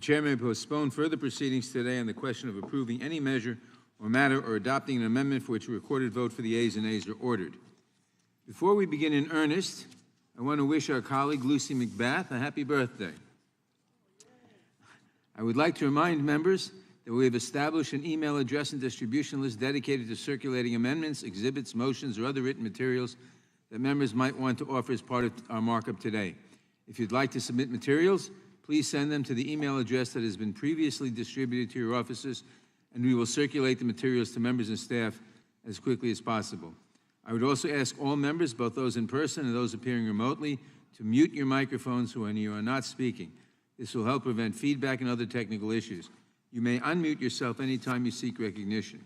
The Chair may postpone further proceedings today on the question of approving any measure or matter or adopting an amendment for which a recorded vote for the ayes and nays are ordered. Before we begin in earnest, I want to wish our colleague Lucy McBath a happy birthday. I would like to remind members that we have established an email address and distribution list dedicated to circulating amendments, exhibits, motions, or other written materials that members might want to offer as part of our markup today. If you'd like to submit materials, please send them to the email address that has been previously distributed to your offices, and we will circulate the materials to members and staff as quickly as possible. I would also ask all members, both those in person and those appearing remotely, to mute your microphones when you are not speaking. This will help prevent feedback and other technical issues. You may unmute yourself anytime you seek recognition.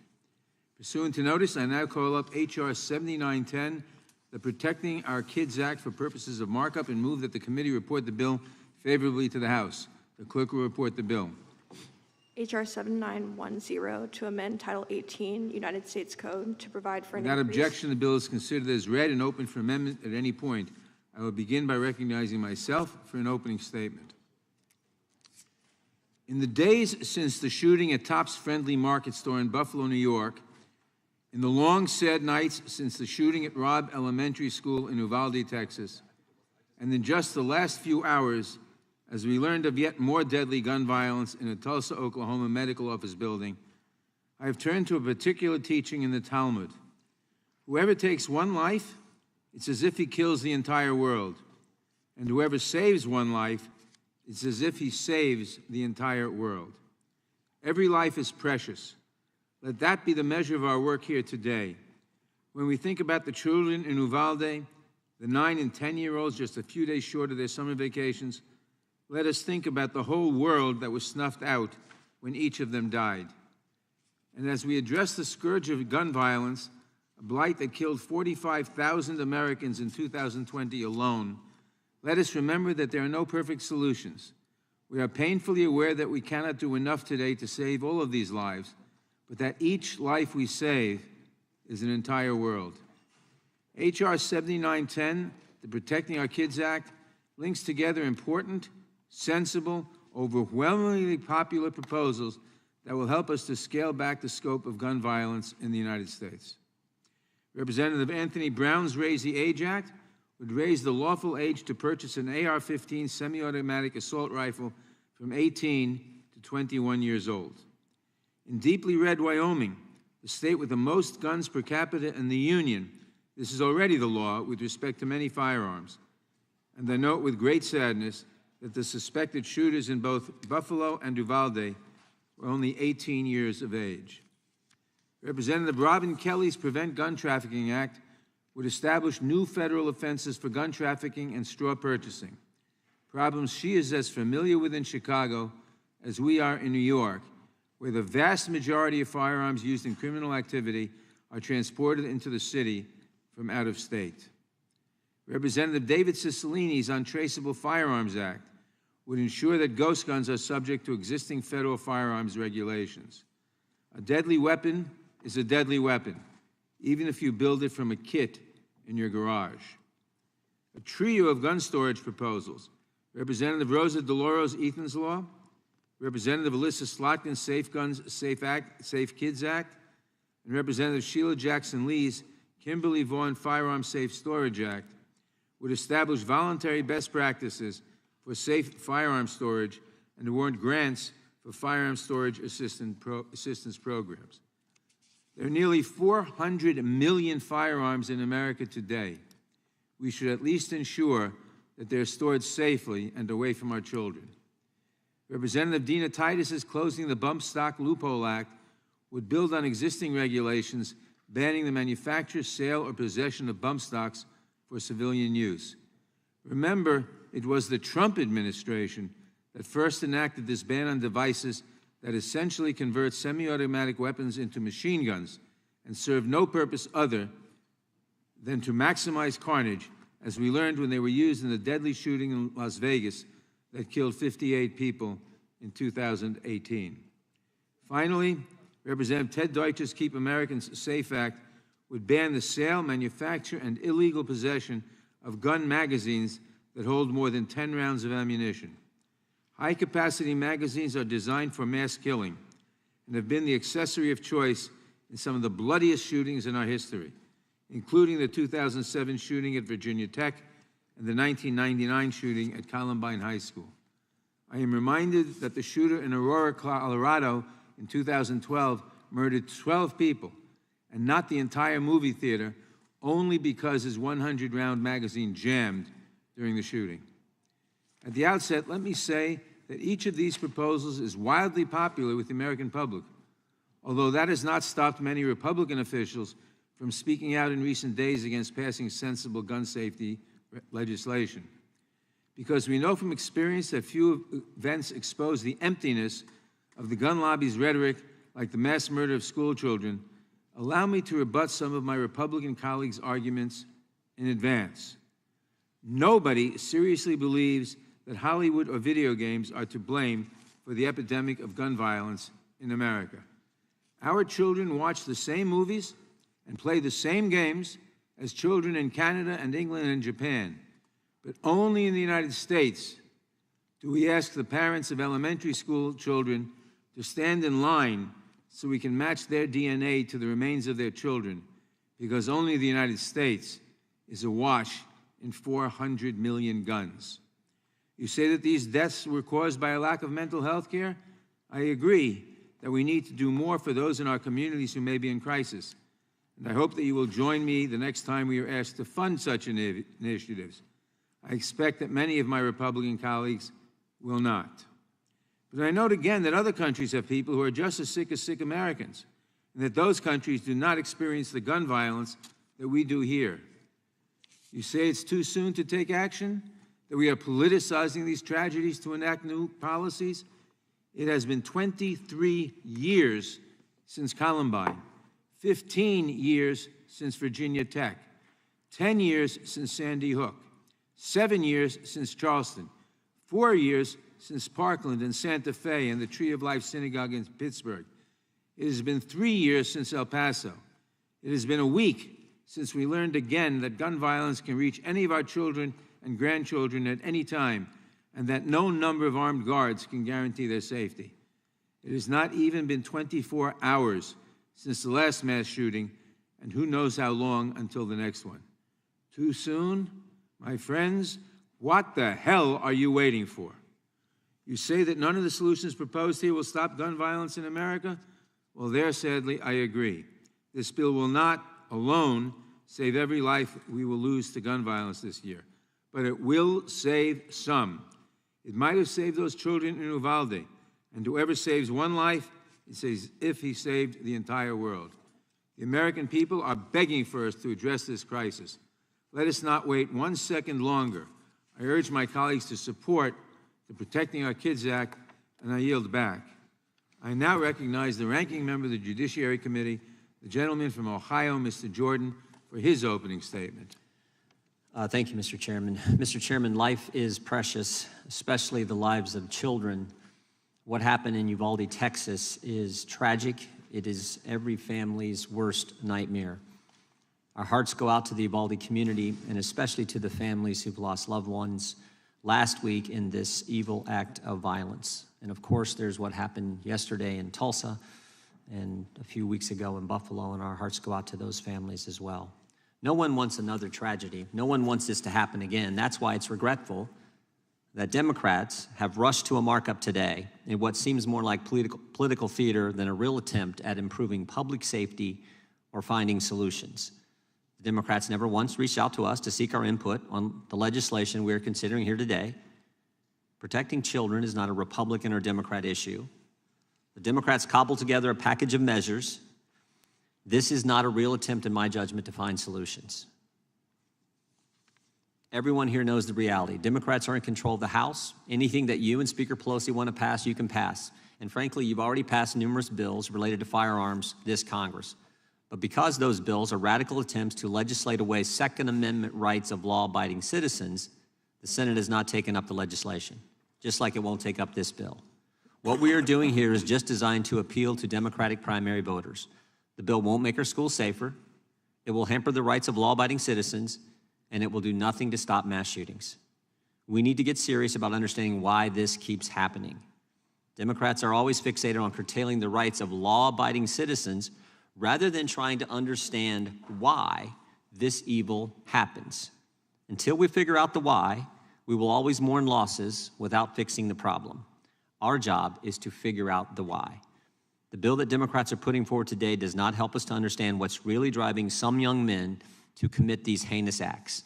Pursuant to notice, I now call up H.R. 7910, the Protecting Our Kids Act, for purposes of markup, and move that the committee report the bill favorably to the House. The clerk will report the bill. H.R. 7910 to amend Title 18 United States Code to provide for an Without increase. objection, the bill is considered as read and open for amendment at any point. I will begin by recognizing myself for an opening statement. In the days since the shooting at Tops Friendly Market Store in Buffalo, New York, in the long, sad nights since the shooting at Robb Elementary School in Uvalde, Texas, and in just the last few hours, as we learned of yet more deadly gun violence in a Tulsa, Oklahoma medical office building, I have turned to a particular teaching in the Talmud. Whoever takes one life, it's as if he kills the entire world. And whoever saves one life, it's as if he saves the entire world. Every life is precious. Let that be the measure of our work here today. When we think about the children in Uvalde, the 9 and 10-year-olds just a few days short of their summer vacations, let us think about the whole world that was snuffed out when each of them died. And as we address the scourge of gun violence, a blight that killed 45,000 Americans in 2020 alone, let us remember that there are no perfect solutions. We are painfully aware that we cannot do enough today to save all of these lives, but that each life we save is an entire world. H.R. 7910, the Protecting Our Kids Act, links together important, sensible, overwhelmingly popular proposals that will help us to scale back the scope of gun violence in the United States. Representative Anthony Brown's Raise the Age Act would raise the lawful age to purchase an AR-15 semi-automatic assault rifle from 18 to 21 years old. In deeply red Wyoming, the state with the most guns per capita in the Union, this is already the law with respect to many firearms. And I note with great sadness that the suspected shooters in both Buffalo and Uvalde were only 18 years of age. Representative Robin Kelly's Prevent Gun Trafficking Act would establish new federal offenses for gun trafficking and straw purchasing, problems she is as familiar with in Chicago as we are in New York, where the vast majority of firearms used in criminal activity are transported into the city from out of state. Representative David Cicilline's Untraceable Firearms Act would ensure that ghost guns are subject to existing federal firearms regulations. A deadly weapon is a deadly weapon, even if you build it from a kit in your garage. A trio of gun storage proposals, Representative Rosa DeLauro's Ethan's Law, Representative Alyssa Slotkin's Safe Guns, Safe Kids Act, and Representative Sheila Jackson Lee's Kimberly Vaughn Firearm Safe Storage Act, would establish voluntary best practices for safe firearm storage and award grants for firearm storage assistance programs. There are nearly 400 million firearms in America today. We should at least ensure that they're stored safely and away from our children. Representative Dina Titus's Closing the Bump Stock Loophole Act would build on existing regulations banning the manufacture, sale, or possession of bump stocks for civilian use. Remember, it was the Trump administration that first enacted this ban on devices that essentially convert semi-automatic weapons into machine guns and serve no purpose other than to maximize carnage, as we learned when they were used in the deadly shooting in Las Vegas that killed 58 people in 2018. Finally, Representative Ted Deutsch's Keep Americans Safe Act would ban the sale, manufacture, and illegal possession of gun magazines that hold more than 10 rounds of ammunition. High-capacity magazines are designed for mass killing and have been the accessory of choice in some of the bloodiest shootings in our history, including the 2007 shooting at Virginia Tech and the 1999 shooting at Columbine High School. I am reminded that the shooter in Aurora, Colorado in 2012 murdered 12 people and not the entire movie theater only because his 100-round magazine jammed during the shooting. At the outset, let me say that each of these proposals is wildly popular with the American public, although that has not stopped many Republican officials from speaking out in recent days against passing sensible gun safety legislation. Because we know from experience that few events expose the emptiness of the gun lobby's rhetoric, like the mass murder of school children, allow me to rebut some of my Republican colleagues' arguments in advance. Nobody seriously believes that Hollywood or video games are to blame for the epidemic of gun violence in America. Our children watch the same movies and play the same games as children in Canada and England and Japan. But only in the United States do we ask the parents of elementary school children to stand in line so we can match their DNA to the remains of their children, because only the United States is awash in 400 million guns. You say that these deaths were caused by a lack of mental health care? I agree that we need to do more for those in our communities who may be in crisis. And I hope that you will join me the next time we are asked to fund such initiatives. I expect that many of my Republican colleagues will not. But I note again that other countries have people who are just as sick Americans, and that those countries do not experience the gun violence that we do here. You say it's too soon to take action, that we are politicizing these tragedies to enact new policies? It has been 23 years since Columbine, 15 years since Virginia Tech, 10 years since Sandy Hook, 7 years since Charleston, 4 years since Parkland and Santa Fe and the Tree of Life Synagogue in Pittsburgh. It has been 3 years since El Paso. It has been a week since we learned again that gun violence can reach any of our children and grandchildren at any time, and that no number of armed guards can guarantee their safety. It has not even been 24 hours since the last mass shooting, and who knows how long until the next one. Too soon? My friends, what the hell are you waiting for? You say that none of the solutions proposed here will stop gun violence in America? Well, there, sadly, I agree. This bill will not alone save every life we will lose to gun violence this year, but it will save some. It might have saved those children in Uvalde, and whoever saves one life, it says if he saved the entire world. The American people are begging for us to address this crisis. Let us not wait 1 second longer. I urge my colleagues to support the Protecting Our Kids Act, and I yield back. I now recognize the ranking member of the Judiciary Committee, the gentleman from Ohio, Mr. Jordan, for his opening statement. Thank you, Mr. Chairman. Mr. Chairman, life is precious, especially the lives of children. What happened in Uvalde, Texas is tragic. It is every family's worst nightmare. Our hearts go out to the Uvalde community, and especially to the families who've lost loved ones last week in this evil act of violence. And of course, there's what happened yesterday in Tulsa and a few weeks ago in Buffalo, and our hearts go out to those families as well. No one wants another tragedy. No one wants this to happen again. That's why it's regretful that Democrats have rushed to a markup today in what seems more like political theater than a real attempt at improving public safety or finding solutions. The Democrats never once reached out to us to seek our input on the legislation we are considering here today. Protecting children is not a Republican or Democrat issue. The Democrats cobbled together a package of measures. This is not a real attempt, in my judgment, to find solutions. Everyone here knows the reality. Democrats are in control of the House. Anything that you and Speaker Pelosi want to pass, you can pass. And frankly, you've already passed numerous bills related to firearms this Congress. But because those bills are radical attempts to legislate away Second Amendment rights of law-abiding citizens, the Senate has not taken up the legislation, just like it won't take up this bill. What we are doing here is just designed to appeal to Democratic primary voters. The bill won't make our schools safer. It will hamper the rights of law-abiding citizens, and it will do nothing to stop mass shootings. We need to get serious about understanding why this keeps happening. Democrats are always fixated on curtailing the rights of law-abiding citizens rather than trying to understand why this evil happens. Until we figure out the why, we will always mourn losses without fixing the problem. Our job is to figure out the why. The bill that Democrats are putting forward today does not help us to understand what's really driving some young men to commit these heinous acts.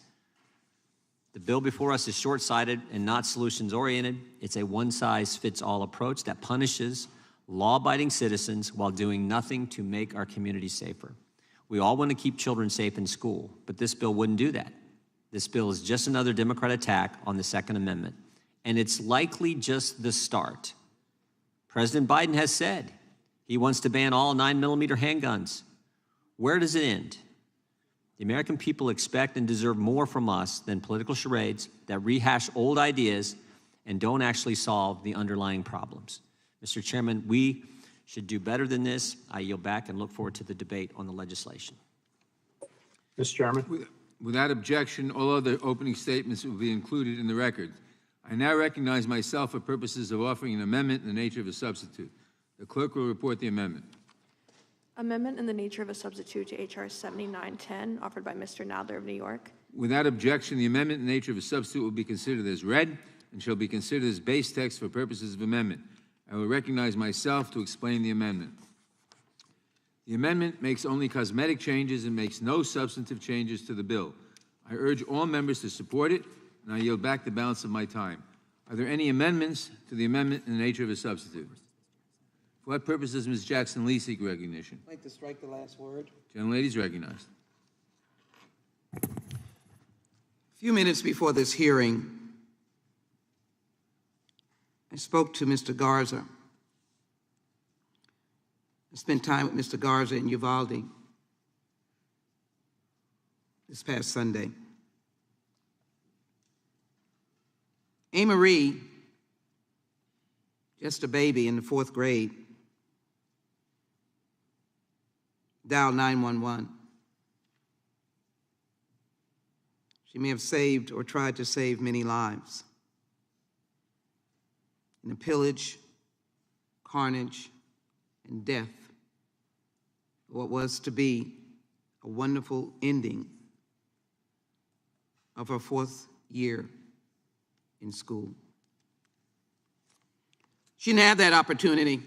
The bill before us is short-sighted and not solutions-oriented. It's a one-size-fits-all approach that punishes law-abiding citizens while doing nothing to make our communities safer. We all want to keep children safe in school, but this bill wouldn't do that. This bill is just another Democrat attack on the Second Amendment, and it's likely just the start. President Biden has said he wants to ban all 9mm handguns. Where does it end? The American people expect and deserve more from us than political charades that rehash old ideas and don't actually solve the underlying problems. Mr. Chairman, we should do better than this. I yield back and look forward to the debate on the legislation. Mr. Chairman. Without objection, all other opening statements will be included in the record. I now recognize myself for purposes of offering an amendment in the nature of a substitute. The clerk will report the amendment. Amendment in the nature of a substitute to H.R. 7910, offered by Mr. Nadler of New York. Without objection, the amendment in the nature of a substitute will be considered as read and shall be considered as base text for purposes of amendment. I will recognize myself to explain the amendment. The amendment makes only cosmetic changes and makes no substantive changes to the bill. I urge all members to support it, and I yield back the balance of my time. Are there any amendments to the amendment in the nature of a substitute? For what purpose does Ms. Jackson-Lee seek recognition? I'd like to strike the last word. Gentlelady is recognized. A few minutes before this hearing, I spoke to Mr. Garza. I spent time with Mr. Garza in Uvalde this past Sunday. A-Marie, just a baby in the 4th grade, dialed 911. She may have saved or tried to save many lives. In the pillage, carnage, and death, what was to be a wonderful ending of her 4th year in school. She didn't have that opportunity.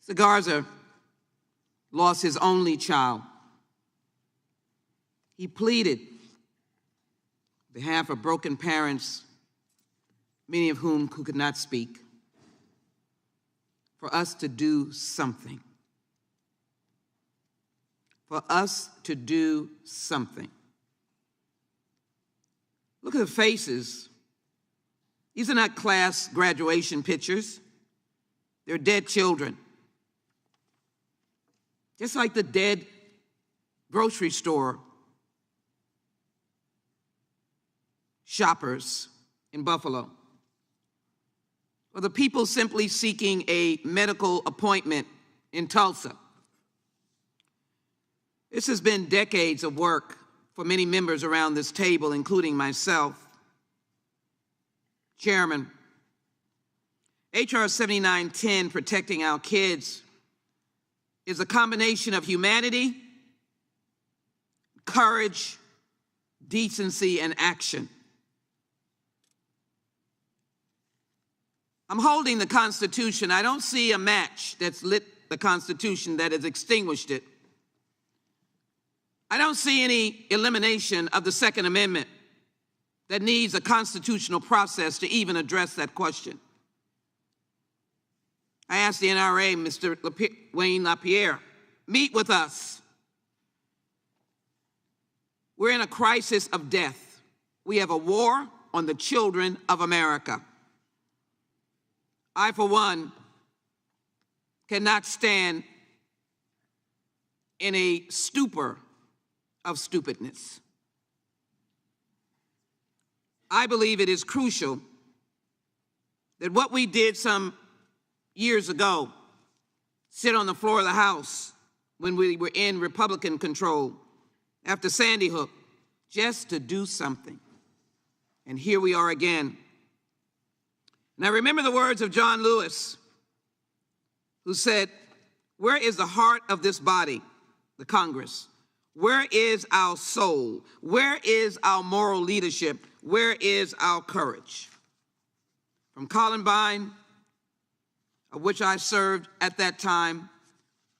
Mr. Garza lost his only child. He pleaded on behalf of broken parents, many of whom could not speak, for us to do something. For us to do something. Look at the faces. These are not class graduation pictures. They're dead children. Just like the dead grocery store shoppers in Buffalo, or the people simply seeking a medical appointment in Tulsa. This has been decades of work for many members around this table, including myself. Chairman, H.R. 7910, Protecting Our Kids, is a combination of humanity, courage, decency, and action. I'm holding the Constitution. I don't see a match that's lit the Constitution that has extinguished it. I don't see any elimination of the Second Amendment that needs a constitutional process to even address that question. I asked the NRA, Mr. Wayne LaPierre, meet with us. We're in a crisis of death. We have a war on the children of America. I, for one, cannot stand in a stupor of stupidness. I believe it is crucial that what we did some years ago, sit on the floor of the House when we were in Republican control after Sandy Hook, just to do something. And here we are again. And I remember the words of John Lewis, who said, "Where is the heart of this body, the Congress? Where is our soul? Where is our moral leadership? Where is our courage?" From Columbine, of which I served at that time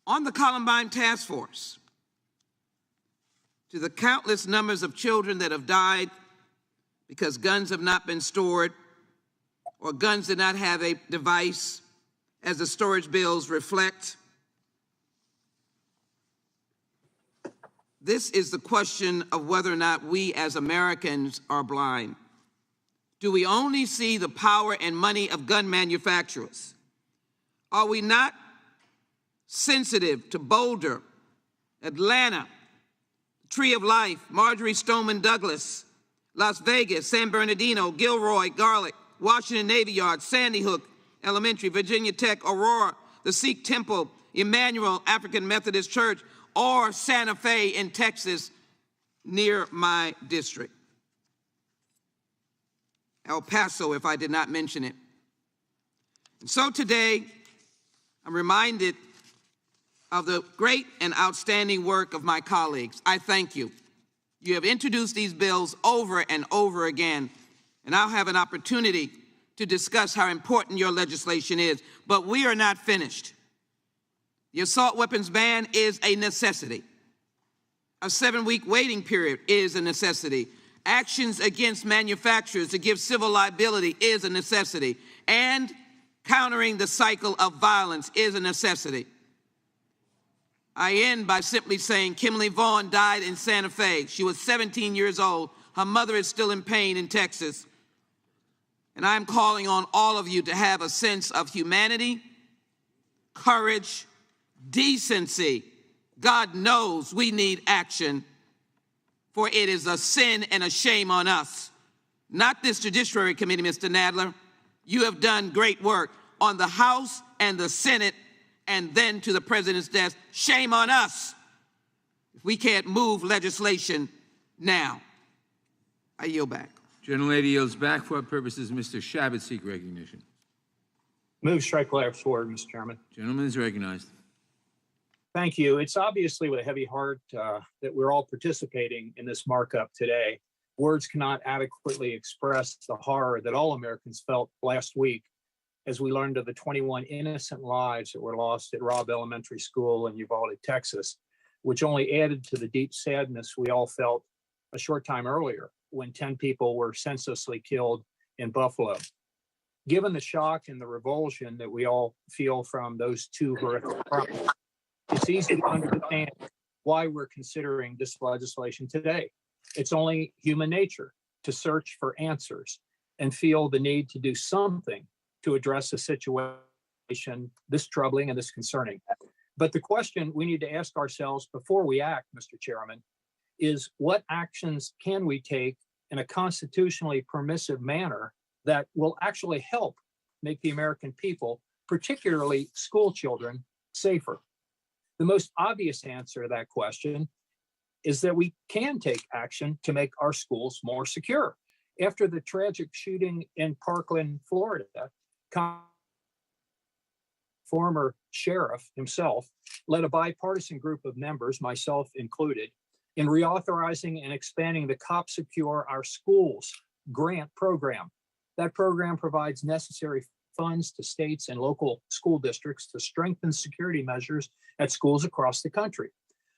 on the Columbine Task Force, to the countless numbers of children that have died because guns have not been stored or guns did not have a device, as the storage bills reflect. This is the question of whether or not we as Americans are blind. Do we only see the power and money of gun manufacturers? Are we not sensitive to Boulder, Atlanta, Tree of Life, Marjorie Stoneman Douglas, Las Vegas, San Bernardino, Gilroy, Garlic, Washington Navy Yard, Sandy Hook Elementary, Virginia Tech, Aurora, the Sikh Temple, Emmanuel African Methodist Church, or Santa Fe in Texas, near my district? El Paso, if I did not mention it. And so today, I'm reminded of the great and outstanding work of my colleagues. I thank you. You have introduced these bills over and over again, and I'll have an opportunity to discuss how important your legislation is, but we are not finished. The assault weapons ban is a necessity. A 7-week waiting period is a necessity. Actions against manufacturers to give civil liability is a necessity. And countering the cycle of violence is a necessity. I end by simply saying Kimberly Vaughn died in Santa Fe. She was 17 years old. Her mother is still in pain in Texas. And I'm calling on all of you to have a sense of humanity, courage, decency. God knows we need action, for it is a sin and a shame on us. Not this Judiciary Committee, Mr. Nadler. You have done great work on the House and the Senate, and then to the President's desk. Shame on us if we can't move legislation now. I yield back. Gentlelady yields back. For what purposes Mr. Shabbat seek recognition? Move strike last word, Mr. Chairman. Gentleman is recognized. Thank you. It's obviously with a heavy heart that we're all participating in this markup today. Words cannot adequately express the horror that all Americans felt last week as we learned of the 21 innocent lives that were lost at Robb Elementary School in Uvalde, Texas, which only added to the deep sadness we all felt a short time earlier when 10 people were senselessly killed in Buffalo. Given the shock and the revulsion that we all feel from those two horrific crimes, it's easy to understand why we're considering this legislation today. It's only human nature to search for answers and feel the need to do something to address a situation this troubling and this concerning. But the question we need to ask ourselves before we act, Mr. Chairman, is what actions can we take in a constitutionally permissive manner that will actually help make the American people, particularly school children, safer? The most obvious answer to that question is that we can take action to make our schools more secure. After the tragic shooting in Parkland, Florida, former sheriff himself led a bipartisan group of members, myself included, in reauthorizing and expanding the Cop Secure Our Schools grant program. That program provides necessary funds to states and local school districts to strengthen security measures at schools across the country.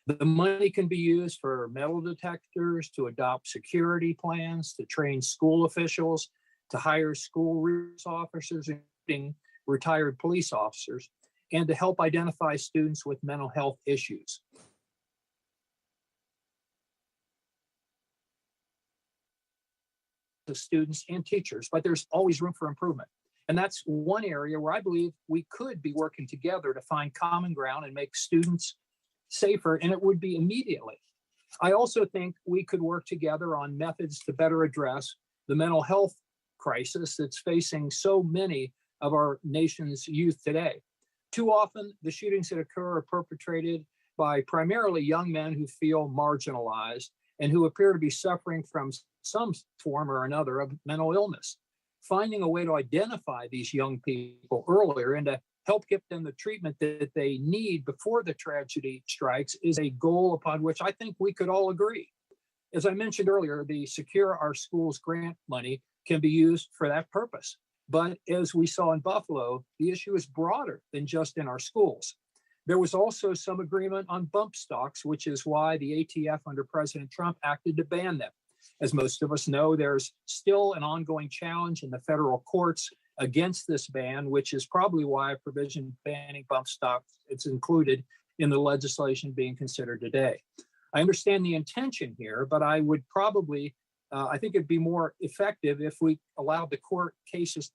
The money can be used for metal detectors, to adopt security plans, to train school officials, to hire school resource officers, including retired police officers, and to help identify students with mental health issues. The students and teachers, but there's always room for improvement. And that's one area where I believe we could be working together to find common ground and make students safer, and it would be immediately. I also think we could work together on methods to better address the mental health crisis that's facing so many of our nation's youth today. Too often, the shootings that occur are perpetrated by primarily young men who feel marginalized and who appear to be suffering from some form or another of mental illness. Finding a way to identify these young people earlier and to help get them the treatment that they need before the tragedy strikes is a goal upon which I think we could all agree. As I mentioned earlier, the Secure Our Schools grant money can be used for that purpose. But as we saw in Buffalo, the issue is broader than just in our schools. There was also some agreement on bump stocks, which is why the ATF under President Trump acted to ban them. As most of us know, there's still an ongoing challenge in the federal courts against this ban, which is probably why a provision banning bump stocks is included in the legislation being considered today. I understand the intention here, but I would probably, I think it'd be more effective if we allowed the court cases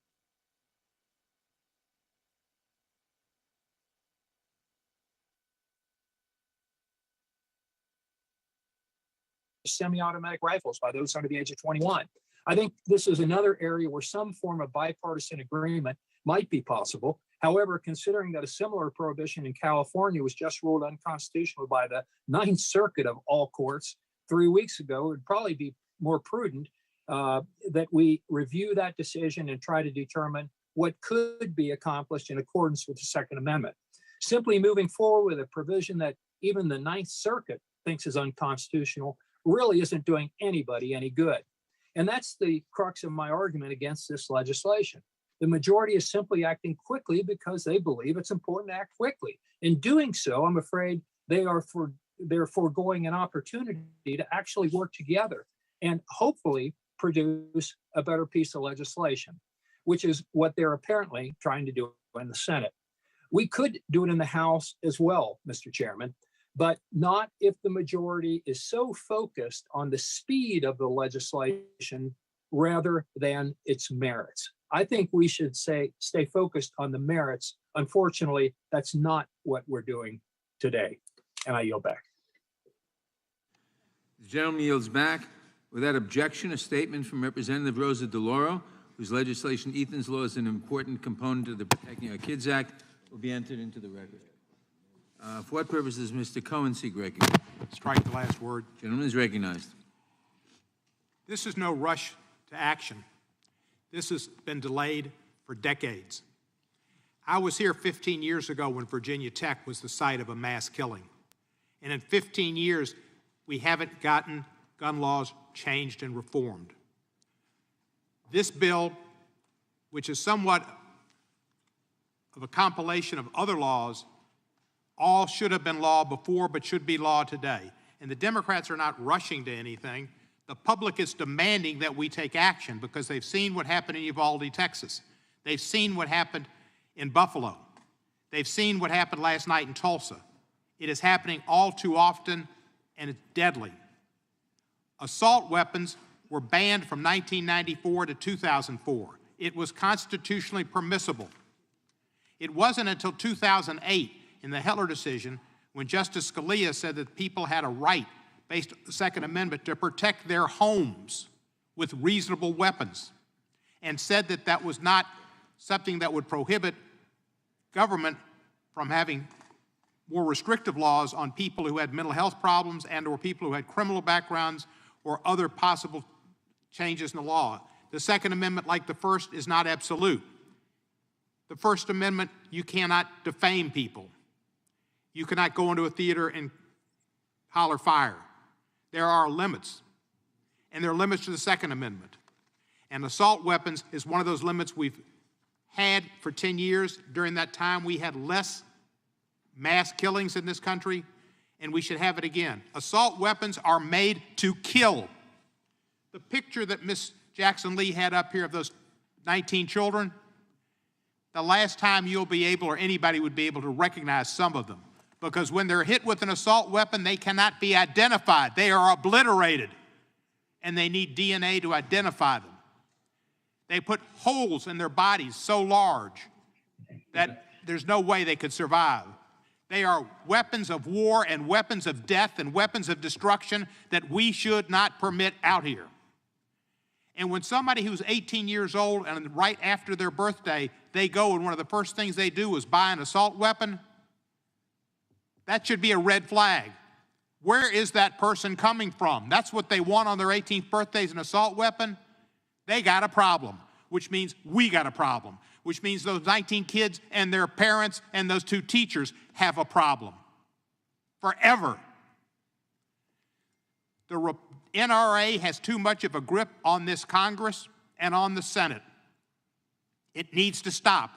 semi-automatic rifles by those under the age of 21. I think this is another area where some form of bipartisan agreement might be possible. However, considering that a similar prohibition in California was just ruled unconstitutional by the Ninth Circuit of all courts 3 weeks ago, it would probably be more prudent that we review that decision and try to determine what could be accomplished in accordance with the Second Amendment. Simply moving forward with a provision that even the Ninth Circuit thinks is unconstitutional really isn't doing anybody any good. And that's the crux of my argument against this legislation. The majority is simply acting quickly because they believe it's important to act quickly. In doing so, I'm afraid they're foregoing an opportunity to actually work together and hopefully produce a better piece of legislation, which is what they're apparently trying to do in the Senate. We could do it in the House as well, Mr. Chairman, but not if the majority is so focused on the speed of the legislation rather than its merits. I think we should stay focused on the merits. Unfortunately, that's not what we're doing today. And I yield back. The gentleman yields back. Without objection, a statement from Representative Rosa DeLauro, whose legislation, Ethan's Law, is an important component of the Protecting Our Kids Act, will be entered into the record. For what purpose does Mr. Cohen seek recognition? Strike the last word. Gentleman is recognized. This is no rush to action. This has been delayed for decades. I was here 15 years ago when Virginia Tech was the site of a mass killing. And in 15 years, we haven't gotten gun laws changed and reformed. This bill, which is somewhat of a compilation of other laws, all should have been law before but should be law today. And the Democrats are not rushing to anything. The public is demanding that we take action because they've seen what happened in Uvalde, Texas. They've seen what happened in Buffalo. They've seen what happened last night in Tulsa. It is happening all too often, and it's deadly. Assault weapons were banned from 1994 to 2004. It was constitutionally permissible. It wasn't until 2008 in the Heller decision when Justice Scalia said that people had a right, based on the Second Amendment, to protect their homes with reasonable weapons, and said that that was not something that would prohibit government from having more restrictive laws on people who had mental health problems and or people who had criminal backgrounds or other possible changes in the law. The Second Amendment, like the First, is not absolute. The First Amendment, you cannot defame people. You cannot go into a theater and holler fire. There are limits, and there are limits to the Second Amendment. And assault weapons is one of those limits we've had for 10 years. During that time, we had less mass killings in this country, and we should have it again. Assault weapons are made to kill. The picture that Ms. Jackson Lee had up here of those 19 children, the last time you'll be able, or anybody would be able to recognize some of them. Because when they're hit with an assault weapon, they cannot be identified. They are obliterated, and they need DNA to identify them. They put holes in their bodies so large that there's no way they could survive. They are weapons of war and weapons of death and weapons of destruction that we should not permit out here. And when somebody who's 18 years old and right after their birthday, they go and one of the first things they do is buy an assault weapon, that should be a red flag. Where is that person coming from? That's what they want on their 18th birthday, is an assault weapon. They got a problem, which means we got a problem, which means those 19 kids and their parents and those 2 teachers have a problem forever. The NRA has too much of a grip on this Congress and on the Senate. It needs to stop.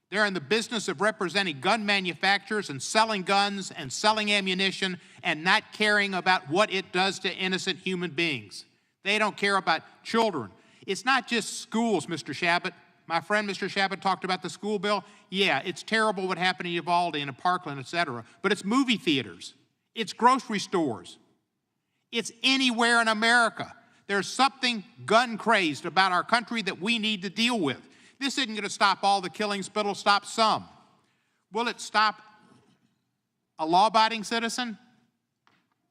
They're in the business of representing gun manufacturers and selling guns and selling ammunition and not caring about what it does to innocent human beings. They don't care about children. It's not just schools, Mr. Shabbat. My friend Mr. Shabbat talked about the school bill. Yeah, it's terrible what happened in Uvalde and in Parkland, et cetera. But it's movie theaters. It's grocery stores. It's anywhere in America. There's something gun-crazed about our country that we need to deal with. This isn't going to stop all the killings, but it'll stop some. Will it stop a law-abiding citizen?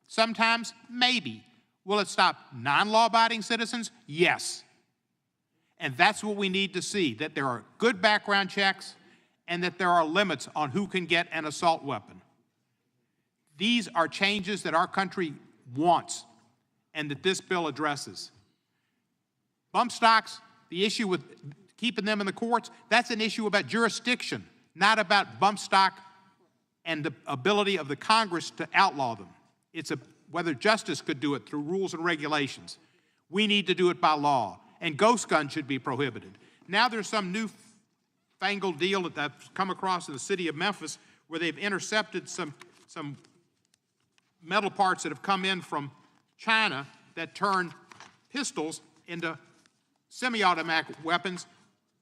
Sometimes, maybe. Will it stop non-law-abiding citizens? Yes. And that's what we need to see, that there are good background checks and that there are limits on who can get an assault weapon. These are changes that our country wants and that this bill addresses. Bump stocks, the issue with keeping them in the courts, that's an issue about jurisdiction, not about bump stock and the ability of the Congress to outlaw them. It's whether justice could do it through rules and regulations. We need to do it by law, and ghost guns should be prohibited. Now there's some new-fangled deal that I've come across in the city of Memphis where they've intercepted some metal parts that have come in from China that turn pistols into semi-automatic weapons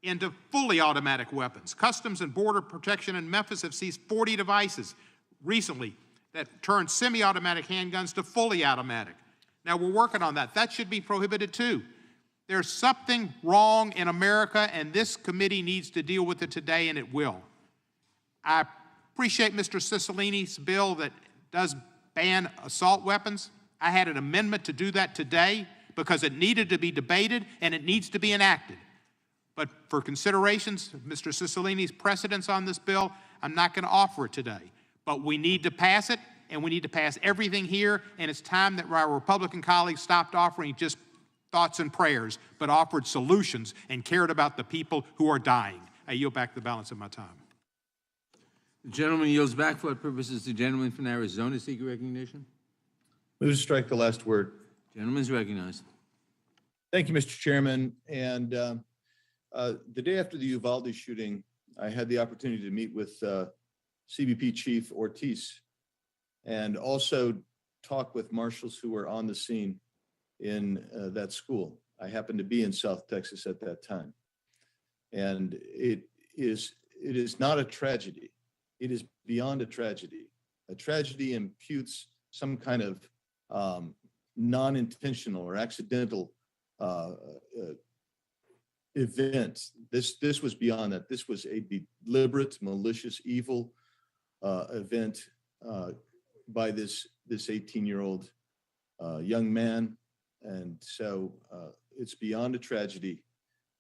into fully automatic weapons. Customs and Border Protection in Memphis have seized 40 devices recently that turn semi-automatic handguns to fully automatic. Now we're working on that. That should be prohibited too. There's something wrong in America, and this committee needs to deal with it today, and it will. I appreciate Mr. Cicilline's bill that does ban assault weapons. I had an amendment to do that today because it needed to be debated and it needs to be enacted. But for considerations of Mr. Cicilline's precedence on this bill, I'm not going to offer it today. But we need to pass it, and we need to pass everything here, and it's time that our Republican colleagues stopped offering just thoughts and prayers, but offered solutions and cared about the people who are dying. I yield back the balance of my time. The gentleman yields back for what purposes the gentleman from Arizona seeking recognition. Move to strike the last word. Gentleman's recognized. Thank you, Mr. Chairman. And the day after the Uvalde shooting, I had the opportunity to meet with CBP Chief Ortiz and also talk with marshals who were on the scene in that school. I happened to be in South Texas at that time. And it is not a tragedy. It is beyond a tragedy. A tragedy imputes some kind of non-intentional or accidental event. This was beyond that. This was a deliberate, malicious, evil event by this 18-year-old young man. And so it's beyond a tragedy,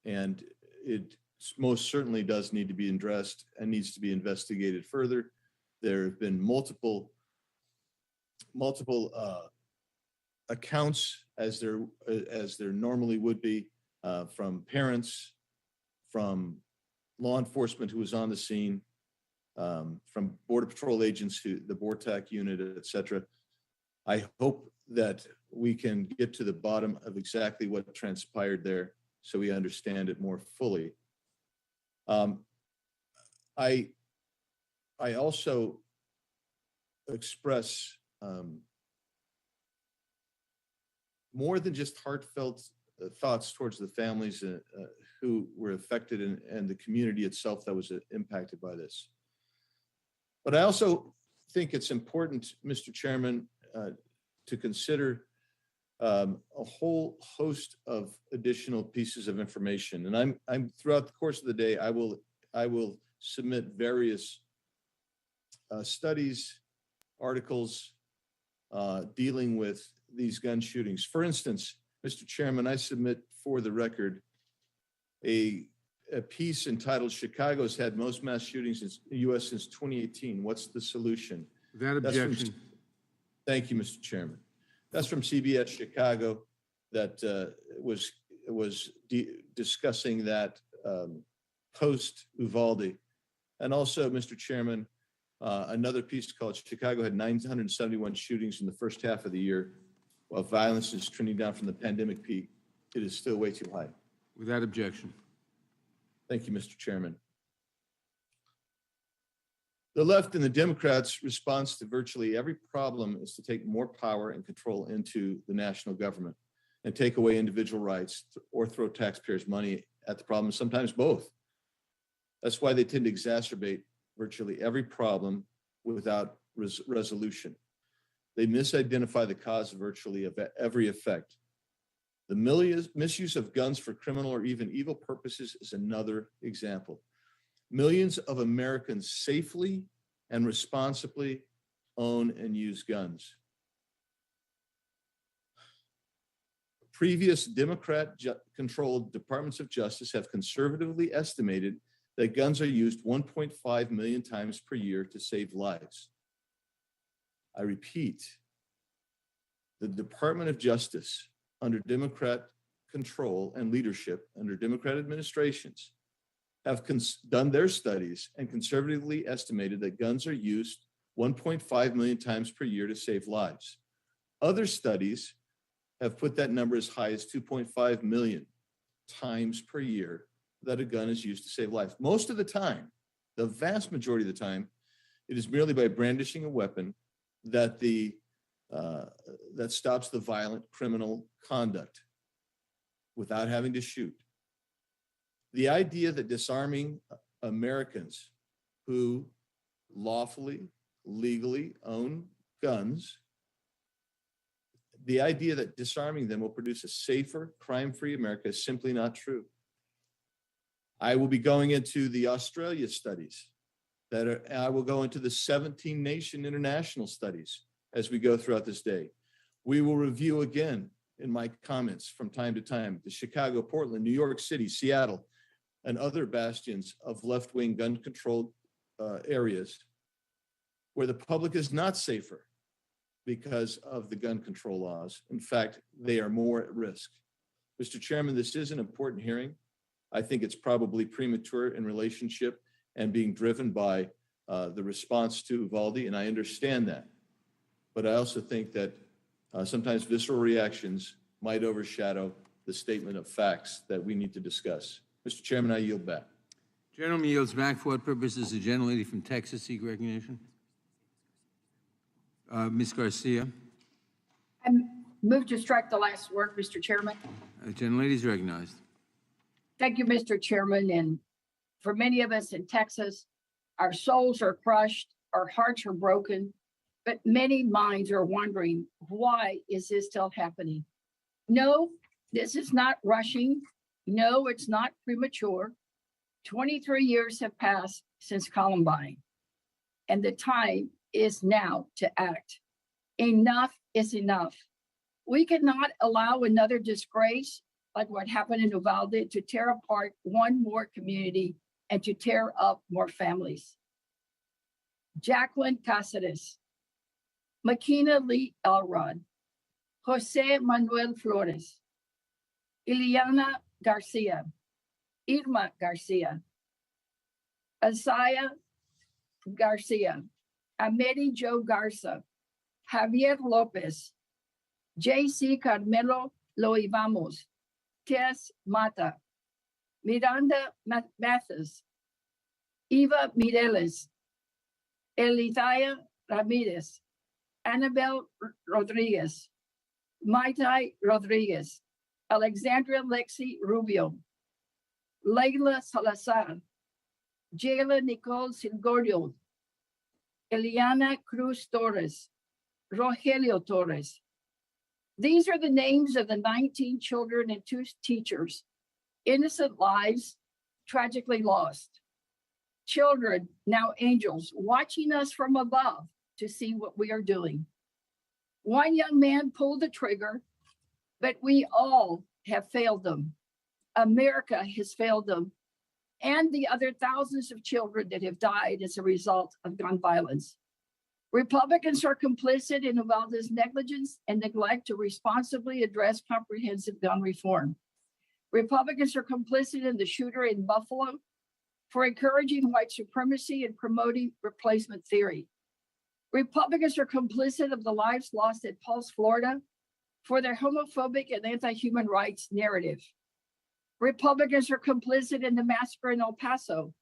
and it most certainly does need to be addressed and needs to be investigated further. There have been multiple accounts, as there normally would be, from parents, from law enforcement who was on the scene, from Border Patrol agents, the BORTAC unit, et cetera. I hope that we can get to the bottom of exactly what transpired there so we understand it more fully. I also express more than just heartfelt thoughts towards the families who were affected and the community itself that was impacted by this. But I also think it's important, Mr. Chairman, to consider a whole host of additional pieces of information. And I'm throughout the course of the day, I will submit various studies, articles dealing with these gun shootings. For instance, Mr. Chairman, I submit for the record a piece entitled "Chicago's had most mass shootings in the U.S. since 2018. What's the solution?" Without objection. Thank you, Mr. Chairman. That's from CBS Chicago that was discussing that post Uvalde. And also, Mr. Chairman, another piece called Chicago had 971 shootings in the first half of the year. While violence is trending down from the pandemic peak, it is still way too high. Without objection. Thank you, Mr. Chairman. The left and the Democrats' response to virtually every problem is to take more power and control into the national government and take away individual rights or throw taxpayers' money at the problem, sometimes both. That's why they tend to exacerbate virtually every problem without resolution. They misidentify the cause of virtually every effect. The misuse of guns for criminal or even evil purposes is another example. Millions of Americans safely and responsibly own and use guns. Previous Democrat-controlled departments of justice have conservatively estimated that guns are used 1.5 million times per year to save lives. I repeat, the Department of Justice under Democrat control and leadership under Democrat administrations have done their studies and conservatively estimated that guns are used 1.5 million times per year to save lives. Other studies have put that number as high as 2.5 million times per year that a gun is used to save life. Most of the time, the vast majority of the time, it is merely by brandishing a weapon that that stops the violent criminal conduct without having to shoot. The idea that disarming Americans who lawfully, legally own guns, the idea that disarming them will produce a safer, crime-free America is simply not true. I will be going into the Australia studies I will go into the 17-nation international studies as we go throughout this day. We will review again in my comments from time to time, the Chicago, Portland, New York City, Seattle, and other bastions of left-wing gun-controlled areas where the public is not safer because of the gun control laws. In fact, they are more at risk. Mr. Chairman, this is an important hearing. I think it's probably premature in relationship and being driven by the response to Uvalde, and I understand that. But I also think that sometimes visceral reactions might overshadow the statement of facts that we need to discuss. Mr. Chairman, I yield back. Gentleman yields back. For what purposes? The gentlelady from Texas seek recognition. Ms. Garcia. I move to strike the last word, Mr. Chairman. Gentlelady is recognized. Thank you, Mr. Chairman. And for many of us in Texas, our souls are crushed, our hearts are broken, but many minds are wondering, why is this still happening? No, this is not rushing. No, it's not premature. 23 years have passed since Columbine, and the time is now to act. Enough is enough. We cannot allow another disgrace like what happened in Uvalde to tear apart one more community and to tear up more families. Jacqueline Cáceres, Makina Lee Elrod, Jose Manuel Flores, Ileana Garcia, Irma Garcia, Asaya Garcia, Ameri Joe Garza, Javier Lopez, J.C. Carmelo Loivamos, Tess Mata, Miranda Mathis, Eva Mireles, Elithaya Ramirez, Annabel Rodriguez, Maitai Rodriguez, Alexandra Lexi Rubio, Leila Salazar, Jayla Nicole Silgorio, Eliana Cruz Torres, Rogelio Torres. These are the names of the 19 children and 2 teachers, innocent lives tragically lost. Children, now angels, watching us from above to see what we are doing. One young man pulled the trigger, but we all have failed them. America has failed them, and the other thousands of children that have died as a result of gun violence. Republicans are complicit in Uvalde's negligence and neglect to responsibly address comprehensive gun reform. Republicans are complicit in the shooter in Buffalo for encouraging white supremacy and promoting replacement theory. Republicans are complicit of the lives lost at Pulse, Florida, for their homophobic and anti-human rights narrative. Republicans are complicit in the massacre in El Paso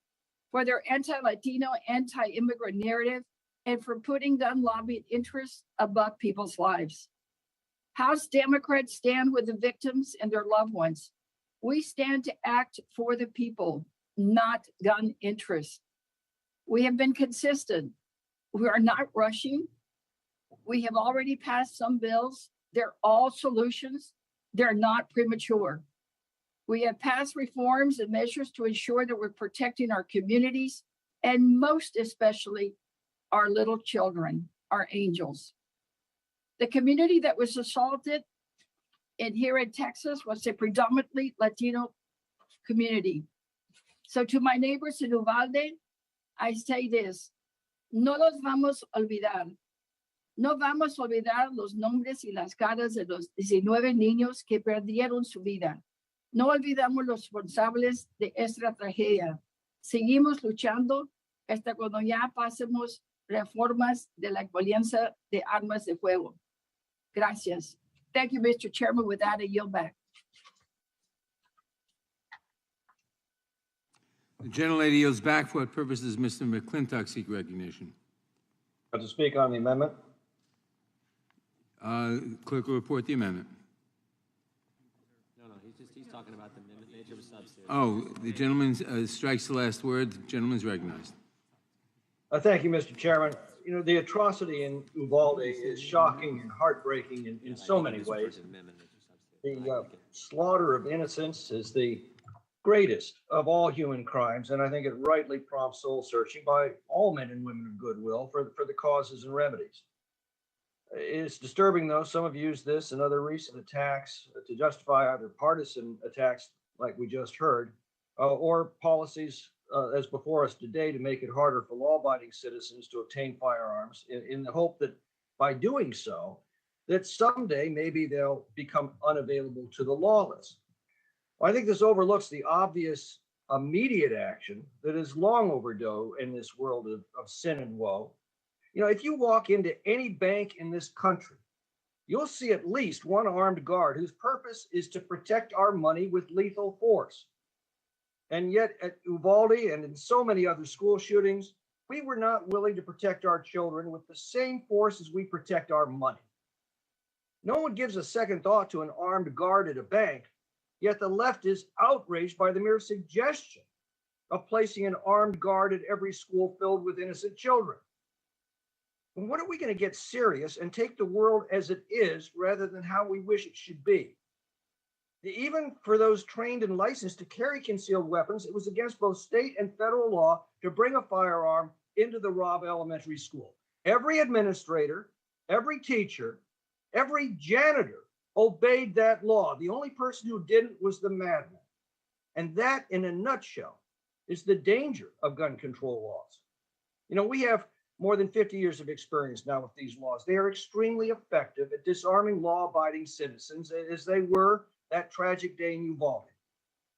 for their anti-Latino, anti-immigrant narrative and for putting gun lobbying interests above people's lives. House Democrats stand with the victims and their loved ones. We stand to act for the people, not gun interests. We have been consistent. We are not rushing. We have already passed some bills. They're all solutions. They're not premature. We have passed reforms and measures to ensure that we're protecting our communities and most especially our little children, our angels. The community that was assaulted here in Texas was a predominantly Latino community. So to my neighbors in Uvalde, I say this, no los vamos a olvidar. No vamos a olvidar los nombres y las caras de los 19 niños que perdieron su vida. No olvidamos los responsables de esta tragedia. Seguimos luchando hasta cuando ya pasemos reformas de la violencia de armas de fuego. Gracias. Thank you, Mr. Chairman. With that, I yield back. The gentlelady yields back. For what purpose does Mr. McClintock seek recognition? To speak on the amendment. Clerk will report the amendment. No, he's talking about the nature of a substitute. Oh, the gentleman strikes the last word. The gentleman's recognized. Thank you, Mr. Chairman. You know, the atrocity in Uvalde is shocking and heartbreaking in so many ways. The slaughter of innocents is the greatest of all human crimes, and I think it rightly prompts soul searching by all men and women of goodwill for the causes and remedies. It's disturbing, though, some have used this and other recent attacks to justify either partisan attacks like we just heard, or policies as before us today to make it harder for law-abiding citizens to obtain firearms in the hope that by doing so, that someday maybe they'll become unavailable to the lawless. Well, I think this overlooks the obvious immediate action that is long overdue in this world of sin and woe. You know, if you walk into any bank in this country, you'll see at least one armed guard whose purpose is to protect our money with lethal force. And yet at Uvalde and in so many other school shootings, we were not willing to protect our children with the same force as we protect our money. No one gives a second thought to an armed guard at a bank, yet the left is outraged by the mere suggestion of placing an armed guard at every school filled with innocent children. When are we going to get serious and take the world as it is rather than how we wish it should be? Even for those trained and licensed to carry concealed weapons, it was against both state and federal law to bring a firearm into the Robb Elementary School. Every administrator, every teacher, every janitor obeyed that law. The only person who didn't was the madman. And that, in a nutshell, is the danger of gun control laws. You know, we have more than 50 years of experience now with these laws. They are extremely effective at disarming law-abiding citizens, as they were that tragic day in Uvalde.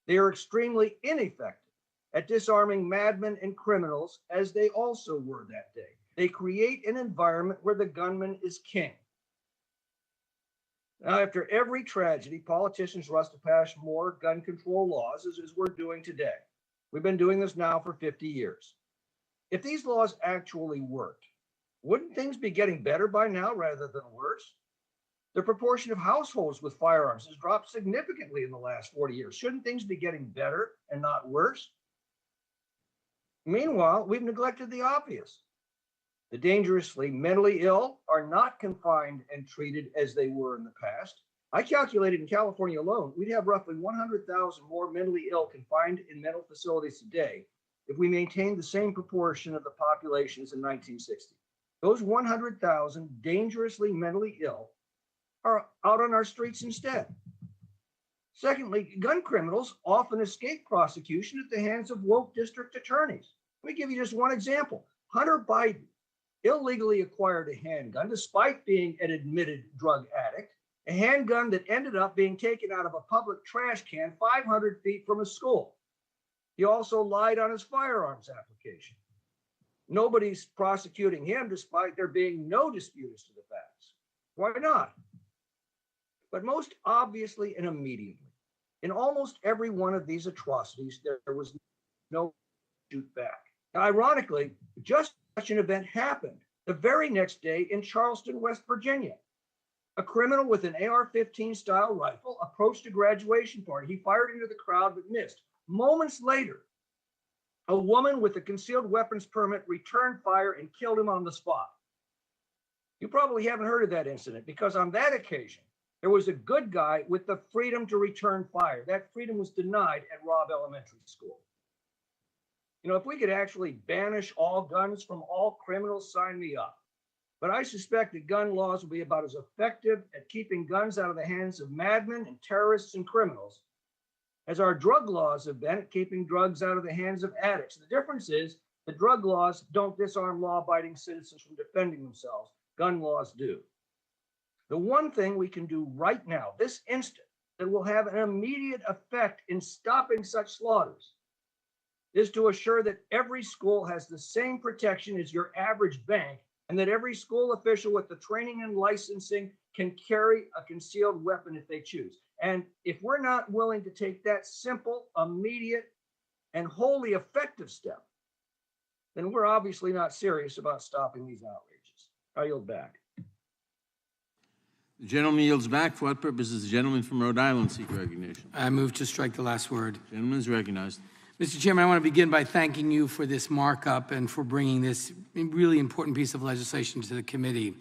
They are extremely ineffective at disarming madmen and criminals, as they also were that day. They create an environment where the gunman is king. Now, after every tragedy, politicians rush to pass more gun control laws, as we're doing today. We've been doing this now for 50 years. If these laws actually worked, wouldn't things be getting better by now rather than worse? The proportion of households with firearms has dropped significantly in the last 40 years. Shouldn't things be getting better and not worse? Meanwhile, we've neglected the obvious. The dangerously mentally ill are not confined and treated as they were in the past. I calculated in California alone, we'd have roughly 100,000 more mentally ill confined in mental facilities today if we maintained the same proportion of the population as in 1960. Those 100,000 dangerously mentally ill are out on our streets instead. Secondly, gun criminals often escape prosecution at the hands of woke district attorneys. Let me give you just one example. Hunter Biden illegally acquired a handgun despite being an admitted drug addict, a handgun that ended up being taken out of a public trash can 500 feet from a school. He also lied on his firearms application. Nobody's prosecuting him despite there being no dispute as to the facts. Why not? But most obviously and immediately, in almost every one of these atrocities, there was no shoot back. Now, ironically, just such an event happened the very next day in Charleston, West Virginia. A criminal with an AR-15 style rifle approached a graduation party. He fired into the crowd but missed. Moments later, a woman with a concealed weapons permit returned fire and killed him on the spot. You probably haven't heard of that incident because on that occasion, there was a good guy with the freedom to return fire. That freedom was denied at Robb Elementary School. You know, if we could actually banish all guns from all criminals, sign me up. But I suspect that gun laws will be about as effective at keeping guns out of the hands of madmen and terrorists and criminals as our drug laws have been at keeping drugs out of the hands of addicts. The difference is the drug laws don't disarm law-abiding citizens from defending themselves. Gun laws do. The one thing we can do right now, this instant, that will have an immediate effect in stopping such slaughters is to assure that every school has the same protection as your average bank and that every school official with the training and licensing can carry a concealed weapon if they choose. And if we're not willing to take that simple, immediate, and wholly effective step, then we're obviously not serious about stopping these outrages. I yield back. The gentleman yields back. For what purpose does the gentleman from Rhode Island seek recognition? I move to strike the last word. The gentleman is recognized. Mr. Chairman, I want to begin by thanking you for this markup and for bringing this really important piece of legislation to the committee.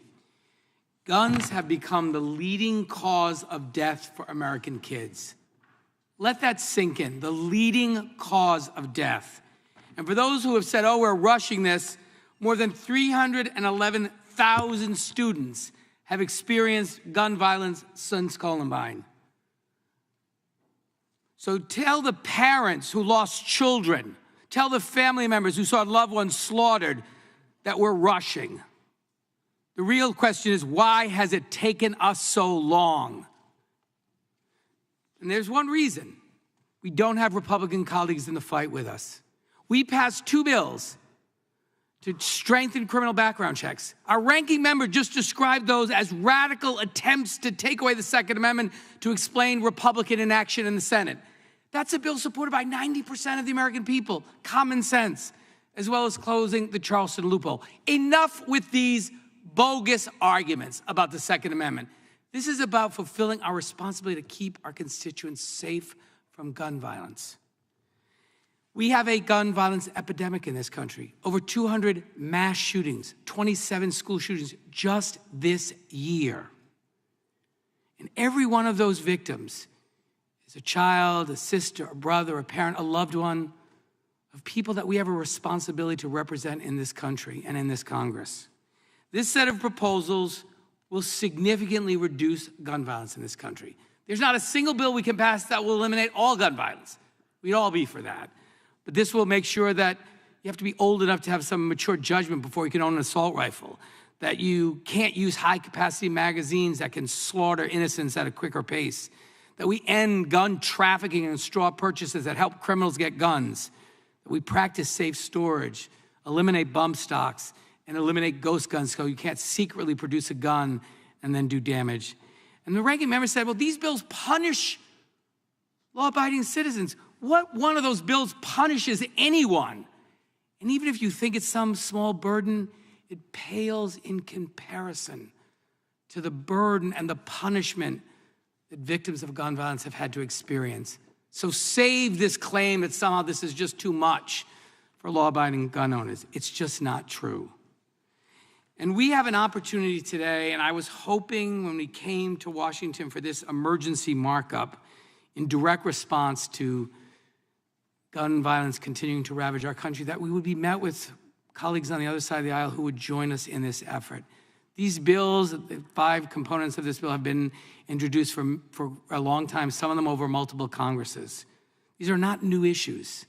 Guns have become the leading cause of death for American kids. Let that sink in, the leading cause of death. And for those who have said, oh, we're rushing this, more than 311,000 students have experienced gun violence since Columbine. So tell the parents who lost children, tell the family members who saw loved ones slaughtered that we're rushing. The real question is, why has it taken us so long? And there's one reason. We don't have Republican colleagues in the fight with us. We passed 2 bills to strengthen criminal background checks. Our ranking member just described those as radical attempts to take away the Second Amendment to explain Republican inaction in the Senate. That's a bill supported by 90% of the American people. Common sense, as well as closing the Charleston loophole. Enough with these bogus arguments about the Second Amendment. This is about fulfilling our responsibility to keep our constituents safe from gun violence. We have a gun violence epidemic in this country. Over 200 mass shootings, 27 school shootings just this year. And every one of those victims is a child, a sister, a brother, a parent, a loved one of people that we have a responsibility to represent in this country and in this Congress. This set of proposals will significantly reduce gun violence in this country. There's not a single bill we can pass that will eliminate all gun violence. We'd all be for that. But this will make sure that you have to be old enough to have some mature judgment before you can own an assault rifle, that you can't use high-capacity magazines that can slaughter innocents at a quicker pace, that we end gun trafficking and straw purchases that help criminals get guns, that we practice safe storage, eliminate bump stocks, and eliminate ghost guns so you can't secretly produce a gun and then do damage. And the ranking member said, well, these bills punish law-abiding citizens. What one of those bills punishes anyone? And even if you think it's some small burden, it pales in comparison to the burden and the punishment that victims of gun violence have had to experience. So save this claim that somehow this is just too much for law-abiding gun owners. It's just not true. And we have an opportunity today, and I was hoping when we came to Washington for this emergency markup in direct response to gun violence continuing to ravage our country, that we would be met with colleagues on the other side of the aisle who would join us in this effort. These bills, the 5 components of this bill, have been introduced for a long time, some of them over multiple Congresses. These are not new issues.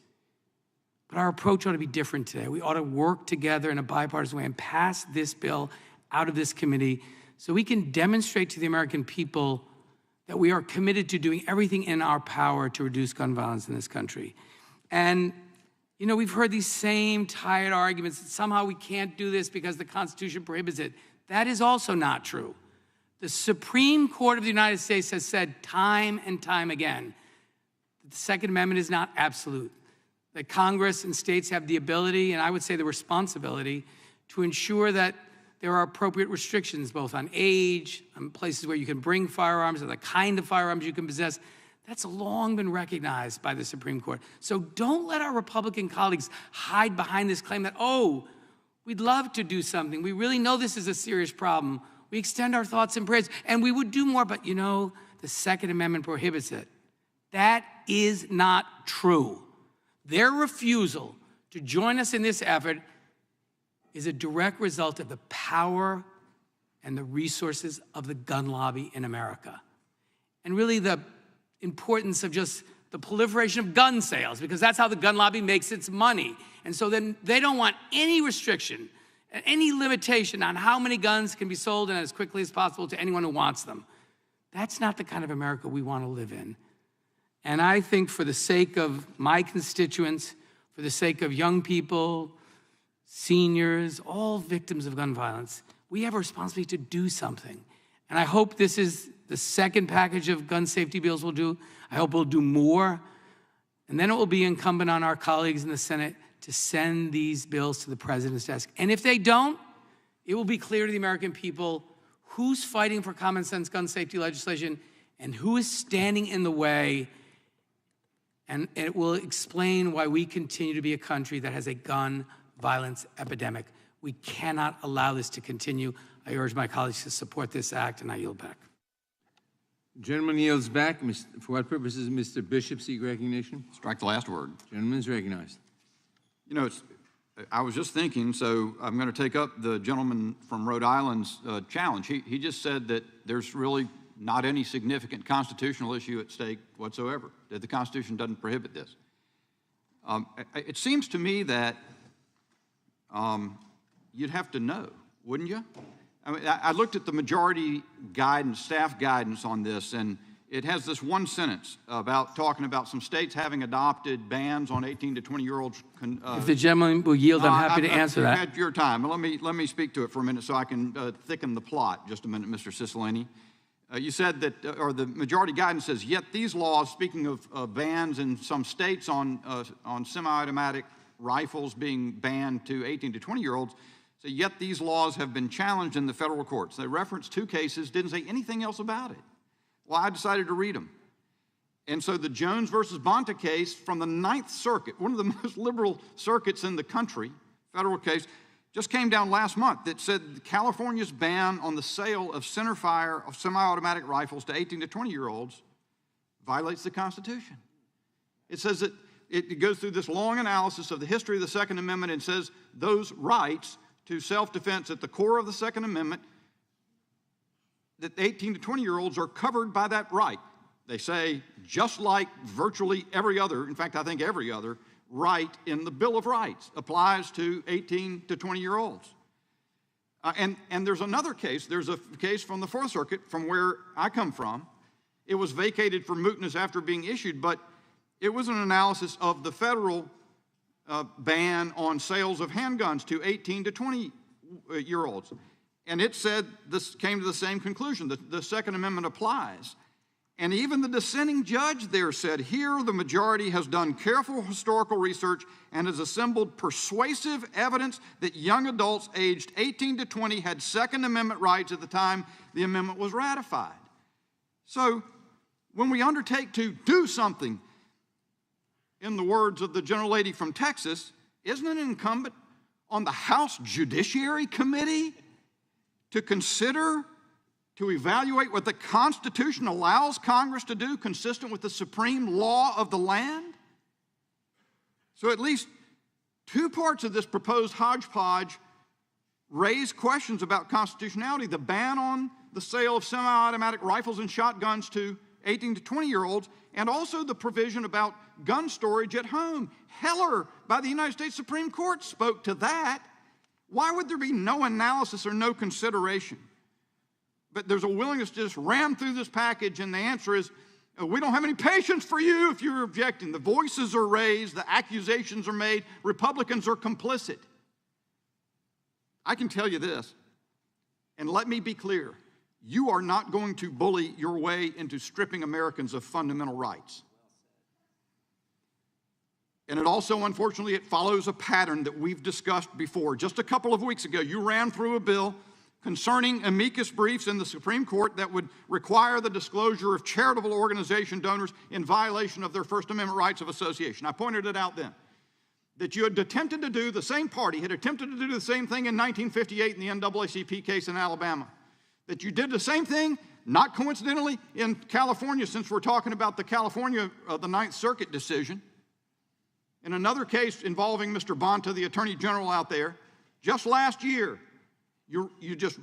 But our approach ought to be different today. We ought to work together in a bipartisan way and pass this bill out of this committee so we can demonstrate to the American people that we are committed to doing everything in our power to reduce gun violence in this country. And, you know, we've heard these same tired arguments that somehow we can't do this because the Constitution prohibits it. That is also not true. The Supreme Court of the United States has said time and time again that the Second Amendment is not absolute, that Congress and states have the ability, and I would say the responsibility, to ensure that there are appropriate restrictions both on age, on places where you can bring firearms, or the kind of firearms you can possess. That's long been recognized by the Supreme Court. So don't let our Republican colleagues hide behind this claim that, oh, we'd love to do something. We really know this is a serious problem. We extend our thoughts and prayers, and we would do more, but you know, the Second Amendment prohibits it. That is not true. Their refusal to join us in this effort is a direct result of the power and the resources of the gun lobby in America. And really the importance of just the proliferation of gun sales, because that's how the gun lobby makes its money. And so then they don't want any restriction, any limitation on how many guns can be sold and as quickly as possible to anyone who wants them. That's not the kind of America we want to live in. And I think for the sake of my constituents, for the sake of young people, seniors, all victims of gun violence, we have a responsibility to do something. And I hope this is the second package of gun safety bills we'll do. I hope we'll do more. And then it will be incumbent on our colleagues in the Senate to send these bills to the president's desk. And if they don't, it will be clear to the American people who's fighting for common sense gun safety legislation and who is standing in the way. And it will explain why we continue to be a country that has a gun violence epidemic. We cannot allow this to continue. I urge my colleagues to support this act, and I yield back. Gentleman yields back. For what purposes, Mr. Bishop seek recognition? Strike the last word. Gentleman is recognized. You know, I was just thinking, so I'm going to take up the gentleman from Rhode Island's challenge. He just said that there's really not any significant constitutional issue at stake whatsoever, that the Constitution doesn't prohibit this. It seems to me that you'd have to know, wouldn't you? I mean, I looked at the majority guidance, staff guidance on this, and it has this one sentence about talking about some states having adopted bans on 18 to 20-year-olds. If the gentleman will yield, I'm happy to answer that. I've had your time. Let me speak to it for a minute so I can thicken the plot. Just a minute, Mr. Cicilline. You said that, or the majority guidance says, yet these laws, speaking of bans in some states on semi-automatic rifles being banned to 18 to 20-year-olds, so yet these laws have been challenged in the federal courts. They referenced two cases, didn't say anything else about it. Well, I decided to read them. And so the Jones versus Bonta case from the Ninth Circuit, one of the most liberal circuits in the country, federal case, just came down last month that said California's ban on the sale of centerfire of semi-automatic rifles to 18 to 20-year-olds violates the Constitution. It says that it goes through this long analysis of the history of the Second Amendment and says those rights to self-defense at the core of the Second Amendment, that 18 to 20-year-olds are covered by that right. They say, just like virtually every other, in fact, I think every other right in the Bill of Rights applies to 18 to 20-year-olds. And there's another case. There's a case from the Fourth Circuit from where I come from. It was vacated for mootness after being issued, but it was an analysis of the federal ban on sales of handguns to 18 to 20-year-olds. And it said, this came to the same conclusion, that the Second Amendment applies. And even the dissenting judge there said, here the majority has done careful historical research and has assembled persuasive evidence that young adults aged 18 to 20 had Second Amendment rights at the time the amendment was ratified. So when we undertake to do something, in the words of the gentlelady from Texas, isn't it incumbent on the House Judiciary Committee to consider, to evaluate what the Constitution allows Congress to do consistent with the supreme law of the land? So at least two parts of this proposed hodgepodge raise questions about constitutionality. The ban on the sale of semi-automatic rifles and shotguns to 18 to 20-year-olds, and also the provision about gun storage at home. Heller, by the United States Supreme Court, spoke to that. Why would there be no analysis or no consideration? But there's a willingness to just ram through this package, and the answer is, we don't have any patience for you if you're objecting. The voices are raised, the accusations are made, Republicans are complicit. I can tell you this, and let me be clear, you are not going to bully your way into stripping Americans of fundamental rights. And it also, unfortunately, it follows a pattern that we've discussed before. Just a couple of weeks ago, you ran through a bill concerning amicus briefs in the Supreme Court that would require the disclosure of charitable organization donors in violation of their First Amendment rights of association. I pointed it out then, that you had attempted to do, the same party had attempted to do the same thing in 1958 in the NAACP case in Alabama. That you did the same thing, not coincidentally, in California, since we're talking about the California, the Ninth Circuit decision. In another case involving Mr. Bonta, the Attorney General out there, just last year, you just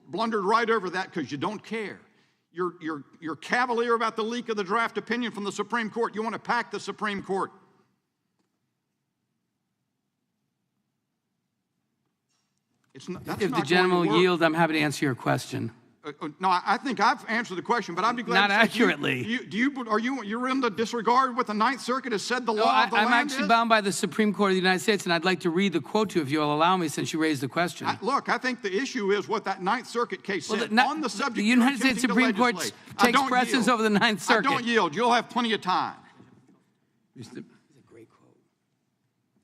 blundered right over that because you don't care. You're cavalier about the leak of the draft opinion from the Supreme Court. You want to pack the Supreme Court. If the gentleman will yield, I'm happy to answer your question. No, I think I've answered the question, but I'd be glad Not to accurately. You're in the disregard what the Ninth Circuit has said the law of the land I'm actually is? bound by the Supreme Court of the United States, and I'd like to read the quote to you if you'll allow me, since you raised the question. Look, I think the issue is what that Ninth Circuit case said on the subject. The United States Supreme Court takes precedence over the Ninth Circuit. I don't yield. You'll have plenty of time. That's a great quote.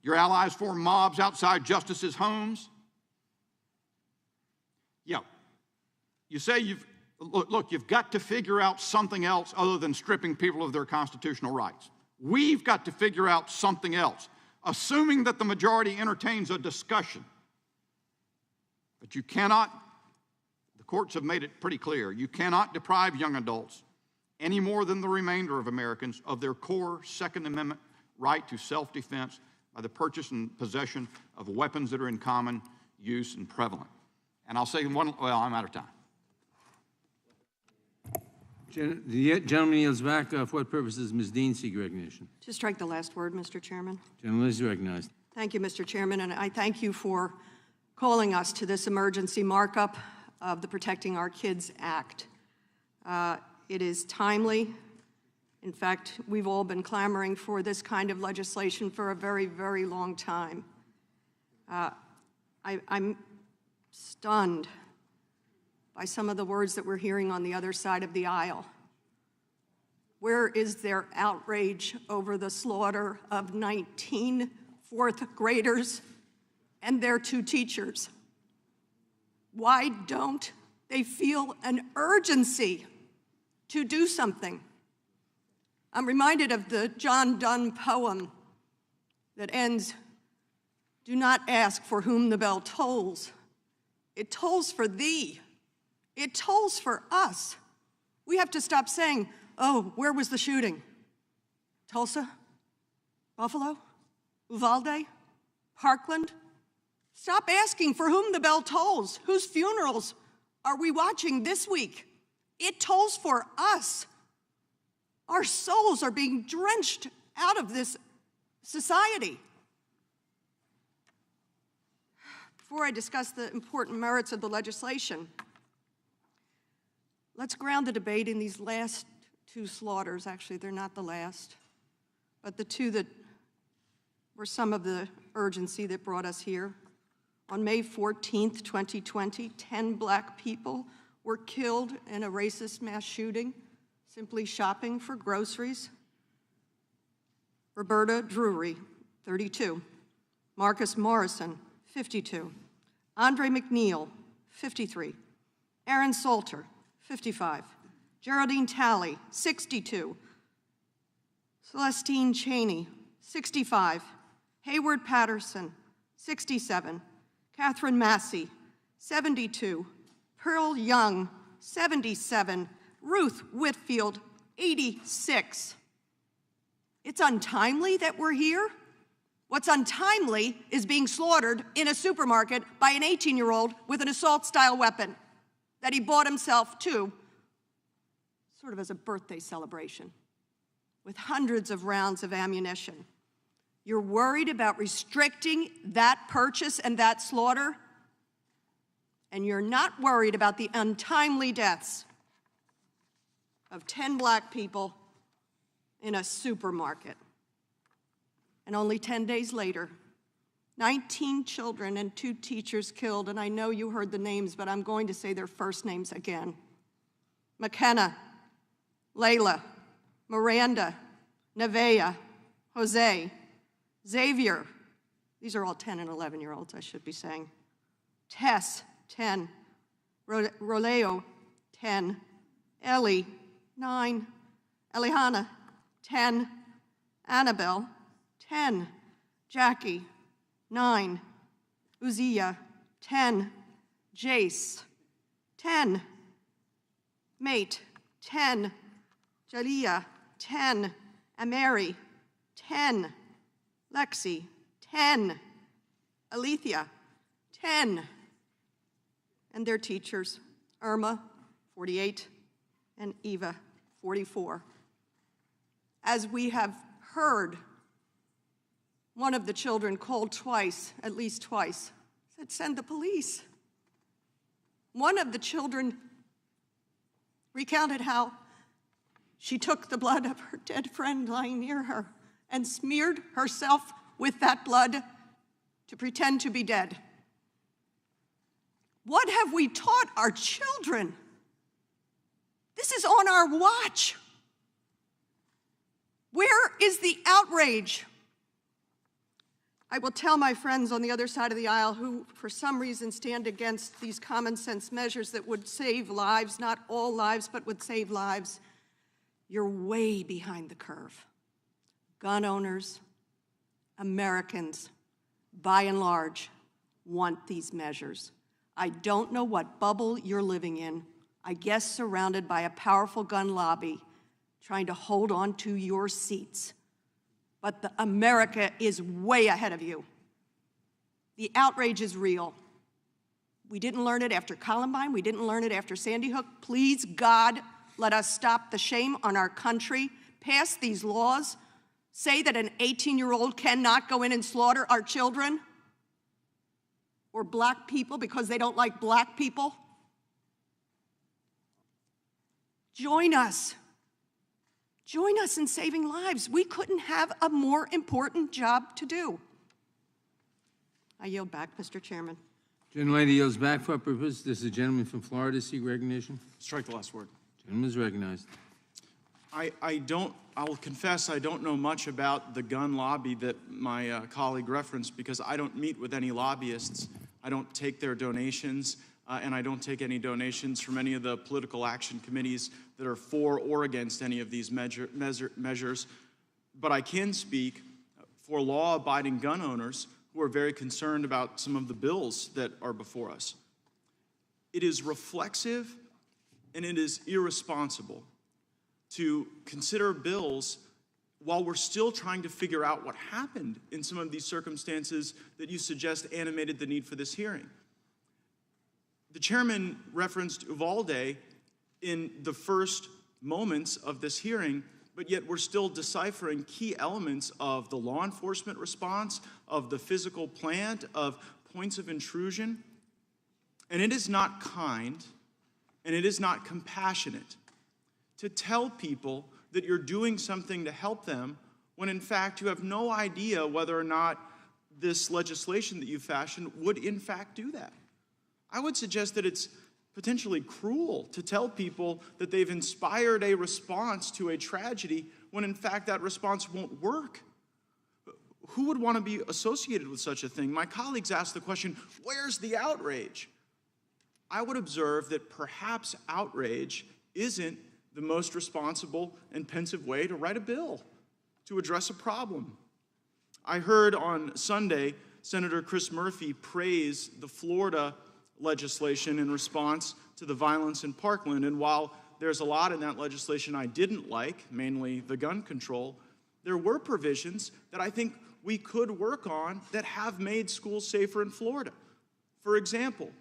Your allies form mobs outside justices' homes. Yeah. You say you've got to figure out something else other than stripping people of their constitutional rights. We've got to figure out something else, assuming that the majority entertains a discussion. But you cannot, the courts have made it pretty clear, you cannot deprive young adults any more than the remainder of Americans of their core Second Amendment right to self-defense by the purchase and possession of weapons that are in common use and prevalent. And I'll say one, well, I'm out of time. The gentleman yields back. For what purposes Ms. Dean seek recognition? To strike the last word, Mr. Chairman. Gentleman is recognized. Thank you, Mr. Chairman, and I thank you for calling us to this emergency markup of the Protecting Our Kids Act. It is timely. In fact, we've all been clamoring for this kind of legislation for a very, very long time. I'm stunned by some of the words that we're hearing on the other side of the aisle. Where is their outrage over the slaughter of 19 fourth graders and their 2 teachers? Why don't they feel an urgency to do something? I'm reminded of the John Donne poem that ends, "Do not ask for whom the bell tolls. It tolls for thee. It tolls for us." We have to stop saying, oh, where was the shooting? Tulsa? Buffalo? Uvalde? Parkland? Stop asking for whom the bell tolls. Whose funerals are we watching this week? It tolls for us. Our souls are being drenched out of this society. Before I discuss the important merits of the legislation, let's ground the debate in these last 2 slaughters. Actually, they're not the last, but the 2 that were some of the urgency that brought us here. On May 14th, 2020, 10 black people were killed in a racist mass shooting, simply shopping for groceries. Roberta Drury, 32. Marcus Morrison, 52. Andre McNeil, 53. Aaron Salter, 55. Geraldine Talley, 62. Celestine Cheney, 65. Hayward Patterson, 67. Catherine Massey, 72. Pearl Young, 77. Ruth Whitfield, 86. It's untimely that we're here. What's untimely is being slaughtered in a supermarket by an 18-year-old with an assault-style weapon that he bought himself too, sort of as a birthday celebration, with hundreds of rounds of ammunition. You're worried about restricting that purchase and that slaughter, and you're not worried about the untimely deaths of 10 black people in a supermarket. And only 10 days later, 19 children and 2 teachers killed, and I know you heard the names, but I'm going to say their first names again. McKenna, Layla, Miranda, Nevaeh, Jose, Xavier, these are all 10 and 11-year-olds, I should be saying. Tess, 10, Roleo, 10, Ellie, 9, Elihana, 10, Annabelle, 10, Jackie, 9, Uzziah, 10, Jace, 10, Mate, 10, Jaliyah, 10, Ameri, 10, Lexi, 10, Alethea, 10, and their teachers, Irma, 48, and Eva, 44. As we have heard, one of the children called twice, at least twice, said, "Send the police." One of the children recounted how she took the blood of her dead friend lying near her and smeared herself with that blood to pretend to be dead. What have we taught our children? This is on our watch. Where is the outrage? I will tell my friends on the other side of the aisle who, for some reason, stand against these common sense measures that would save lives, not all lives, but would save lives, you're way behind the curve. Gun owners, Americans, by and large, want these measures. I don't know what bubble you're living in. I guess surrounded by a powerful gun lobby trying to hold on to your seats. But America is way ahead of you. The outrage is real. We didn't learn it after Columbine. We didn't learn it after Sandy Hook. Please, God, let us stop the shame on our country, pass these laws, say that an 18-year-old cannot go in and slaughter our children or black people because they don't like black people. Join us. Join us in saving lives. We couldn't have a more important job to do. I yield back, Mr. Chairman. Gentlelady yields back for purpose. This is a gentleman from Florida. Seek recognition. Strike the last word. Gentleman is recognized. I will confess I don't know much about the gun lobby that my colleague referenced because I don't meet with any lobbyists. I don't take their donations, and I don't take any donations from any of the political action committees that are for or against any of these measures. But I can speak for law-abiding gun owners who are very concerned about some of the bills that are before us. It is reflexive and it is irresponsible to consider bills while we're still trying to figure out what happened in some of these circumstances that you suggest animated the need for this hearing. The chairman referenced Uvalde in the first moments of this hearing, but yet we're still deciphering key elements of the law enforcement response, of the physical plant, of points of intrusion. And it is not kind, and it is not compassionate to tell people that you're doing something to help them when in fact you have no idea whether or not this legislation that you fashioned would in fact do that. I would suggest that it's potentially cruel to tell people that they've inspired a response to a tragedy when in fact that response won't work. Who would want to be associated with such a thing? My colleagues asked the question, where's the outrage? I would observe that perhaps outrage isn't the most responsible and pensive way to write a bill, to address a problem. I heard on Sunday Senator Chris Murphy praise the Florida legislation in response to the violence in Parkland. And while there's a lot in that legislation I didn't like, mainly the gun control, there were provisions that I think we could work on that have made schools safer in Florida. For example,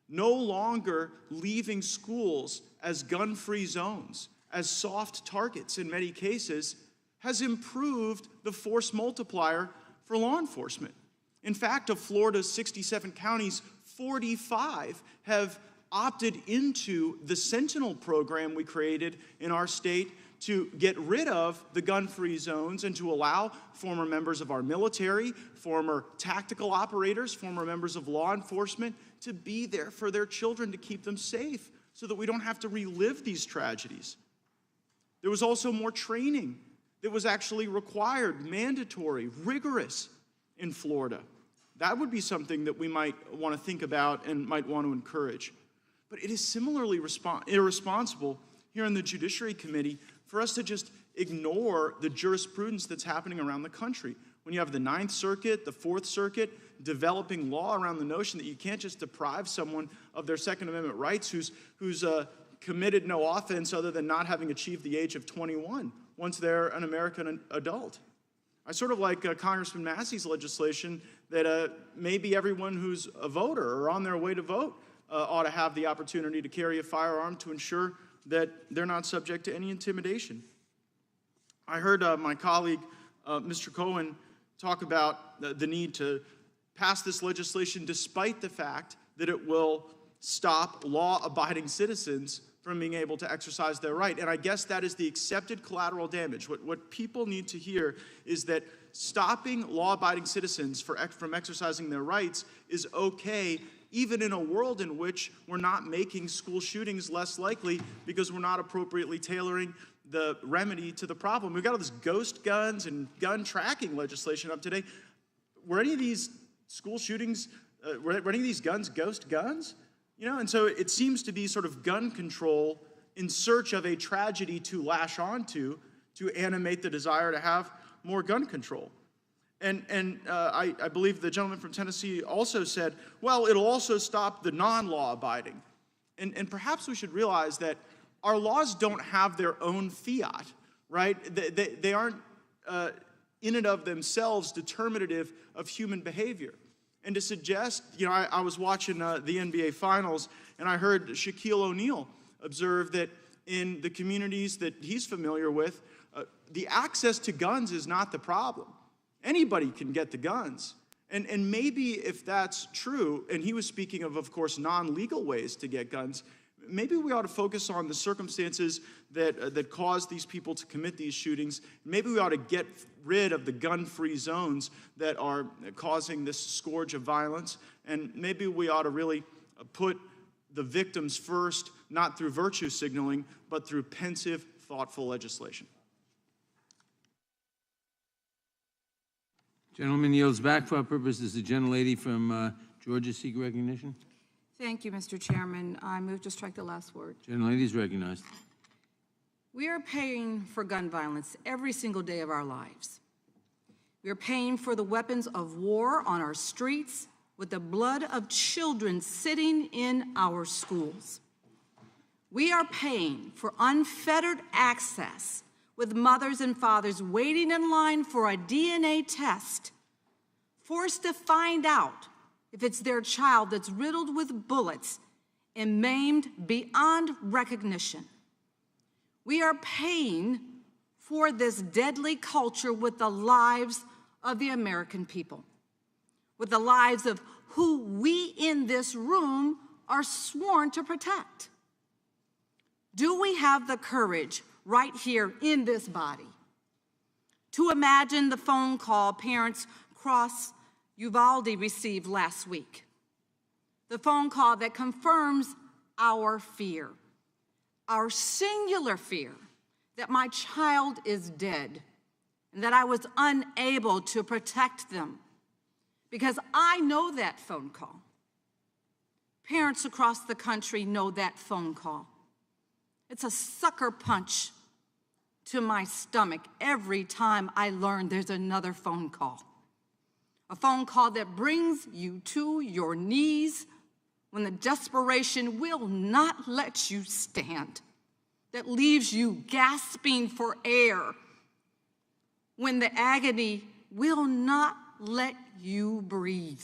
no longer leaving schools as gun-free zones, as soft targets in many cases has improved the force multiplier for law enforcement. In fact, of Florida's 67 counties, 45 have opted into the Sentinel program we created in our state to get rid of the gun-free zones and to allow former members of our military, former tactical operators, former members of law enforcement to be there for their children to keep them safe so that we don't have to relive these tragedies. There was also more training that was actually required, mandatory, rigorous in Florida. That would be something that we might want to think about and might want to encourage. But it is similarly irresponsible here in the Judiciary Committee for us to just ignore the jurisprudence that's happening around the country. When you have the Ninth Circuit, the Fourth Circuit, developing law around the notion that you can't just deprive someone of their Second Amendment rights who's committed no offense other than not having achieved the age of 21 once they're an American adult. I sort of like Congressman Massey's legislation that maybe everyone who's a voter or on their way to vote ought to have the opportunity to carry a firearm to ensure that they're not subject to any intimidation. I heard my colleague, Mr. Cohen, talk about the need to pass this legislation despite the fact that it will stop law-abiding citizens from being able to exercise their right. And I guess that is the accepted collateral damage. What people need to hear is that stopping law-abiding citizens from exercising their rights is okay, even in a world in which we're not making school shootings less likely because we're not appropriately tailoring the remedy to the problem. We've got all this ghost guns and gun tracking legislation up today. Were any of these school shootings, were any of these guns ghost guns? You know, and so it seems to be sort of gun control in search of a tragedy to lash onto to animate the desire to have more gun control. And I believe the gentleman from Tennessee also said, well, it'll also stop the non-law abiding. And perhaps we should realize that our laws don't have their own fiat, right? They aren't in and of themselves determinative of human behavior. And to suggest, you know, I was watching the NBA Finals, and I heard Shaquille O'Neal observe that in the communities that he's familiar with, the access to guns is not the problem. Anybody can get the guns. And maybe if that's true, and he was speaking of course, non-legal ways to get guns, maybe we ought to focus on the circumstances that cause these people to commit these shootings. Maybe we ought to get rid of the gun-free zones that are causing this scourge of violence. And maybe we ought to really put the victims first, not through virtue signaling, but through pensive, thoughtful legislation. Gentleman yields back for our purposes. The gentlelady from Georgia seek recognition. Thank you, Mr. Chairman. I move to strike the last word. Gentlelady is recognized. We are paying for gun violence every single day of our lives. We are paying for the weapons of war on our streets with the blood of children sitting in our schools. We are paying for unfettered access with mothers and fathers waiting in line for a DNA test, forced to find out if it's their child that's riddled with bullets and maimed beyond recognition. We are paying for this deadly culture with the lives of the American people, with the lives of who we in this room are sworn to protect. Do we have the courage right here in this body to imagine the phone call parents across Uvalde received last week? The phone call that confirms our fear, our singular fear that my child is dead and that I was unable to protect them, because I know that phone call. Parents across the country know that phone call. It's a sucker punch to my stomach every time I learn there's another phone call. A phone call that brings you to your knees when the desperation will not let you stand, that leaves you gasping for air when the agony will not let you breathe.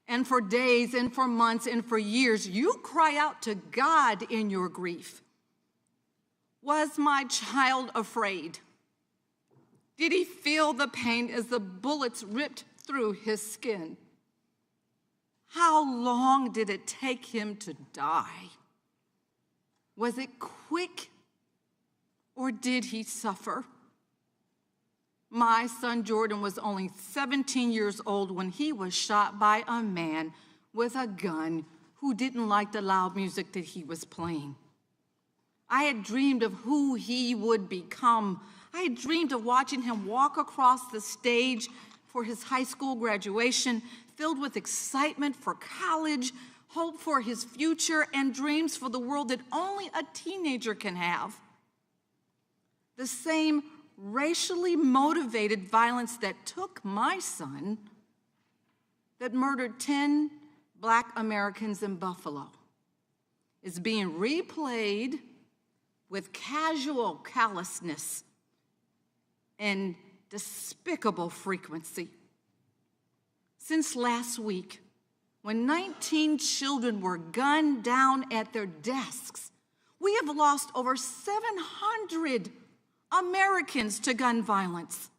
And for days and for months and for years, you cry out to God in your grief. Was my child afraid? Did he feel the pain as the bullets ripped through his skin? How long did it take him to die? Was it quick, or did he suffer? My son Jordan was only 17 years old when he was shot by a man with a gun who didn't like the loud music that he was playing. I had dreamed of who he would become. I had dreamed of watching him walk across the stage for his high school graduation, filled with excitement for college, hope for his future, and dreams for the world that only a teenager can have. The same racially motivated violence that took my son, that murdered 10 Black Americans in Buffalo, is being replayed with casual callousness and despicable frequency. Since last week, when 19 children were gunned down at their desks, we have lost over 700 Americans to gun violence.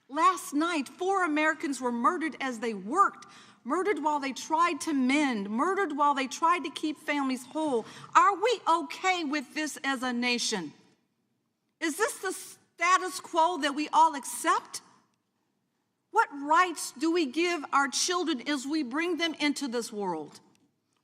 Last night, 4 Americans were murdered as they worked, murdered while they tried to mend, murdered while they tried to keep families whole. Are we okay with this as a nation? Is this the status quo that we all accept? What rights do we give our children as we bring them into this world?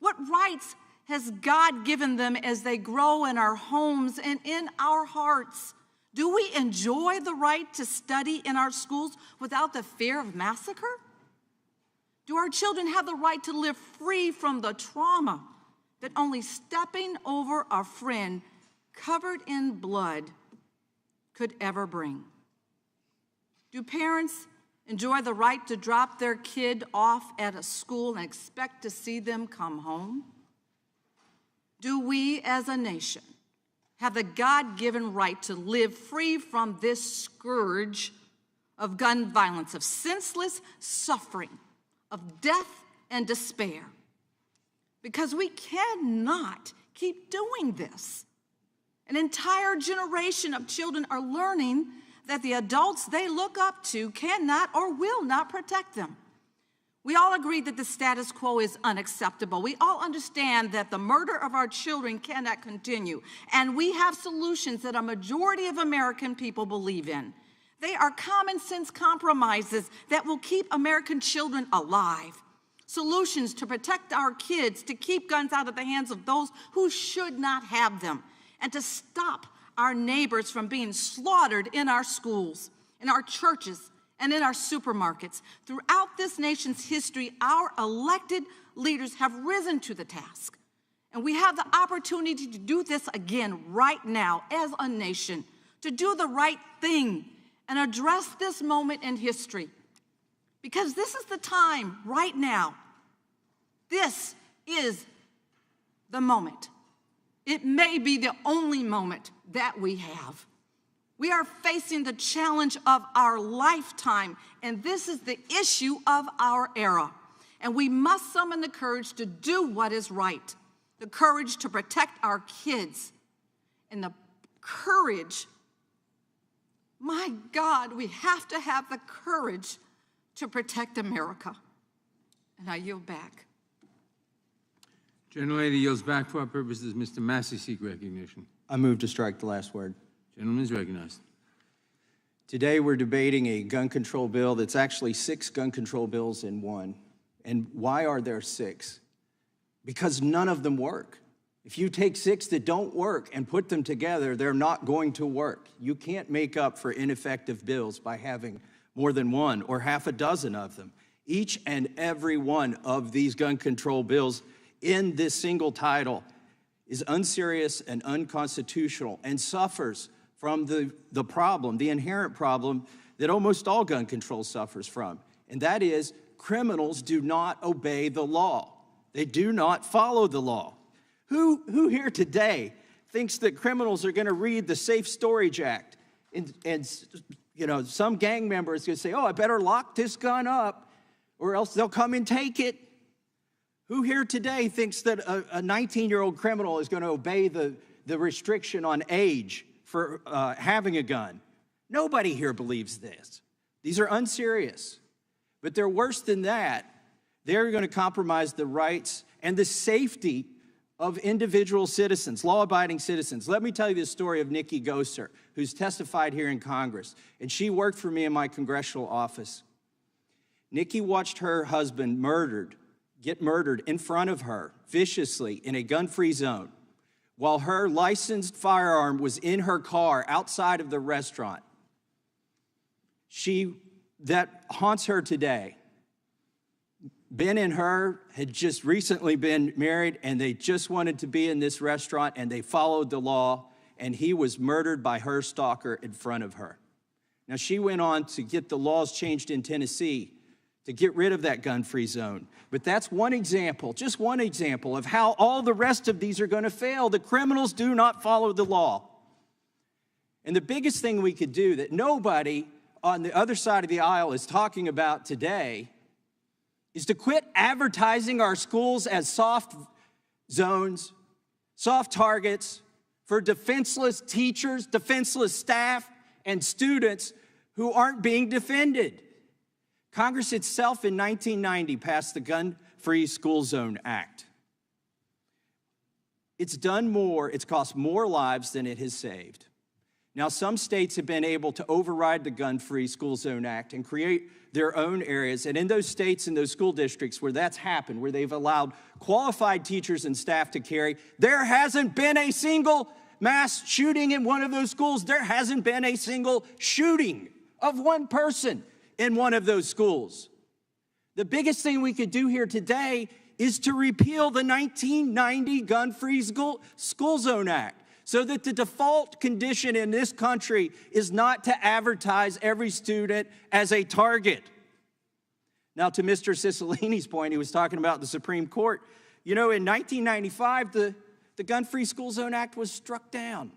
What rights has God given them as they grow in our homes and in our hearts? Do we enjoy the right to study in our schools without the fear of massacre? Do our children have the right to live free from the trauma that only stepping over a friend covered in blood could ever bring? Do parents enjoy the right to drop their kid off at a school and expect to see them come home? Do we as a nation have the God-given right to live free from this scourge of gun violence, of senseless suffering, of death and despair? Because we cannot keep doing this. An entire generation of children are learning that the adults they look up to cannot or will not protect them. We all agree that the status quo is unacceptable. We all understand that the murder of our children cannot continue. And we have solutions that a majority of American people believe in. They are common sense compromises that will keep American children alive. Solutions to protect our kids, to keep guns out of the hands of those who should not have them, and to stop our neighbors from being slaughtered in our schools, in our churches, and in our supermarkets. Throughout this nation's history, our elected leaders have risen to the task. And we have the opportunity to do this again right now as a nation, to do the right thing and address this moment in history. Because this is the time right now. This is the moment. It may be the only moment that we have. We are facing the challenge of our lifetime, and this is the issue of our era. And we must summon the courage to do what is right, the courage to protect our kids, and the courage, my God, we have to have the courage to protect America. And I yield back. Gentlelady yields back for our purposes. Mr. Massey seek recognition. I move to strike the last word. Gentleman is recognized. Today we're debating a gun control bill that's actually 6 gun control bills in one. And why are there 6? Because none of them work. If you take 6 that don't work and put them together, they're not going to work. You can't make up for ineffective bills by having more than one or half a dozen of them. Each and every one of these gun control bills in this single title is unserious and unconstitutional and suffers from the problem, the inherent problem that almost all gun control suffers from. And that is criminals do not obey the law. They do not follow the law. Who here today thinks that criminals are going to read the Safe Storage Act and you know, some gang member is going to say, oh, I better lock this gun up or else they'll come and take it? Who here today thinks that a 19-year-old criminal is going to obey the restriction on age for having a gun. Nobody here believes this. These are unserious. But they're worse than that. They're going to compromise the rights and the safety of individual citizens, law-abiding citizens. Let me tell you the story of Nikki Gosser, who's testified here in Congress, and she worked for me in my congressional office. Nikki watched her husband get murdered in front of her viciously in a gun-free zone while her licensed firearm was in her car outside of the restaurant. That haunts her today. Ben and her had just recently been married, and they just wanted to be in this restaurant, and they followed the law, and he was murdered by her stalker in front of her. Now, she went on to get the laws changed in Tennessee to get rid of that gun-free zone. But that's one example, just one example of how all the rest of these are going to fail. The criminals do not follow the law. And the biggest thing we could do that nobody on the other side of the aisle is talking about today is to quit advertising our schools as soft zones, soft targets for defenseless teachers, defenseless staff, and students who aren't being defended. Congress itself in 1990 passed the Gun-Free School Zone Act. It's done more, it's cost more lives than it has saved. Now, some states have been able to override the Gun-Free School Zone Act and create their own areas. And in those states and those school districts where that's happened, where they've allowed qualified teachers and staff to carry, there hasn't been a single mass shooting in one of those schools. There hasn't been a single shooting of one person in one of those schools. The biggest thing we could do here today is to repeal the 1990 Gun-Free School Zone Act, so that the default condition in this country is not to advertise every student as a target. Now, to Mr. Cicilline's point, he was talking about the Supreme Court. You know, in 1995, the Gun-Free School Zone Act was struck down.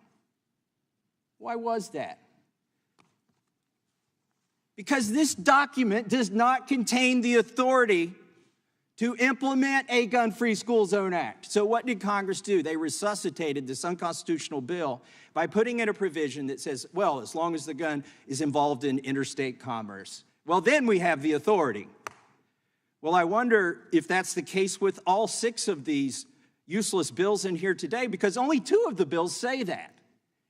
Why was that? Because this document does not contain the authority to implement a Gun-Free School Zone Act. So what did Congress do? They resuscitated this unconstitutional bill by putting in a provision that says, well, as long as the gun is involved in interstate commerce, well, then we have the authority. Well, I wonder if that's the case with all 6 of these useless bills in here today, because only 2 of the bills say that.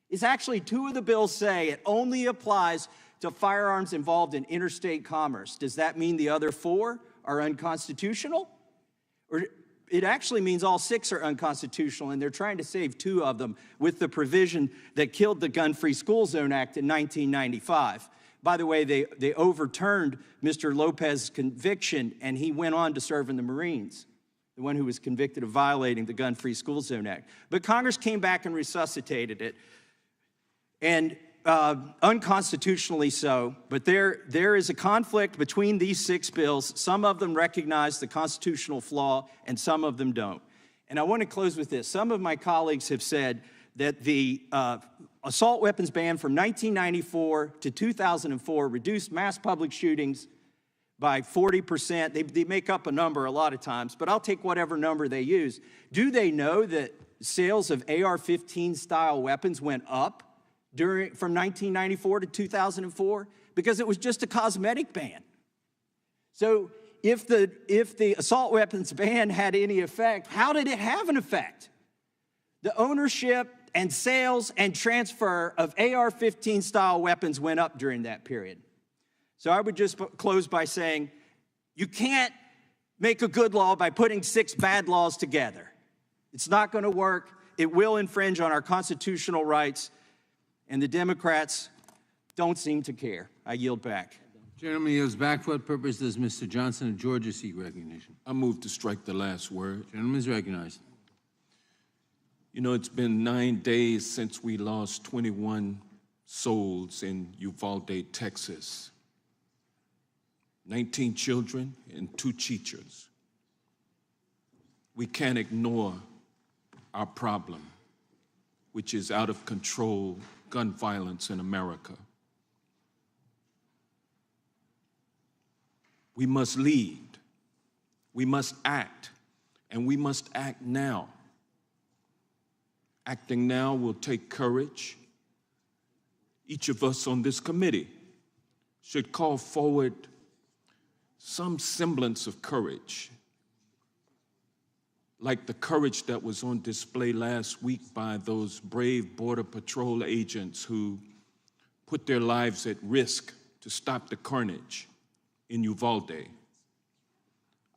It's actually 2 of the bills say it only applies to firearms involved in interstate commerce. Does that mean the other 4 are unconstitutional? Or it actually means all 6 are unconstitutional, and they're trying to save 2 of them with the provision that killed the Gun-Free School Zone Act in 1995. By the way, they overturned Mr. Lopez's conviction, and he went on to serve in the Marines, the one who was convicted of violating the Gun-Free School Zone Act. But Congress came back and resuscitated it, and unconstitutionally so, but there is a conflict between these 6 bills. Some of them recognize the constitutional flaw, and some of them don't. And I want to close with this. Some of my colleagues have said that the assault weapons ban from 1994 to 2004 reduced mass public shootings by 40%. They make up a number a lot of times, but I'll take whatever number they use. Do they know that sales of AR-15 style weapons went up from 1994 to 2004, because it was just a cosmetic ban? So if the assault weapons ban had any effect, how did it have an effect? The ownership and sales and transfer of AR-15 style weapons went up during that period. So I would just close by saying, you can't make a good law by putting 6 bad laws together. It's not going to work. It will infringe on our constitutional rights. And the Democrats don't seem to care. I yield back. Gentleman yields back. For what purpose does Mr. Johnson of Georgia seek recognition? I move to strike the last word. Gentleman is recognized. You know, it's been 9 days since we lost 21 souls in Uvalde, Texas. 19 children and 2 teachers. We can't ignore our problem, which is out of control gun violence in America. We must lead, we must act, and we must act now. Acting now will take courage, each of us on this committee should call forward some semblance of courage, like the courage that was on display last week by those brave Border Patrol agents who put their lives at risk to stop the carnage in Uvalde.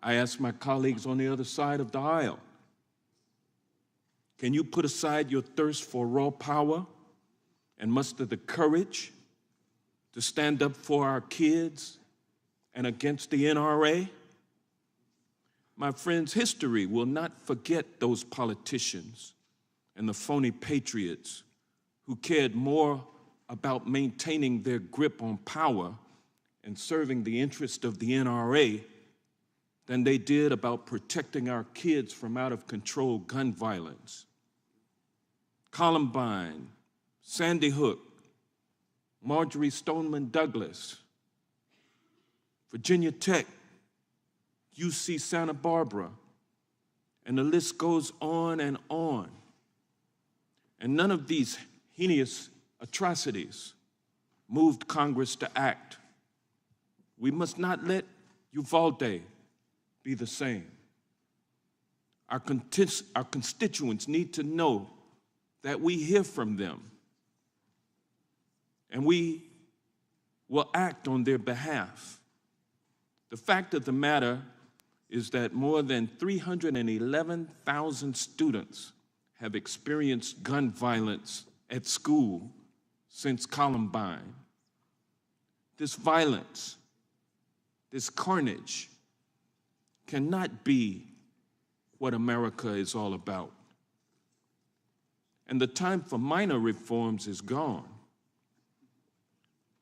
I ask my colleagues on the other side of the aisle, can you put aside your thirst for raw power and muster the courage to stand up for our kids and against the NRA? My friends, history will not forget those politicians and the phony patriots who cared more about maintaining their grip on power and serving the interest of the NRA than they did about protecting our kids from out-of-control gun violence. Columbine, Sandy Hook, Marjorie Stoneman Douglas, Virginia Tech, UC Santa Barbara, and the list goes on and on. And none of these heinous atrocities moved Congress to act. We must not let Uvalde be the same. Our constituents need to know that we hear from them, and we will act on their behalf. The fact of the matter is that more than 311,000 students have experienced gun violence at school since Columbine. This violence, this carnage, cannot be what America is all about. And the time for minor reforms is gone.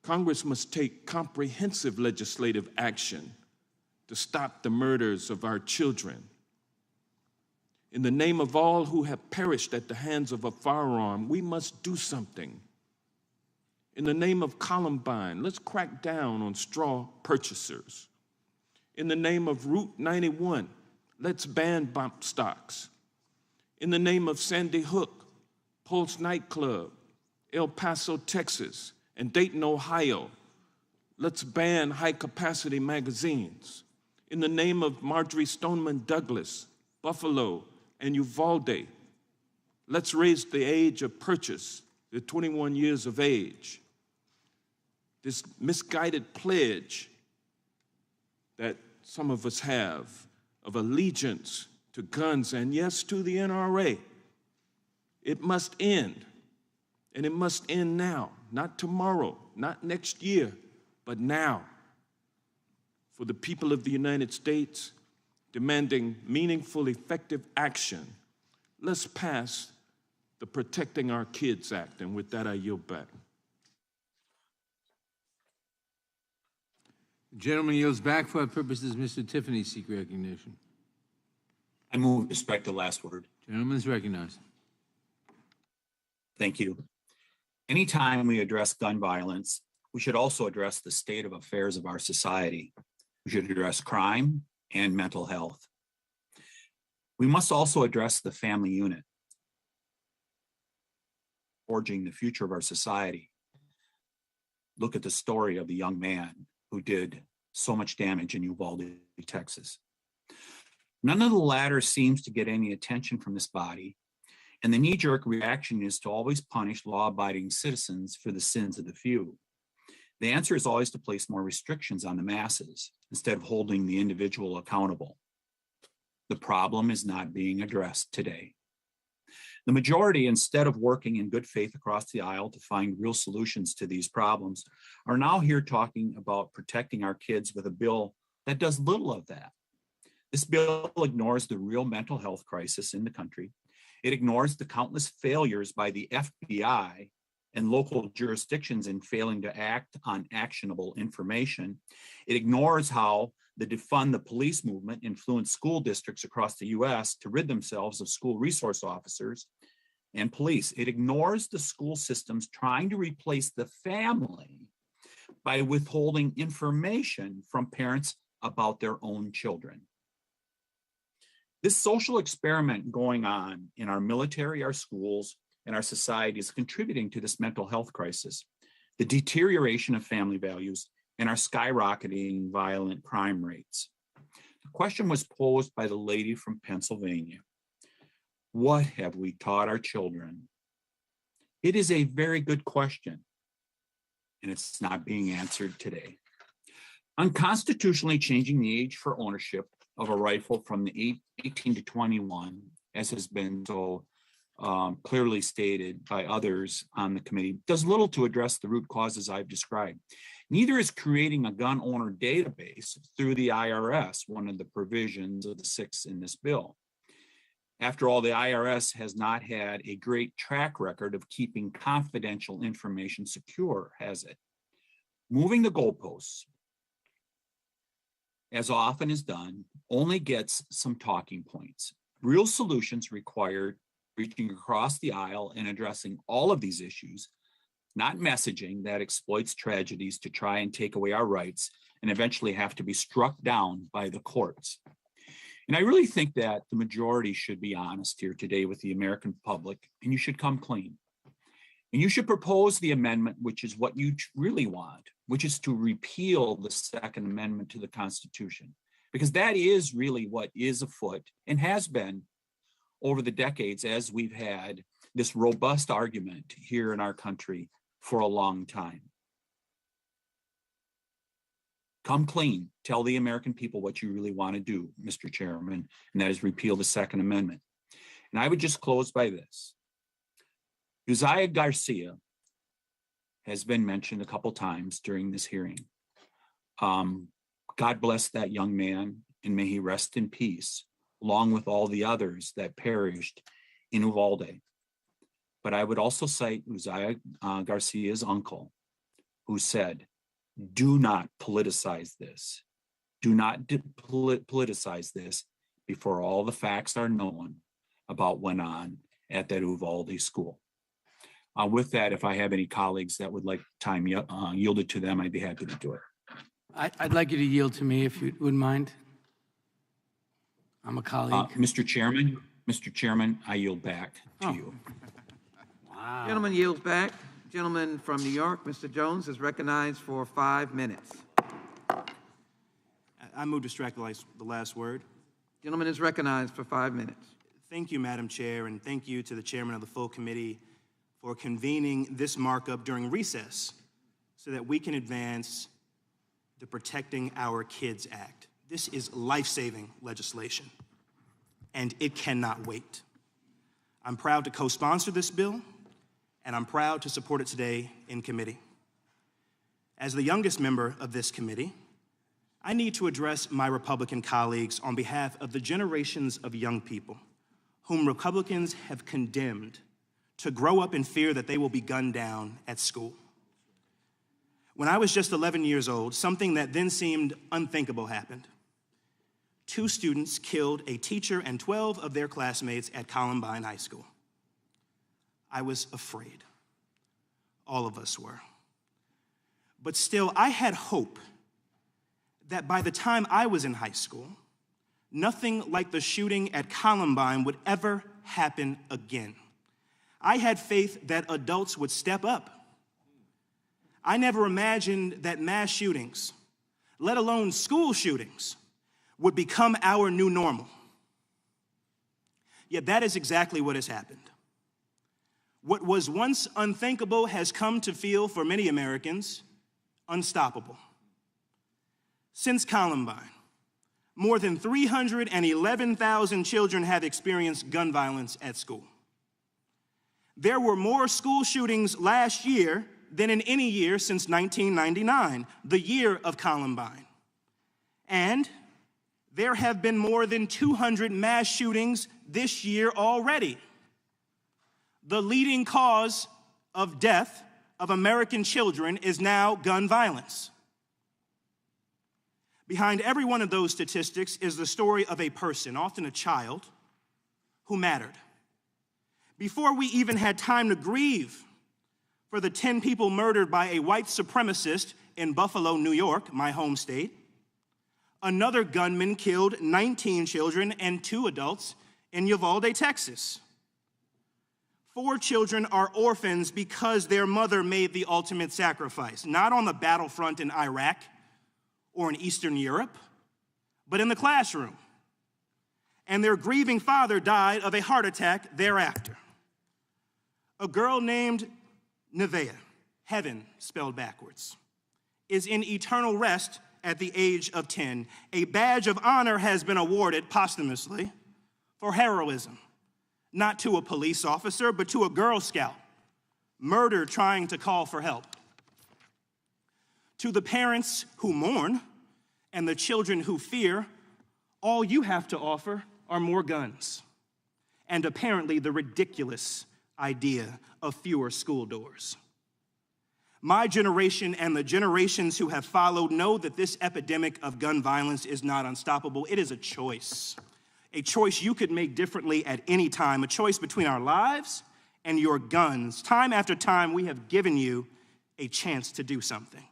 Congress must take comprehensive legislative action to stop the murders of our children. In the name of all who have perished at the hands of a firearm, we must do something. In the name of Columbine, let's crack down on straw purchasers. In the name of Route 91, let's ban bump stocks. In the name of Sandy Hook, Pulse Nightclub, El Paso, Texas, and Dayton, Ohio, let's ban high-capacity magazines. In the name of Marjorie Stoneman Douglas, Buffalo, and Uvalde, let's raise the age of purchase to 21 years of age. This misguided pledge that some of us have of allegiance to guns and, yes, to the NRA, it must end. And it must end now, not tomorrow, not next year, but now. For the people of the United States, demanding meaningful, effective action, let's pass the Protecting Our Kids Act. And with that, I yield back. The gentleman yields back. For our purposes, Mr. Tiffany seek recognition. I move respect the last word. Gentleman is recognized. Thank you. Anytime we address gun violence, we should also address the state of affairs of our society. We should address crime and mental health. We must also address the family unit, forging the future of our society. Look at the story of the young man who did so much damage in Uvalde, Texas. None of the latter seems to get any attention from this body, and the knee-jerk reaction is to always punish law-abiding citizens for the sins of the few. The answer is always to place more restrictions on the masses instead of holding the individual accountable. The problem is not being addressed today. The majority, instead of working in good faith across the aisle to find real solutions to these problems, are now here talking about protecting our kids with a bill that does little of that. This bill ignores the real mental health crisis in the country. It ignores the countless failures by the FBI and local jurisdictions in failing to act on actionable information. It ignores how the defund the police movement influenced school districts across the US to rid themselves of school resource officers and police. It ignores the school systems trying to replace the family by withholding information from parents about their own children. This social experiment going on in our military, our schools, and our society is contributing to this mental health crisis. the deterioration of family values, and our skyrocketing violent crime rates. The question was posed by the lady from Pennsylvania. What have we taught our children? It is a very good question, and it's not being answered today. Unconstitutionally changing the age for ownership of a rifle from the 18 to 21, as has been so clearly stated by others on the committee, does little to address the root causes I've described. Neither is creating a gun owner database through the IRS, one of the provisions of the 6 in this bill. After all, the IRS has not had a great track record of keeping confidential information secure, has it? Moving the goalposts, as often is done, only gets some talking points. Real solutions require reaching across the aisle and addressing all of these issues, not messaging that exploits tragedies to try and take away our rights and eventually have to be struck down by the courts. And I really think that the majority should be honest here today with the American public, and you should come clean. And you should propose the amendment, which is what you really want, which is to repeal the Second Amendment to the Constitution, because that is really what is afoot and has been over the decades as we've had this robust argument here in our country for a long time. Come clean, tell the American people what you really want to do, Mr. Chairman, and that is repeal the Second Amendment. And I would just close by this. Uzziah Garcia has been mentioned a couple times during this hearing. God bless that young man, and may he rest in peace, along with all the others that perished in Uvalde. But I would also cite Uzziah Garcia's uncle, who said, do not politicize this. Do not politicize this before all the facts are known about what went on at that Uvalde school. With that, if I have any colleagues that would like time yielded to them, I'd be happy to do it. I'd like you to yield to me if you wouldn't mind. I'm a colleague. Mr. Chairman, I yield back to you. Wow. Gentleman yields back. Gentleman from New York, Mr. Jones, is recognized for 5 minutes. I move to strike the last word. Gentleman is recognized for 5 minutes. Thank you, Madam Chair, and thank you to the chairman of the full committee for convening this markup during recess so that we can advance the Protecting Our Kids Act. This is life-saving legislation, and it cannot wait. I'm proud to co-sponsor this bill, and I'm proud to support it today in committee. As the youngest member of this committee, I need to address my Republican colleagues on behalf of the generations of young people whom Republicans have condemned to grow up in fear that they will be gunned down at school. When I was just 11 years old, something that then seemed unthinkable happened. 2 students killed a teacher and 12 of their classmates at Columbine High School. I was afraid. All of us were. But still, I had hope that by the time I was in high school, nothing like the shooting at Columbine would ever happen again. I had faith that adults would step up. I never imagined that mass shootings, let alone school shootings, would become our new normal. Yet that is exactly what has happened. What was once unthinkable has come to feel, for many Americans, unstoppable. Since Columbine, more than 311,000 children have experienced gun violence at school. There were more school shootings last year than in any year since 1999, the year of Columbine. And there have been more than 200 mass shootings this year already. The leading cause of death of American children is now gun violence. Behind every one of those statistics is the story of a person, often a child, who mattered. Before we even had time to grieve for the 10 people murdered by a white supremacist in Buffalo, New York, my home state, another gunman killed 19 children and 2 adults in Uvalde, Texas. 4 children are orphans because their mother made the ultimate sacrifice, not on the battlefront in Iraq or in Eastern Europe, but in the classroom. And their grieving father died of a heart attack thereafter. A girl named Nevaeh, heaven spelled backwards, is in eternal rest at the age of 10. A badge of honor has been awarded posthumously for heroism, not to a police officer, but to a Girl Scout, murdered trying to call for help. To the parents who mourn and the children who fear, all you have to offer are more guns, and apparently the ridiculous idea of fewer school doors. My generation and the generations who have followed know that this epidemic of gun violence is not unstoppable. It is a choice you could make differently at any time, a choice between our lives and your guns. Time after time, we have given you a chance to do something.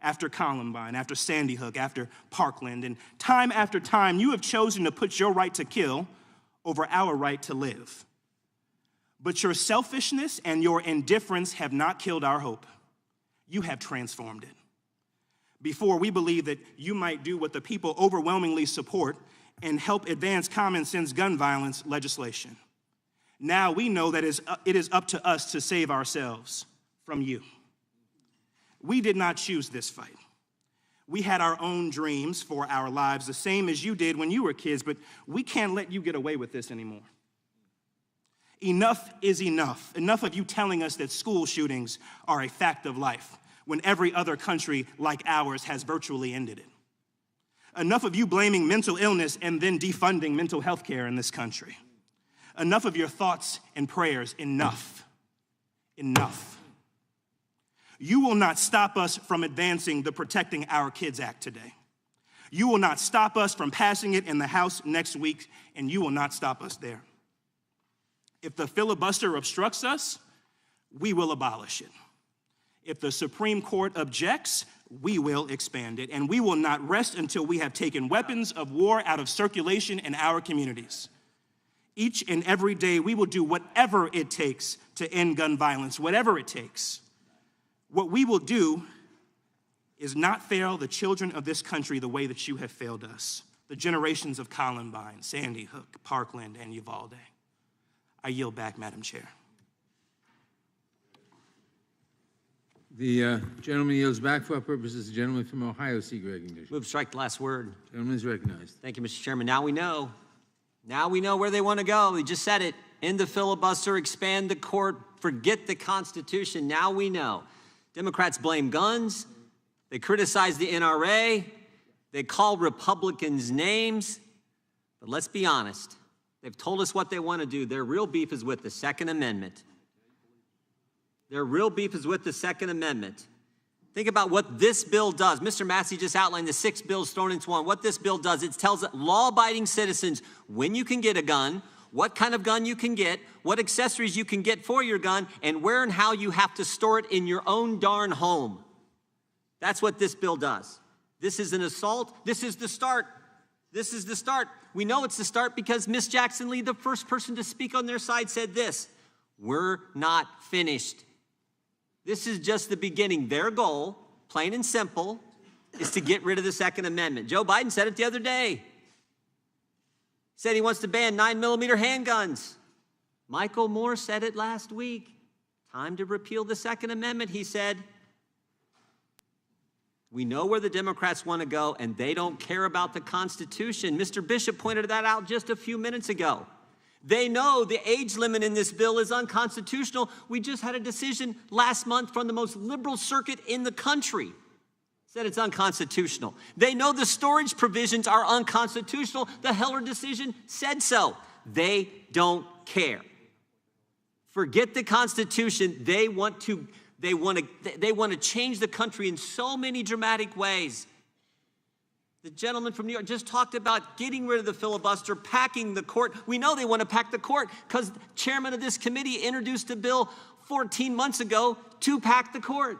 After Columbine, after Sandy Hook, after Parkland, and time after time, you have chosen to put your right to kill over our right to live. But your selfishness and your indifference have not killed our hope. You have transformed it. Before, we believed that you might do what the people overwhelmingly support and help advance common sense gun violence legislation. Now we know that it is up to us to save ourselves from you. We did not choose this fight. We had our own dreams for our lives, the same as you did when you were kids, but we can't let you get away with this anymore. Enough is enough. Enough of you telling us that school shootings are a fact of life when every other country like ours has virtually ended it. Enough of you blaming mental illness and then defunding mental health care in this country. Enough of your thoughts and prayers. Enough. Enough. You will not stop us from advancing the Protecting Our Kids Act today. You will not stop us from passing it in the House next week, and you will not stop us there. If the filibuster obstructs us, we will abolish it. If the Supreme Court objects, we will expand it, and we will not rest until we have taken weapons of war out of circulation in our communities. Each and every day, we will do whatever it takes to end gun violence, whatever it takes. What we will do is not fail the children of this country the way that you have failed us, the generations of Columbine, Sandy Hook, Parkland, and Uvalde. I yield back, Madam Chair. The gentleman yields back for our purposes. The gentleman from Ohio seek recognition. Move to strike the last word. Gentleman is recognized. Thank you, Mr. Chairman. Now we know. Now we know where they want to go. They just said it. End the filibuster, expand the court, forget the Constitution. Now we know. Democrats blame guns. They criticize the NRA. They call Republicans names. But let's be honest. They've told us what they want to do. Their real beef is with the Second Amendment. Their real beef is with the Second Amendment. Think about what this bill does. Mr. Massey just outlined the 6 bills thrown into one. What this bill does, it tells law-abiding citizens when you can get a gun, what kind of gun you can get, what accessories you can get for your gun, and where and how you have to store it in your own darn home. That's what this bill does. This is an assault. This is the start. This is the start. We know it's the start because Ms. Jackson Lee, the first person to speak on their side, said this: we're not finished. This is just the beginning. Their goal, plain and simple, is to get rid of the Second Amendment. Joe Biden said it the other day. He said he wants to ban 9mm handguns. Michael Moore said it last week. Time to repeal the Second Amendment, he said. We know where the Democrats want to go, and they don't care about the Constitution. Mr. Bishop pointed that out just a few minutes ago. They know the age limit in this bill is unconstitutional. We just had a decision last month from the most liberal circuit in the country. Said it's unconstitutional. They know the storage provisions are unconstitutional. The Heller decision said so. They don't care. Forget the Constitution. They want to change the country in so many dramatic ways. The gentleman from New York just talked about getting rid of the filibuster, packing the court. We know they want to pack the court because the chairman of this committee introduced a bill 14 months ago to pack the court.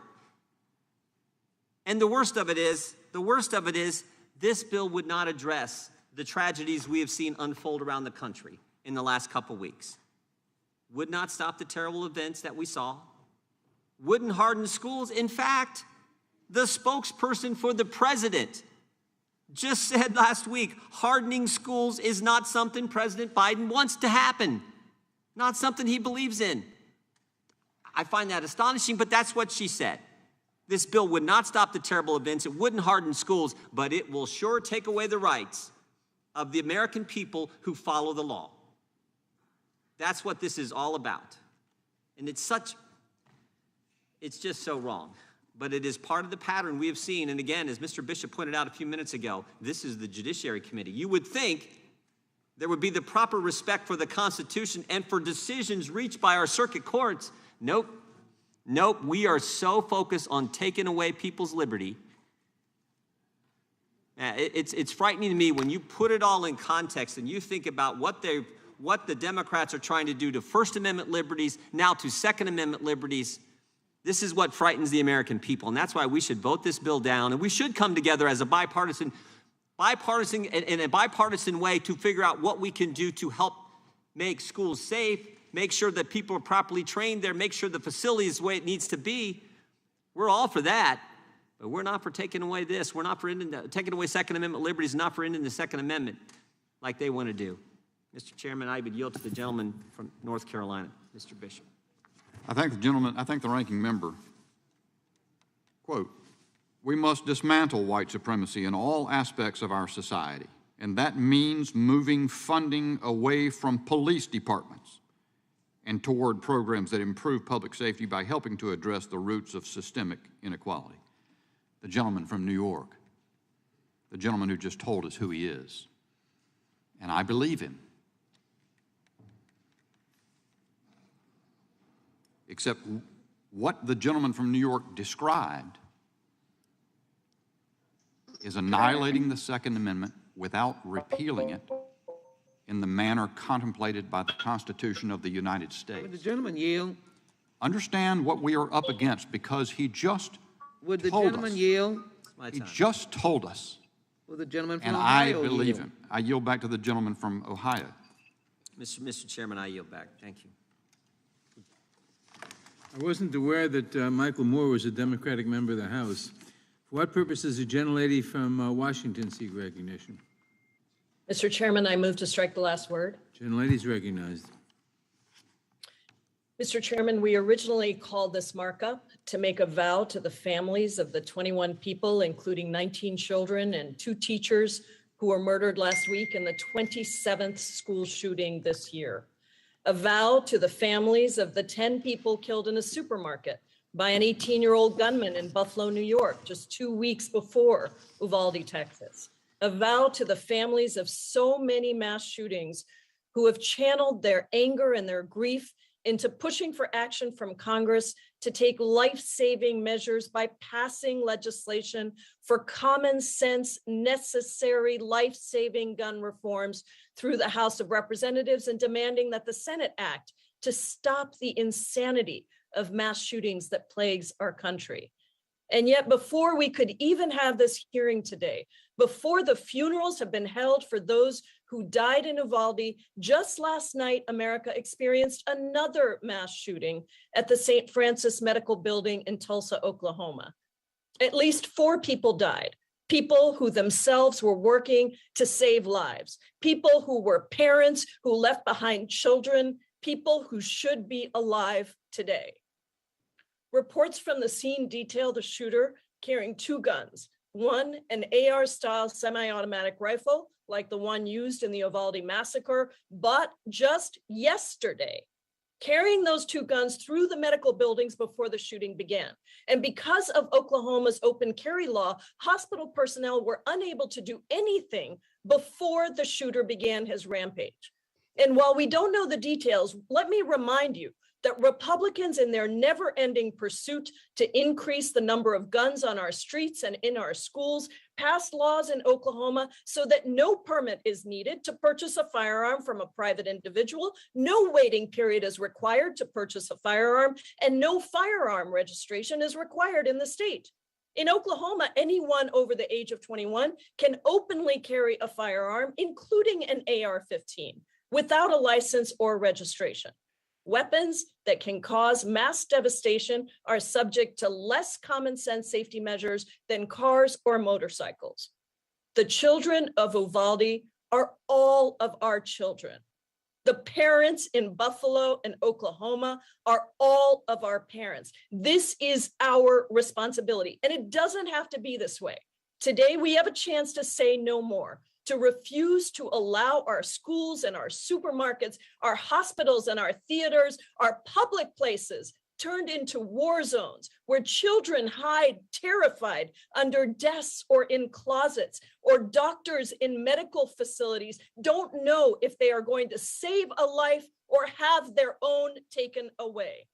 And the worst of it is, this bill would not address the tragedies we have seen unfold around the country in the last couple weeks. would not stop the terrible events that we saw, wouldn't harden schools. In fact, the spokesperson for the president just said last week, hardening schools is not something President Biden wants to happen, not something he believes in. I find that astonishing, but that's what she said. This bill would not stop the terrible events, it wouldn't harden schools, but it will sure take away the rights of the American people who follow the law. That's what this is all about. And it's just so wrong. But it is part of the pattern we have seen. And again, as Mr. Bishop pointed out a few minutes ago, this is the Judiciary Committee. You would think there would be the proper respect for the Constitution and for decisions reached by our circuit courts. Nope. Nope. We are so focused on taking away people's liberty. It's frightening to me when you put it all in context and you think about what the Democrats are trying to do to First Amendment liberties, now to Second Amendment liberties. This is what frightens the American people, and that's why we should vote this bill down, and we should come together as a bipartisan in a bipartisan way to figure out what we can do to help make schools safe, make sure that people are properly trained there, make sure the facility is the way it needs to be. We're all for that, but we're not for taking away this. We're not for taking away Second Amendment liberties, not for ending the Second Amendment like they want to do. Mr. Chairman, I would yield to the gentleman from North Carolina, Mr. Bishop. I thank the ranking member. Quote, "We must dismantle white supremacy in all aspects of our society, and that means moving funding away from police departments and toward programs that improve public safety by helping to address the roots of systemic inequality." The gentleman from New York, the gentleman who just told us who he is, and I believe him. Except what the gentleman from New York described is annihilating the Second Amendment without repealing it in the manner contemplated by the Constitution of the United States. Would the gentleman yield? Understand what we are up against, because he just Would the told gentleman us. yield? He just told us, Will the gentleman from and Ohio I believe yield? him. I yield back to the gentleman from Ohio. Mr. Chairman, I yield back. Thank you. I wasn't aware that Michael Moore was a Democratic member of the House. For what purpose does the gentlelady from Washington seek recognition? Mr. Chairman, I move to strike the last word. Gentlelady's recognized. Mr. Chairman, we originally called this markup to make a vow to the families of the 21 people, including 19 children and 2 teachers who were murdered last week in the 27th school shooting this year. A vow to the families of the 10 people killed in a supermarket by an 18-year-old gunman in Buffalo, New York, just 2 weeks before Uvalde, Texas. A vow to the families of so many mass shootings who have channeled their anger and their grief into pushing for action from Congress to take life-saving measures by passing legislation for common sense, necessary, life-saving gun reforms through the House of Representatives, and demanding that the Senate act to stop the insanity of mass shootings that plagues our country. And yet, before we could even have this hearing today, before the funerals have been held for those who died in Uvalde, just last night, America experienced another mass shooting at the St. Francis Medical Building in Tulsa, Oklahoma. At least 4 people died, people who themselves were working to save lives, people who were parents who left behind children, people who should be alive today. Reports from the scene detail the shooter carrying 2 guns, one an AR-style semi-automatic rifle, like the one used in the Uvalde massacre, but just yesterday, carrying those 2 guns through the medical buildings before the shooting began. And because of Oklahoma's open carry law, hospital personnel were unable to do anything before the shooter began his rampage. And while we don't know the details, let me remind you that Republicans, in their never-ending pursuit to increase the number of guns on our streets and in our schools, passed laws in Oklahoma so that no permit is needed to purchase a firearm from a private individual, no waiting period is required to purchase a firearm, and no firearm registration is required in the state. In Oklahoma, anyone over the age of 21 can openly carry a firearm, including an AR-15, without a license or registration. Weapons that can cause mass devastation are subject to less common sense safety measures than cars or motorcycles. The children of Uvalde are all of our children. The parents in Buffalo and Oklahoma are all of our parents. This is our responsibility, and it doesn't have to be this way. Today, we have a chance to say no more, to refuse to allow our schools and our supermarkets, our hospitals and our theaters, our public places turned into war zones where children hide terrified under desks or in closets, or doctors in medical facilities don't know if they are going to save a life or have their own taken away.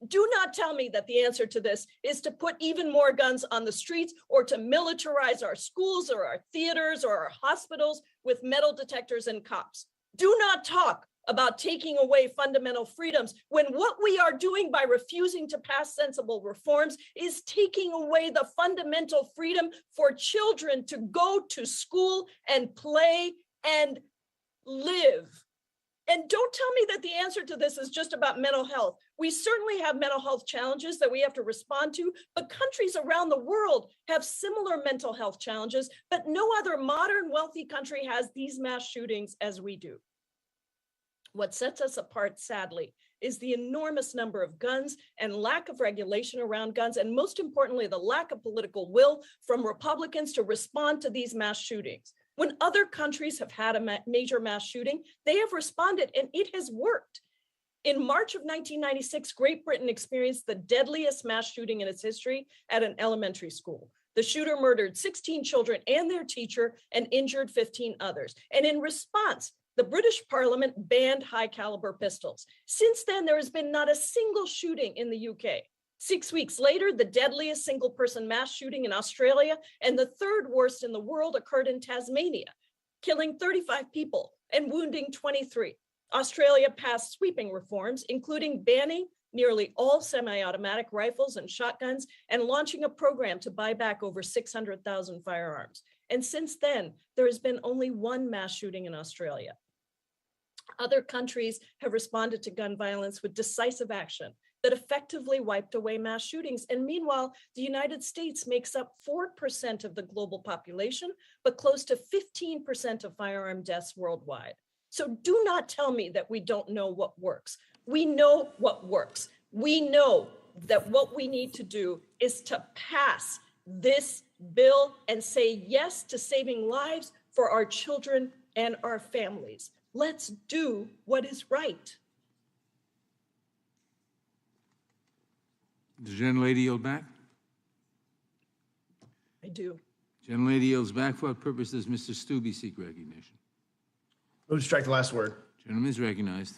Do not tell me that the answer to this is to put even more guns on the streets or to militarize our schools or our theaters or our hospitals with metal detectors and cops. Do not talk about taking away fundamental freedoms when what we are doing by refusing to pass sensible reforms is taking away the fundamental freedom for children to go to school and play and live. And don't tell me that the answer to this is just about mental health. We certainly have mental health challenges that we have to respond to, but countries around the world have similar mental health challenges, but no other modern wealthy country has these mass shootings as we do. What sets us apart, sadly, is the enormous number of guns and lack of regulation around guns, and most importantly, the lack of political will from Republicans to respond to these mass shootings. When other countries have had a major mass shooting, they have responded, and it has worked. In March of 1996, Great Britain experienced the deadliest mass shooting in its history at an elementary school. The shooter murdered 16 children and their teacher and injured 15 others. And in response, the British Parliament banned high-caliber pistols. Since then, there has been not a single shooting in the UK. 6 weeks later, the deadliest single-person mass shooting in Australia and the third worst in the world occurred in Tasmania, killing 35 people and wounding 23. Australia passed sweeping reforms, including banning nearly all semi-automatic rifles and shotguns and launching a program to buy back over 600,000 firearms. And since then, there has been only one mass shooting in Australia. Other countries have responded to gun violence with decisive action that effectively wiped away mass shootings. And meanwhile, the United States makes up 4% of the global population, but close to 15% of firearm deaths worldwide. So do not tell me that we don't know what works. We know what works. We know that what we need to do is to pass this bill and say yes to saving lives for our children and our families. Let's do what is right. Does the gentlelady yield back? I do. Gentlelady yields back. For what purpose does Mr. Stubbe seek recognition? Move to strike the last word. Gentleman is recognized.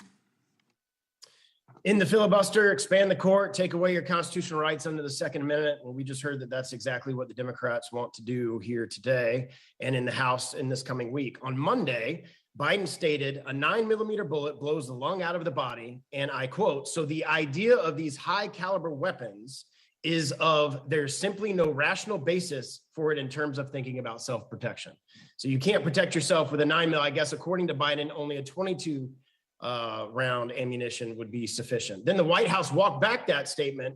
In the filibuster, expand the court, take away your constitutional rights under the Second Amendment. Well, we just heard that that's exactly what the Democrats want to do here today and in the House in this coming week. On Monday, Biden stated a 9mm bullet blows the lung out of the body. And I quote, so the idea of these high caliber weapons is of there's simply no rational basis for it in terms of thinking about self-protection. So you can't protect yourself with a 9mm. I guess, according to Biden, only a 22 round ammunition would be sufficient. Then the White House walked back that statement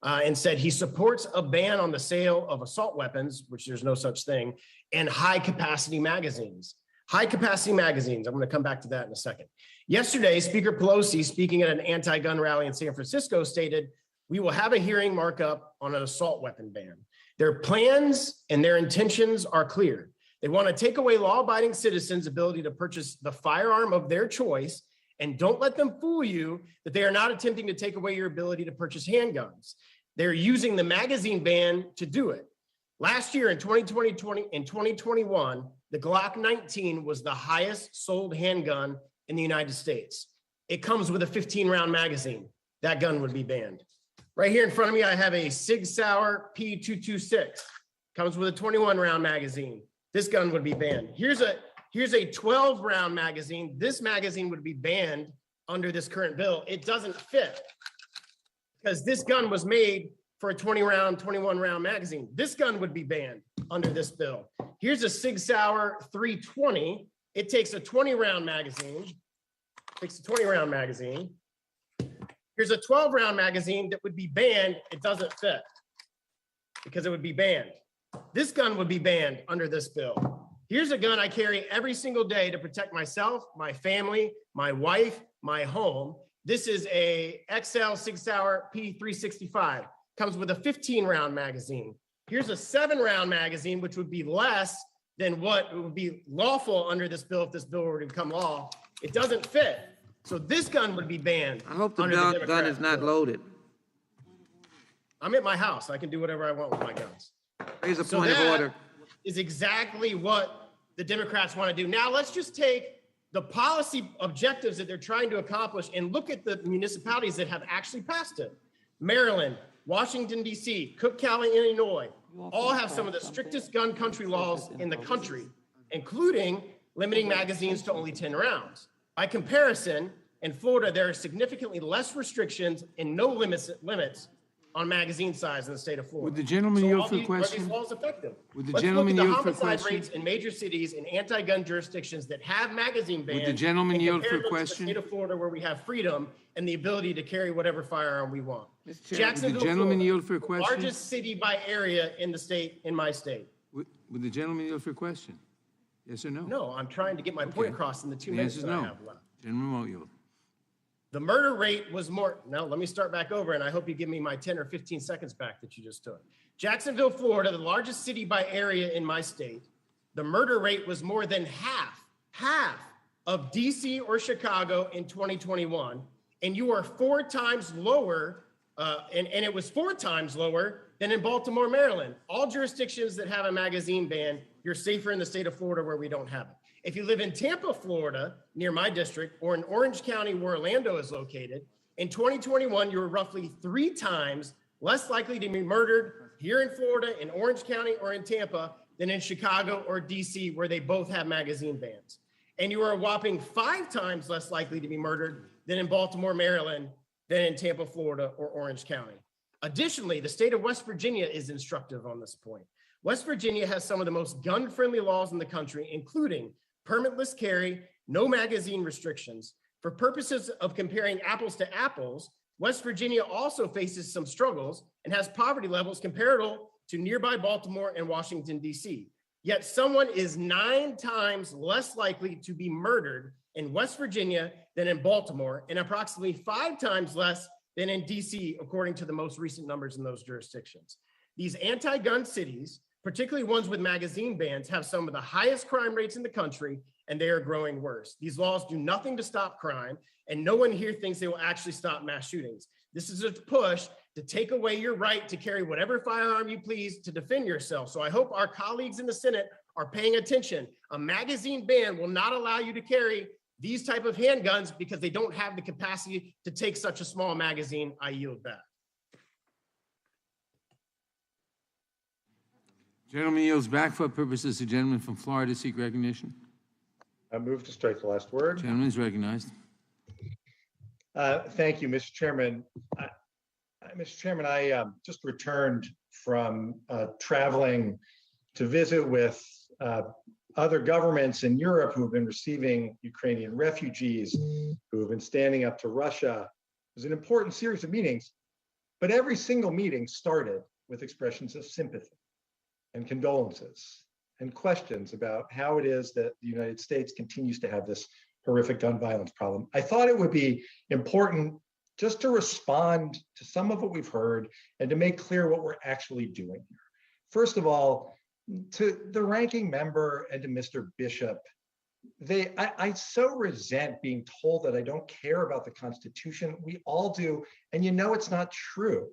and said he supports a ban on the sale of assault weapons, which there's no such thing, and high capacity magazines. High capacity magazines. I'm going to come back to that in a second. Yesterday, Speaker Pelosi, speaking at an anti-gun rally in San Francisco, stated, we will have a hearing markup on an assault weapon ban. Their plans and their intentions are clear. They want to take away law-abiding citizens' ability to purchase the firearm of their choice, and don't let them fool you that they are not attempting to take away your ability to purchase handguns. They're using the magazine ban to do it. Last year in 2021, the Glock 19 was the highest sold handgun in the United States. It comes with a 15-round magazine. That gun would be banned. Right here in front of me, I have a Sig Sauer P226. Comes with a 21-round magazine. This gun would be banned. Here's a 12-round magazine. This magazine would be banned under this current bill. It doesn't fit because this gun was made for a 20-round, 21-round magazine. This gun would be banned under this bill. Here's a Sig Sauer 320. It takes a 20-round magazine. Here's a 12-round magazine that would be banned. It doesn't fit because it would be banned. This gun would be banned under this bill. Here's a gun I carry every single day to protect myself, my family, my wife, my home. This is a XL Sig Sauer P365. Comes with a 15-round magazine. Here's a 7-round magazine, which would be less than what would be lawful under this bill if this bill were to become law. It doesn't fit. So this gun would be banned. I hope the under gun is not loaded. I'm at my house. I can do whatever I want with my guns. Here's a point of order. Is exactly what the Democrats want to do. Now let's just take the policy objectives that they're trying to accomplish and look at the municipalities that have actually passed it. Maryland, Washington, D.C., Cook County, Illinois, all have some of the strictest gun country laws in the country, including limiting magazines to only 10 rounds. By comparison, in Florida, there are significantly less restrictions and no limits on magazine size in the state of Florida. Would the gentleman yield for a Are question? these laws effective? Would the Let's gentleman look at yield the for a homicide question? rates in major cities and anti-gun jurisdictions that have magazine bans. Would the gentleman and yield compare for a them to question? The state of Florida, where we have freedom and the ability to carry whatever firearm we want. Would the Jacksonville, gentleman Florida, yield for a the question? largest city by area in the state, in my state. Would the gentleman yield for a question? Yes or no? No, I'm trying to get my point across in the 2 The minutes answer that is I no. have left. Gentleman won't yield. The murder rate was more, now let me start back over and I hope you give me my 10 or 15 seconds back that you just took. Jacksonville, Florida, the largest city by area in my state, the murder rate was more than half of DC or Chicago in 2021. And you are 4 times lower, and it was 4 times lower than in Baltimore, Maryland. All jurisdictions that have a magazine ban, you're safer in the state of Florida where we don't have it. If you live in Tampa, Florida, near my district, or in Orange County, where Orlando is located, in 2021, you were roughly 3 times less likely to be murdered here in Florida, in Orange County, or in Tampa than in Chicago or DC, where they both have magazine bans. And you are a whopping 5 times less likely to be murdered than in Baltimore, Maryland, than in Tampa, Florida, or Orange County. Additionally, the state of West Virginia is instructive on this point. West Virginia has some of the most gun-friendly laws in the country, including permitless carry, no magazine restrictions. For purposes of comparing apples to apples, West Virginia also faces some struggles and has poverty levels comparable to nearby Baltimore and Washington, D.C. Yet someone is 9 times less likely to be murdered in West Virginia than in Baltimore, and approximately 5 times less than in D.C., according to the most recent numbers in those jurisdictions. These anti-gun cities, particularly ones with magazine bans, have some of the highest crime rates in the country, and they are growing worse. These laws do nothing to stop crime, and no one here thinks they will actually stop mass shootings. This is a push to take away your right to carry whatever firearm you please to defend yourself. So I hope our colleagues in the Senate are paying attention. A magazine ban will not allow you to carry these type of handguns because they don't have the capacity to take such a small magazine. I yield back. Gentleman yields back for purposes. The gentleman from Florida seek recognition. I move to strike the last word. Gentleman is recognized. Thank you, Mr. Chairman. Mr. Chairman, I just returned from traveling to visit with other governments in Europe who have been receiving Ukrainian refugees, who have been standing up to Russia. It was an important series of meetings, but every single meeting started with expressions of sympathy and condolences and questions about how it is that the United States continues to have this horrific gun violence problem. I thought it would be important just to respond to some of what we've heard and to make clear what we're actually doing here. First of all, to the ranking member and to Mr. Bishop, I so resent being told that I don't care about the Constitution. We all do, and you know it's not true.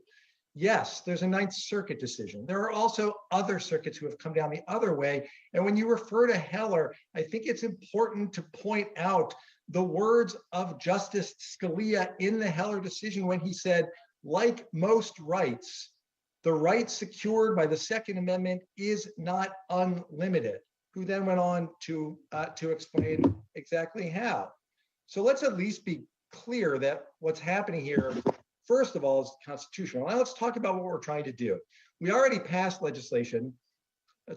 Yes, there's a Ninth Circuit decision. There are also other circuits who have come down the other way. And when you refer to Heller, I think it's important to point out the words of Justice Scalia in the Heller decision when he said, like most rights, the right secured by the Second Amendment is not unlimited, who then went on to explain exactly how. So let's at least be clear that what's happening here, first of all, is constitutional. Now let's talk about what we're trying to do. We already passed legislation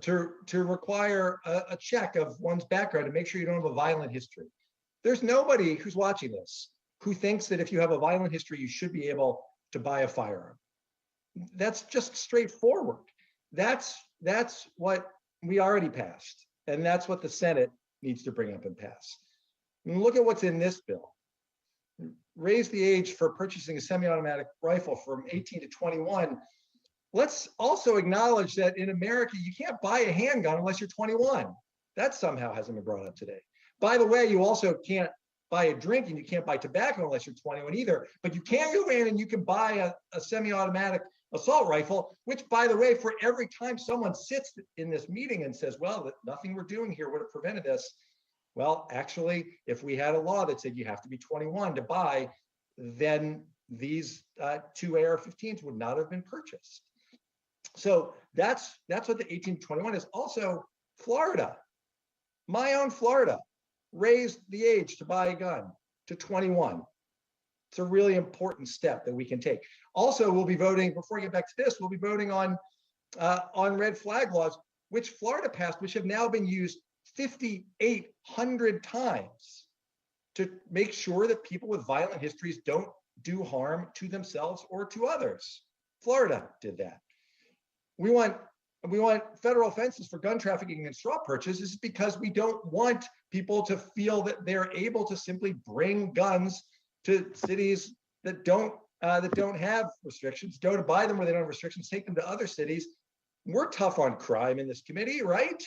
to require a check of one's background to make sure you don't have a violent history. There's nobody who's watching this who thinks that if you have a violent history, you should be able to buy a firearm. That's just straightforward. That's what we already passed. And that's what the Senate needs to bring up and pass. And look at what's in this bill. Raise the age for purchasing a semi-automatic rifle from 18 to 21. Let's also acknowledge that in America, you can't buy a handgun unless you're 21. That somehow hasn't been brought up today. By the way, you also can't buy a drink and you can't buy tobacco unless you're 21 either, but you can go in and you can buy a semi-automatic assault rifle, which, by the way, for every time someone sits in this meeting and says, well, nothing we're doing here would have prevented this. Well, actually, if we had a law that said you have to be 21 to buy, then these two AR-15s would not have been purchased. So that's what the 18 to 21 is. Also, Florida, my own Florida, raised the age to buy a gun to 21. It's a really important step that we can take. Also, we'll be voting, before I get back to this, we'll be voting on red flag laws, which Florida passed, which have now been used 5,800 times to make sure that people with violent histories don't do harm to themselves or to others. Florida did that. We want federal offenses for gun trafficking and straw purchases because we don't want people to feel that they're able to simply bring guns to cities that don't have restrictions, don't buy them where they don't have restrictions, take them to other cities. We're tough on crime in this committee, right?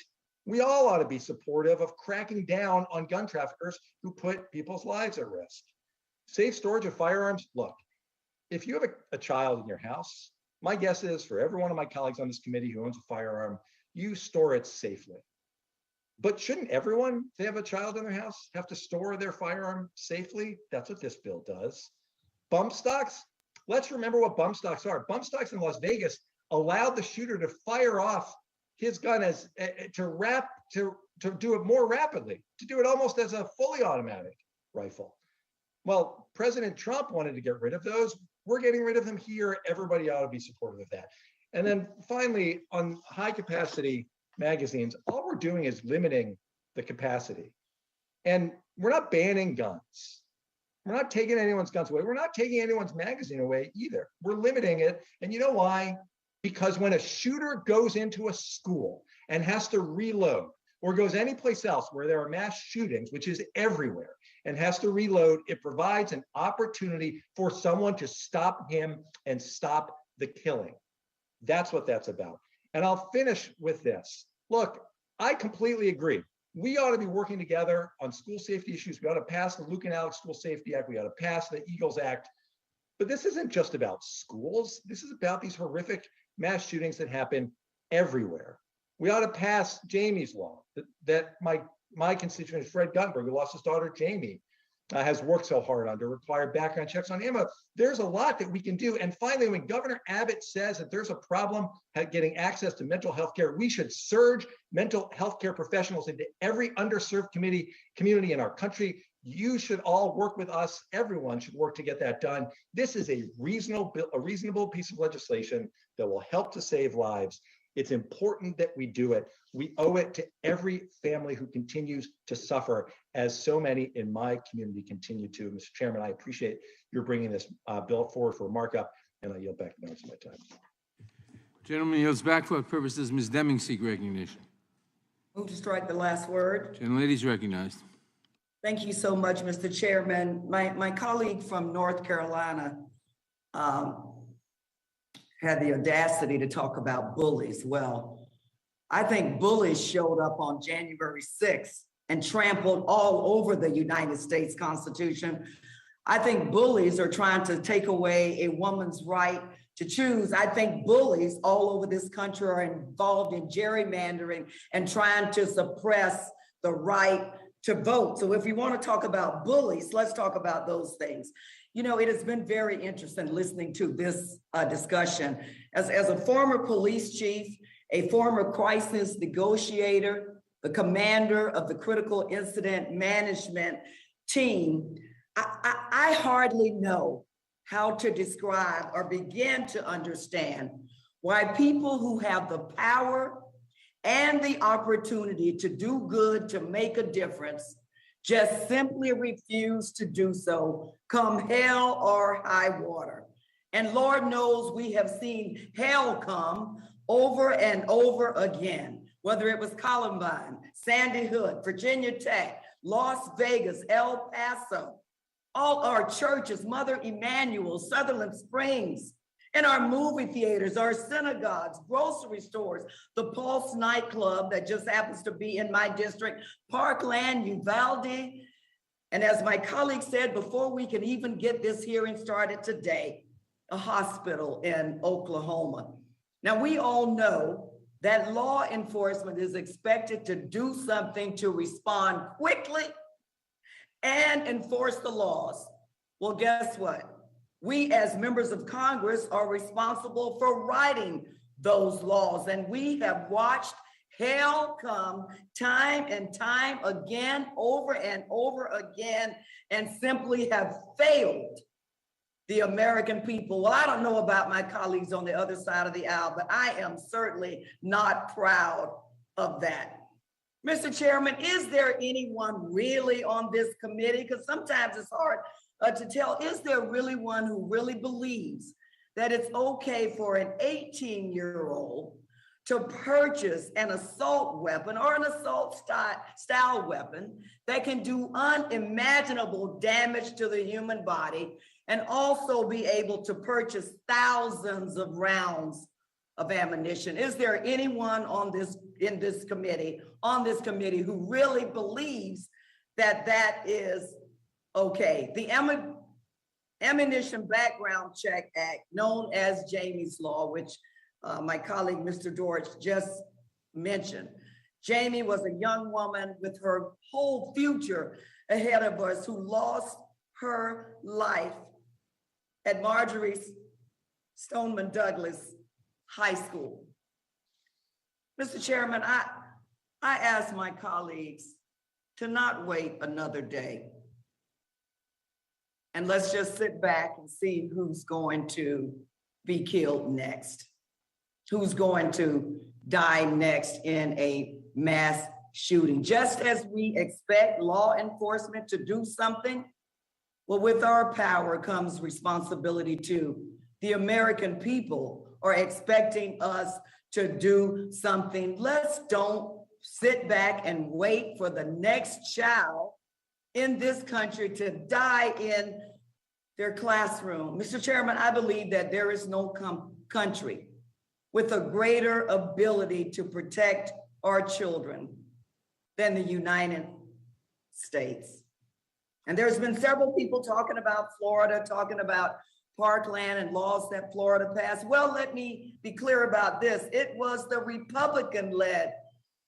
We all ought to be supportive of cracking down on gun traffickers who put people's lives at risk. Safe storage of firearms. Look, if you have a child in your house, my guess is for every one of my colleagues on this committee who owns a firearm, you store it safely. But shouldn't everyone, if they have a child in their house, have to store their firearm safely? That's what this bill does. Bump stocks. Let's remember what bump stocks are. Bump stocks in Las Vegas allowed the shooter to fire off his gun as to do it more rapidly, to do it almost as a fully automatic rifle. Well, President Trump wanted to get rid of those. We're getting rid of them here. Everybody ought to be supportive of that. And then finally, on high capacity magazines, all we're doing is limiting the capacity. And we're not banning guns. We're not taking anyone's guns away. We're not taking anyone's magazine away either. We're limiting it. And you know why? Because when a shooter goes into a school and has to reload, or goes anyplace else where there are mass shootings, which is everywhere, and has to reload, it provides an opportunity for someone to stop him and stop the killing. That's what that's about. And I'll finish with this. Look, I completely agree. We ought to be working together on school safety issues. We ought to pass the Luke and Alex School Safety Act. We ought to pass the Eagles Act. But this isn't just about schools. This is about these horrific mass shootings that happen everywhere. We ought to pass Jamie's law that my constituent, Fred Guttenberg, who lost his daughter, Jamie, has worked so hard on to require background checks on ammo. There's a lot that we can do. And finally, when Governor Abbott says that there's a problem getting access to mental health care, we should surge mental health care professionals into every underserved community in our country. You should all work with us. Everyone should work to get that done. This is a reasonable piece of legislation that will help to save lives. It's important that we do it. We owe it to every family who continues to suffer, as so many in my community continue to. Mr. Chairman, I appreciate your bringing this bill forward for markup, and I yield back the balance of my time. Gentleman yields back for purposes. Ms. Deming seek recognition. Move to strike the last word. Gentlelady is recognized. Thank you so much, Mr. Chairman. My colleague from North Carolina had the audacity to talk about bullies. Well, I think bullies showed up on January 6th and trampled all over the United States Constitution. I think bullies are trying to take away a woman's right to choose. I think bullies all over this country are involved in gerrymandering and trying to suppress the right to vote. So if we want to talk about bullies, let's talk about those things. You know, it has been very interesting listening to this discussion. As a former police chief, a former crisis negotiator, the commander of the critical incident management team, I hardly know how to describe or begin to understand why people who have the power and the opportunity to do good, to make a difference, just simply refuse to do so, come hell or high water. And Lord knows we have seen hell come over and over again, whether it was Columbine, Sandy Hook, Virginia Tech, Las Vegas, El Paso, all our churches, Mother Emanuel, Sutherland Springs, in our movie theaters, our synagogues, grocery stores, the Pulse nightclub that just happens to be in my district, Parkland, Uvalde. And as my colleague said, before we can even get this hearing started today, a hospital in Oklahoma. Now, we all know that law enforcement is expected to do something to respond quickly and enforce the laws. Well, guess what? We as members of Congress are responsible for writing those laws, and we have watched hell come time and time again, over and over again, and simply have failed the American people. Well, I don't know about my colleagues on the other side of the aisle, but I am certainly not proud of that. Mr. Chairman, is there anyone really on this committee? Because sometimes it's hard to tell, is there really one who really believes that it's okay for an 18-year-old to purchase an assault weapon or an assault style weapon that can do unimaginable damage to the human body and also be able to purchase thousands of rounds of ammunition? Is there anyone on this committee who really believes that that is okay? The Ammunition Background Check Act, known as Jamie's Law, which my colleague, Mr. Dorch, just mentioned. Jamie was a young woman with her whole future ahead of us who lost her life at Marjorie Stoneman Douglas High School. Mr. Chairman, I ask my colleagues to not wait another day. And let's just sit back and see who's going to be killed next, who's going to die next in a mass shooting. Just as we expect law enforcement to do something, well, with our power comes responsibility too. The American people are expecting us to do something. Let's don't sit back and wait for the next child in this country to die in their classroom. Mr. Chairman, I believe that there is no country with a greater ability to protect our children than the United States. And there's been several people talking about Florida, talking about Parkland and laws that Florida passed. Well, let me be clear about this. It was the Republican-led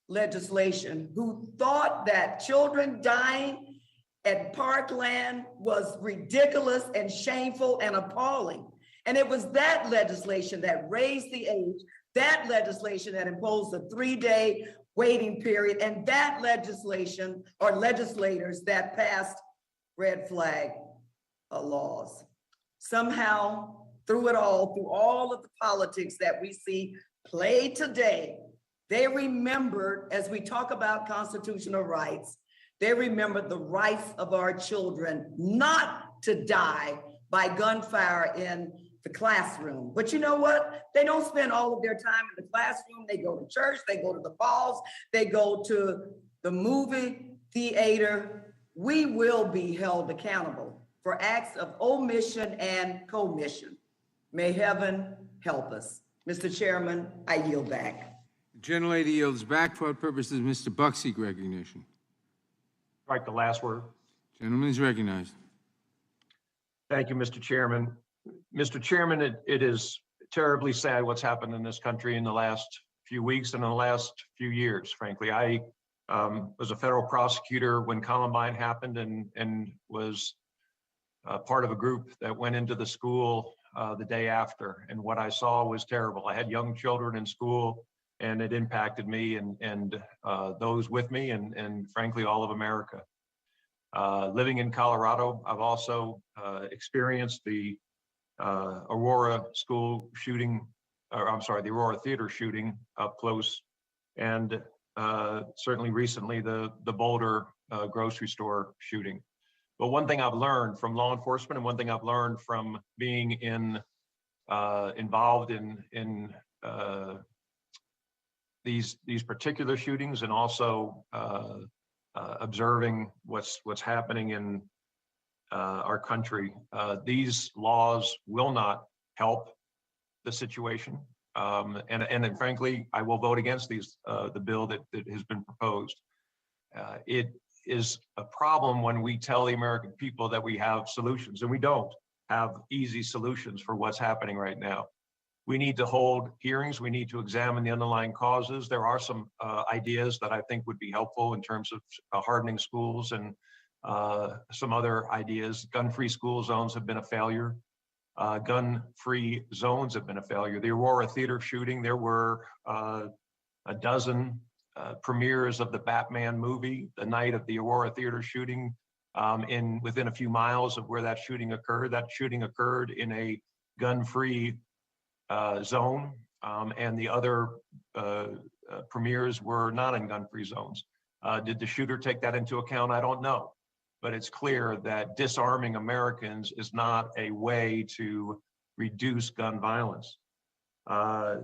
legislation who thought that children dying at Parkland was ridiculous and shameful and appalling. And it was that legislation that raised the age, that legislation that imposed a 3-day waiting period, and that legislation or legislators that passed red flag laws. Somehow, through all of the politics that we see played today, they remembered, as we talk about constitutional rights, they remembered the rights of our children not to die by gunfire in the classroom. But you know what? They don't spend all of their time in the classroom. They go to church, they go to the balls, they go to the movie theater. We will be held accountable for acts of omission and commission. May heaven help us. Mr. Chairman, I yield back. The gentlelady yields back. For what purposes Mr. Buck-seek recognition? Right, the last word. Gentleman is recognized. Thank you, Mr. Chairman. Mr. Chairman, it is terribly sad what's happened in this country in the last few weeks and in the last few years, frankly. I was a federal prosecutor when Columbine happened and was part of a group that went into the school the day after. And what I saw was terrible. I had young children in school, and it impacted me and those with me and frankly, all of America. Living in Colorado, I've also experienced the Aurora school shooting, or I'm sorry, the Aurora theater shooting up close. And certainly recently the Boulder grocery store shooting. But one thing I've learned from law enforcement, and one thing I've learned from being involved in these particular shootings, and also observing what's happening in our country, these laws will not help the situation. And frankly, I will vote against the bill that has been proposed. It is a problem when we tell the American people that we have solutions, and we don't have easy solutions for what's happening right now. We need to hold hearings. We need to examine the underlying causes. There are some ideas that I think would be helpful in terms of hardening schools, and some other ideas. Gun-free school zones have been a failure. Gun-free zones have been a failure. The Aurora Theater shooting, there were a dozen premieres of the Batman movie the night of the Aurora Theater shooting within a few miles of where that shooting occurred. That shooting occurred in a gun-free zone, and the other premieres were not in gun-free zones. Did the shooter take that into account? I don't know. But it's clear that disarming Americans is not a way to reduce gun violence.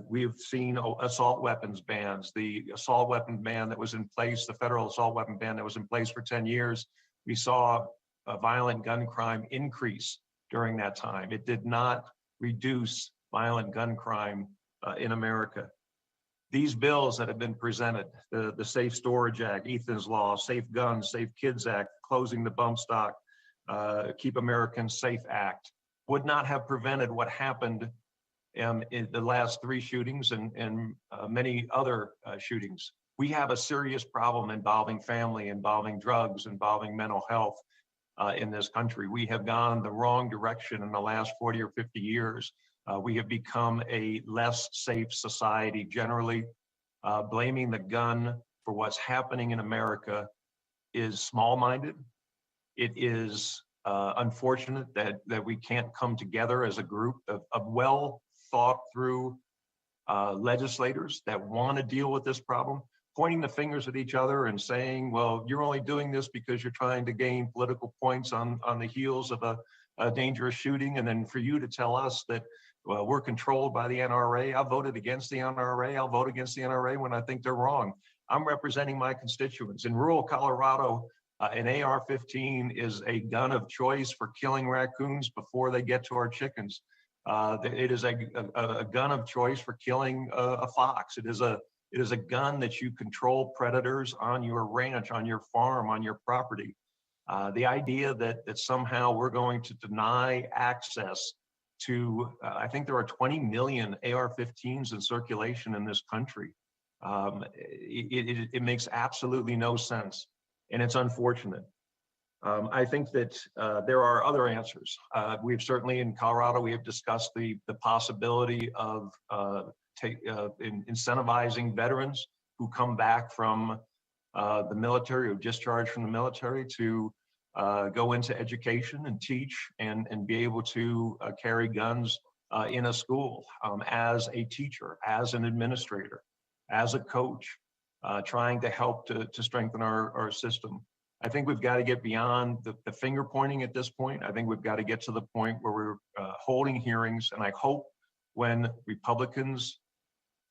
We've seen assault weapons bans. The assault weapon ban that was in place, the federal assault weapon ban that was in place for 10 years, we saw a violent gun crime increase during that time. It did not reduce violent gun crime in America. These bills that have been presented, the Safe Storage Act, Ethan's Law, Safe Guns, Safe Kids Act, Closing the Bump Stock, Keep Americans Safe Act, would not have prevented what happened in the last 3 shootings and many other shootings. We have a serious problem involving family, involving drugs, involving mental health in this country. We have gone the wrong direction in the last 40 or 50 years. We have become a less safe society generally. Blaming the gun for what's happening in America is small-minded. It is unfortunate that we can't come together as a group of well-thought-through legislators that want to deal with this problem, pointing the fingers at each other and saying, well, you're only doing this because you're trying to gain political points on the heels of a dangerous shooting, and then for you to tell us that, well, we're controlled by the NRA. I voted against the NRA. I'll vote against the NRA when I think they're wrong. I'm representing my constituents. In rural Colorado, an AR-15 is a gun of choice for killing raccoons before they get to our chickens. It is a gun of choice for killing a fox. It is a gun that you control predators on your ranch, on your farm, on your property. The idea that somehow we're going to deny access to, I think there are 20 million AR-15s in circulation in this country. It makes absolutely no sense, and it's unfortunate. I think that there are other answers. We've certainly in Colorado, we have discussed the possibility of incentivizing veterans who come back from the military or discharged from the military to go into education and teach and be able to carry guns in a school as a teacher, as an administrator, as a coach, trying to help to strengthen our system. I think we've got to get beyond the finger pointing at this point. I think we've got to get to the point where we're holding hearings, and I hope when Republicans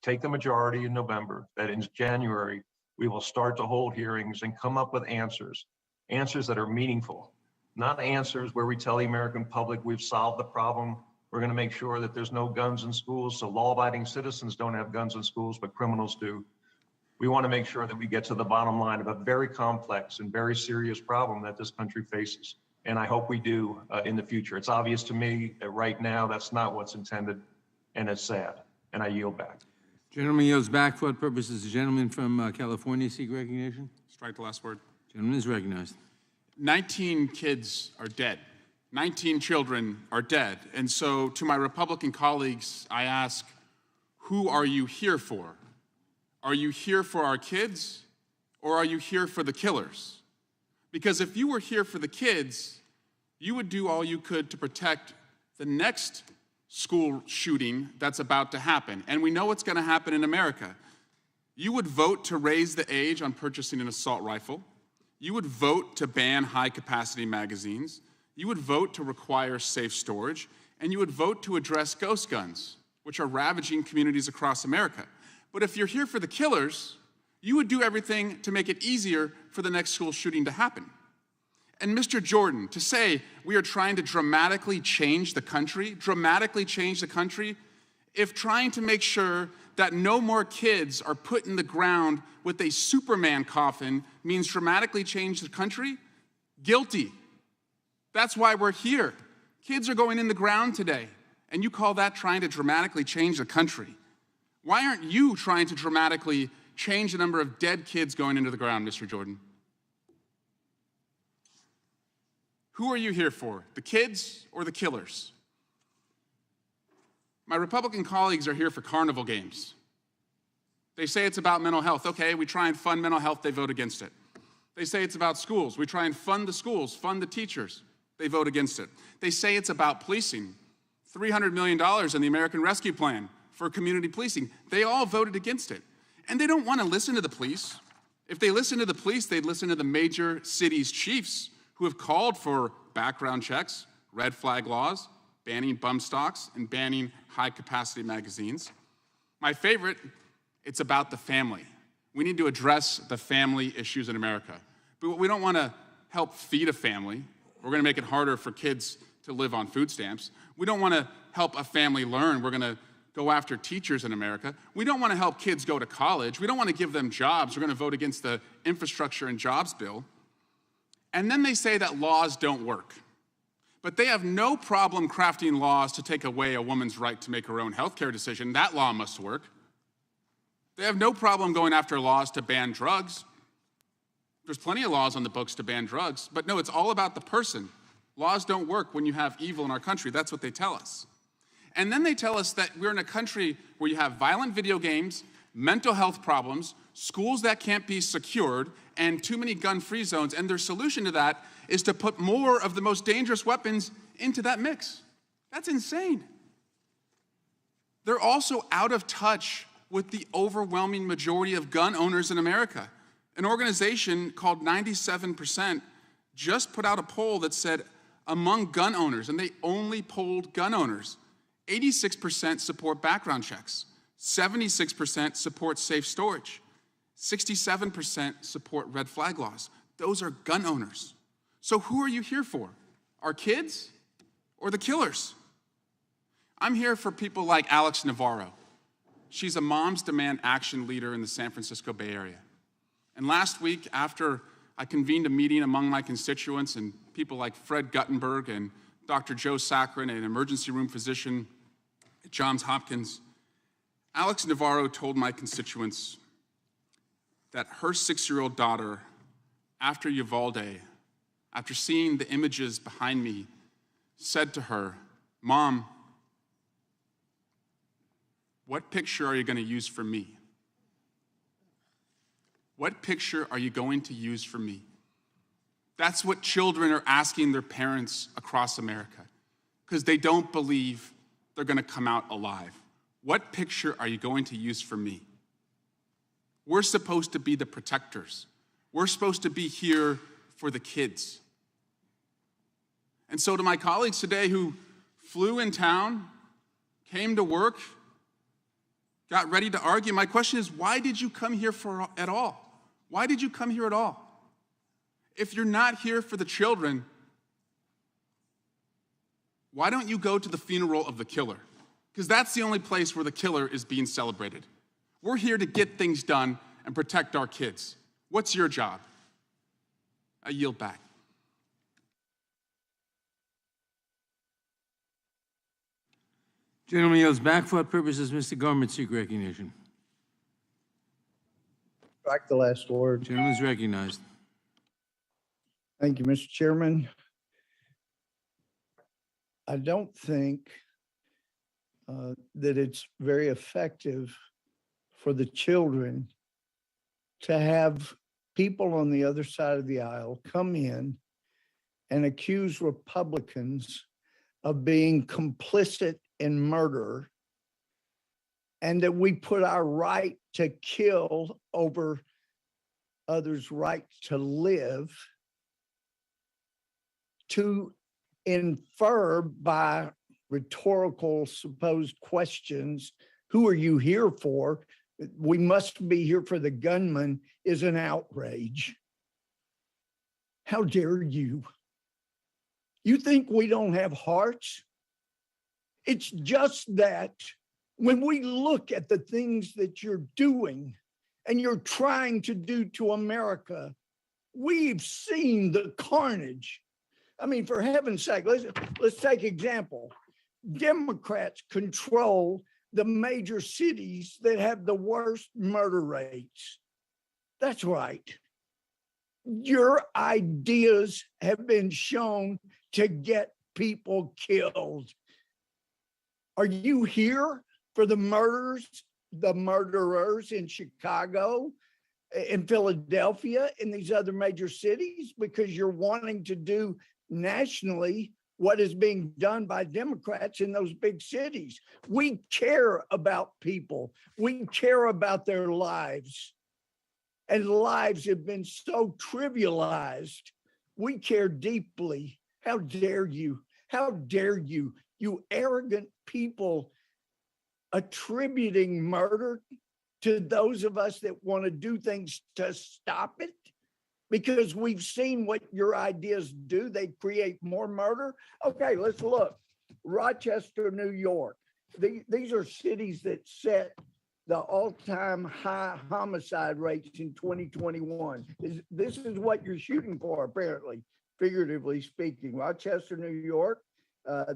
take the majority in November, that in January, we will start to hold hearings and come up with answers that are meaningful, not answers where we tell the American public we've solved the problem. We're going to make sure that there's no guns in schools, so law-abiding citizens don't have guns in schools, but criminals do. We want to make sure that we get to the bottom line of a very complex and very serious problem that this country faces. And I hope we do in the future. It's obvious to me that right now that's not what's intended, and it's sad. And I yield back. Gentleman yields back for what purposes? The gentleman from California seek recognition. Strike the last word. Gentleman is recognized. 19 kids are dead. 19 children are dead. And so to my Republican colleagues, I ask, who are you here for? Are you here for our kids, or are you here for the killers? Because if you were here for the kids, you would do all you could to protect the next school shooting that's about to happen. And we know what's going to happen in America. You would vote to raise the age on purchasing an assault rifle. You would vote to ban high-capacity magazines. You would vote to require safe storage, and you would vote to address ghost guns, which are ravaging communities across America. But if you're here for the killers, you would do everything to make it easier for the next school shooting to happen. And Mr. Jordan, to say we are trying to dramatically change the country, if trying to make sure that no more kids are put in the ground with a Superman coffin means dramatically change the country, guilty. That's why we're here. Kids are going in the ground today, and you call that trying to dramatically change the country. Why aren't you trying to dramatically change the number of dead kids going into the ground, Mr. Jordan? Who are you here for, the kids or the killers? My Republican colleagues are here for carnival games. They say it's about mental health. Okay, we try and fund mental health, they vote against it. They say it's about schools. We try and fund the schools, fund the teachers. They vote against it. They say it's about policing. $300 million in the American Rescue Plan for community policing. They all voted against it. And they don't want to listen to the police. If they listen to the police, they'd listen to the major cities' chiefs who have called for background checks, red flag laws, banning bump stocks, and banning high-capacity magazines. My favorite, it's about the family. We need to address the family issues in America. But we don't want to help feed a family. We're going to make it harder for kids to live on food stamps. We don't want to help a family learn. We're going to go after teachers in America. We don't want to help kids go to college. We don't want to give them jobs. We're going to vote against the infrastructure and jobs bill. And then they say that laws don't work. But they have no problem crafting laws to take away a woman's right to make her own healthcare decision. That law must work. They have no problem going after laws to ban drugs. There's plenty of laws on the books to ban drugs, but no, it's all about the person. Laws don't work when you have evil in our country. That's what they tell us. And then they tell us that we're in a country where you have violent video games, mental health problems, schools that can't be secured, and too many gun-free zones. And their solution to that is to put more of the most dangerous weapons into that mix. That's insane. They're also out of touch with the overwhelming majority of gun owners in America. An organization called 97% just put out a poll that said among gun owners, and they only polled gun owners, 86% support background checks, 76% support safe storage, 67% support red flag laws. Those are gun owners. So who are you here for? Our kids or the killers? I'm here for people like Alex Navarro. She's a Moms Demand Action leader in the San Francisco Bay Area. And last week, after I convened a meeting among my constituents and people like Fred Guttenberg and Dr. Joe Saccharin, an emergency room physician at Johns Hopkins, Alex Navarro told my constituents that her 6-year-old daughter, after Uvalde, after seeing the images behind me, said to her, "Mom, what picture are you going to use for me? What picture are you going to use for me?" That's what children are asking their parents across America because they don't believe they're going to come out alive. What picture are you going to use for me? We're supposed to be the protectors. We're supposed to be here for the kids. And so to my colleagues today who flew in town, came to work, got ready to argue, my question is, why did you come here at all? Why did you come here at all? If you're not here for the children, why don't you go to the funeral of the killer? Because that's the only place where the killer is being celebrated. We're here to get things done and protect our kids. What's your job? I yield back. Gentleman yields back for what purposes, Mr. Gorman seek recognition. Strike the last word. Gentleman is recognized. Thank you, Mr. Chairman. I don't think that it's very effective for the children to have people on the other side of the aisle come in and accuse Republicans of being complicit in murder, and that we put our right to kill over others' right to live, to infer by rhetorical supposed questions, who are you here for? We must be here for the gunman, is an outrage. How dare you? You think we don't have hearts? It's just that when we look at the things that you're doing and you're trying to do to America, we've seen the carnage. I mean, for heaven's sake, let's take example. Democrats control the major cities that have the worst murder rates. That's right. Your ideas have been shown to get people killed. Are you here for the murderers in Chicago, in Philadelphia, in these other major cities? Because you're wanting to do nationally what is being done by Democrats in those big cities. We care about people. We care about their lives. And lives have been so trivialized. We care deeply. How dare you? How dare you, you arrogant people, attributing murder to those of us that want to do things to stop it? Because we've seen what your ideas do. They create more murder. Okay, let's look. Rochester, New York. These are cities that set the all-time high homicide rates in 2021. This is what you're shooting for, apparently, figuratively speaking. Rochester, New York,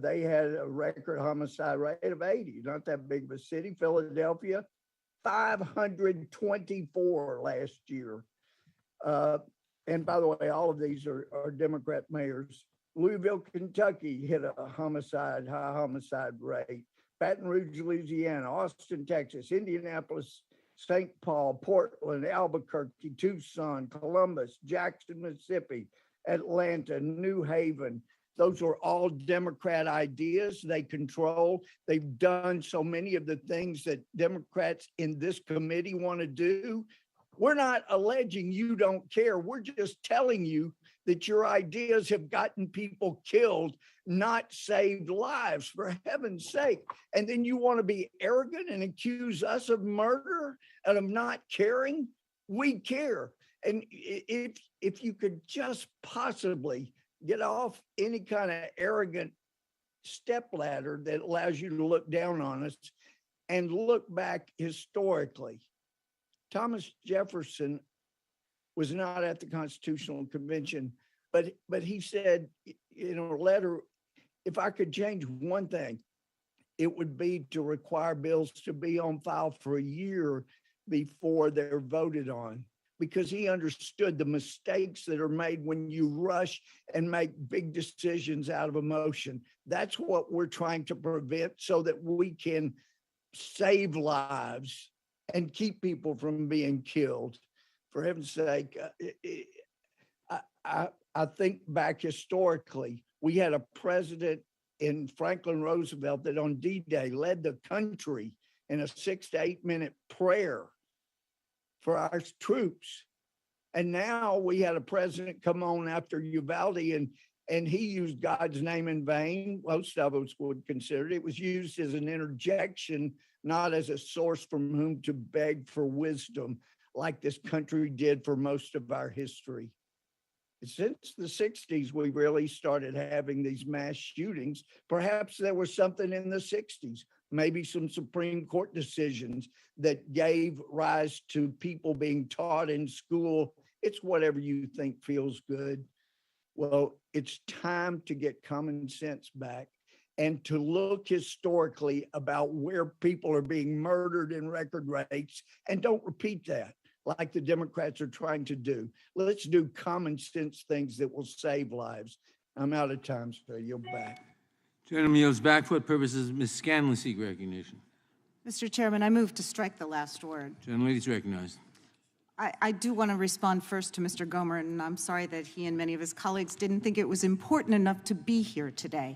they had a record homicide rate of 80, not that big of a city. Philadelphia, 524 last year. And by the way, all of these are Democrat mayors. Louisville, Kentucky hit a high homicide rate. Baton Rouge, Louisiana, Austin, Texas, Indianapolis, St. Paul, Portland, Albuquerque, Tucson, Columbus, Jackson, Mississippi, Atlanta, New Haven. Those are all Democrat ideas they control. They've done so many of the things that Democrats in this committee want to do. We're not alleging you don't care. We're just telling you that your ideas have gotten people killed, not saved lives, for heaven's sake. And then you want to be arrogant and accuse us of murder and of not caring? We care. And if you could just possibly get off any kind of arrogant stepladder that allows you to look down on us and look back historically. Thomas Jefferson was not at the Constitutional Convention, but he said in a letter, if I could change one thing, it would be to require bills to be on file for a year before they're voted on, because he understood the mistakes that are made when you rush and make big decisions out of emotion. That's what we're trying to prevent so that we can save lives and keep people from being killed. For heaven's sake, I think back historically, we had a president in Franklin Roosevelt that on D-Day led the country in a 6 to 8 minute prayer for our troops. And now we had a president come on after Uvalde and he used God's name in vain. Most of us would consider it. It was used as an interjection, not as a source from whom to beg for wisdom, like this country did for most of our history. Since the 60s, we really started having these mass shootings. Perhaps there was something in the 60s, maybe some Supreme Court decisions that gave rise to people being taught in school, it's whatever you think feels good. Well, it's time to get common sense back and to look historically about where people are being murdered in record rates, and don't repeat that like the Democrats are trying to do. Let's do common sense things that will save lives. I'm out of time, so you'll back. Gentleman yields back for what purposes. Ms. Scanlon seek recognition. Mr. Chairman, I move to strike the last word. Gentlelady is recognized. I do want to respond first to Mr. Gomer, and I'm sorry that he and many of his colleagues didn't think it was important enough to be here today.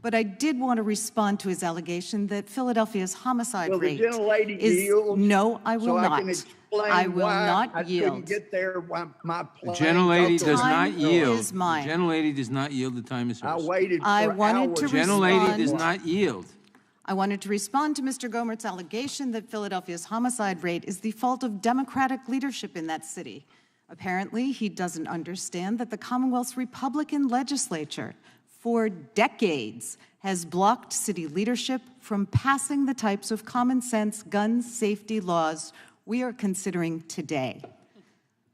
But I did want to respond to his allegation that Philadelphia's homicide rate the gentlelady is... yield No, I will so not. explain I will why not I yield. couldn't get there when my The plane gentlelady got does the not time yield. is mine. The gentlelady does not yield. The time is I hers. waited for I wanted to hours. Gentlelady does respond. not yield. I wanted to respond to Mr. Gomert's allegation that Philadelphia's homicide rate is the fault of Democratic leadership in that city. Apparently, he doesn't understand that the Commonwealth's Republican legislature, for decades, has blocked city leadership from passing the types of common sense gun safety laws we are considering today.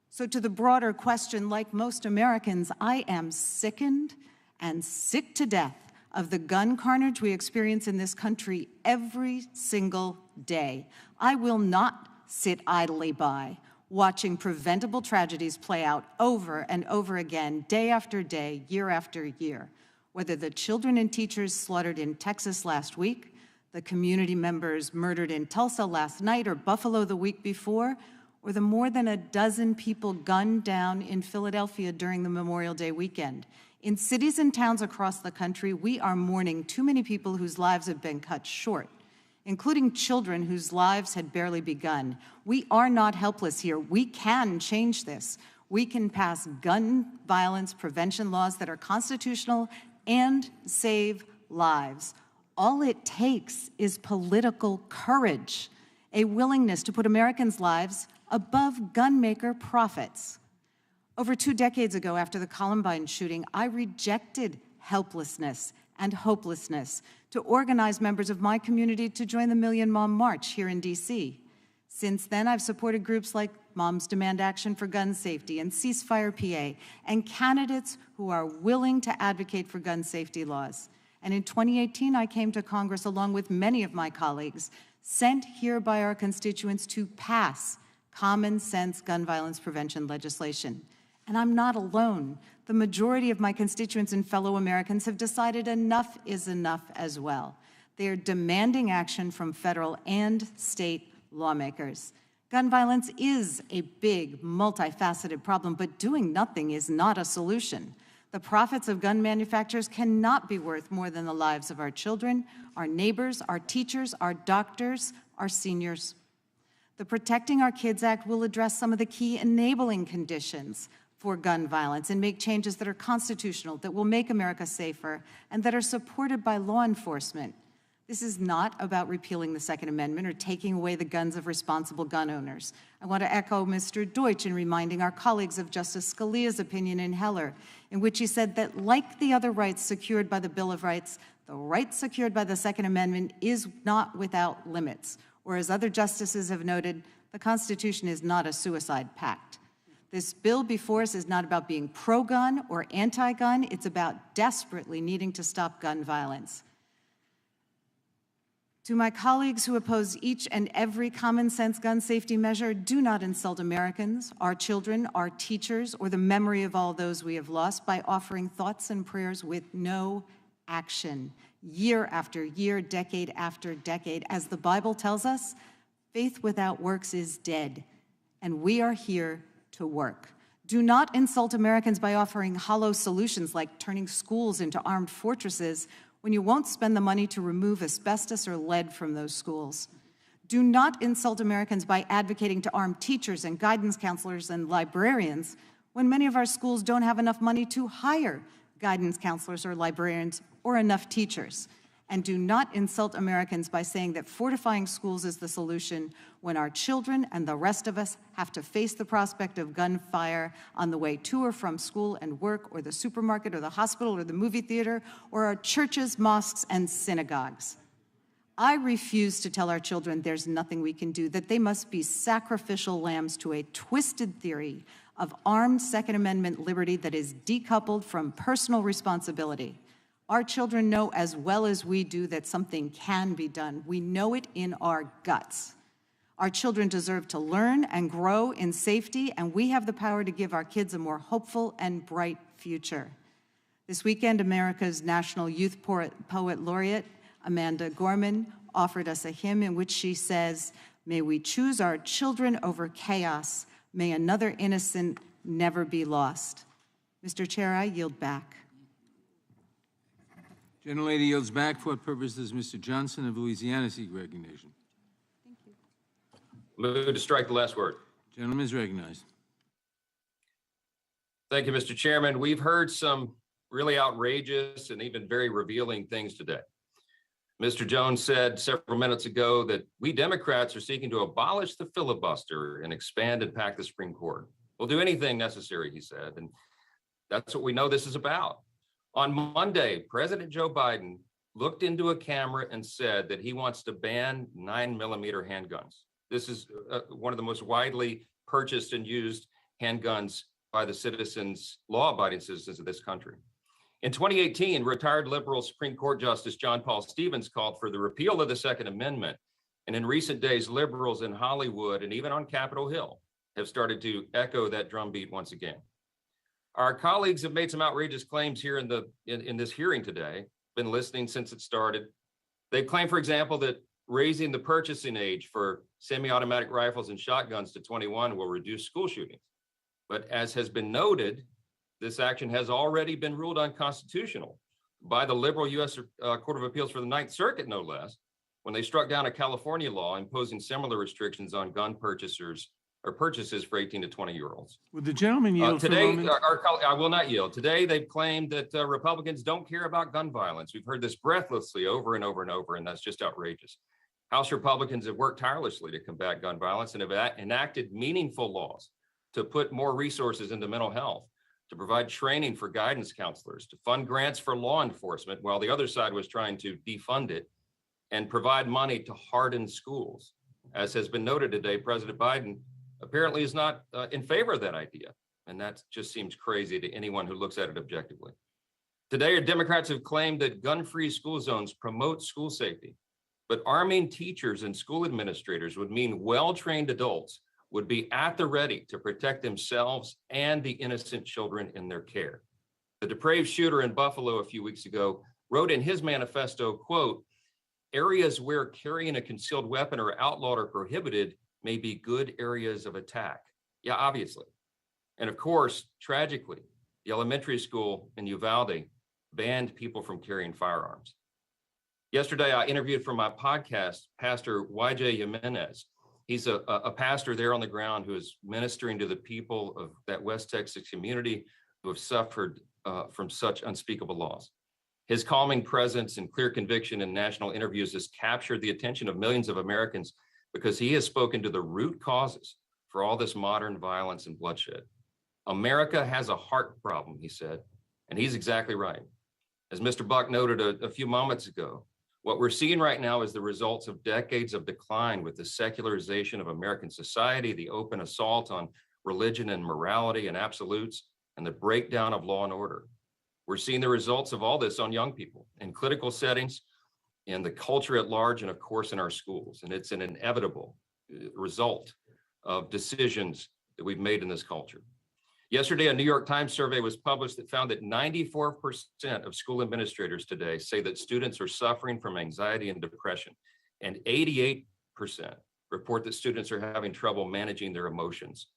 So to the broader question, like most Americans, I am sickened and sick to death of the gun carnage we experience in this country every single day. I will not sit idly by watching preventable tragedies play out over and over again, day after day, year after year. Whether the children and teachers slaughtered in Texas last week, the community members murdered in Tulsa last night or Buffalo the week before, or the more than a dozen people gunned down in Philadelphia during the Memorial Day weekend. In cities and towns across the country, we are mourning too many people whose lives have been cut short, including children whose lives had barely begun. We are not helpless here. We can change this. We can pass gun violence prevention laws that are constitutional and save lives. All it takes is political courage, a willingness to put Americans' lives above gun maker profits. Over 2 decades ago, after the Columbine shooting, I rejected helplessness and hopelessness to organize members of my community to join the Million Mom March here in DC. Since then, I've supported groups like Moms Demand Action for Gun Safety and Ceasefire PA, and candidates who are willing to advocate for gun safety laws. And in 2018, I came to Congress along with many of my colleagues, sent here by our constituents to pass common sense gun violence prevention legislation. And I'm not alone. The majority of my constituents and fellow Americans have decided enough is enough as well. They are demanding action from federal and state lawmakers. Gun violence is a big, multifaceted problem, but doing nothing is not a solution. The profits of gun manufacturers cannot be worth more than the lives of our children, our neighbors, our teachers, our doctors, our seniors. The Protecting Our Kids Act will address some of the key enabling conditions for gun violence and make changes that are constitutional, that will make America safer, and that are supported by law enforcement. This is not about repealing the Second Amendment or taking away the guns of responsible gun owners. I want to echo Mr. Deutsch in reminding our colleagues of Justice Scalia's opinion in Heller, in which he said that like the other rights secured by the Bill of Rights, the right secured by the Second Amendment is not without limits. Or as other justices have noted, the Constitution is not a suicide pact. This bill before us is not about being pro-gun or anti-gun. It's about desperately needing to stop gun violence. To my colleagues who oppose each and every common sense gun safety measure, do not insult Americans, our children, our teachers, or the memory of all those we have lost by offering thoughts and prayers with no action. Year after year, decade after decade. As the Bible tells us, faith without works is dead, and we are here to work. Do not insult Americans by offering hollow solutions like turning schools into armed fortresses when you won't spend the money to remove asbestos or lead from those schools. Do not insult Americans by advocating to arm teachers and guidance counselors and librarians when many of our schools don't have enough money to hire guidance counselors or librarians or enough teachers. And do not insult Americans by saying that fortifying schools is the solution when our children and the rest of us have to face the prospect of gunfire on the way to or from school and work, or the supermarket, or the hospital, or the movie theater, or our churches, mosques, and synagogues. I refuse to tell our children there's nothing we can do, that they must be sacrificial lambs to a twisted theory of armed Second Amendment liberty that is decoupled from personal responsibility. Our children know as well as we do that something can be done. We know it in our guts. Our children deserve to learn and grow in safety, and we have the power to give our kids a more hopeful and bright future. This weekend, America's National Youth Poet Laureate, Amanda Gorman, offered us a hymn in which she says, "May we choose our children over chaos. May another innocent never be lost." Mr. Chair, I yield back. Gentlelady yields back. For what purpose does Mr. Johnson of Louisiana seek recognition? Move to strike the last word. Gentleman is recognized. Thank you, Mr. Chairman. We've heard some really outrageous and even very revealing things today. Mr. Jones said several minutes ago that we Democrats are seeking to abolish the filibuster and expand and pack the Supreme Court. We'll do anything necessary, he said, and that's what we know this is about. On Monday, President Joe Biden looked into a camera and said that he wants to ban 9mm handguns. This is one of the most widely purchased and used handguns by the citizens, law-abiding citizens of this country. In 2018, retired liberal Supreme Court Justice John Paul Stevens called for the repeal of the Second Amendment. And in recent days, liberals in Hollywood and even on Capitol Hill have started to echo that drumbeat once again. Our colleagues have made some outrageous claims here in this hearing today, been listening since it started. They claim, for example, that raising the purchasing age for semi-automatic rifles and shotguns to 21 will reduce school shootings. But as has been noted, this action has already been ruled unconstitutional by the liberal U.S. Court of Appeals for the Ninth Circuit, no less, when they struck down a California law imposing similar restrictions on gun purchases for 18 to 20-year-olds. Would the gentleman yield Today, for a moment? I will not yield. Today, they've claimed that Republicans don't care about gun violence. We've heard this breathlessly over and over and over, and that's just outrageous. House Republicans have worked tirelessly to combat gun violence and have enacted meaningful laws to put more resources into mental health, to provide training for guidance counselors, to fund grants for law enforcement while the other side was trying to defund it, and provide money to harden schools. As has been noted today, President Biden apparently is not in favor of that idea. And that just seems crazy to anyone who looks at it objectively. Today, Democrats have claimed that gun-free school zones promote school safety, but arming teachers and school administrators would mean well-trained adults would be at the ready to protect themselves and the innocent children in their care. The depraved shooter in Buffalo a few weeks ago wrote in his manifesto, quote, "Areas where carrying a concealed weapon are outlawed or prohibited may be good areas of attack." Yeah, obviously. And of course, tragically, the elementary school in Uvalde banned people from carrying firearms. Yesterday, I interviewed for my podcast, Pastor YJ Jimenez. He's a pastor there on the ground who is ministering to the people of that West Texas community who have suffered from such unspeakable loss. His calming presence and clear conviction in national interviews has captured the attention of millions of Americans because he has spoken to the root causes for all this modern violence and bloodshed. America has a heart problem, he said, and he's exactly right. As Mr. Buck noted a few moments ago, what we're seeing right now is the results of decades of decline with the secularization of American society, the open assault on religion and morality and absolutes, and the breakdown of law and order. We're seeing the results of all this on young people in clinical settings, in the culture at large, and of course in our schools. And it's an inevitable result of decisions that we've made in this culture. Yesterday, a New York Times survey was published that found that 94% of school administrators today say that students are suffering from anxiety and depression, and 88% report that students are having trouble managing their emotions.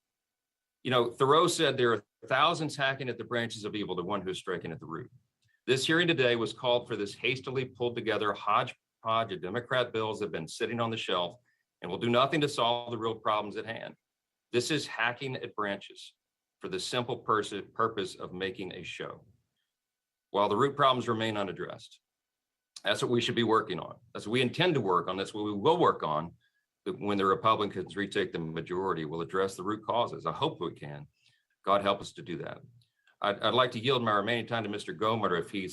You know, Thoreau said there are thousands hacking at the branches of evil, the one who is striking at the root. This hearing today was called for this hastily pulled together hodgepodge of Democrat bills that have been sitting on the shelf and will do nothing to solve the real problems at hand. This is hacking at branches for the simple purpose of making a show, while the root problems remain unaddressed. That's what we should be working on. That's what we intend to work on. That's what we will work on when the Republicans retake the majority. We'll address the root causes. I hope we can. God help us to do that. I'd like to yield my remaining time to Mr. Gomer if he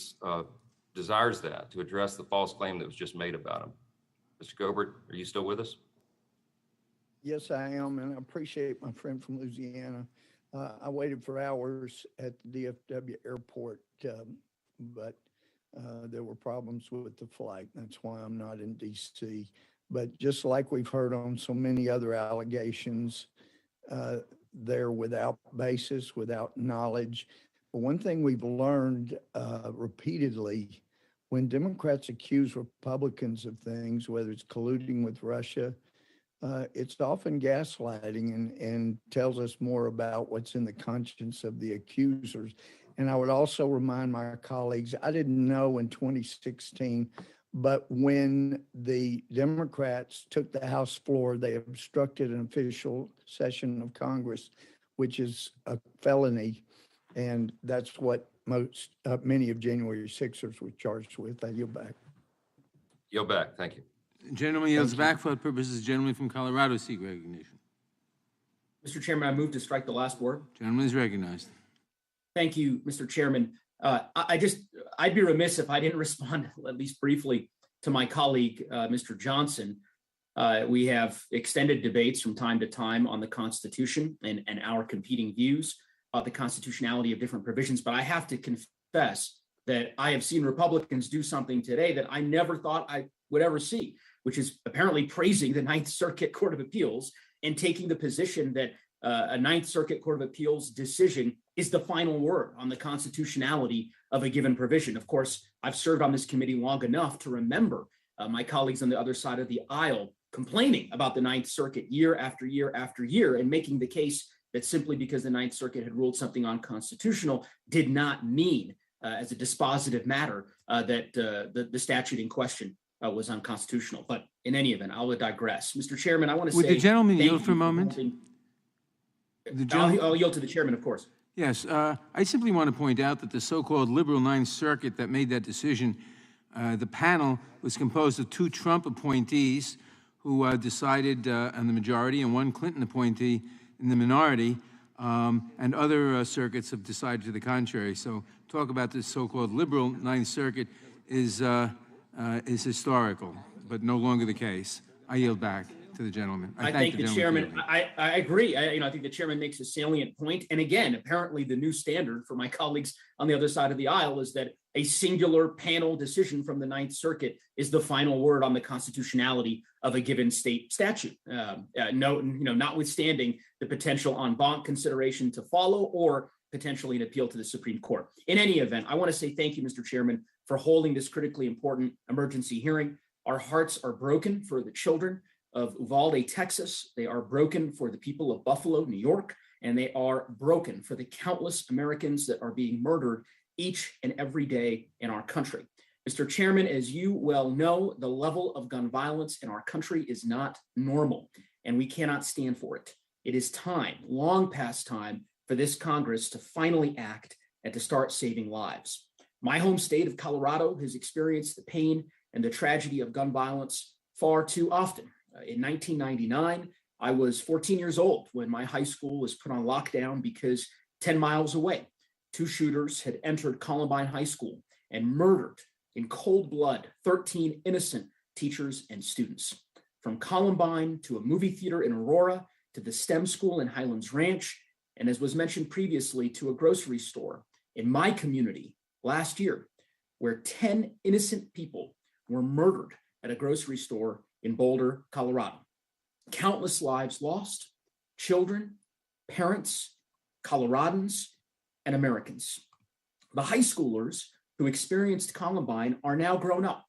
desires that, to address the false claim that was just made about him. Mr. Gobert, are you still with us? Yes, I am, and I appreciate my friend from Louisiana. I waited for hours at the DFW airport, but there were problems with the flight. That's why I'm not in D.C. But just like we've heard on so many other allegations, they're without basis, without knowledge. But one thing we've learned repeatedly, when Democrats accuse Republicans of things, whether it's colluding with Russia, it's often gaslighting and tells us more about what's in the conscience of the accusers. And I would also remind my colleagues, I didn't know in 2016 But when the Democrats took the House floor, they obstructed an official session of Congress, which is a felony. And that's what many of January 6ers were charged with. I yield back. Yield back. Thank you. Gentleman yields back for the purposes. Gentleman from Colorado seek recognition. Mr. Chairman, I move to strike the last word. Gentleman is recognized. Thank you, Mr. Chairman. I'd be remiss if I didn't respond, at least briefly, to my colleague, Mr. Johnson. We have extended debates from time to time on the Constitution and our competing views about the constitutionality of different provisions. But I have to confess that I have seen Republicans do something today that I never thought I would ever see, which is apparently praising the Ninth Circuit Court of Appeals and taking the position that a Ninth Circuit Court of Appeals decision is the final word on the constitutionality of a given provision. Of course, I've served on this committee long enough to remember my colleagues on the other side of the aisle complaining about the Ninth Circuit year after year after year and making the case that simply because the Ninth Circuit had ruled something unconstitutional did not mean as a dispositive matter that the statute in question was unconstitutional. But in any event, I will digress. Mr. Chairman, I want to say— Would the gentleman yield for a moment? I'll yield to the chairman, of course. Yes, I simply want to point out that the so-called liberal Ninth Circuit that made that decision, the panel was composed of 2 Trump appointees who decided on the majority and 1 Clinton appointee in the minority, and other circuits have decided to the contrary. So talk about this so-called liberal Ninth Circuit is historical, but no longer the case. I yield back to the gentleman. I thank the chairman. I agree. I think the chairman makes a salient point. And again, apparently the new standard for my colleagues on the other side of the aisle is that a singular panel decision from the Ninth Circuit is the final word on the constitutionality of a given state statute. Notwithstanding the potential en banc consideration to follow or potentially an appeal to the Supreme Court. In any event, I want to say thank you, Mr. Chairman, for holding this critically important emergency hearing. Our hearts are broken for the children of Uvalde, Texas. They are broken for the people of Buffalo, New York, and they are broken for the countless Americans that are being murdered each and every day in our country. Mr. Chairman, as you well know, the level of gun violence in our country is not normal, and we cannot stand for it. It is time, long past time, for this Congress to finally act and to start saving lives. My home state of Colorado has experienced the pain and the tragedy of gun violence far too often. In 1999, I was 14 years old when my high school was put on lockdown because 10 miles away, 2 shooters had entered Columbine High School and murdered in cold blood 13 innocent teachers and students. From Columbine to a movie theater in Aurora to the STEM school in Highlands Ranch, and as was mentioned previously, to a grocery store in my community last year, where 10 innocent people were murdered at a grocery store in Boulder, Colorado. Countless lives lost, children, parents, Coloradans, and Americans. The high schoolers who experienced Columbine are now grown up,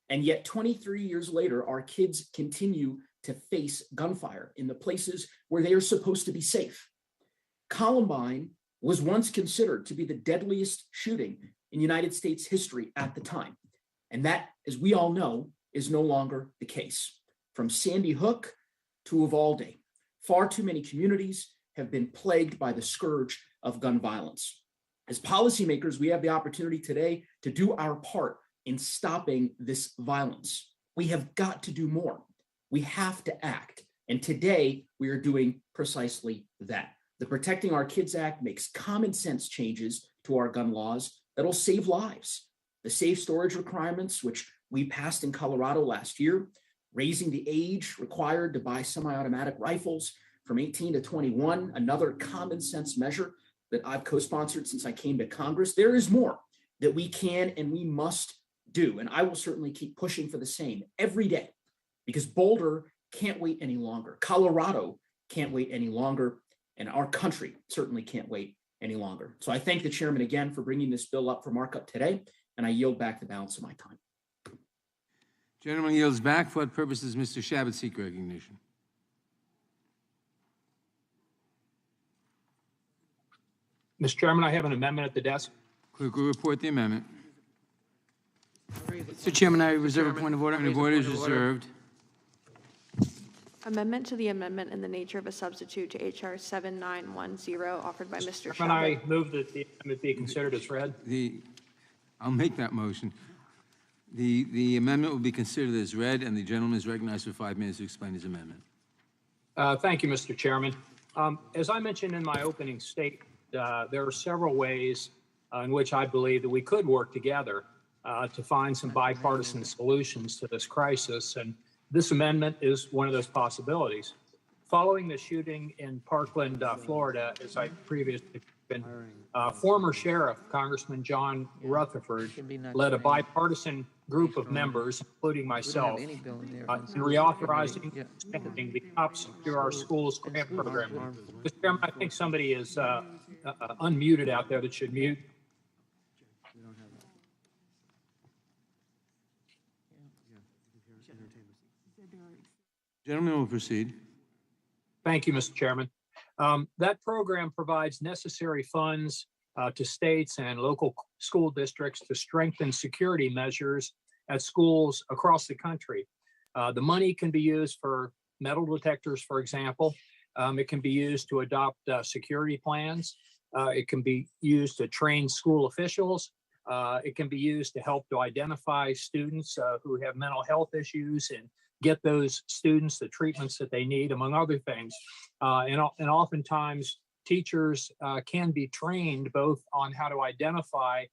and yet 23 years later, our kids continue to face gunfire in the places where they are supposed to be safe. Columbine was once considered to be the deadliest shooting in United States history at the time, and that, as we all know, is no longer the case. From Sandy Hook to Uvalde, far too many communities have been plagued by the scourge of gun violence. As policymakers, we have the opportunity today to do our part in stopping this violence. We have got to do more. We have to act. And today, we are doing precisely that. The Protecting Our Kids Act makes common sense changes to our gun laws that'll save lives. The safe storage requirements, which we passed in Colorado last year, raising the age required to buy semi-automatic rifles from 18 to 21, another common sense measure that I've co-sponsored since I came to Congress. There is more that we can and we must do, and I will certainly keep pushing for the same every day, because Boulder can't wait any longer. Colorado can't wait any longer, and our country certainly can't wait any longer. So I thank the chairman again for bringing this bill up for markup today, and I yield back the balance of my time. Gentleman yields back. For what purposes Mr. Shabbat seek recognition? Mr. Chairman, I have an amendment at the desk. Clerk will report the amendment. Mr. Chairman, I reserve a point of order. Point of order is reserved. Amendment to the amendment in the nature of a substitute to HR 7910 offered by Mr. When I Shelby. move that the amendment be considered as read. I'll make that motion. The amendment will be considered as read, and the gentleman is recognized for 5 minutes to explain his amendment. Thank you, Mr. Chairman. As I mentioned in my opening statement, there are several ways in which I believe that we could work together to find some bipartisan solutions to this crisis, and this amendment is one of those possibilities. Following the shooting in Parkland, Florida, as I previously mentioned, former Sheriff Congressman John Rutherford led a bipartisan group of members, including myself, in reauthorizing and expanding the Top Secure Our Schools grant program. Mr. Chairman, I think somebody is unmuted out there that should mute. Gentleman will proceed. Thank you, Mr. Chairman. That program provides necessary funds to states and local school districts to strengthen security measures at schools across the country. The money can be used for metal detectors, for example. It can be used to adopt security plans. It can be used to train school officials. It can be used to help to identify students who have mental health issues and get those students the treatments that they need, among other things. And oftentimes, teachers can be trained both on how to identify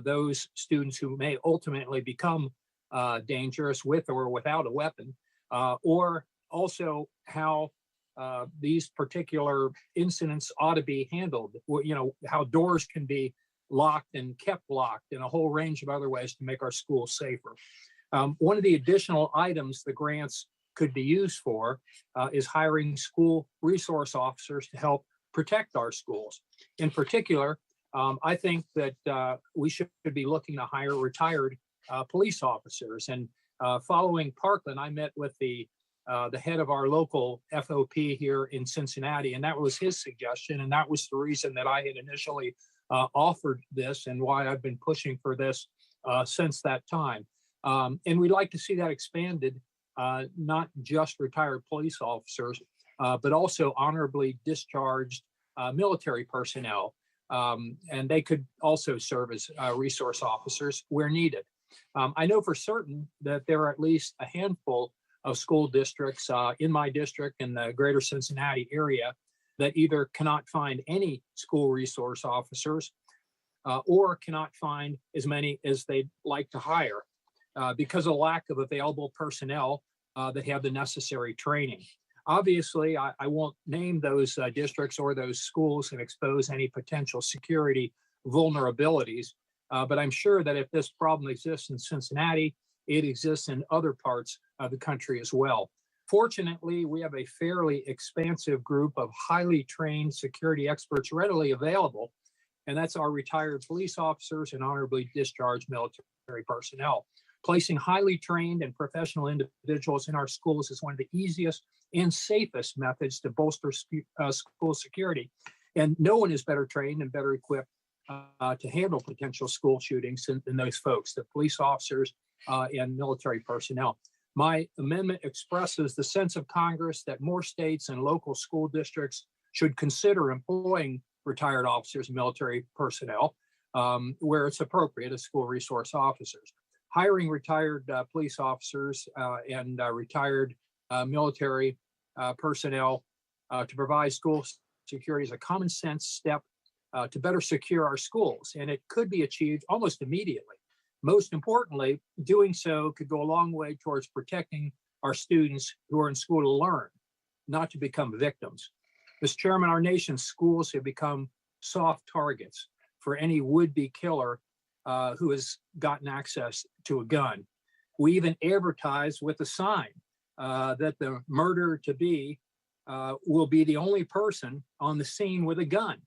those students who may ultimately become dangerous with or without a weapon, or also how these particular incidents ought to be handled. You know, how doors can be locked and kept locked, and a whole range of other ways to make our schools safer. One of the additional items the grants could be used for is hiring school resource officers to help protect our schools. In particular, I think that we should be looking to hire retired police officers. And following Parkland, I met with the head of our local FOP here in Cincinnati, and that was his suggestion. And that was the reason that I had initially offered this and why I've been pushing for this since that time. And we'd like to see that expanded, not just retired police officers, but also honorably discharged military personnel. And they could also serve as resource officers where needed. I know for certain that there are at least a handful of school districts in my district in the greater Cincinnati area that either cannot find any school resource officers or cannot find as many as they'd like to hire. Because of lack of available personnel that have the necessary training. Obviously, I won't name those districts or those schools and expose any potential security vulnerabilities, but I'm sure that if this problem exists in Cincinnati, it exists in other parts of the country as well. Fortunately, we have a fairly expansive group of highly trained security experts readily available, and that's our retired police officers and honorably discharged military personnel. Placing highly trained and professional individuals in our schools is one of the easiest and safest methods to bolster school security. And no one is better trained and better equipped to handle potential school shootings than those folks, the police officers and military personnel. My amendment expresses the sense of Congress that more states and local school districts should consider employing retired officers and military personnel where it's appropriate as school resource officers. Hiring retired police officers and retired military personnel to provide school security is a common sense step to better secure our schools, and it could be achieved almost immediately. Most importantly, doing so could go a long way towards protecting our students who are in school to learn, not to become victims. Mr. Chairman, our nation's schools have become soft targets for any would-be killer who has gotten access to a gun. We even advertise with a sign that the murderer-to-be will be the only person on the scene with a gun.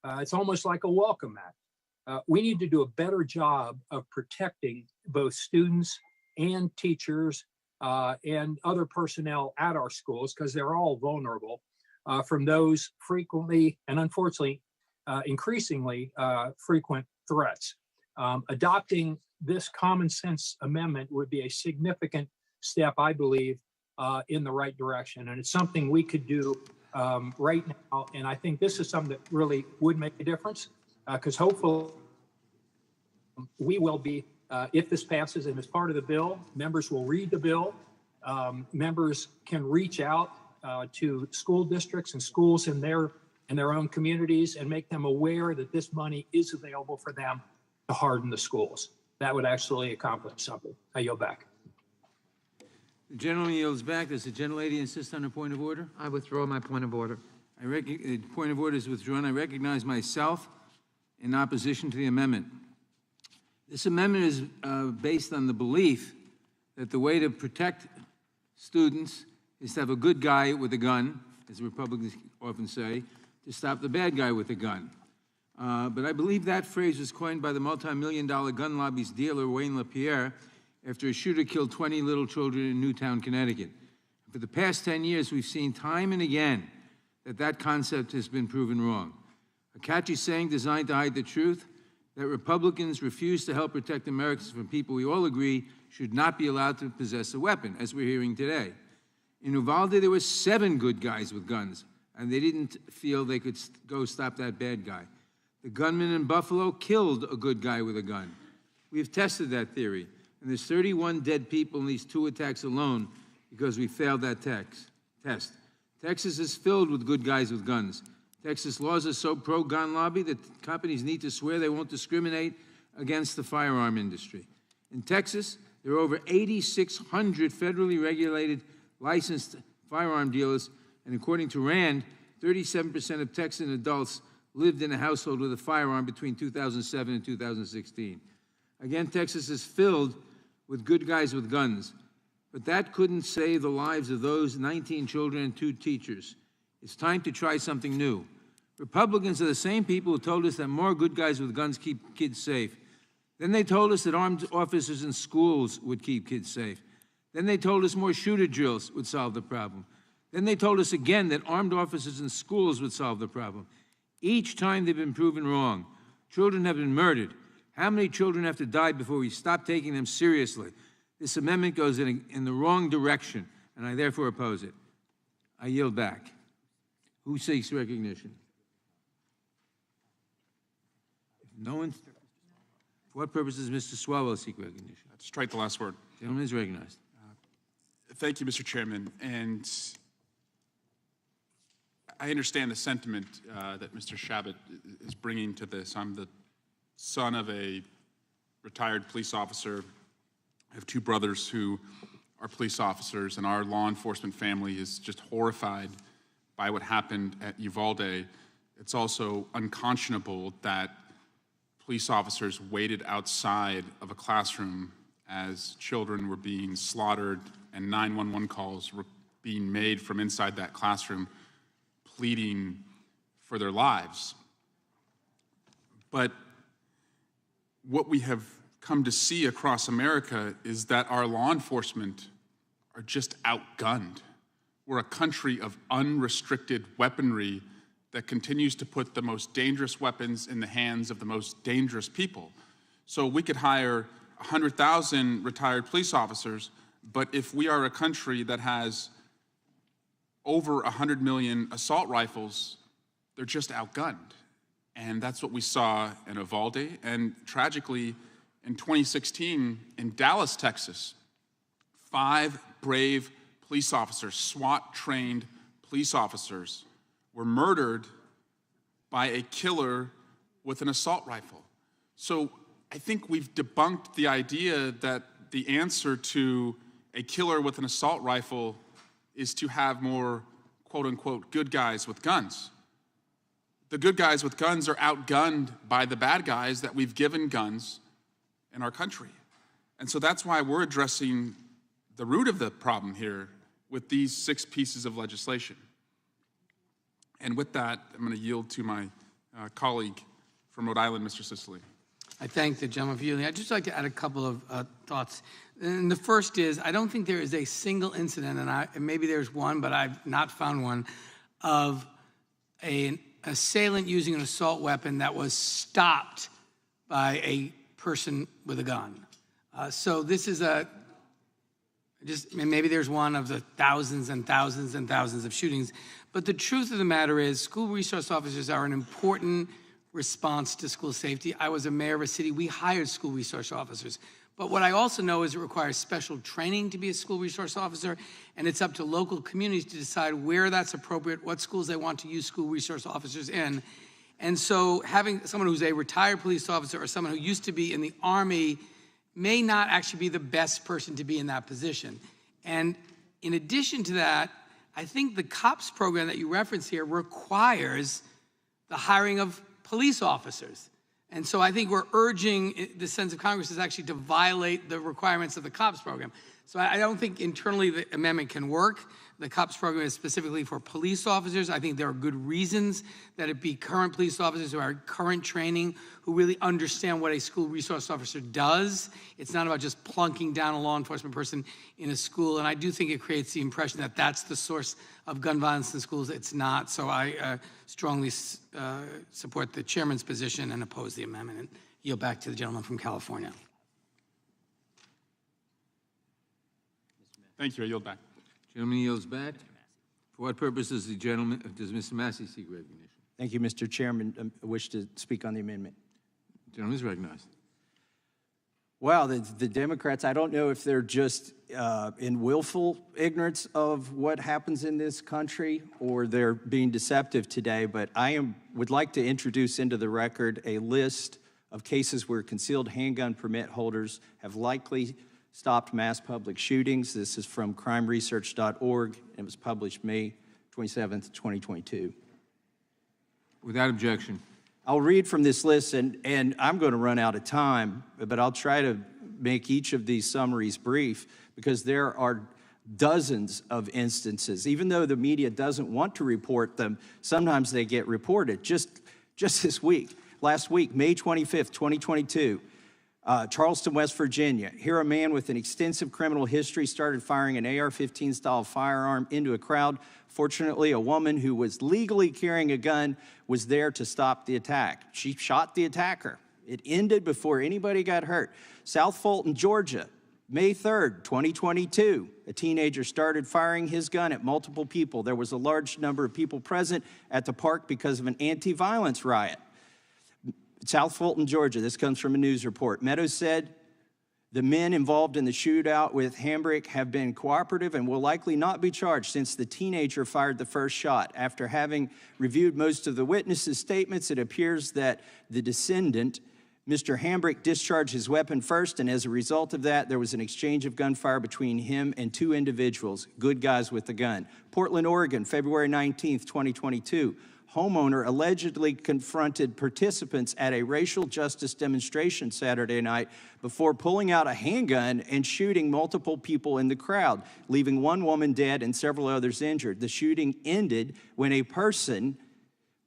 It's almost like a welcome mat. We need to do a better job of protecting both students and teachers and other personnel at our schools, because they're all vulnerable from those frequently and unfortunately increasingly frequent threats. Adopting this common sense amendment would be a significant step, I believe, in the right direction. And it's something we could do right now. And I think this is something that really would make a difference, because hopefully we will be, if this passes and is part of the bill, members will read the bill. Members can reach out to school districts and schools in their own communities and make them aware that this money is available for them to harden the schools. That would actually accomplish something. I yield back. The gentleman yields back. Does the gentlelady insist on a point of order? I withdraw my point of order. Point of order is withdrawn. I recognize myself in opposition to the amendment. This amendment is based on the belief that the way to protect students is to have a good guy with a gun, as the Republicans often say, to stop the bad guy with a gun. But I believe that phrase was coined by the multi-million-dollar gun lobby's dealer, Wayne LaPierre, after a shooter killed 20 little children in Newtown, Connecticut. For the past 10 years, we've seen time and again that concept has been proven wrong. A catchy saying designed to hide the truth, that Republicans refuse to help protect Americans from people we all agree should not be allowed to possess a weapon, as we're hearing today. In Uvalde, there were 7 good guys with guns, and they didn't feel they could go stop that bad guy. The gunman in Buffalo killed a good guy with a gun. We've tested that theory, and there's 31 dead people in these 2 attacks alone because we failed that test. Texas is filled with good guys with guns. Texas laws are so pro-gun lobby that companies need to swear they won't discriminate against the firearm industry. In Texas, there are over 8,600 federally regulated licensed firearm dealers, and according to RAND, 37% of Texan adults lived in a household with a firearm between 2007 and 2016. Again, Texas is filled with good guys with guns, but that couldn't save the lives of those 19 children and 2 teachers. It's time to try something new. Republicans are the same people who told us that more good guys with guns keep kids safe. Then they told us that armed officers in schools would keep kids safe. Then they told us more shooter drills would solve the problem. Then they told us again that armed officers in schools would solve the problem. Each time they've been proven wrong. Children have been murdered. How many children have to die before we stop taking them seriously? This amendment goes in the wrong direction, and I therefore oppose it. I yield back. Who seeks recognition? If no one, for what purpose does Mr. Swalwell seek recognition? Strike the last word. Gentleman is recognized. Thank you, Mr. Chairman. And I understand the sentiment that Mr. Shabbat is bringing to this. I'm the son of a retired police officer. I have 2 brothers who are police officers, and our law enforcement family is just horrified by what happened at Uvalde. It's also unconscionable that police officers waited outside of a classroom as children were being slaughtered and 911 calls were being made from inside that classroom, pleading for their lives. But what we have come to see across America is that our law enforcement are just outgunned. We're a country of unrestricted weaponry that continues to put the most dangerous weapons in the hands of the most dangerous people. So we could hire 100,000 retired police officers, but if we are a country that has over 100 million assault rifles, they're just outgunned. And that's what we saw in Uvalde. And tragically, in 2016, in Dallas, Texas, 5 brave police officers, SWAT-trained police officers, were murdered by a killer with an assault rifle. So I think we've debunked the idea that the answer to a killer with an assault rifle is to have more, quote unquote, good guys with guns. The good guys with guns are outgunned by the bad guys that we've given guns in our country. And so that's why we're addressing the root of the problem here with these 6 pieces of legislation. And with that, I'm going to yield to my colleague from Rhode Island, Mr. Sicily. I thank the gentleman for yielding. I'd just like to add a couple of thoughts. And the first is, I don't think there is a single incident, and maybe there's one, but I've not found one, of an assailant using an assault weapon that was stopped by a person with a gun. So this is maybe there's one of the thousands and thousands and thousands of shootings. But the truth of the matter is school resource officers are an important response to school safety. I was a mayor of a city. We hired school resource officers. But what I also know is it requires special training to be a school resource officer, and it's up to local communities to decide where that's appropriate, what schools they want to use school resource officers in. And so having someone who's a retired police officer or someone who used to be in the Army may not actually be the best person to be in that position. And in addition to that, I think the COPS program that you reference here requires the hiring of police officers. And so I think we're urging the sense of Congress is actually to violate the requirements of the COPS program. So I don't think internally the amendment can work. The COPS program is specifically for police officers. I think there are good reasons that it be current police officers who are current training, who really understand what a school resource officer does. It's not about just plunking down a law enforcement person in a school. And I do think it creates the impression that that's the source of gun violence in schools. It's not. So I strongly support the chairman's position and oppose the amendment. And yield back to the gentleman from California. Thank you. I yield back. Gentleman yields back. For what purpose does Mr. Massey seek recognition? Thank you, Mr. Chairman. I wish to speak on the amendment. Gentleman is recognized. Well, the Democrats, I don't know if they're just in willful ignorance of what happens in this country or they're being deceptive today, but I would like to introduce into the record a list of cases where concealed handgun permit holders have likely stopped mass public shootings. This is from crimeresearch.org. It was published May 27th, 2022. Without objection. I'll read from this list, and I'm going to run out of time, but I'll try to make each of these summaries brief because there are dozens of instances. Even though the media doesn't want to report them, sometimes they get reported. Just this week, last week, May 25th, 2022, Charleston, West Virginia. Here, a man with an extensive criminal history started firing an AR-15 style firearm into a crowd. Fortunately, a woman who was legally carrying a gun was there to stop the attack. She shot the attacker. It ended before anybody got hurt. South Fulton, Georgia, May 3rd, 2022. A teenager started firing his gun at multiple people. There was a large number of people present at the park because of an anti-violence riot. South Fulton, Georgia, this comes from a news report. Meadows said, the men involved in the shootout with Hambrick have been cooperative and will likely not be charged since the teenager fired the first shot. After having reviewed most of the witnesses' statements, it appears that the descendant, Mr. Hambrick, discharged his weapon first, and as a result of that, there was an exchange of gunfire between him and two individuals, good guys with the gun. Portland, Oregon, February 19th, 2022. Homeowner allegedly confronted participants at a racial justice demonstration Saturday night before pulling out a handgun and shooting multiple people in the crowd, leaving one woman dead and several others injured. The shooting ended when a person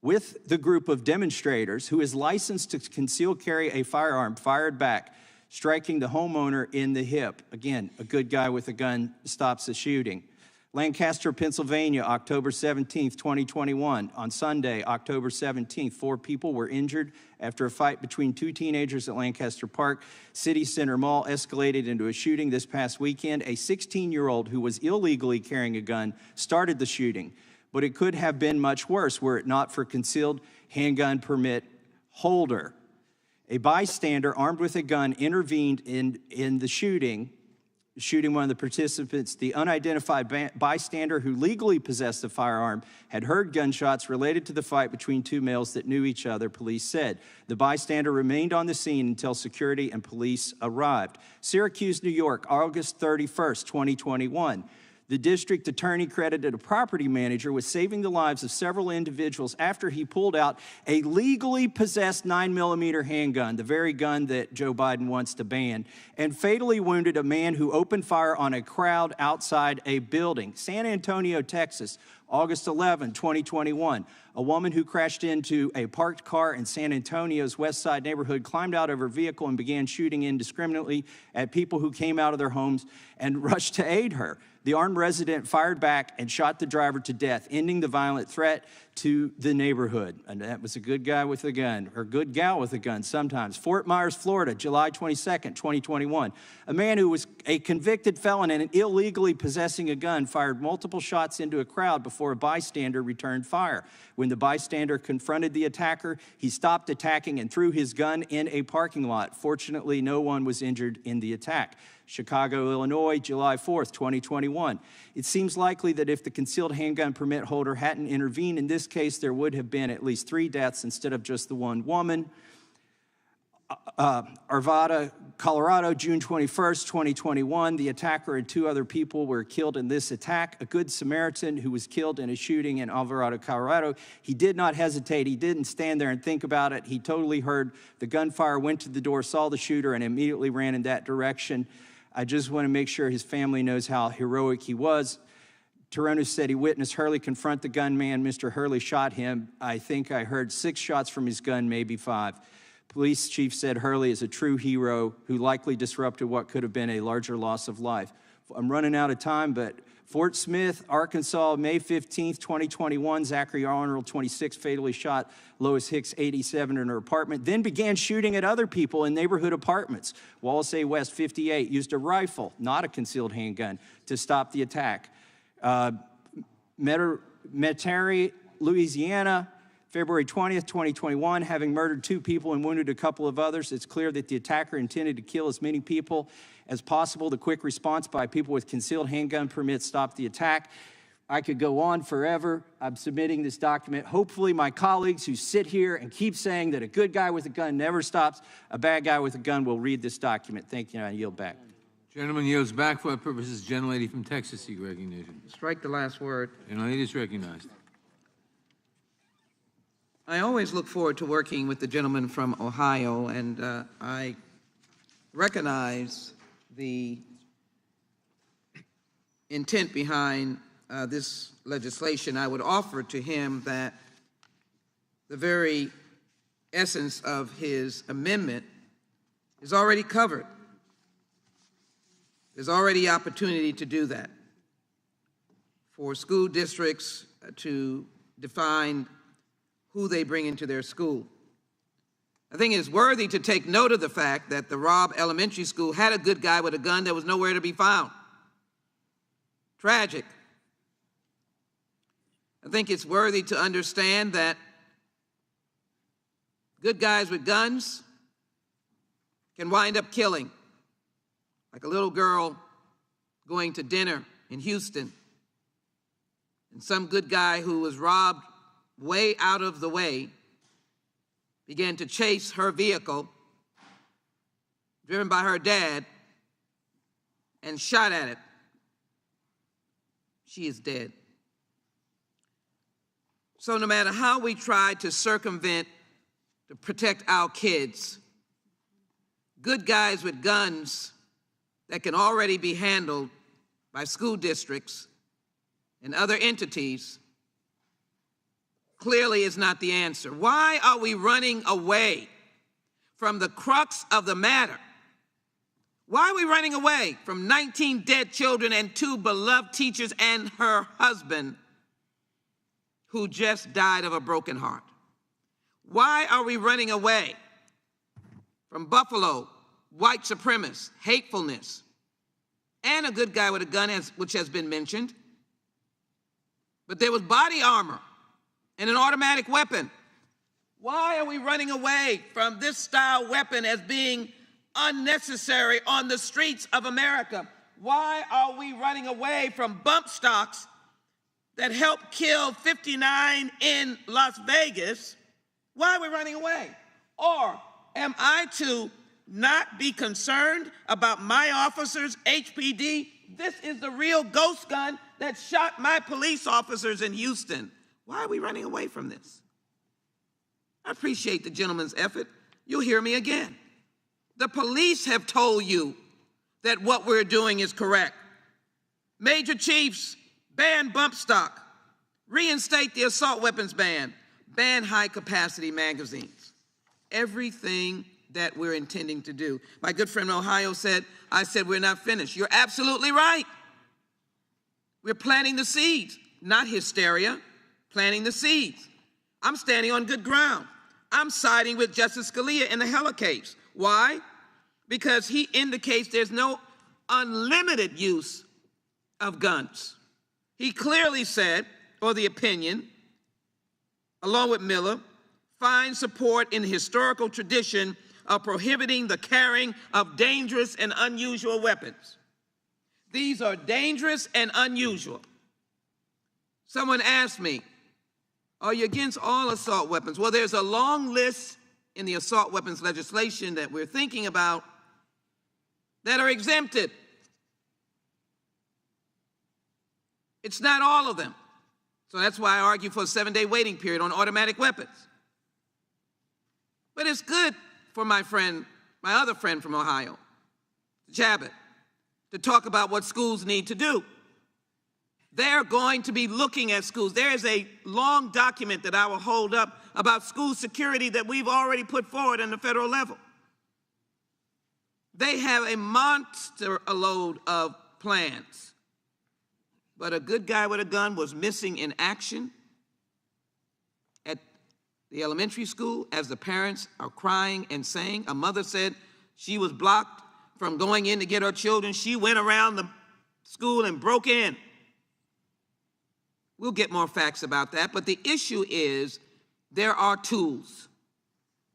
with the group of demonstrators who is licensed to conceal carry a firearm fired back, striking the homeowner in the hip. Again, a good guy with a gun stops the shooting. Lancaster, Pennsylvania, October 17th, 2021. On Sunday, October 17th, 4 people were injured after a fight between two teenagers at Lancaster Park. City Center Mall escalated into a shooting this past weekend. A 16-year-old who was illegally carrying a gun started the shooting, but it could have been much worse were it not for concealed handgun permit holder. A bystander armed with a gun intervened in the shooting one of the participants. The unidentified bystander who legally possessed the firearm had heard gunshots related to the fight between two males that knew each other, police said. The bystander remained on the scene until security and police arrived. Syracuse, New York, August 31st, 2021. The district attorney credited a property manager with saving the lives of several individuals after he pulled out a legally possessed 9mm handgun, the very gun that Joe Biden wants to ban, and fatally wounded a man who opened fire on a crowd outside a building. San Antonio, Texas, August 11, 2021, a woman who crashed into a parked car in San Antonio's West Side neighborhood climbed out of her vehicle and began shooting indiscriminately at people who came out of their homes and rushed to aid her. The armed resident fired back and shot the driver to death, ending the violent threat to the neighborhood. And that was a good guy with a gun, or good gal with a gun sometimes. Fort Myers, Florida, July 22nd, 2021. A man who was a convicted felon and illegally possessing a gun fired multiple shots into a crowd before a bystander returned fire. When the bystander confronted the attacker, he stopped attacking and threw his gun in a parking lot. Fortunately, no one was injured in the attack. Chicago, Illinois, July 4th, 2021. It seems likely that if the concealed handgun permit holder hadn't intervened in this case, there would have been at least 3 deaths instead of just the one woman. Arvada, Colorado, June 21st, 2021. The attacker and 2 other people were killed in this attack. A good Samaritan who was killed in a shooting in Alvarado, Colorado. He did not hesitate. He didn't stand there and think about it. He totally heard the gunfire, went to the door, saw the shooter, and immediately ran in that direction. I just want to make sure his family knows how heroic he was. Toronto said he witnessed Hurley confront the gunman. Mr. Hurley shot him. I think I heard 6 shots from his gun, maybe 5. Police chief said Hurley is a true hero who likely disrupted what could have been a larger loss of life. I'm running out of time, but Fort Smith, Arkansas, May 15th, 2021, Zachary Arnold, 26, fatally shot Lois Hicks, 87, in her apartment, then began shooting at other people in neighborhood apartments. Wallace A. West, 58, used a rifle, not a concealed handgun, to stop the attack. Metairie, Louisiana, February 20th, 2021, having murdered 2 people and wounded a couple of others, it's clear that the attacker intended to kill as many people as possible. The quick response by people with concealed handgun permits stopped the attack. I could go on forever. I'm submitting this document. Hopefully my colleagues who sit here and keep saying that a good guy with a gun never stops a bad guy with a gun will read this document. Thank you, and I yield back. Gentleman yields back for what purposes. Gentlelady from Texas, seek recognition. Strike the last word. Gentlelady is recognized. I always look forward to working with the gentleman from Ohio, and I recognize the intent behind this legislation. I would offer to him that the very essence of his amendment is already covered. There's already opportunity to do that for school districts to define who they bring into their school. I think it's worthy to take note of the fact that the Robb Elementary School had a good guy with a gun that was nowhere to be found. Tragic. I think it's worthy to understand that good guys with guns can wind up killing, like a little girl going to dinner in Houston, and some good guy who was robbed way out of the way began to chase her vehicle, driven by her dad, and shot at it. She is dead. So no matter how we try to circumvent, to protect our kids, good guys with guns that can already be handled by school districts and other entities clearly is not the answer. Why are we running away from the crux of the matter? Why are we running away from 19 dead children and 2 beloved teachers and her husband who just died of a broken heart? Why are we running away from Buffalo, white supremacists, hatefulness, and a good guy with a gun, which has been mentioned? But there was body armor and an automatic weapon. Why are we running away from this style weapon as being unnecessary on the streets of America? Why are we running away from bump stocks that helped kill 59 in Las Vegas? Why are we running away? Or am I to not be concerned about my officers, HPD? This is the real ghost gun that shot my police officers in Houston. Why are we running away from this? I appreciate the gentleman's effort. You'll hear me again. The police have told you that what we're doing is correct. Major chiefs ban bump stock. Reinstate the assault weapons ban. Ban high-capacity magazines. Everything that we're intending to do. My good friend in Ohio said, I said we're not finished. You're absolutely right. We're planting the seeds, not hysteria, planting the seeds. I'm standing on good ground. I'm siding with Justice Scalia in the Heller case. Why? Because he indicates there's no unlimited use of guns. He clearly said, or the opinion, along with Miller, find support in the historical tradition of prohibiting the carrying of dangerous and unusual weapons. These are dangerous and unusual. Someone asked me, are you against all assault weapons? Well, there's a long list in the assault weapons legislation that we're thinking about that are exempted. It's not all of them. So that's why I argue for a 7-day waiting period on automatic weapons. But it's good for my friend, my other friend from Ohio, Chabot, to talk about what schools need to do. They're going to be looking at schools. There is a long document that I will hold up about school security that we've already put forward on the federal level. They have a monster load of plans. But a good guy with a gun was missing in action at the elementary school as the parents are crying and saying. A mother said she was blocked from going in to get her children. She went around the school and broke in. We'll get more facts about that, but the issue is there are tools.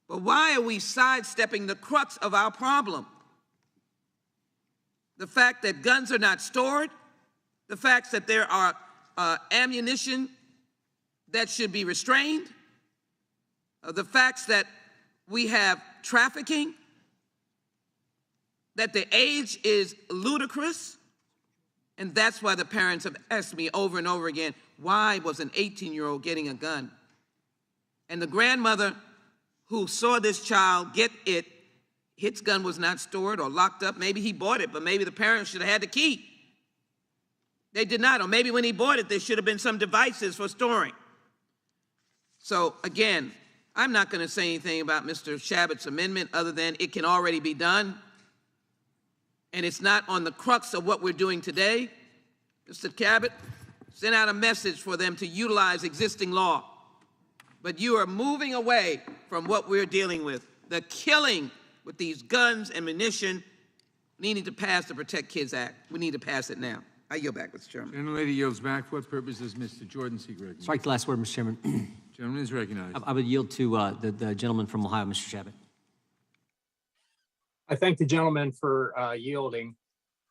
But why are we sidestepping the crux of our problem? The fact that guns are not stored, the fact that there are ammunition that should be restrained, the facts that we have trafficking, that the age is ludicrous, and that's why the parents have asked me over and over again, why was an 18-year-old getting a gun? And the grandmother who saw this child get it, his gun was not stored or locked up. Maybe he bought it, but maybe the parents should have had the key. They did not, or maybe when he bought it, there should have been some devices for storing. So again, I'm not going to say anything about Mr. Chabot's amendment other than it can already be done. And it's not on the crux of what we're doing today. Mr. Chabot sent out a message for them to utilize existing law. But you are moving away from what we're dealing with. The killing with these guns and munition needing to pass the Protect Kids Act. We need to pass it now. I yield back, Mr. Chairman. Gentlelady yields back. For what purpose does Mr. Jordan seek recognition? Strike the last word, Mr. Chairman. Gentleman is recognized. I would yield to the gentleman from Ohio, Mr. Chabot. I thank the gentleman for yielding.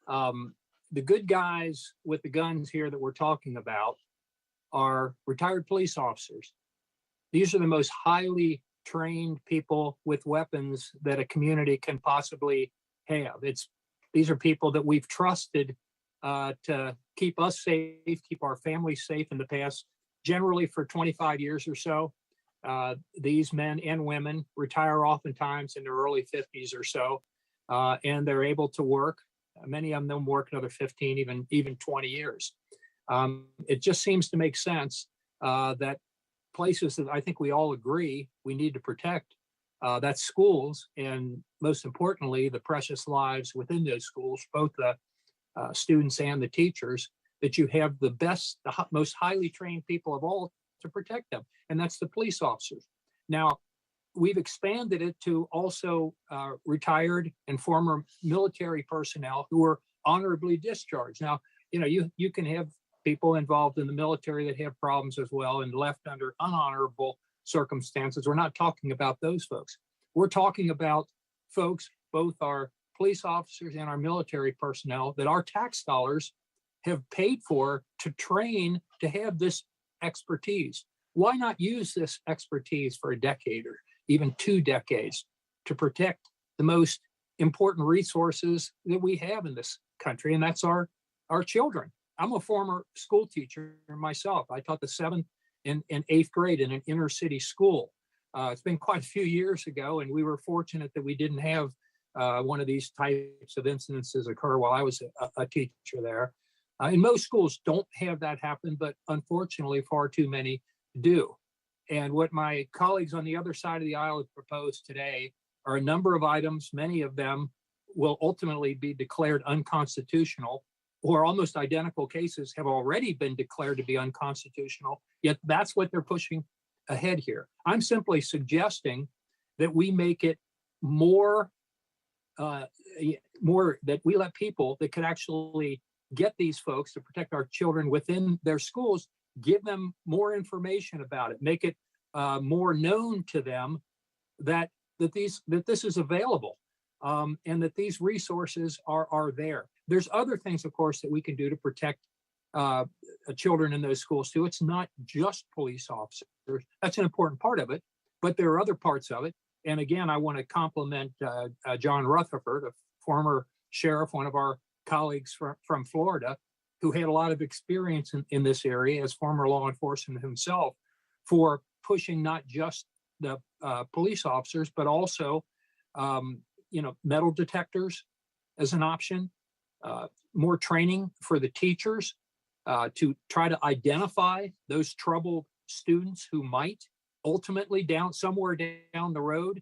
The good guys with the guns here that we're talking about are retired police officers. These are the most highly trained people with weapons that a community can possibly have. These are people that we've trusted to keep us safe, keep our families safe in the past, generally for 25 years or so. These men and women retire oftentimes in their early 50s or so, and they're able to work. Many of them work another 15, even 20 years. It just seems to make sense that places that I think we all agree we need to protect, that's schools, and most importantly, the precious lives within those schools, both the students and the teachers, that you have the best, the most highly trained people of all to protect them, and that's the police officers. Now, we've expanded it to also retired and former military personnel who are honorably discharged. Now, you can have people involved in the military that have problems as well and left under unhonorable circumstances. We're not talking about those folks. We're talking about folks, both our police officers and our military personnel, that our tax dollars have paid for to train to have this expertise. Why not use this expertise for a decade or even 2 decades to protect the most important resources that we have in this country, and that's our children. I'm a former school teacher myself. I taught the 7th and 8th grade in an inner city school. It's been quite a few years ago, and we were fortunate that we didn't have one of these types of incidences occur while I was a teacher there. And most schools don't have that happen, but unfortunately, far too many do. And what my colleagues on the other side of the aisle have proposed today are a number of items. Many of them will ultimately be declared unconstitutional, or almost identical cases have already been declared to be unconstitutional, yet that's what they're pushing ahead here. I'm simply suggesting that we make it more that we let people that could actually get these folks to protect our children within their schools, give them more information about it, make it more known to them that this is available, and that these resources are there. There's other things, of course, that we can do to protect children in those schools too. It's not just police officers. That's an important part of it, but there are other parts of it. And again, I want to compliment John Rutherford, a former sheriff, one of our colleagues from Florida, who had a lot of experience in this area as former law enforcement himself, for pushing not just the police officers, but also, metal detectors as an option, more training for the teachers to try to identify those troubled students who might ultimately somewhere down the road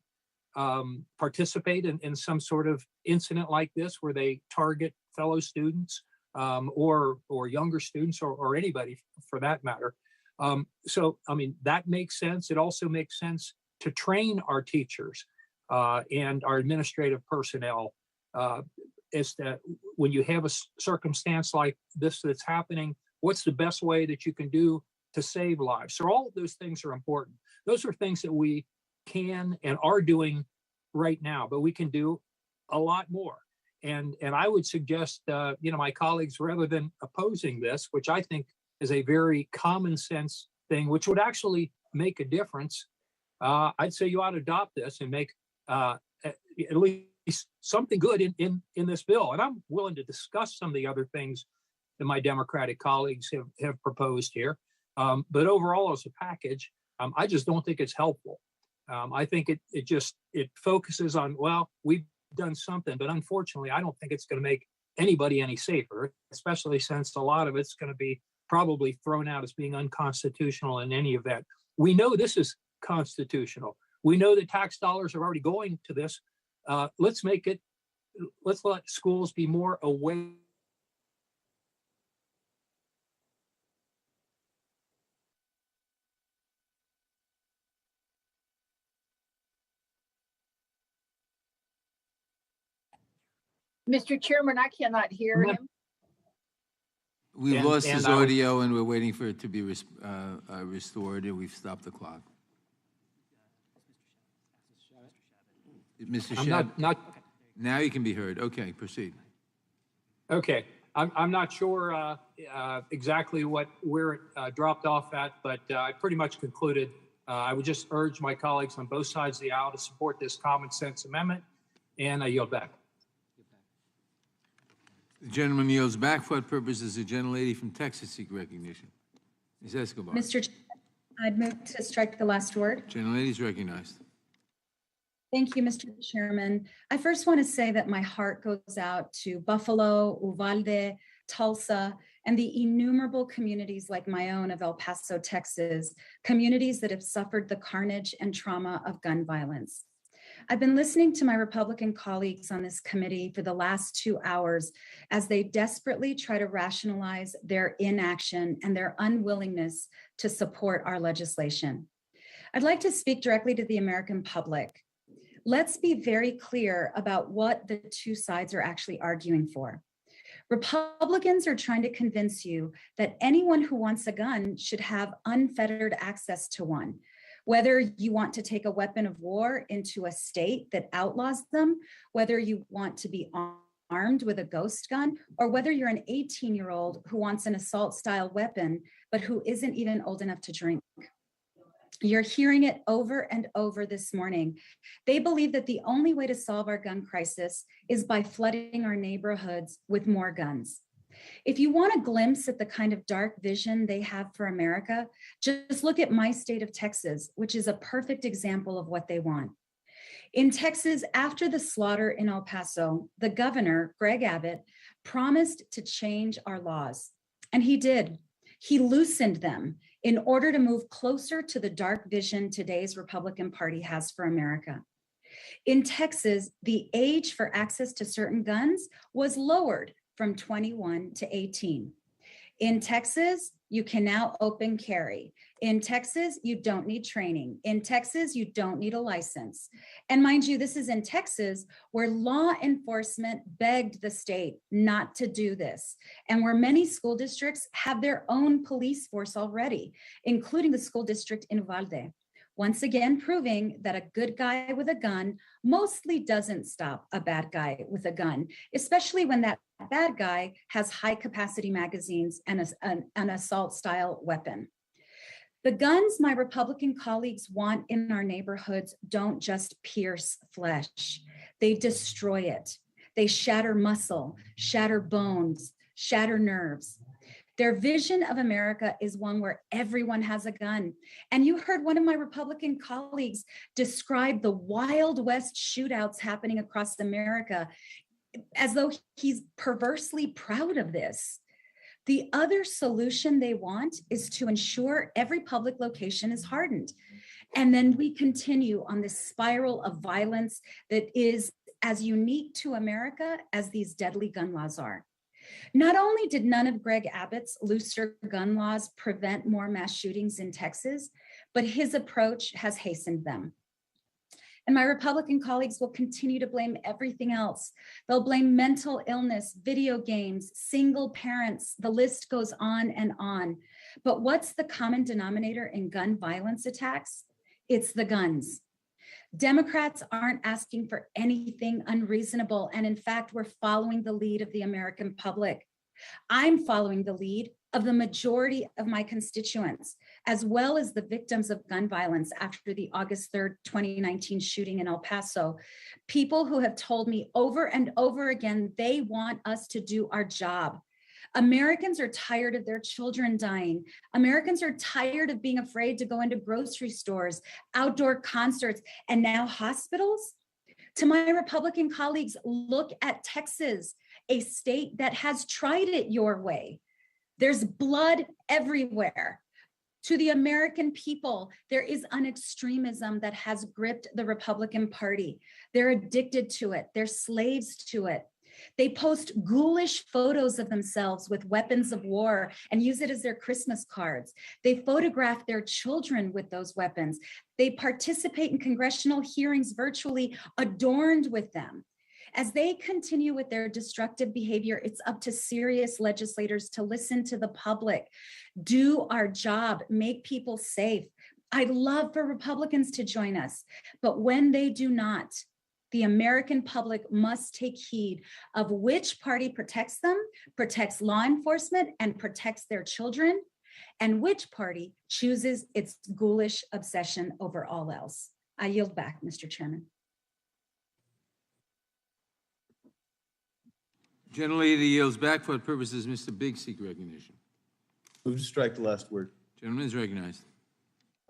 participate in some sort of incident like this, where they target fellow students or younger students or anybody for that matter. So, that makes sense. It also makes sense to train our teachers and our administrative personnel as to when you have a circumstance like this that's happening, what's the best way that you can do to save lives? So all of those things are important. Those are things that we can and are doing right now, but we can do a lot more. And I would suggest, my colleagues, rather than opposing this, which I think is a very common sense thing, which would actually make a difference, I'd say you ought to adopt this and make at least something good in this bill. And I'm willing to discuss some of the other things that my Democratic colleagues have proposed here. But overall, as a package, I just don't think it's helpful. I think it focuses on, well, we've done something, but unfortunately, I don't think it's going to make anybody any safer, especially since a lot of it's going to be probably thrown out as being unconstitutional in any event. We know this is constitutional. We know that tax dollars are already going to this. Let's let schools be more aware. Mr. Chairman, I cannot hear him. We've lost his audio, and we're waiting for it to be restored, and we've stopped the clock. Mr. Shab, now you can be heard. Okay, proceed. Okay, I'm not sure exactly where it dropped off at, but I pretty much concluded. I would just urge my colleagues on both sides of the aisle to support this common sense amendment, and I yield back. The gentleman yields back. For what purpose does the gentlelady from Texas seek recognition? Ms. Escobar. Mr. Chairman, I'd move to strike the last word. Gentlelady is recognized. Thank you, Mr. Chairman. I first want to say that my heart goes out to Buffalo, Uvalde, Tulsa, and the innumerable communities like my own of El Paso, Texas, communities that have suffered the carnage and trauma of gun violence. I've been listening to my Republican colleagues on this committee for the last 2 hours as they desperately try to rationalize their inaction and their unwillingness to support our legislation. I'd like to speak directly to the American public. Let's be very clear about what the two sides are actually arguing for. Republicans are trying to convince you that anyone who wants a gun should have unfettered access to one. Whether you want to take a weapon of war into a state that outlaws them, whether you want to be armed with a ghost gun, or whether you're an 18-year-old who wants an assault-style weapon, but who isn't even old enough to drink. You're hearing it over and over this morning. They believe that the only way to solve our gun crisis is by flooding our neighborhoods with more guns. If you want a glimpse at the kind of dark vision they have for America, just look at my state of Texas, which is a perfect example of what they want. In Texas, after the slaughter in El Paso, the governor, Greg Abbott, promised to change our laws. And he did. He loosened them in order to move closer to the dark vision today's Republican Party has for America. In Texas, the age for access to certain guns was lowered from 21 to 18. In Texas, you can now open carry. In Texas, you don't need training. In Texas, you don't need a license. And mind you, this is in Texas where law enforcement begged the state not to do this, and where many school districts have their own police force already, including the school district in Uvalde. Once again, proving that a good guy with a gun mostly doesn't stop a bad guy with a gun, especially when that bad guy has high capacity magazines and an assault style weapon. The guns my Republican colleagues want in our neighborhoods don't just pierce flesh, they destroy it. They shatter muscle, shatter bones, shatter nerves. Their vision of America is one where everyone has a gun. And you heard one of my Republican colleagues describe the Wild West shootouts happening across America as though he's perversely proud of this. The other solution they want is to ensure every public location is hardened. And then we continue on this spiral of violence that is as unique to America as these deadly gun laws are. Not only did none of Greg Abbott's looser gun laws prevent more mass shootings in Texas, but his approach has hastened them. And my Republican colleagues will continue to blame everything else. They'll blame mental illness, video games, single parents, the list goes on and on. But what's the common denominator in gun violence attacks? It's the guns. Democrats aren't asking for anything unreasonable. And in fact, we're following the lead of the American public. I'm following the lead of the majority of my constituents, as well as the victims of gun violence after the August 3rd, 2019 shooting in El Paso. People who have told me over and over again, they want us to do our job. Americans are tired of their children dying. Americans are tired of being afraid to go into grocery stores, outdoor concerts, and now hospitals. To my Republican colleagues, look at Texas, a state that has tried it your way. There's blood everywhere. To the American people, there is an extremism that has gripped the Republican Party. They're addicted to it. They're slaves to it. They post ghoulish photos of themselves with weapons of war and use it as their Christmas cards. They photograph their children with those weapons. They participate in congressional hearings virtually adorned with them. As they continue with their destructive behavior, it's up to serious legislators to listen to the public, do our job, make people safe. I'd love for Republicans to join us, but when they do not, the American public must take heed of which party protects them, protects law enforcement, and protects their children, and which party chooses its ghoulish obsession over all else. I yield back, Mr. Chairman. General Leader yields back for the purposes Mr. Big seek recognition. Move to strike the last word. Gentleman is recognized.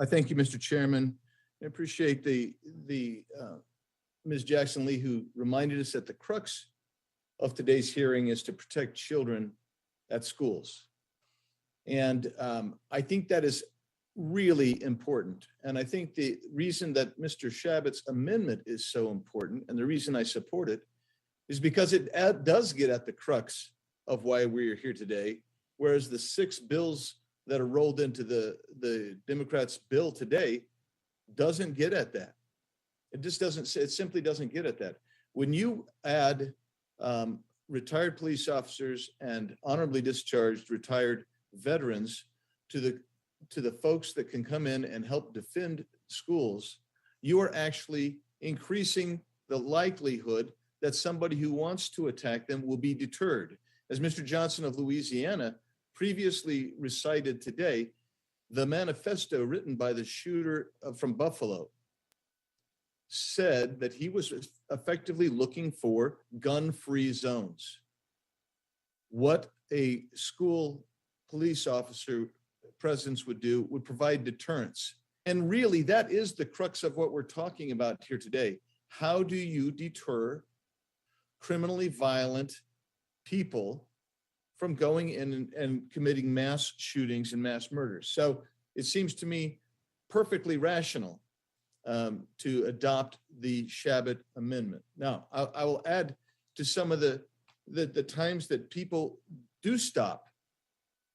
I thank you, Mr. Chairman. I appreciate the Ms. Jackson Lee, who reminded us that the crux of today's hearing is to protect children at schools. And I think that is really important. And I think the reason that Mr. Shabbat's amendment is so important, and the reason I support it, is because it does get at the crux of why we're here today, whereas the 6 bills that are rolled into the Democrats' bill today doesn't get at that. It just doesn't, it simply doesn't get at that. When you add retired police officers and honorably discharged retired veterans to the folks that can come in and help defend schools, you are actually increasing the likelihood that somebody who wants to attack them will be deterred. As Mr. Johnson of Louisiana previously recited today, the manifesto written by the shooter from Buffalo said that he was effectively looking for gun-free zones. What a school police officer presence would do would provide deterrence. And really, that is the crux of what we're talking about here today. How do you deter criminally violent people from going in and committing mass shootings and mass murders. So it seems to me perfectly rational to adopt the Shabbat Amendment. Now, I will add to some of the times that people do stop.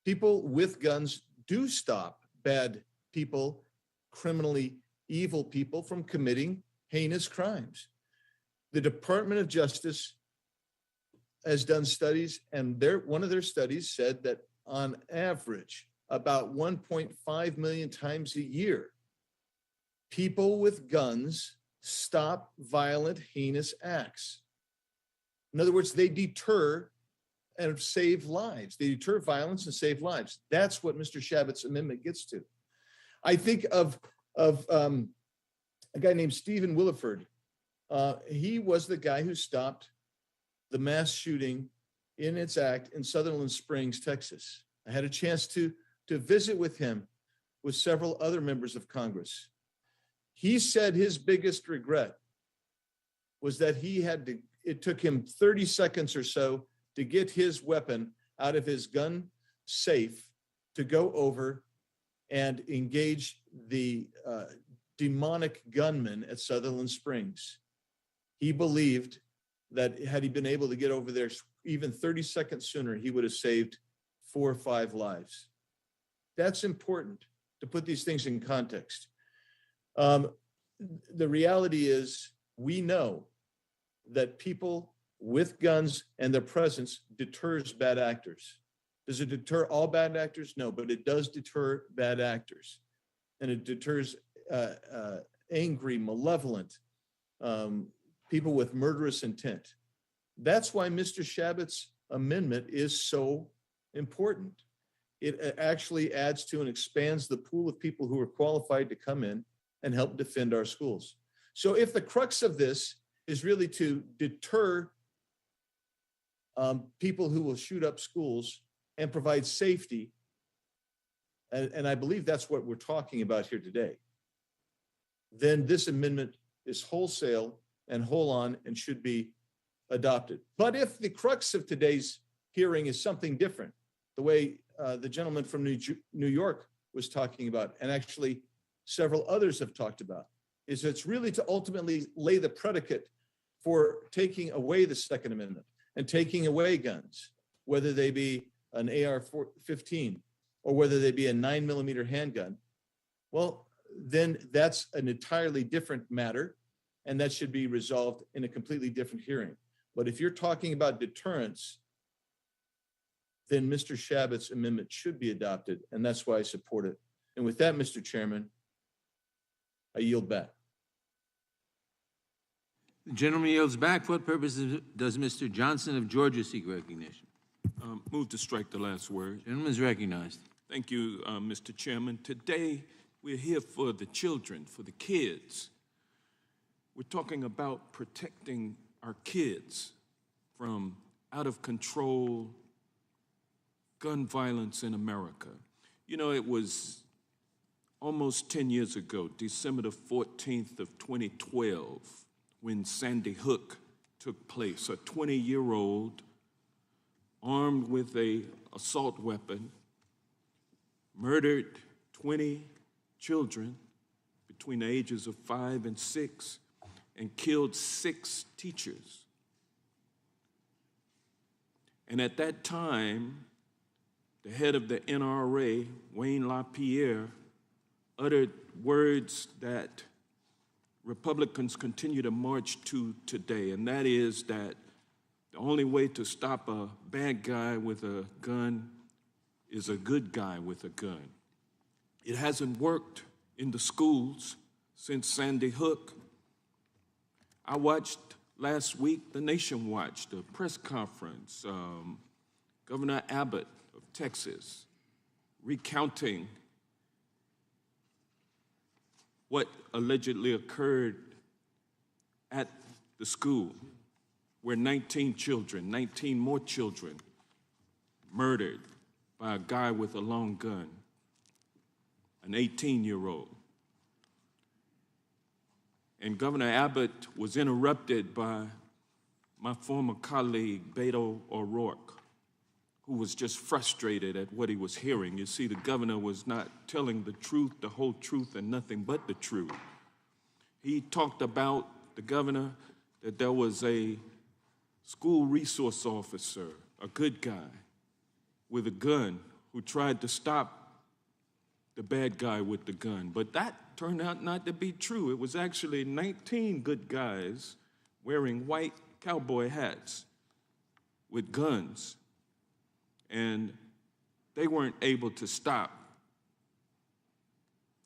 People with guns do stop bad people, criminally evil people from committing heinous crimes. The Department of Justice has done studies, and one of their studies said that on average, about 1.5 million times a year, people with guns stop violent, heinous acts. In other words, they deter and save lives. They deter violence and save lives. That's what Mr. Shabbat's amendment gets to. I think of a guy named Stephen Williford. He was the guy who stopped the mass shooting in its act in Sutherland Springs, Texas. I had a chance to visit with him with several other members of Congress. He said his biggest regret was that it took him 30 seconds or so to get his weapon out of his gun safe to go over and engage the demonic gunman at Sutherland Springs. He believed that had he been able to get over there even 30 seconds sooner, he would have saved 4 or 5 lives. That's important to put these things in context. The reality is we know that people with guns and their presence deters bad actors. Does it deter all bad actors? No, but it does deter bad actors. And it deters angry, malevolent people with murderous intent. That's why Mr. Shabbat's amendment is so important. It actually adds to and expands the pool of people who are qualified to come in and help defend our schools. So if the crux of this is really to deter people who will shoot up schools and provide safety, and I believe that's what we're talking about here today, then this amendment is wholesale and whole on and should be adopted. But if the crux of today's hearing is something different, the way the gentleman from New York was talking about, and actually several others have talked about, is it's really to ultimately lay the predicate for taking away the Second Amendment and taking away guns, whether they be an AR-15 or whether they be a 9mm handgun. Well, then that's an entirely different matter, and that should be resolved in a completely different hearing. But if you're talking about deterrence, then Mr. Shabbat's amendment should be adopted, and that's why I support it. And with that, Mr. Chairman, I yield back. The gentleman yields back. For what purposes does Mr. Johnson of Georgia seek recognition? Move to strike the last word. Gentleman is recognized. Thank you, Mr. Chairman. Today, we're here for the children, for the kids. We're talking about protecting our kids from out-of-control gun violence in America. You know, it was almost 10 years ago, December the 14th of 2012, when Sandy Hook took place. A 20-year-old armed with an assault weapon murdered 20 children between the ages of 5 and 6 and killed 6 teachers. And at that time, the head of the NRA, Wayne LaPierre, uttered words that Republicans continue to march to today, and that is that the only way to stop a bad guy with a gun is a good guy with a gun. It hasn't worked in the schools since Sandy Hook. I watched last week, the nation watched a press conference, Governor Abbott of Texas recounting what allegedly occurred at the school, where 19 more children murdered by a guy with a long gun, an 18-year-old. And Governor Abbott was interrupted by my former colleague, Beto O'Rourke, who was just frustrated at what he was hearing. You see, the governor was not telling the truth, the whole truth, and nothing but the truth. He talked about, the governor, that there was a school resource officer, a good guy, with a gun who tried to stop the bad guy with the gun. But that turned out not to be true. It was actually 19 good guys wearing white cowboy hats with guns. And they weren't able to stop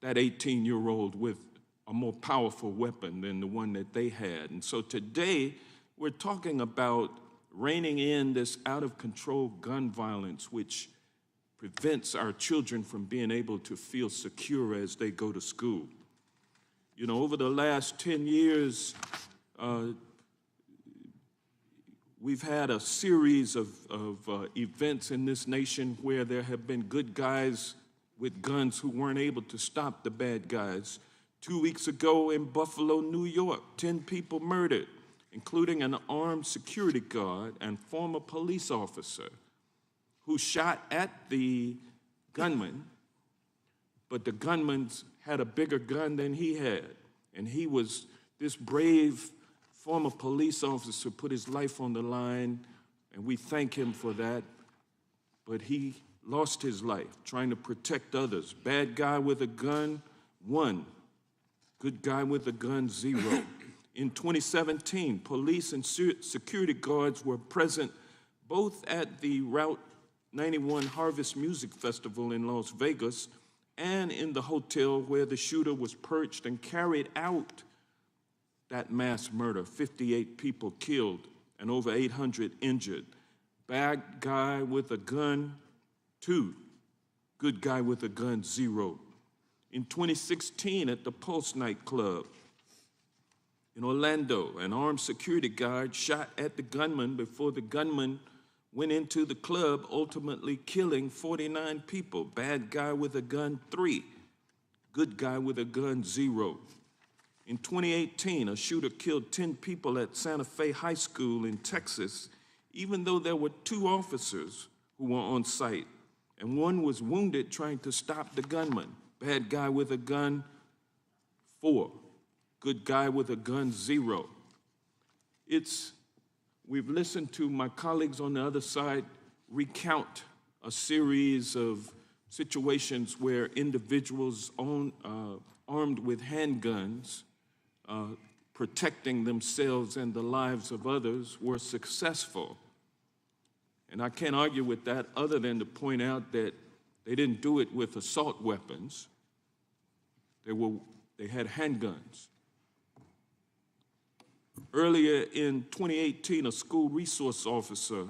that 18-year-old with a more powerful weapon than the one that they had. And so today, we're talking about reining in this out-of-control gun violence, which prevents our children from being able to feel secure as they go to school. You know, over the last 10 years, we've had a series of events in this nation where there have been good guys with guns who weren't able to stop the bad guys. 2 weeks ago in Buffalo, New York, 10 people murdered, including an armed security guard and former police officer who shot at the gunman, but the gunman had a bigger gun than he had. And he was, this brave former police officer put his life on the line, and we thank him for that, but he lost his life trying to protect others. Bad guy with a gun, 1. Good guy with a gun, 0. In 2017, police and security guards were present both at the Route 91 Harvest Music Festival in Las Vegas and in the hotel where the shooter was perched and carried out that mass murder. 58 people killed and over 800 injured. Bad guy with a gun, 2. Good guy with a gun, 0. In 2016 at the Pulse nightclub in Orlando, an armed security guard shot at the gunman before the gunman went into the club, ultimately killing 49 people. Bad guy with a gun, 3. Good guy with a gun, 0. In 2018, a shooter killed 10 people at Santa Fe High School in Texas, even though there were 2 officers who were on site, and 1 was wounded trying to stop the gunman. Bad guy with a gun, 4. Good guy with a gun, 0. We've listened to my colleagues on the other side recount a series of situations where individuals armed with handguns, protecting themselves and the lives of others, were successful. And I can't argue with that other than to point out that they didn't do it with assault weapons. They had handguns. Earlier in 2018, a school resource officer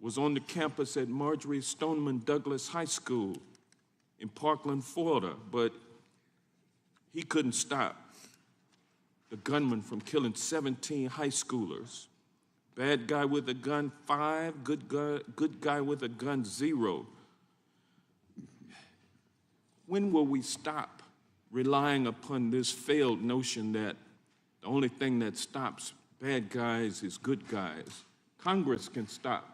was on the campus at Marjorie Stoneman Douglas High School in Parkland, Florida, but he couldn't stop the gunman from killing 17 high schoolers. Bad guy with a gun, 5. Good guy with a gun, 0. When will we stop relying upon this failed notion that the only thing that stops bad guys is good guys? Congress can stop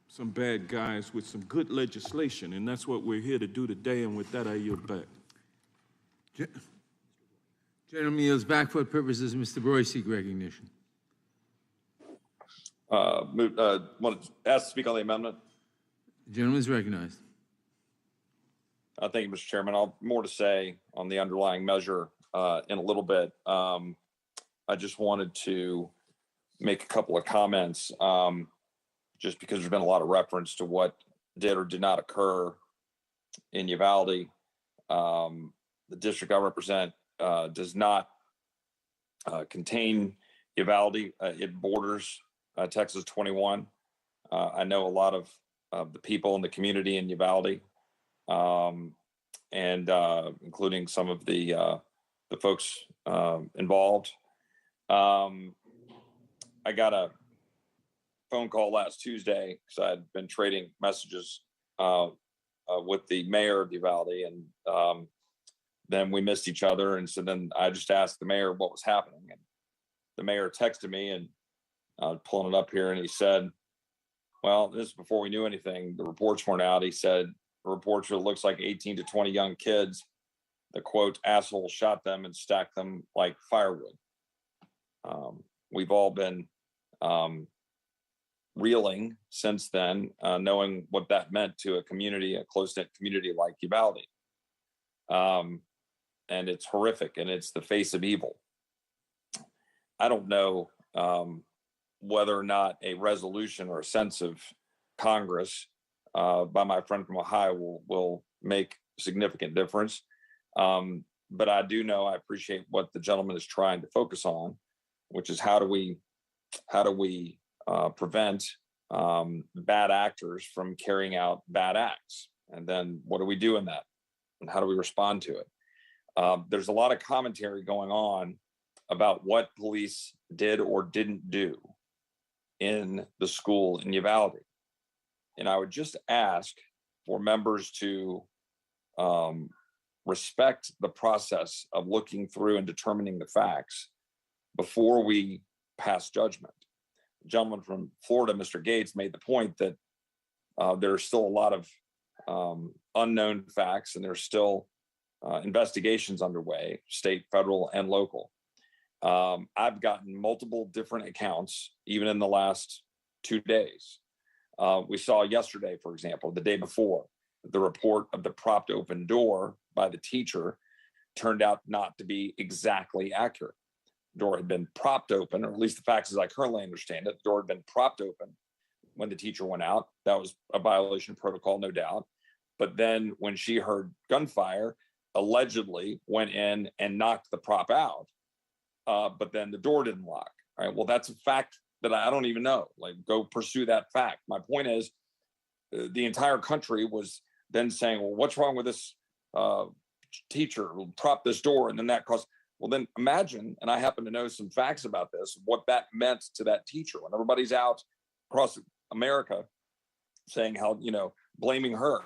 some bad guys with some good legislation, and that's what we're here to do today, and with that, I yield back. Gentleman yields back for the purposes of Mr. Breuer seek recognition. Want to ask to speak on the amendment? The gentleman is recognized. Thank you, Mr. Chairman. I'll have more to say on the underlying measure in a little bit. I just wanted to make a couple of comments just because there's been a lot of reference to what did or did not occur in Uvalde. The district I represent does not contain Uvalde. It borders Texas 21. I know a lot of the people in the community in Uvalde, and including some of the folks involved. I got a phone call last Tuesday because I'd been trading messages with the mayor of Uvalde, and then we missed each other. And so then I just asked the mayor what was happening, and the mayor texted me and pulling it up here, and he said, well, this is before we knew anything. The reports weren't out. He said, the reports it looks like 18 to 20 young kids. The quote, asshole shot them and stacked them like firewood. We've all been reeling since then, knowing what that meant to a community, a close-knit community like Uvalde. And it's horrific, and it's the face of evil. I don't know whether or not a resolution or a sense of Congress by my friend from Ohio will make a significant difference. But I do know, I appreciate what the gentleman is trying to focus on, which is how do we prevent bad actors from carrying out bad acts? And then what do we do in that? And how do we respond to it? There's a lot of commentary going on about what police did or didn't do in the school in Uvalde. And I would just ask for members to respect the process of looking through and determining the facts before we pass judgment. The gentleman from Florida, Mr. Gates, made the point that there are still a lot of unknown facts, and there's still investigations underway, state, federal, and local. I've gotten multiple different accounts, even in the last 2 days. We saw yesterday, for example, the day before, the report of the propped open door by the teacher turned out not to be exactly accurate. The door had been propped open, or at least the facts as I currently understand it, the door had been propped open when the teacher went out. That was a violation of protocol, no doubt. But then when she heard gunfire, allegedly went in and knocked the prop out. But then the door didn't lock. All right. Well, that's a fact that I don't even know. Like, go pursue that fact. My point is, the entire country was then saying, well, what's wrong with this teacher who propped this door? And then that caused, well, then imagine, and I happen to know some facts about this, what that meant to that teacher when everybody's out across America saying how, blaming her.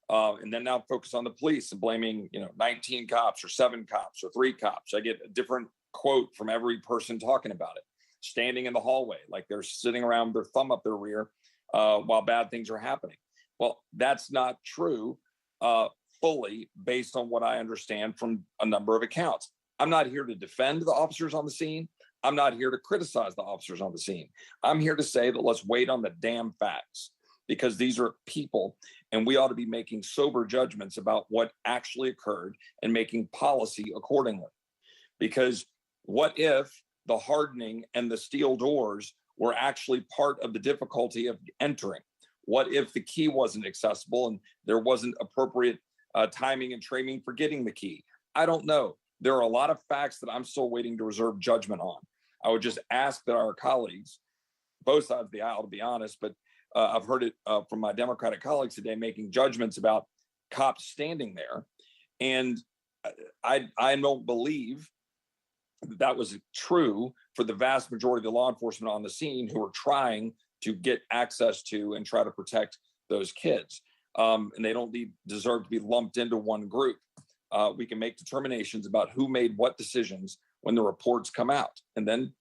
And then now focus on the police and blaming, 19 cops or 7 cops or 3 cops. I get a different quote from every person talking about it, standing in the hallway like they're sitting around their thumb up their rear while bad things are happening. Well, that's not true fully based on what I understand from a number of accounts. I'm not here to defend the officers on the scene. I'm not here to criticize the officers on the scene. I'm here to say that let's wait on the damn facts, because these are people and we ought to be making sober judgments about what actually occurred and making policy accordingly. Because what if the hardening and the steel doors were actually part of the difficulty of entering? What if the key wasn't accessible and there wasn't appropriate timing and training for getting the key? I don't know. There are a lot of facts that I'm still waiting to reserve judgment on. I would just ask that our colleagues, both sides of the aisle, to be honest, but I've heard it from my Democratic colleagues today making judgments about cops standing there. And I don't believe that was true for the vast majority of the law enforcement on the scene who are trying to get access to and try to protect those kids. And they don't deserve to be lumped into one group. We can make determinations about who made what decisions when the reports come out, and then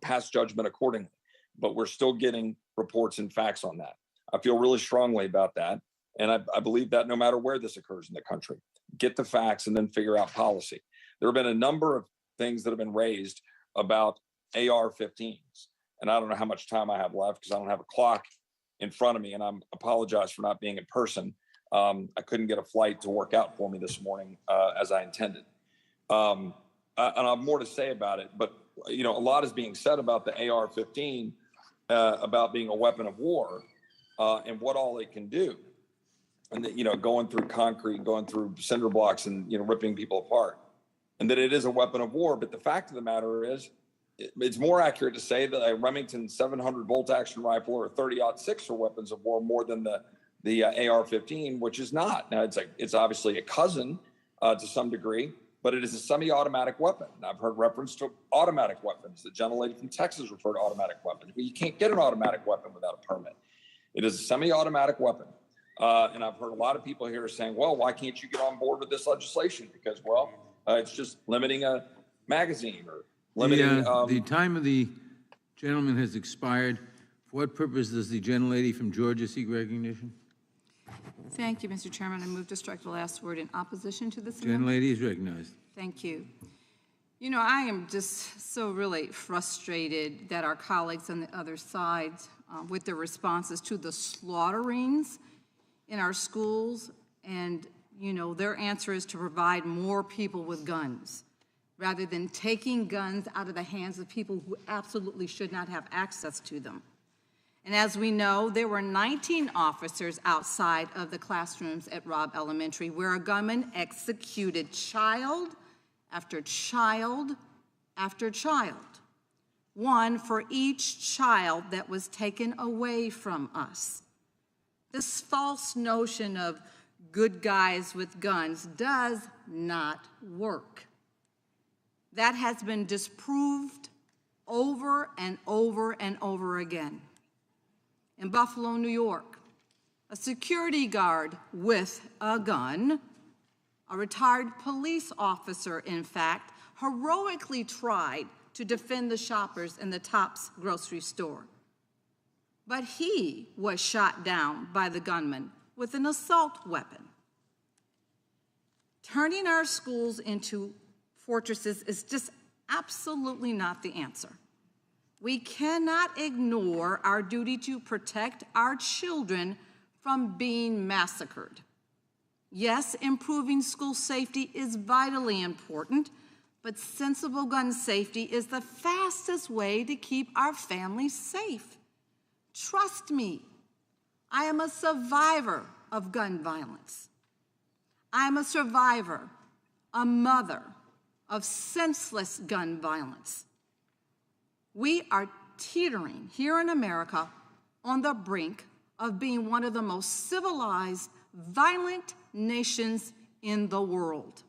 pass judgment accordingly. But we're still getting reports and facts on that. I feel really strongly about that. And I believe that no matter where this occurs in the country, get the facts and then figure out policy. There have been a number of things that have been raised about AR-15s. And I don't know how much time I have left because I don't have a clock in front of me, and I apologize for not being in person. I couldn't get a flight to work out for me this morning as I intended. And I have more to say about it, but a lot is being said about the AR-15, about being a weapon of war and what all it can do. And that, going through concrete, going through cinder blocks and, ripping people apart, and that it is a weapon of war. But the fact of the matter is, it's more accurate to say that a Remington 700 bolt action rifle or a 30-06 are weapons of war more than the AR-15, which is not. Now, it's obviously a cousin to some degree, but it is a semi-automatic weapon. And I've heard reference to automatic weapons. The gentlelady from Texas referred to automatic weapons. But you can't get an automatic weapon without a permit. It is a semi-automatic weapon. And I've heard a lot of people here saying, well, why can't you get on board with this legislation? Because, it's just limiting a magazine or limiting... The time of the Gentleman has expired. For what purpose does the gentlelady from Georgia seek recognition? Thank you, Mr. Chairman. I move to strike the last word in opposition to this amendment. Gentlelady is recognized. Thank you. You know, I am just so really frustrated that our colleagues on the other side, with their responses to the slaughterings in our schools, and, you know, their answer is to provide more people with guns, rather than taking guns out of the hands of people who absolutely should not have access to them. And as we know, there were 19 officers outside of the classrooms at Robb Elementary where a gunman executed child after child after child, one for each child that was taken away from us. This false notion of good guys with guns does not work. That has been disproved over and over and over again. In Buffalo, New York, a security guard with a gun, a retired police officer, in fact, heroically tried to defend the shoppers in the Tops grocery store. But he was shot down by the gunman with an assault weapon. Turning our schools into fortresses is just absolutely not the answer. We cannot ignore our duty to protect our children from being massacred. Yes, improving school safety is vitally important, but sensible gun safety is the fastest way to keep our families safe. Trust me, I am a survivor of gun violence. I am a survivor, a mother of senseless gun violence. We are teetering here in America on the brink of being one of the most civilized, violent nations in the world.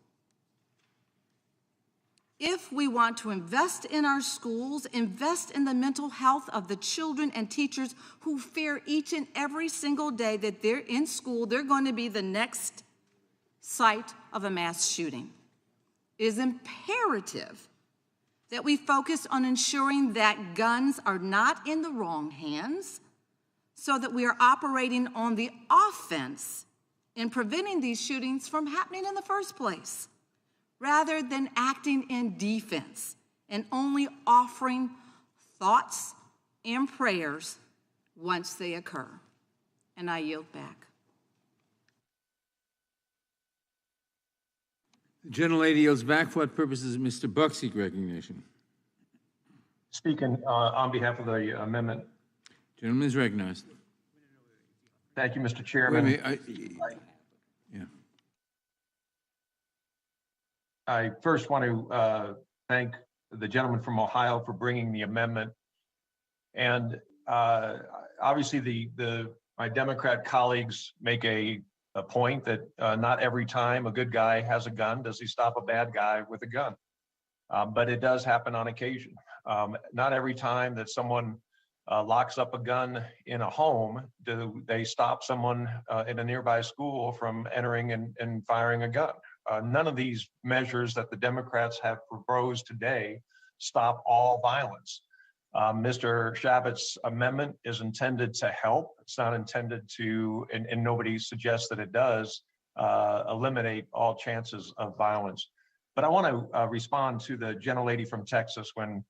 If we want to invest in our schools, invest in the mental health of the children and teachers who fear each and every single day that they're in school, they're going to be the next site of a mass shooting. It is imperative that we focus on ensuring that guns are not in the wrong hands, so that we are operating on the offense in preventing these shootings from happening in the first place, rather than acting in defense and only offering thoughts and prayers once they occur. And I yield back. The gentlelady yields back. For what purpose does Mr. Buck seek recognition? Speaking on behalf of the amendment. Gentleman is recognized. Thank you, Mr. Chairman. Wait a minute. I first want to thank the gentleman from Ohio for bringing the amendment. And obviously my Democrat colleagues make a point that not every time a good guy has a gun does he stop a bad guy with a gun. But it does happen on occasion. Not every time that someone locks up a gun in a home do they stop someone in a nearby school from entering and firing a gun. None of these measures that the Democrats have proposed today stop all violence. Mr. Shabbat's amendment is intended to help. It's not intended to, and nobody suggests that it does, eliminate all chances of violence. But I want to respond to the gentlelady from Texas when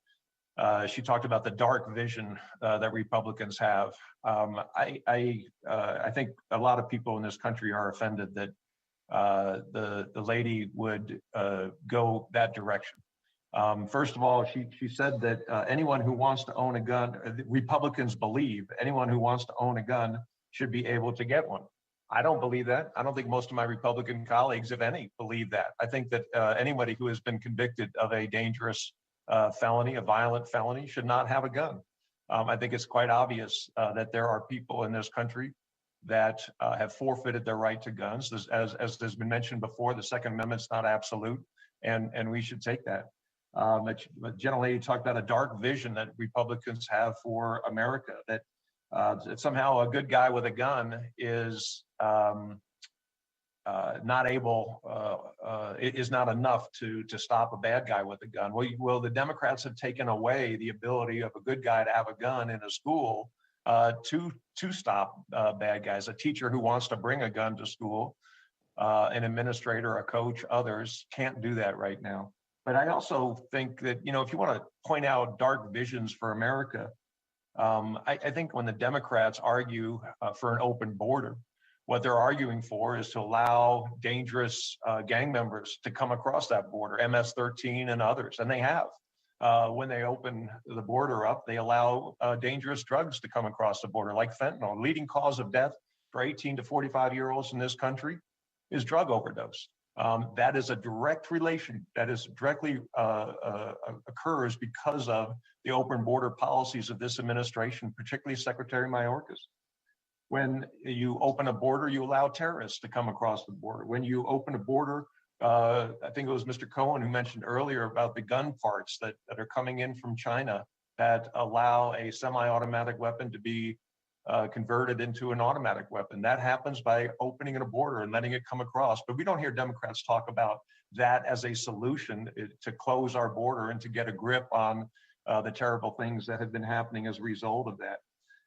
she talked about the dark vision that Republicans have. I think a lot of people in this country are offended that the lady would go that direction. First of all, she said that anyone who wants to own a gun, Republicans believe anyone who wants to own a gun should be able to get one. I don't believe that. I don't think most of my Republican colleagues, if any, believe that. I think that anybody who has been convicted of a dangerous felony, a violent felony, should not have a gun. I think it's quite obvious that there are people in this country that have forfeited their right to guns. As has been mentioned before, the Second Amendment's not absolute, and we should take that. The gentlelady talked about a dark vision that Republicans have for America, that somehow a good guy with a gun is not able, is not enough to stop a bad guy with a gun. Well, the Democrats have taken away the ability of a good guy to have a gun in a school to stop bad guys. A teacher who wants to bring a gun to school, an administrator, a coach, others can't do that right now. But I also think that, if you want to point out dark visions for America, I think when the Democrats argue for an open border, what they're arguing for is to allow dangerous gang members to come across that border, MS-13 and others, and they have. When they open the border up, they allow dangerous drugs to come across the border, like fentanyl. Leading cause of death for 18 to 45-year-olds in this country is drug overdose. That is a direct relation, that is directly occurs because of the open border policies of this administration, particularly Secretary Mayorkas. When you open a border, you allow terrorists to come across the border. When you open a border, I think it was Mr. Cohen who mentioned earlier about the gun parts that are coming in from China that allow a semi-automatic weapon to be converted into an automatic weapon. That happens by opening a border and letting it come across. But we don't hear Democrats talk about that as a solution to close our border and to get a grip on the terrible things that have been happening as a result of that.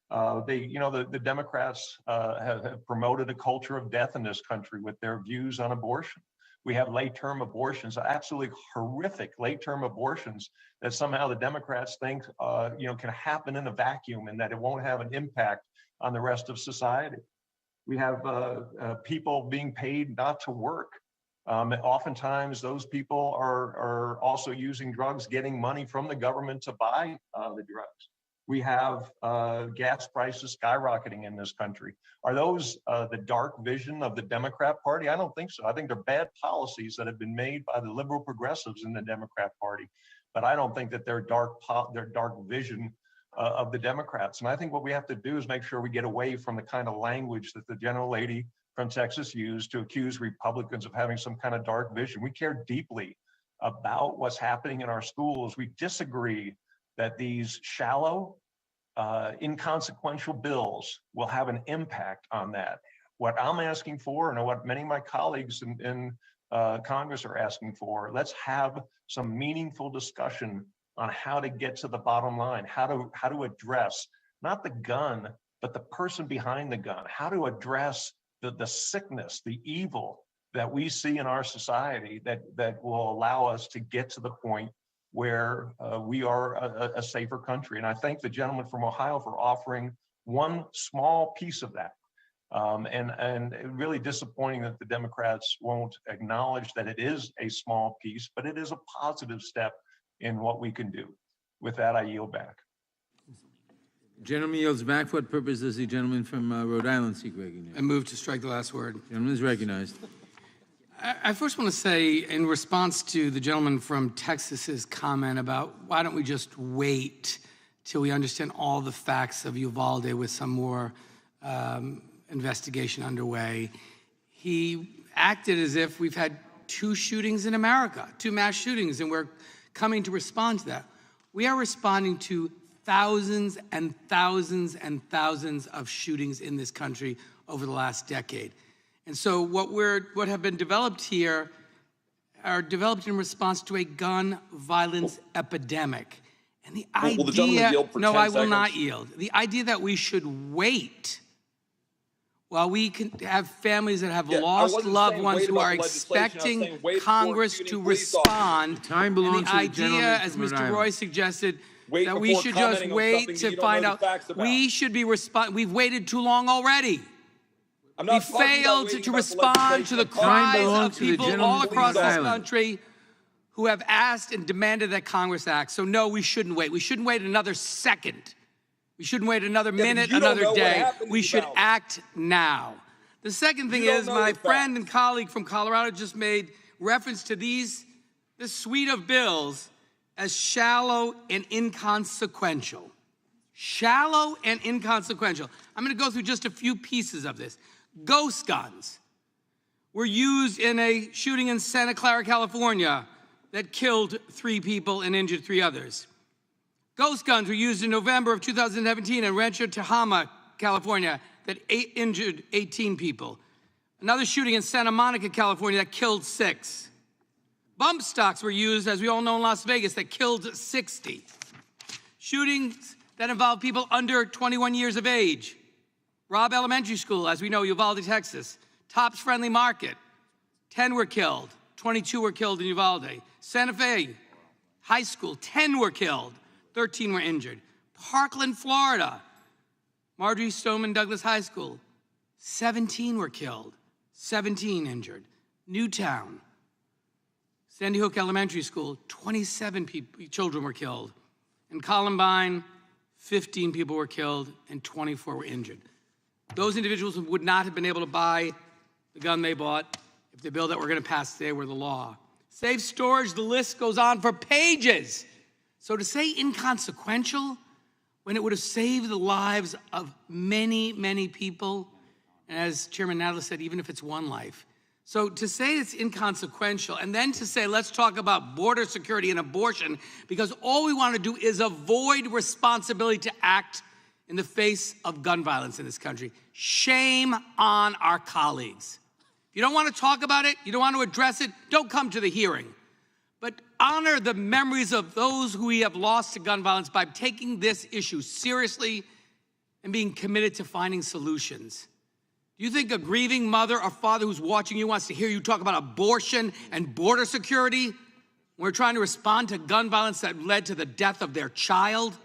The Democrats have promoted a culture of death in this country with their views on abortion. We have late-term abortions, absolutely horrific late-term abortions that somehow the Democrats think, can happen in a vacuum and that it won't have an impact on the rest of society. We have people being paid not to work. Oftentimes, those people are also using drugs, getting money from the government to buy the drugs. We have gas prices skyrocketing in this country. Are those the dark vision of the Democrat Party? I don't think so. I think they're bad policies that have been made by the liberal progressives in the Democrat Party, but I don't think that they're dark vision of the Democrats. And I think what we have to do is make sure we get away from the kind of language that the gentle lady from Texas used to accuse Republicans of having some kind of dark vision. We care deeply about what's happening in our schools. We disagree that these shallow, inconsequential bills will have an impact on that. What I'm asking for, and what many of my colleagues in Congress are asking for, let's have some meaningful discussion on how to get to the bottom line, how to address not the gun, but the person behind the gun, how to address the sickness, the evil that we see in our society that will allow us to get to the point where we are a safer country. And I thank the gentleman from Ohio for offering one small piece of that. And really disappointing that the Democrats won't acknowledge that it is a small piece, but it is a positive step in what we can do. With that, I yield back. Gentleman yields back. For what purpose does the gentleman from Rhode Island seek recognition? I move to strike the last word. Gentleman is recognized. I first want to say, in response to the gentleman from Texas's comment about why don't we just wait till we understand all the facts of Uvalde with some more investigation underway, he acted as if we've had 2 shootings in America, 2 mass shootings, and we're coming to respond to that. We are responding to thousands and thousands and thousands of shootings in this country over the last decade. And so what have been developed here are developed in response to a gun violence epidemic. And the idea, no, I will not yield. The idea that we should wait while we can have families that have lost loved ones who are expecting Congress to respond. Time belongs and the to the idea, as gentleman from Rhode Mr. Island. Roy suggested, that we should just wait to find out. We should be we've waited too long already. We failed to respond to the cries of people all across this country who have asked and demanded that Congress act. So no, we shouldn't wait. We shouldn't wait another second. We shouldn't wait another minute, another day. We should act now. The second thing is, my friend and colleague from Colorado just made reference to this suite of bills as shallow and inconsequential. Shallow and inconsequential. I'm going to go through just a few pieces of this. Ghost guns were used in a shooting in Santa Clara, California that killed 3 people and injured 3 others. Ghost guns were used in November of 2017 in Rancho Tehama, California that injured 18 people. Another shooting in Santa Monica, California, that killed 6. Bump stocks were used, as we all know, in Las Vegas, that killed 60. Shootings that involve people under 21 years of age. Robb Elementary School, as we know, Uvalde, Texas. Tops Friendly Market, 10 were killed. 22 were killed in Uvalde. Santa Fe High School, 10 were killed. 13 were injured. Parkland, Florida. Marjorie Stoneman Douglas High School, 17 were killed. 17 injured. Newtown, Sandy Hook Elementary School, 27 children were killed. In Columbine, 15 people were killed and 24 were injured. Those individuals would not have been able to buy the gun they bought if the bill that we're going to pass today were the law. Safe storage, the list goes on for pages. So to say inconsequential when it would have saved the lives of many, many people, and as Chairman Nadler said, even if it's one life. So to say it's inconsequential and then to say, let's talk about border security and abortion because all we want to do is avoid responsibility to act in the face of gun violence in this country. Shame on our colleagues. If you don't want to talk about it, you don't want to address it, don't come to the hearing. But honor the memories of those who we have lost to gun violence by taking this issue seriously and being committed to finding solutions. Do you think a grieving mother or father who's watching you wants to hear you talk about abortion and border security? We're trying to respond to gun violence that led to the death of their child.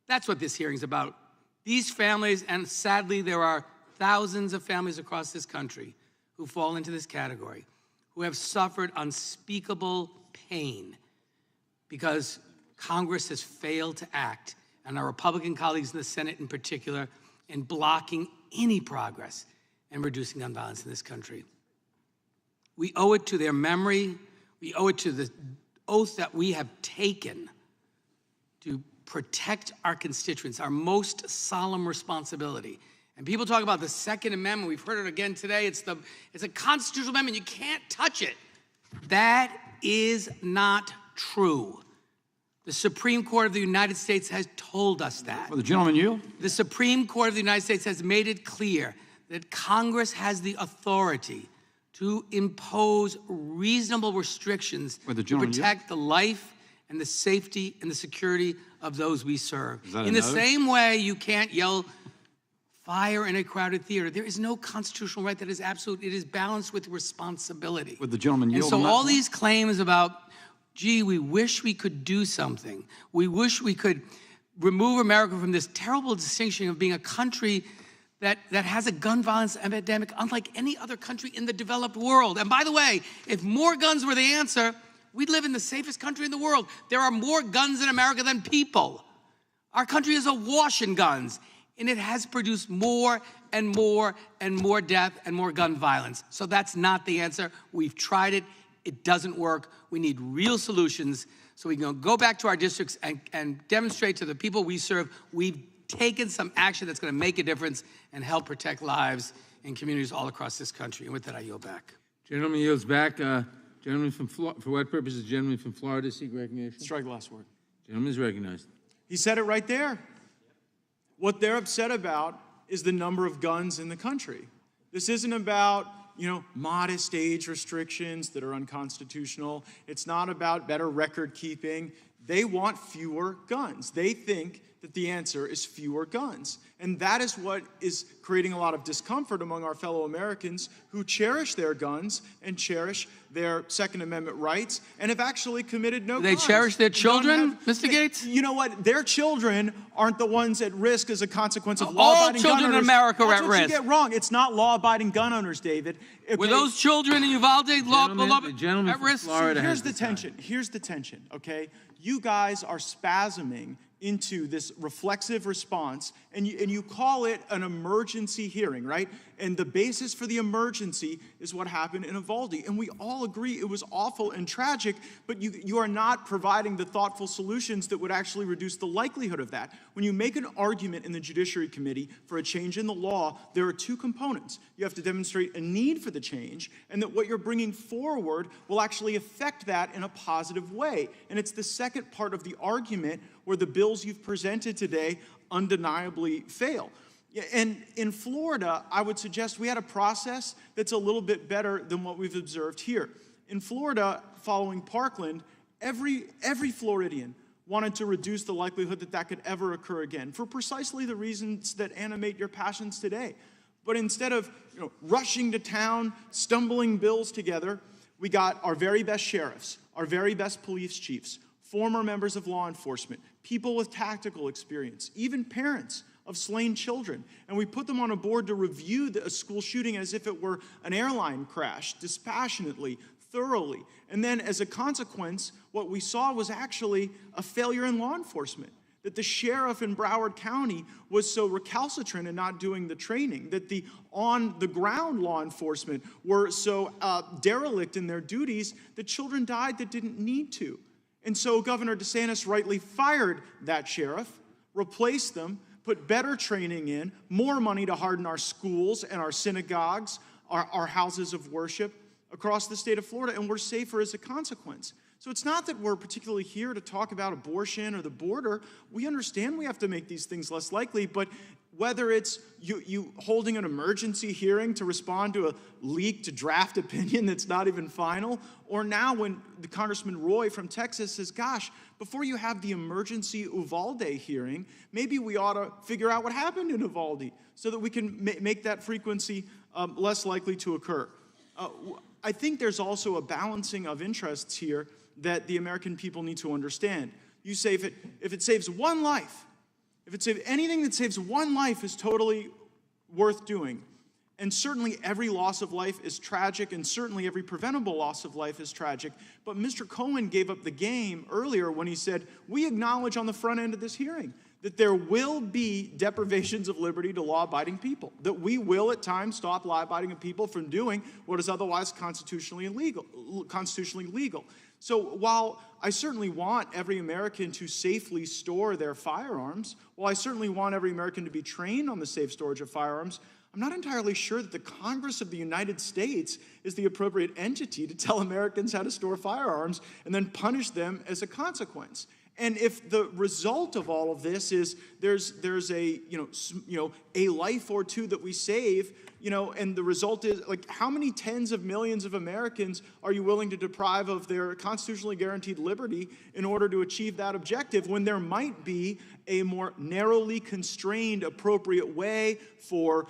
That's what this hearing's about. These families, and sadly there are thousands of families across this country who fall into this category, who have suffered unspeakable pain because Congress has failed to act, and our Republican colleagues in the Senate in particular, in blocking any progress in reducing gun violence in this country. We owe it to their memory. We owe it to the oath that we have taken to protect our constituents, our most solemn responsibility. And people talk about the Second Amendment. We've heard it again today. It's a constitutional amendment. You can't touch it. That is not true. The Supreme Court of the United States has told us that. Will the gentleman yield? The Supreme Court of the United States has made it clear that Congress has the authority to impose reasonable restrictions to protect the life and the safety and the security of those we serve. In the same way you can't yell fire in a crowded theater. There is no constitutional right that is absolute. It is balanced with responsibility. Would the gentleman yield? And so on that all point? these claims about, gee, we wish we could do something. We wish we could remove America from this terrible distinction of being a country that has a gun violence epidemic unlike any other country in the developed world. And by the way, if more guns were the answer, we'd live in the safest country in the world. There are more guns in America than people. Our country is awash in guns, and it has produced more and more and more death and more gun violence. So that's not the answer. We've tried it. It doesn't work. We need real solutions so we can go back to our districts and demonstrate to the people we serve we've taken some action that's going to make a difference and help protect lives in communities all across this country. And with that, I yield back. Gentleman yields back. Gentleman from Florida, for what purposes? Gentleman from Florida seek recognition. Strike last word. Gentleman is recognized. He said it right there. What they're upset about is the number of guns in the country. This isn't about, modest age restrictions that are unconstitutional. It's not about better record keeping. They want fewer guns. They think that the answer is fewer guns. And that is what is creating a lot of discomfort among our fellow Americans who cherish their guns and cherish their Second Amendment rights and have actually committed no crimes. They cherish their children, Mr. Gates? You know what? Their children aren't the ones at risk as a consequence of law-abiding gun owners. All children in America are at risk. That's what you get wrong. It's not law-abiding gun owners, David. Okay? Were those children in Uvalde at risk? Florida Here's the tension. Here's the tension, okay? You guys are spasming into this reflexive response, and you call it an emergency hearing, right? And the basis for the emergency is what happened in Uvalde. And we all agree it was awful and tragic, but you are not providing the thoughtful solutions that would actually reduce the likelihood of that. When you make an argument in the Judiciary Committee for a change in the law, there are two components. You have to demonstrate a need for the change, and that what you're bringing forward will actually affect that in a positive way. And it's the second part of the argument where the bills you've presented today undeniably fail. Yeah, and in Florida, I would suggest we had a process that's a little bit better than what we've observed here. In Florida, following Parkland, every Floridian wanted to reduce the likelihood that that could ever occur again for precisely the reasons that animate your passions today. But instead of rushing to town, stumbling bills together, we got our very best sheriffs, our very best police chiefs, former members of law enforcement, people with tactical experience, even parents of slain children. And we put them on a board to review a school shooting as if it were an airline crash, dispassionately, thoroughly. And then as a consequence, what we saw was actually a failure in law enforcement, that the sheriff in Broward County was so recalcitrant in not doing the training, that the on-the-ground law enforcement were so derelict in their duties that children died that didn't need to. And so Governor DeSantis rightly fired that sheriff, replaced them, put better training in, more money to harden our schools and our synagogues, our houses of worship across the state of Florida, and we're safer as a consequence. So it's not that we're particularly here to talk about abortion or the border. We understand we have to make these things less likely, but whether it's you holding an emergency hearing to respond to a leaked draft opinion that's not even final, or now when the Congressman Roy from Texas says, gosh, before you have the emergency Uvalde hearing, maybe we ought to figure out what happened in Uvalde so that we can make that frequency less likely to occur. I think there's also a balancing of interests here that the American people need to understand. You say if it saves one life, anything that saves one life is totally worth doing. And certainly every loss of life is tragic, and certainly every preventable loss of life is tragic. But Mr. Cohen gave up the game earlier when he said, we acknowledge on the front end of this hearing that there will be deprivations of liberty to law-abiding people, that we will at times stop law-abiding people from doing what is otherwise constitutionally legal. So while I certainly want every American to safely store their firearms, while I certainly want every American to be trained on the safe storage of firearms, I'm not entirely sure that the Congress of the United States is the appropriate entity to tell Americans how to store firearms and then punish them as a consequence. And if the result of all of this is there's a a life or two that we save, and the result is, like, how many tens of millions of Americans are you willing to deprive of their constitutionally guaranteed liberty in order to achieve that objective, when there might be a more narrowly constrained appropriate way for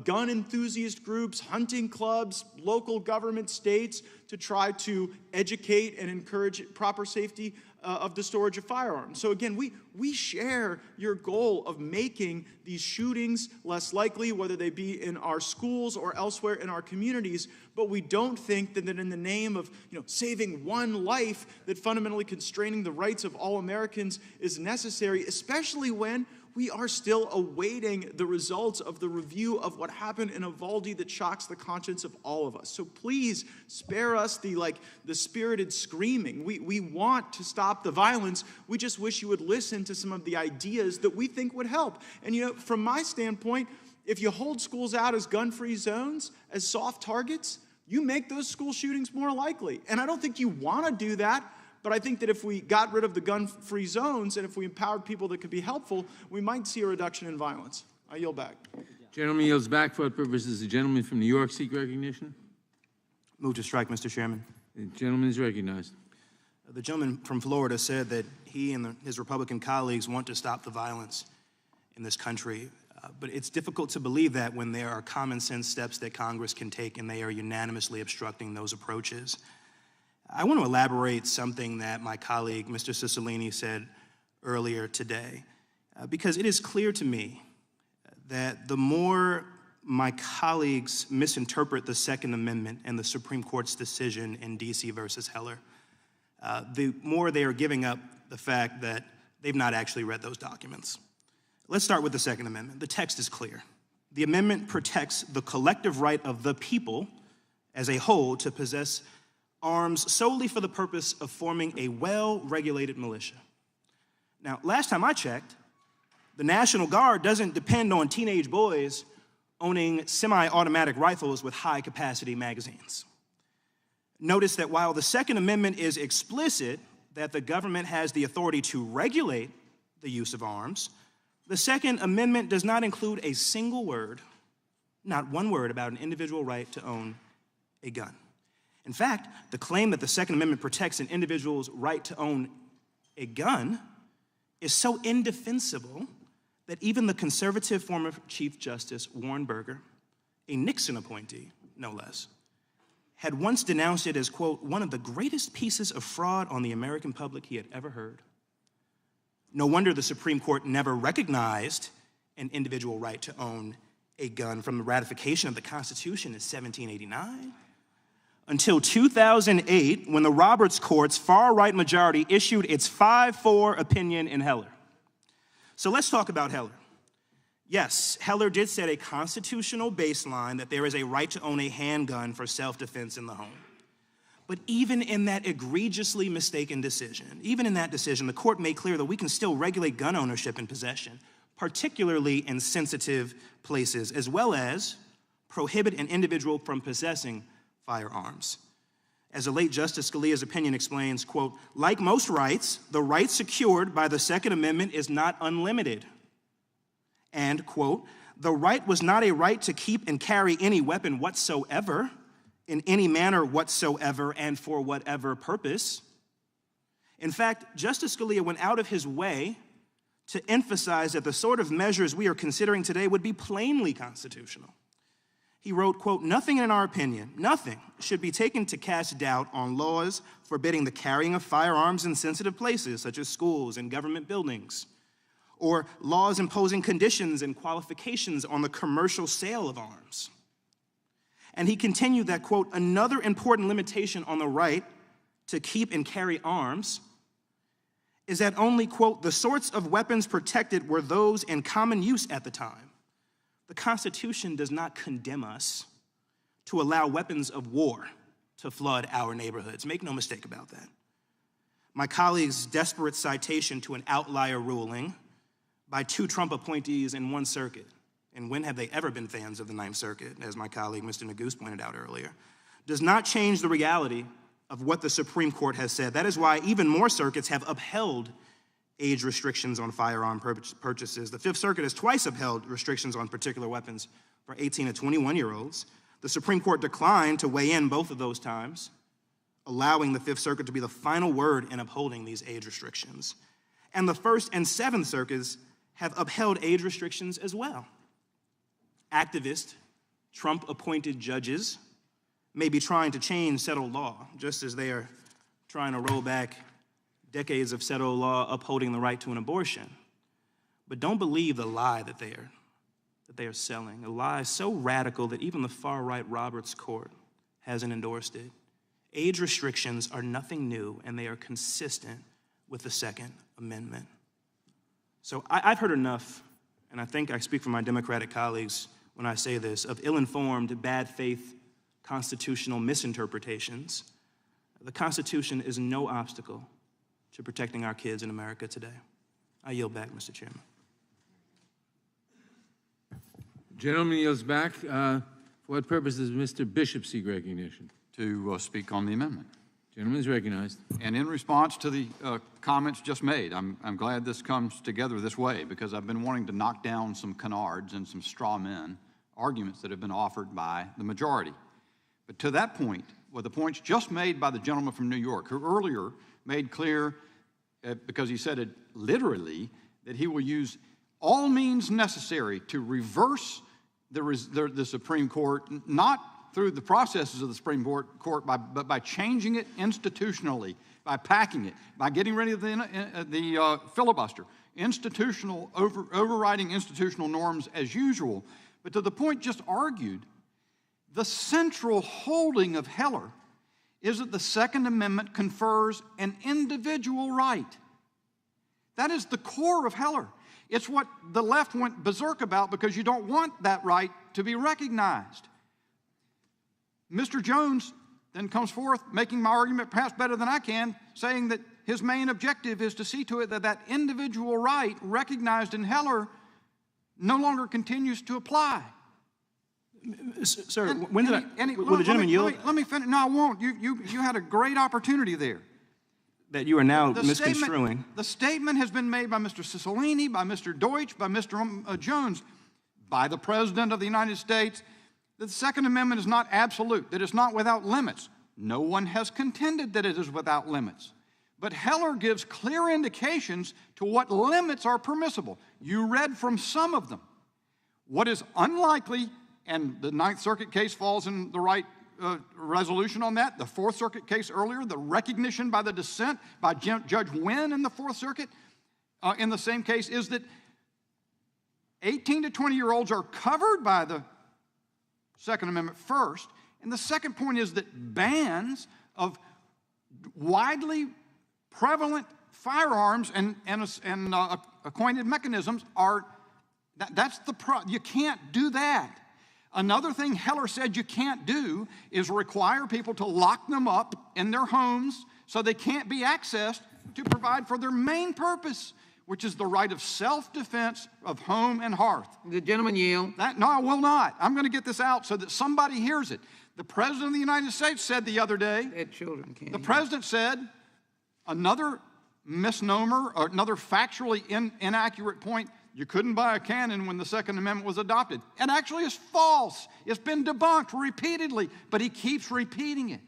gun enthusiast groups, hunting clubs, local government, states, to try to educate and encourage proper safety of the storage of firearms. So again, we share your goal of making these shootings less likely, whether they be in our schools or elsewhere in our communities, but we don't think that in the name of saving one life, that fundamentally constraining the rights of all Americans is necessary, especially when we are still awaiting the results of the review of what happened in Uvalde that shocks the conscience of all of us. So please spare us the spirited screaming. We want to stop the violence. We just wish you would listen to some of the ideas that we think would help. And from my standpoint, if you hold schools out as gun-free zones, as soft targets, you make those school shootings more likely. And I don't think you want to do that. But I think that if we got rid of the gun-free zones and if we empowered people that could be helpful, we might see a reduction in violence. I yield back. Gentleman yields back. For what purpose does the gentleman from New York seek recognition? Move to strike, Mr. Chairman. The gentleman is recognized. The gentleman from Florida said that he and his Republican colleagues want to stop the violence in this country. But it's difficult to believe that when there are common sense steps that Congress can take and they are unanimously obstructing those approaches. I want to elaborate something that my colleague, Mr. Cicilline, said earlier today, because it is clear to me that the more my colleagues misinterpret the Second Amendment and the Supreme Court's decision in D.C. versus Heller, the more they are giving up the fact that they've not actually read those documents. Let's start with the Second Amendment. The text is clear. The amendment protects the collective right of the people as a whole to possess arms solely for the purpose of forming a well-regulated militia. Now, last time I checked, the National Guard doesn't depend on teenage boys owning semi-automatic rifles with high-capacity magazines. Notice that while the Second Amendment is explicit that the government has the authority to regulate the use of arms, The Second Amendment does not include a single word, not one word, about an individual right to own a gun. In fact, the claim that the Second Amendment protects an individual's right to own a gun is so indefensible that even the conservative former Chief Justice Warren Burger, a Nixon appointee, no less, had once denounced it as, quote, one of the greatest pieces of fraud on the American public he had ever heard. No wonder the Supreme Court never recognized an individual right to own a gun from the ratification of the Constitution in 1789 until 2008, when the Roberts Court's far-right majority issued its 5-4 opinion in Heller. So let's talk about Heller. Yes, Heller did set a constitutional baseline that there is a right to own a handgun for self-defense in the home. But even in that egregiously mistaken decision, even in that decision, the court made clear that we can still regulate gun ownership and possession, particularly in sensitive places, as well as prohibit an individual from possessing firearms. As the late Justice Scalia's opinion explains, quote, like most rights, the right secured by the Second Amendment is not unlimited. And, quote, the right was not a right to keep and carry any weapon whatsoever, in any manner whatsoever, and for whatever purpose. In fact, Justice Scalia went out of his way to emphasize that the sort of measures we are considering today would be plainly constitutional. He wrote, quote, nothing in our opinion, nothing should be taken to cast doubt on laws forbidding the carrying of firearms in sensitive places, such as schools and government buildings, or laws imposing conditions and qualifications on the commercial sale of arms. And he continued that, quote, another important limitation on the right to keep and carry arms is that only, quote, the sorts of weapons protected were those in common use at the time. The Constitution does not condemn us to allow weapons of war to flood our neighborhoods. Make no mistake about that. My colleague's desperate citation to an outlier ruling by 2 Trump appointees in one circuit, and when have they ever been fans of the Ninth Circuit, as my colleague Mr. Neguse pointed out earlier, does not change the reality of what the Supreme Court has said. That is why even more circuits have upheld age restrictions on firearm purchases. The Fifth Circuit has twice upheld restrictions on particular weapons for 18 to 21-year-olds. The Supreme Court declined to weigh in both of those times, allowing the Fifth Circuit to be the final word in upholding these age restrictions. And the First and Seventh Circuits have upheld age restrictions as well. Activist, Trump-appointed judges may be trying to change settled law, just as they are trying to roll back decades of settled law upholding the right to an abortion. But don't believe the lie that they are selling, a lie so radical that even the far-right Roberts Court hasn't endorsed it. Age restrictions are nothing new, and they are consistent with the Second Amendment. So I've heard enough, and I think I speak for my Democratic colleagues when I say this, of ill-informed, bad faith constitutional misinterpretations. The Constitution is no obstacle to protecting our kids in America today. I yield back, Mr. Chairman. Gentleman yields back. For what purpose does Mr. Bishop seek recognition? To speak on the amendment. Gentleman is recognized. And in response to the comments just made, I'm glad this comes together this way, because I've been wanting to knock down some canards and some straw men arguments that have been offered by the majority. But to that point, with the points just made by the gentleman from New York, who earlier made clear, because he said it literally, that he will use all means necessary to reverse the Supreme Court, not through the processes of the Supreme Court, but by changing it institutionally, by packing it, by getting rid of the filibuster, overriding institutional norms as usual. But to the point just argued, the central holding of Heller is that the Second Amendment confers an individual right. That is the core of Heller. It's what the left went berserk about because you don't want that right to be recognized. Mr. Jones then comes forth, making my argument perhaps better than I can, saying that his main objective is to see to it that that individual right recognized in Heller no longer continues to apply. Sir, will the gentleman yield? Let me finish. No, I won't. You had a great opportunity there. that you are now The misconstruing. The statement has been made by Mr. Cicilline, by Mr. Deutsch, by Mr. Jones, by the President of the United States, that the Second Amendment is not absolute, that it's not without limits. No one has contended that it is without limits. But Heller gives clear indications to what limits are permissible. You read from some of them. What is unlikely, and the Ninth Circuit case falls in the right resolution on that, the Fourth Circuit case earlier, the recognition by the dissent by Judge Wynn in the Fourth Circuit in the same case, is that 18 to 20-year-olds are covered by the Second Amendment first. And the second point is that bans of widely prevalent firearms and acquainted mechanisms are, you can't do that. Another thing Heller said you can't do is require people to lock them up in their homes so they can't be accessed to provide for their main purpose, which is the right of self-defense of home and hearth. The gentleman yield. No, I will not. I'm going to get this out so that somebody hears it. The President of the United States said the other day, the President said, another misnomer or another factually inaccurate point, you couldn't buy a cannon when the Second Amendment was adopted. It actually is false. It's been debunked repeatedly, but he keeps repeating it.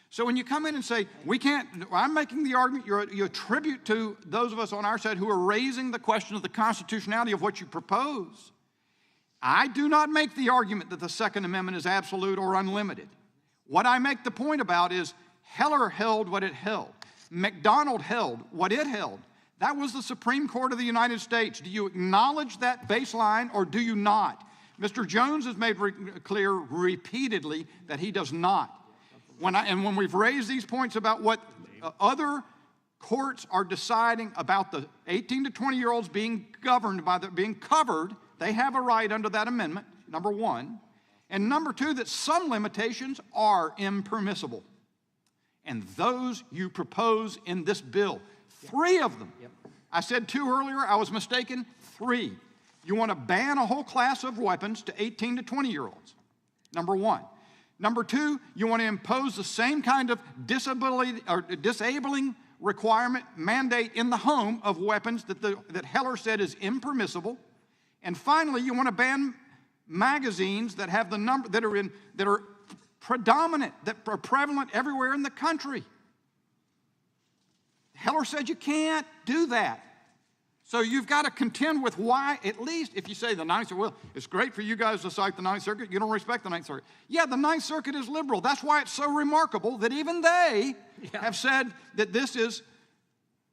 So when you come in and say, we can't, I'm making the argument, you attribute to those of us on our side who are raising the question of the constitutionality of what you propose. I do not make the argument that the Second Amendment is absolute or unlimited. What I make the point about is Heller held what it held. McDonald held what it held. That was the Supreme Court of the United States. Do you acknowledge that baseline or do you not? Mr. Jones has made clear repeatedly that he does not. When we've raised these points about what other courts are deciding about the 18 to 20-year-olds being governed by being covered, they have a right under that amendment, number one. And number two, that some limitations are impermissible. And those you propose in this bill, 3 of them. I said 2 earlier, I was mistaken, 3. You want to ban a whole class of weapons to 18 to 20-year-olds, number one. Number 2, you want to impose the same kind of disability or disabling requirement mandate in the home of weapons that Heller said is impermissible. And finally, you want to ban magazines that have the number that are predominant, that are prevalent everywhere in the country. Heller said you can't do that. So you've got to contend with why, at least if you say the Ninth Circuit, well, it's great for you guys to cite the Ninth Circuit, you don't respect the Ninth Circuit. Yeah, the Ninth Circuit is liberal. That's why it's so remarkable that even they have said that this is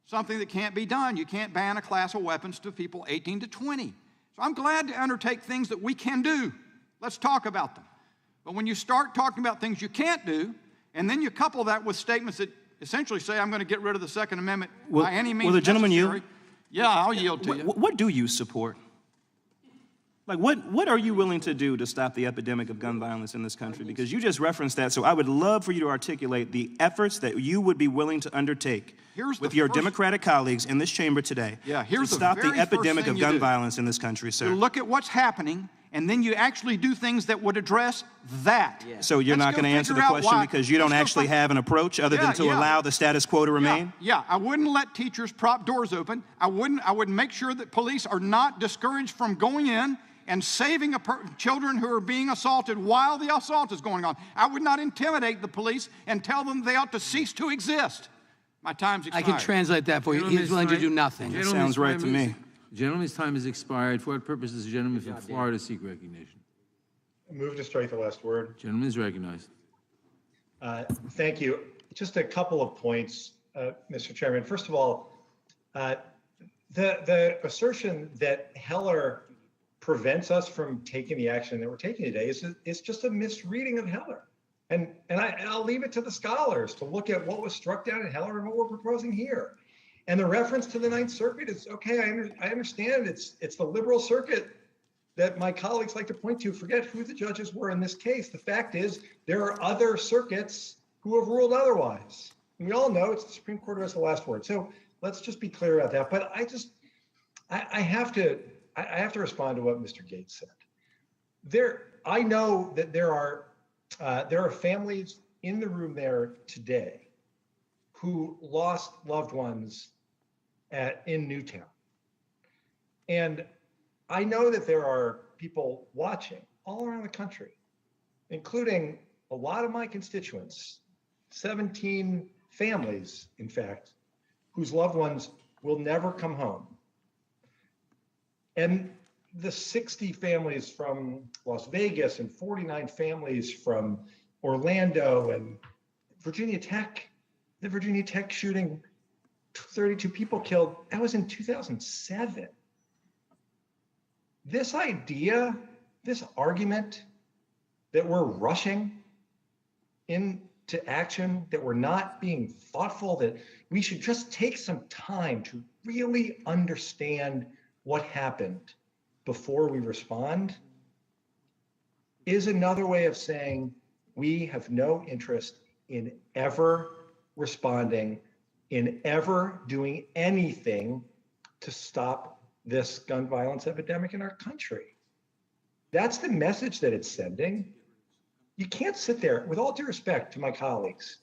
something that can't be done. You can't ban a class of weapons to people 18 to 20. So I'm glad to undertake things that we can do. Let's talk about them. But when you start talking about things you can't do, and then you couple that with statements that essentially say, I'm going to get rid of the Second Amendment by any means necessary. Will the gentleman yield? Yeah, I'll yield to you. What do you support? Like, what are you willing to do to stop the epidemic of gun violence in this country? Because you just referenced that, so I would love for you to articulate the efforts that you would be willing to undertake with your Democratic colleagues in this chamber today to stop the epidemic of gun violence in this country, sir. You look at what's happening, and then you actually do things that would address that. So you're not going to answer the question because you don't actually have an approach other than to allow the status quo to remain? Yeah, I wouldn't let teachers prop doors open. I would make sure that police are not discouraged from going in and saving children who are being assaulted while the assault is going on. I would not intimidate the police and tell them they ought to cease to exist. My time's expired. I can translate that for you. He's willing to do nothing. That sounds right to me. Gentleman's time has expired. For what purpose does the gentleman from Florida seek recognition? Move to strike the last word. Gentleman is recognized. Thank you. Just a couple of points, Mr. Chairman. First of all, the assertion that Heller prevents us from taking the action that we're taking today is just a misreading of Heller. And I'll leave it to the scholars to look at what was struck down in Heller and what we're proposing here. And the reference to the Ninth Circuit is, okay, I understand it's the liberal circuit that my colleagues like to point to. Forget who the judges were in this case. The fact is there are other circuits who have ruled otherwise. And we all know it's the Supreme Court who has the last word. So let's just be clear about that. But I have to respond to what Mr. Gates said. I know that there are families in the room there today who lost loved ones in Newtown. And I know that there are people watching all around the country, including a lot of my constituents, 17 families, in fact, whose loved ones will never come home. And the 60 families from Las Vegas and 49 families from Orlando and Virginia Tech, the Virginia Tech shooting, 32 people killed, that was in 2007. This idea, this argument that we're rushing into action, that we're not being thoughtful, that we should just take some time to really understand what happened before we respond, is another way of saying we have no interest in ever responding, in ever doing anything to stop this gun violence epidemic in our country. That's the message that it's sending. You can't sit there, with all due respect to my colleagues,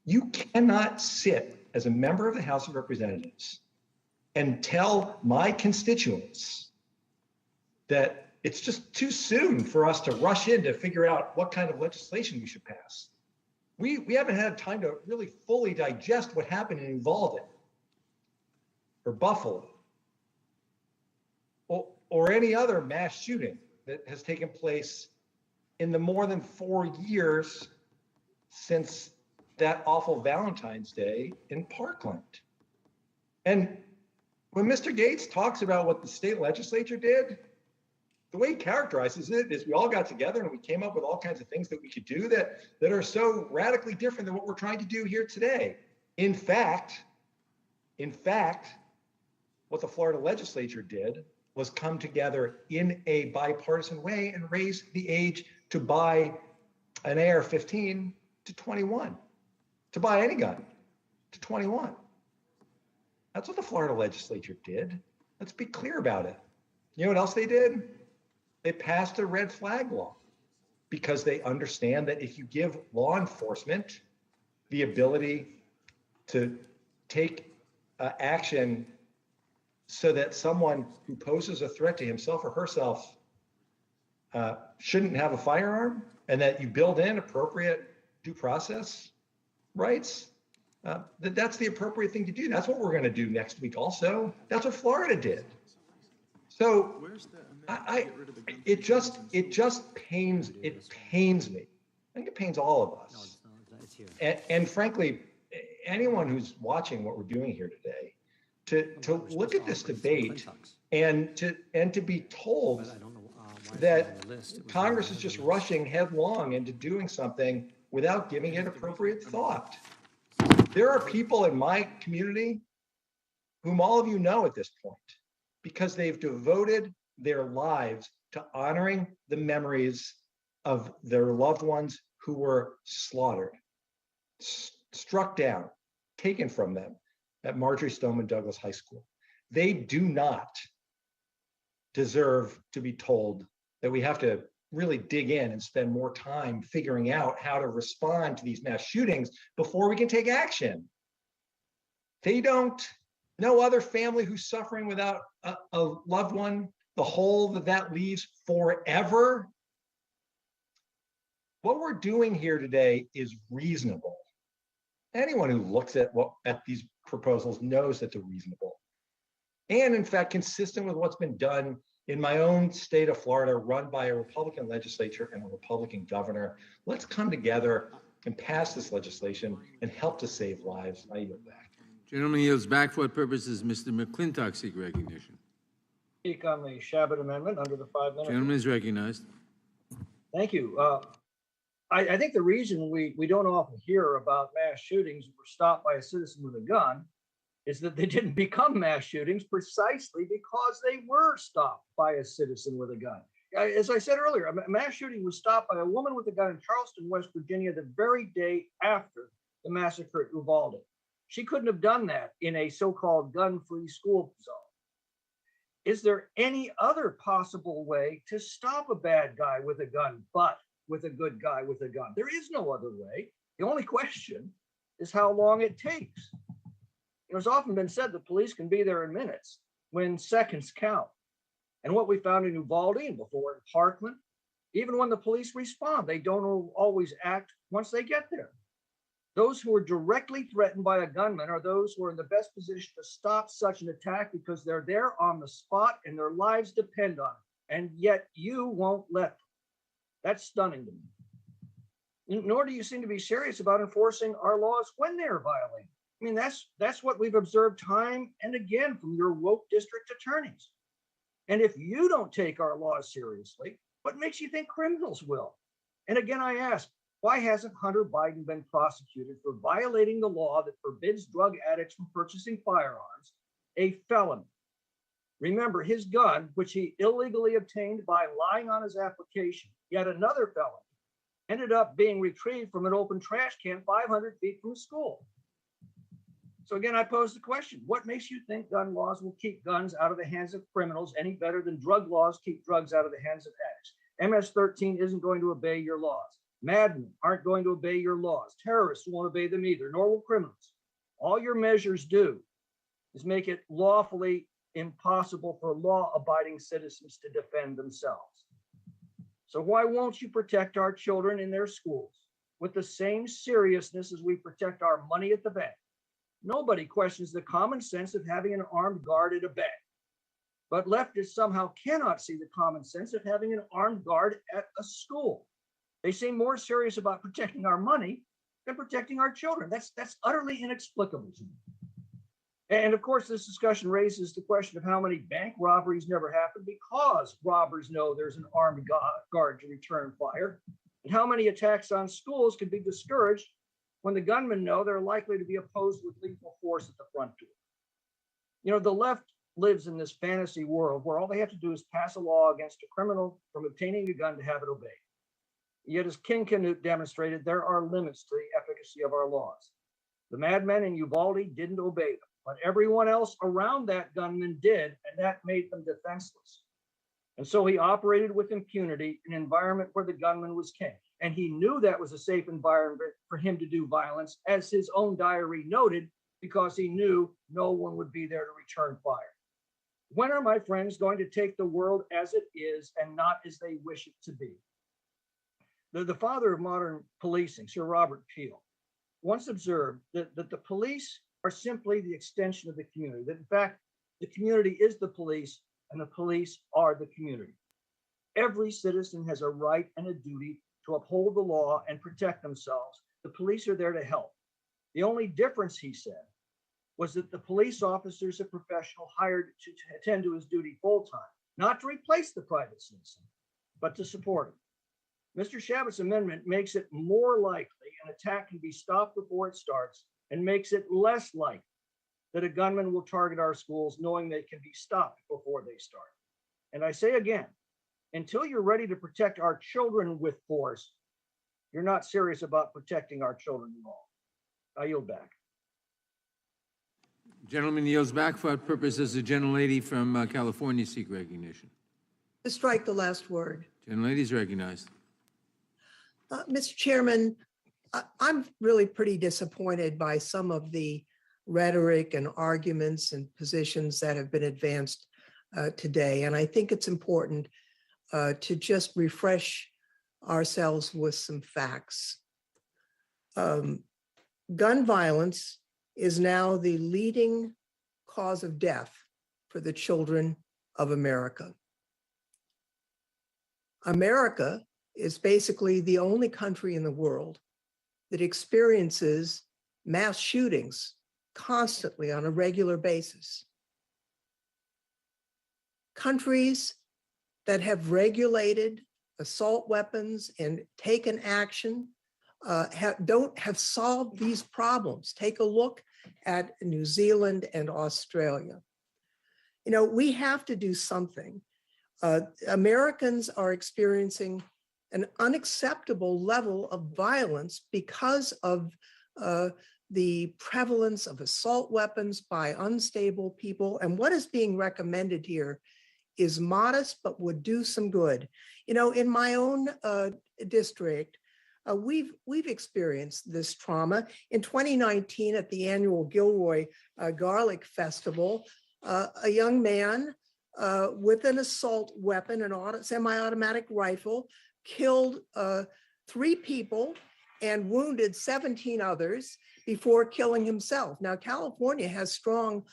you cannot sit as a member of the House of Representatives and tell my constituents that it's just too soon for us to rush in to figure out what kind of legislation we should pass. We haven't had time to really fully digest what happened in Uvalde or Buffalo or any other mass shooting that has taken place in the more than 4 years since that awful Valentine's Day in Parkland. And when Mr. Gates talks about what the state legislature did, the way he characterizes it is we all got together and we came up with all kinds of things that we could do that are so radically different than what we're trying to do here today. In fact, what the Florida legislature did was come together in a bipartisan way and raise the age to buy an AR-15 to 21, to buy any gun to 21. That's what the Florida legislature did. Let's be clear about it. You know what else they did? They passed a red flag law because they understand that if you give law enforcement the ability to take action so that someone who poses a threat to himself or herself shouldn't have a firearm, and that you build in appropriate due process rights, that's the appropriate thing to do. That's what we're going to do next week also. That's what Florida did. So it just pains me. I think it pains all of us. And frankly, anyone who's watching what we're doing here today, to look at this debate and to be told that Congress is just rushing headlong into doing something without giving it appropriate thought. There are people in my community whom all of you know at this point, because they've devoted their lives to honoring the memories of their loved ones who were slaughtered, struck down, taken from them at Marjory Stoneman Douglas High School. They do not deserve to be told that we have to really dig in and spend more time figuring out how to respond to these mass shootings before we can take action. They don't. No other family who's suffering without a loved one, the hole that leaves forever. What we're doing here today is reasonable. Anyone who looks at these proposals knows that they're reasonable. And in fact, consistent with what's been done in my own state of Florida, run by a Republican legislature and a Republican governor. Let's come together and pass this legislation and help to save lives. I yield back. Gentleman yields back. For what purposes Mr. McClintock seek recognition? Speak on the Shabbat amendment under the 5 minutes. Gentleman is recognized. Thank you. I think the reason we don't often hear about mass shootings that were stopped by a citizen with a gun is that they didn't become mass shootings precisely because they were stopped by a citizen with a gun. As I said earlier, a mass shooting was stopped by a woman with a gun in Charleston, West Virginia, the very day after the massacre at Uvalde. She couldn't have done that in a so-called gun-free school zone. Is there any other possible way to stop a bad guy with a gun, but with a good guy with a gun? There is no other way. The only question is how long it takes. It's often been said the police can be there in minutes when seconds count. And what we found in Uvalde and before in Parkland, even when the police respond, they don't always act once they get there. Those who are directly threatened by a gunman are those who are in the best position to stop such an attack because they're there on the spot and their lives depend on it. And yet you won't let them. That's stunning to me. Nor do you seem to be serious about enforcing our laws when they're violated. I mean, that's what we've observed time and again from your woke district attorneys. And if you don't take our laws seriously, what makes you think criminals will? And again, I ask, why hasn't Hunter Biden been prosecuted for violating the law that forbids drug addicts from purchasing firearms, a felony? Remember, his gun, which he illegally obtained by lying on his application, yet another felony, ended up being retrieved from an open trash can 500 feet from the school. So again, I pose the question, what makes you think gun laws will keep guns out of the hands of criminals any better than drug laws keep drugs out of the hands of addicts? MS-13 isn't going to obey your laws. Madmen aren't going to obey your laws. Terrorists won't obey them either, nor will criminals. All your measures do is make it lawfully impossible for law-abiding citizens to defend themselves. So why won't you protect our children in their schools with the same seriousness as we protect our money at the bank? Nobody questions the common sense of having an armed guard at a bank. But leftists somehow cannot see the common sense of having an armed guard at a school. They seem more serious about protecting our money than protecting our children. That's utterly inexplicable to me. And of course, this discussion raises the question of how many bank robberies never happen because robbers know there's an armed guard to return fire, and how many attacks on schools can be discouraged when the gunmen know they're likely to be opposed with lethal force at the front door. The left lives in this fantasy world where all they have to do is pass a law against a criminal from obtaining a gun to have it obeyed. Yet, as King Canute demonstrated, there are limits to the efficacy of our laws. The madmen in Uvalde didn't obey them, but everyone else around that gunman did, and that made them defenseless. And so he operated with impunity in an environment where the gunman was king. And he knew that was a safe environment for him to do violence, as his own diary noted, because he knew no one would be there to return fire. When are my friends going to take the world as it is and not as they wish it to be? The father of modern policing, Sir Robert Peel, once observed that the police are simply the extension of the community, that in fact, the community is the police and the police are the community. Every citizen has a right and a duty to uphold the law and protect themselves. The police are there to help. The only difference, he said, was that the police officer is a professional hired to attend to his duty full-time, not to replace the private citizen, but to support him. Mr. Shabbat's amendment makes it more likely an attack can be stopped before it starts and makes it less likely that a gunman will target our schools knowing they can be stopped before they start. And I say again, until you're ready to protect our children with force, you're not serious about protecting our children at all. I yield back. Gentleman yields back. For what purpose does the gentlelady from California seek recognition? To strike the last word. Gentlelady is recognized. Mr. Chairman, I'm really pretty disappointed by some of the rhetoric and arguments and positions that have been advanced today. And I think it's important to just refresh ourselves with some facts. Gun violence is now the leading cause of death for the children of America. America is basically the only country in the world that experiences mass shootings constantly on a regular basis. Countries that have regulated assault weapons and taken action don't have solved these problems. Take a look at New Zealand and Australia. We have to do something. Americans are experiencing an unacceptable level of violence because of the prevalence of assault weapons by unstable people. And what is being recommended here is modest, but would do some good. In my own district, We've experienced this trauma. In 2019, at the annual Gilroy Garlic Festival, a young man with an assault weapon, an semi-automatic rifle, killed 3 people and wounded 17 others before killing himself. Now, California has strong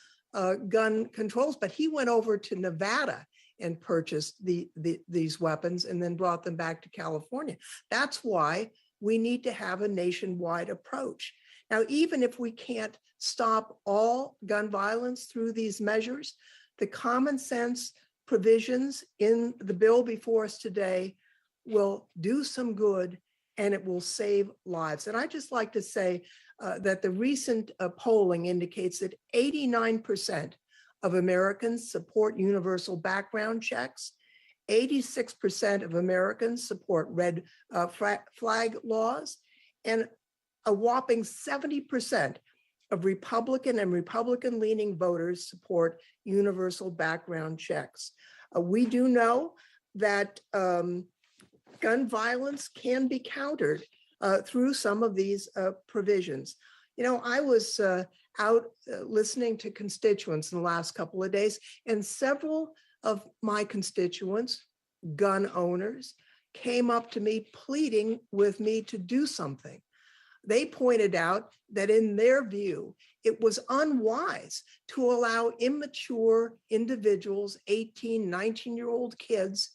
gun controls, but he went over to Nevada and purchased these weapons and then brought them back to California. That's why we need to have a nationwide approach. Now, even if we can't stop all gun violence through these measures, the common sense provisions in the bill before us today will do some good and it will save lives. And I just like to say that the recent polling indicates that 89% of Americans support universal background checks. 86% of Americans support red flag laws, and a whopping 70% of Republican and Republican-leaning voters support universal background checks. We do know that gun violence can be countered through some of these provisions. You know, I was out listening to constituents in the last couple of days, and several of my constituents, gun owners, came up to me pleading with me to do something. They pointed out that in their view, it was unwise to allow immature individuals, 18, 19-year-old kids,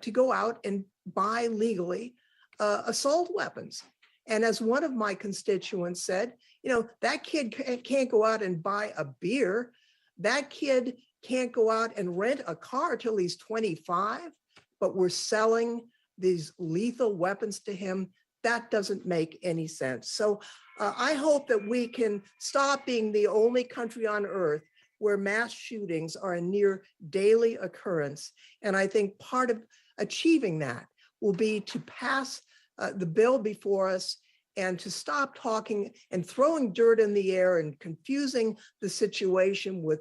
to go out and buy legally assault weapons. And as one of my constituents said, you know, that kid can't go out and buy a beer. That kid can't go out and rent a car till he's 25, but we're selling these lethal weapons to him. That doesn't make any sense. So I hope that we can stop being the only country on earth where mass shootings are a near daily occurrence. And I think part of achieving that will be to pass the bill before us and to stop talking and throwing dirt in the air and confusing the situation with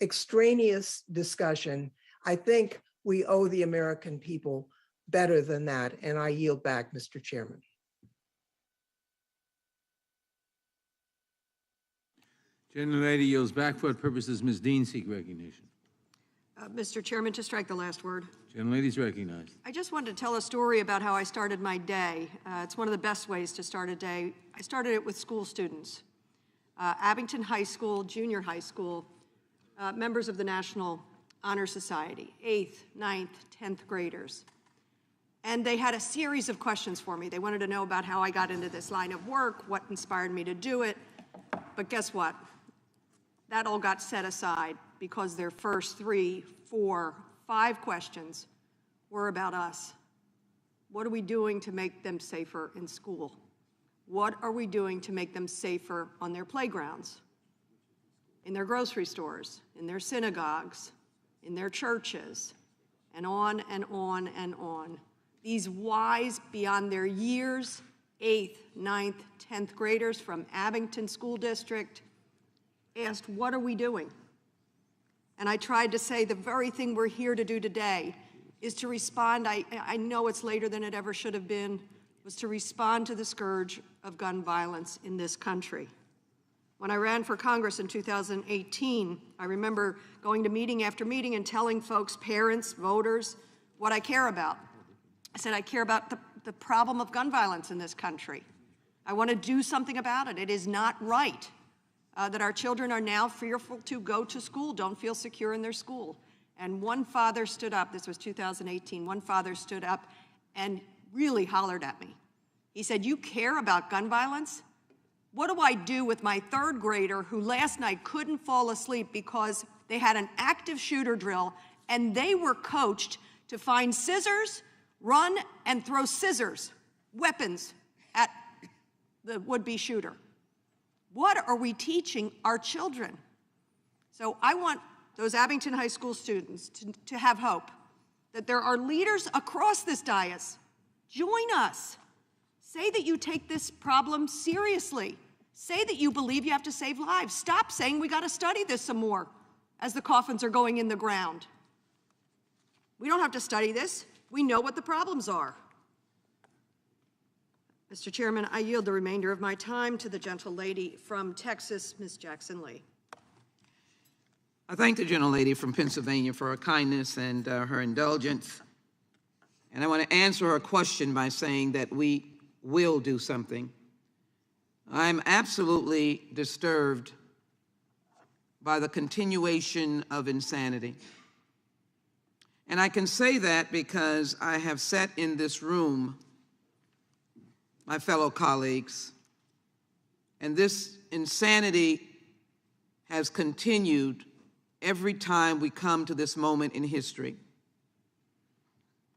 extraneous discussion. I think we owe the American people better than that. And I yield back, Mr. Chairman. Gentlelady yields back for what purposes Ms. Dean seek recognition. Mr. Chairman, to strike the last word. Gentlelady's recognized. I just wanted to tell a story about how I started my day. It's one of the best ways to start a day. I started it with school students. Abington High School, junior high school, members of the National Honor Society, 8th, 9th, 10th graders. And they had a series of questions for me. They wanted to know about how I got into this line of work, what inspired me to do it. But guess what? That all got set aside because their first 3, 4, 5 questions were about us. What are we doing to make them safer in school? What are we doing to make them safer on their playgrounds, in their grocery stores, in their synagogues, in their churches, and on and on and on. These wise, beyond their years, 8th, 9th, 10th graders from Abington School District asked, what are we doing? And I tried to say the very thing we're here to do today is to respond. I know it's later than it ever should have been, was to respond to the scourge of gun violence in this country. When I ran for Congress in 2018, I remember going to meeting after meeting and telling folks, parents, voters, what I care about. I said, I care about the problem of gun violence in this country. I want to do something about it. It is not right that our children are now fearful to go to school, don't feel secure in their school. And one father stood up, this was 2018, one father stood up and really hollered at me. He said, you care about gun violence? What do I do with my 3rd grader who last night couldn't fall asleep because they had an active shooter drill and they were coached to find scissors, run and throw scissors, weapons at the would-be shooter? What are we teaching our children? So I want those Abington High School students to have hope that there are leaders across this dais. Join us. Say that you take this problem seriously. Say that you believe you have to save lives. Stop saying we got to study this some more as the coffins are going in the ground. We don't have to study this. We know what the problems are. Mr. Chairman, I yield the remainder of my time to the gentlelady from Texas, Ms. Jackson Lee. I thank the gentlelady from Pennsylvania for her kindness and her indulgence. And I want to answer her question by saying that we will do something. I'm absolutely disturbed by the continuation of insanity. And I can say that because I have sat in this room, my fellow colleagues, and this insanity has continued every time we come to this moment in history.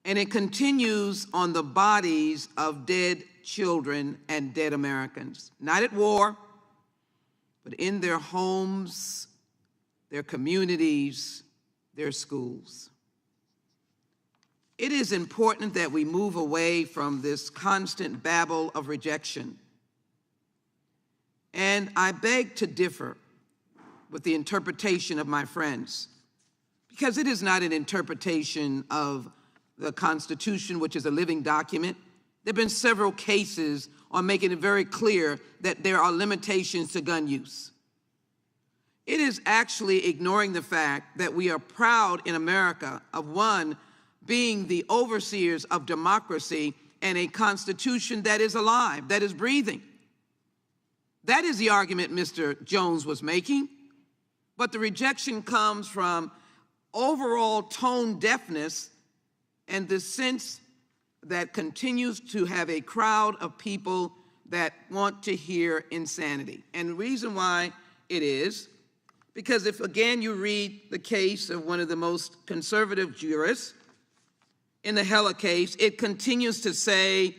And it continues on the bodies of dead children and dead Americans, not at war, but in their homes, their communities, their schools. It is important that we move away from this constant babble of rejection. And I beg to differ with the interpretation of my friends, because it is not an interpretation of the Constitution, which is a living document. There have been several cases on making it very clear that there are limitations to gun use. It is actually ignoring the fact that we are proud in America of, one, being the overseers of democracy and a Constitution that is alive, that is breathing. That is the argument Mr. Jones was making. But the rejection comes from overall tone deafness and the sense that continues to have a crowd of people that want to hear insanity. And the reason why it is, because if again you read the case of one of the most conservative jurists in the Heller case, it continues to say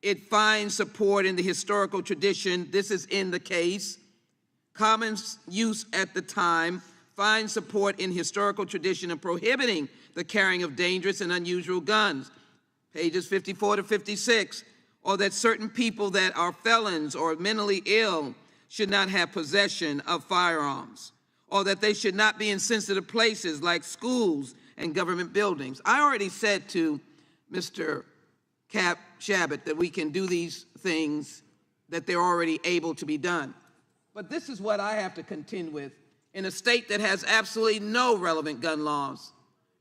it finds support in the historical tradition. This is in the case. Common use at the time finds support in historical tradition of prohibiting the carrying of dangerous and unusual guns, pages 54 to 56, or that certain people that are felons or mentally ill should not have possession of firearms, or that they should not be in sensitive places like schools and government buildings. I already said to Mr. Cap Shabbat that we can do these things, that they're already able to be done. But this is what I have to contend with in a state that has absolutely no relevant gun laws.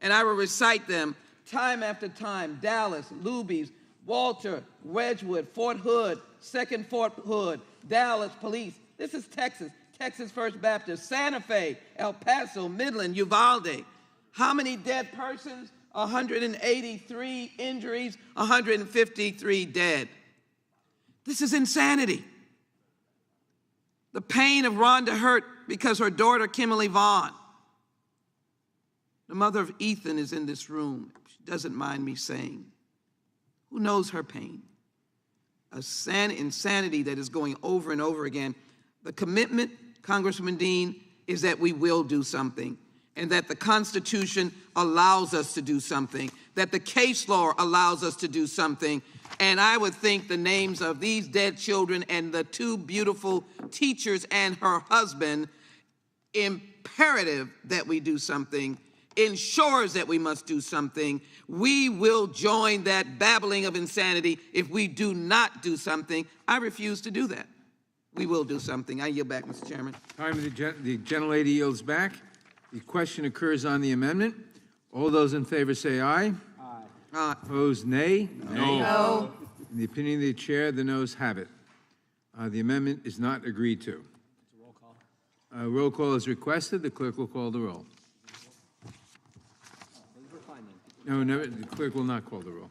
And I will recite them time after time: Dallas, Luby's, Walter, Wedgwood, Fort Hood, Second Fort Hood, Dallas Police. This is Texas, Texas First Baptist, Santa Fe, El Paso, Midland, Uvalde. How many dead persons? 183 injuries, 153 dead. This is insanity. The pain of Rhonda Hurt because her daughter, Kimberly Vaughn, the mother of Ethan, is in this room. She doesn't mind me saying. Who knows her pain? Insanity that is going over and over again. The commitment, Congressman Dean, is that we will do something, and that the Constitution allows us to do something, that the case law allows us to do something. And I would think the names of these dead children and the two beautiful teachers and her husband, imperative that we do something, ensures that we must do something. We will join that babbling of insanity if we do not do something. I refuse to do that. We will do something. I yield back, Mr. Chairman. Time the gentlelady yields back. The question occurs on the amendment. All those in favor say aye. Aye. Opposed, nay? No. In the opinion of the chair, the noes have it. The amendment is not agreed to. Roll call is requested. The clerk will call the roll. No, the clerk will not call the roll.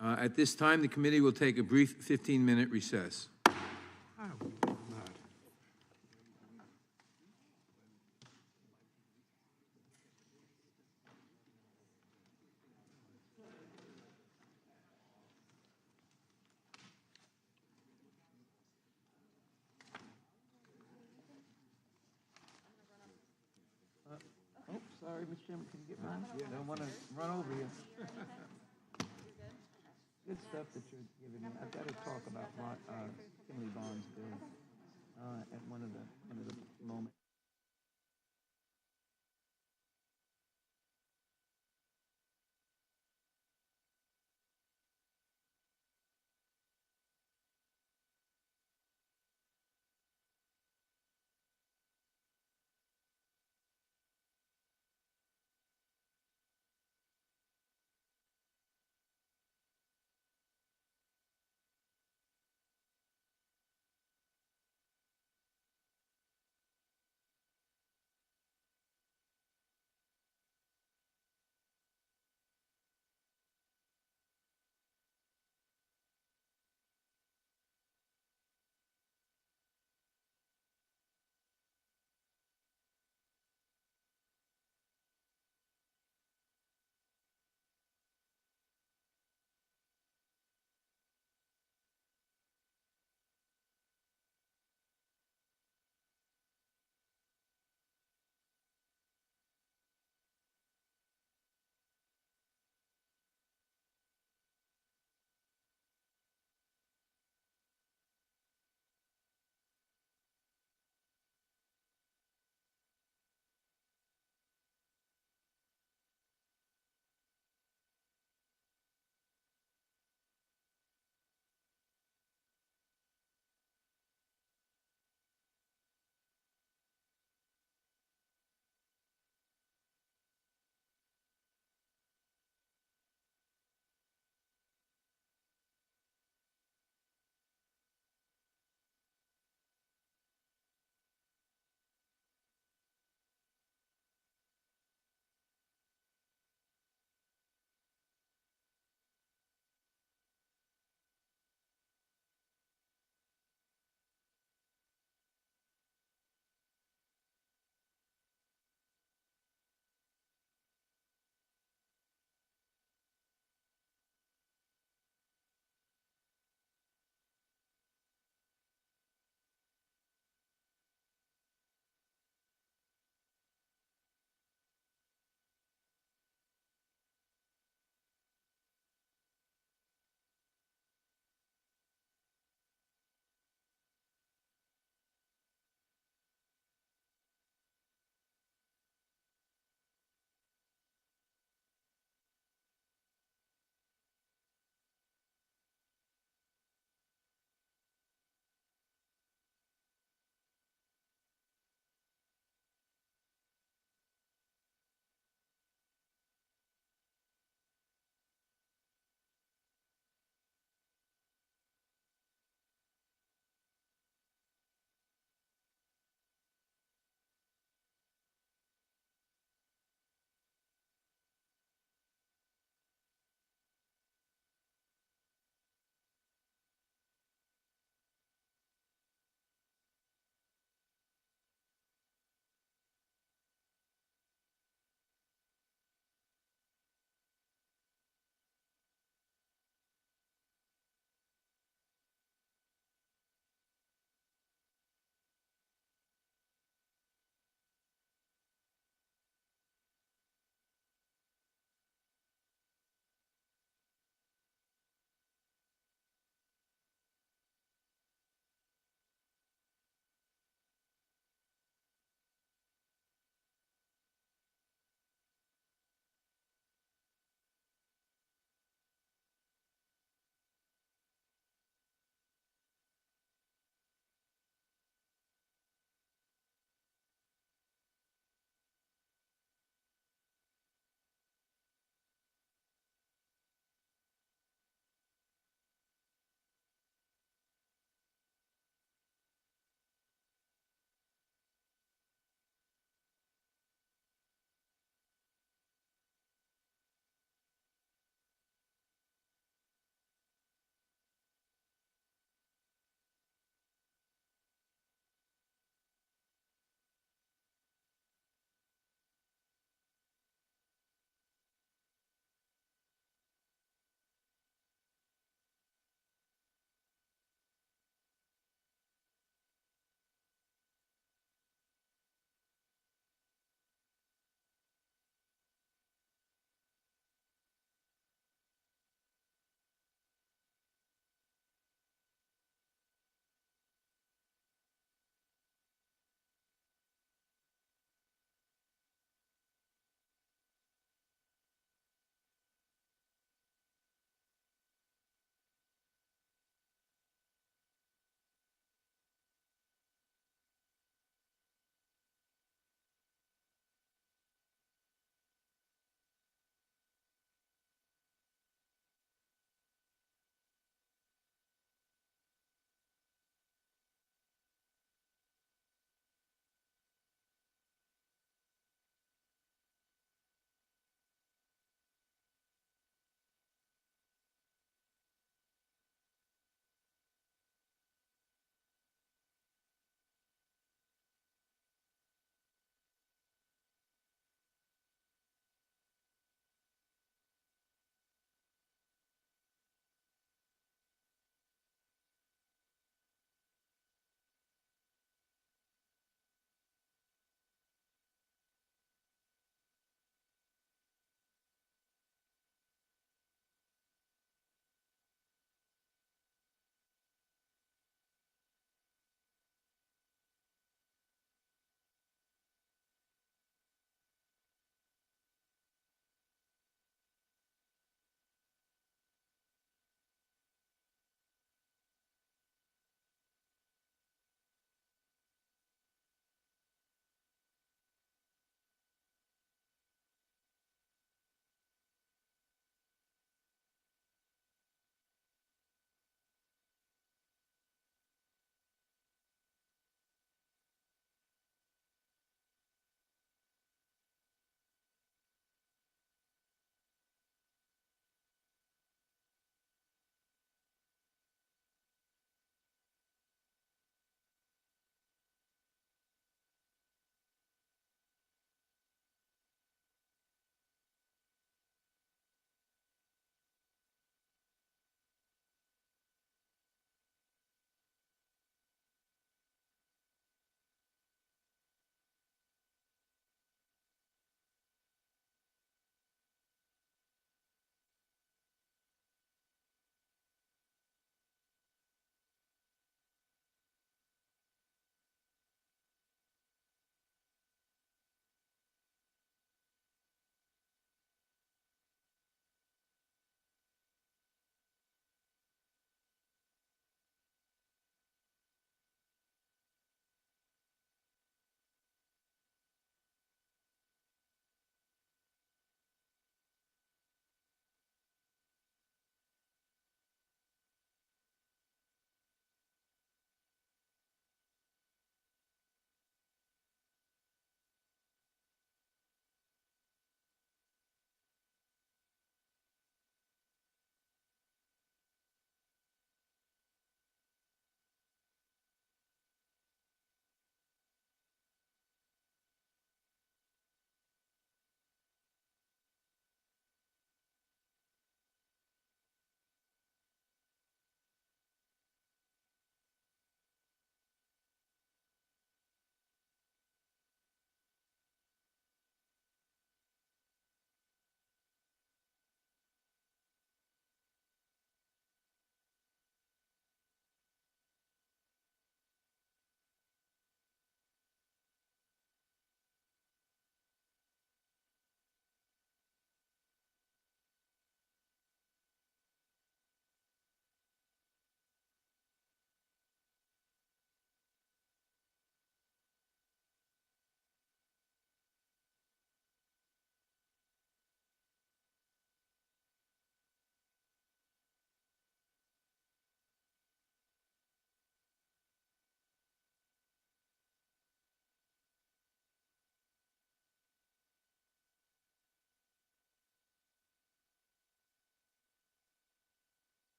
At this time, the committee will take a brief 15-minute recess. Sorry, Mr. Chairman, can you get mine? I don't want to run over you. Good stuff that you're giving me. I've got to talk about Kimberly Vaughn's bill at one of the moments.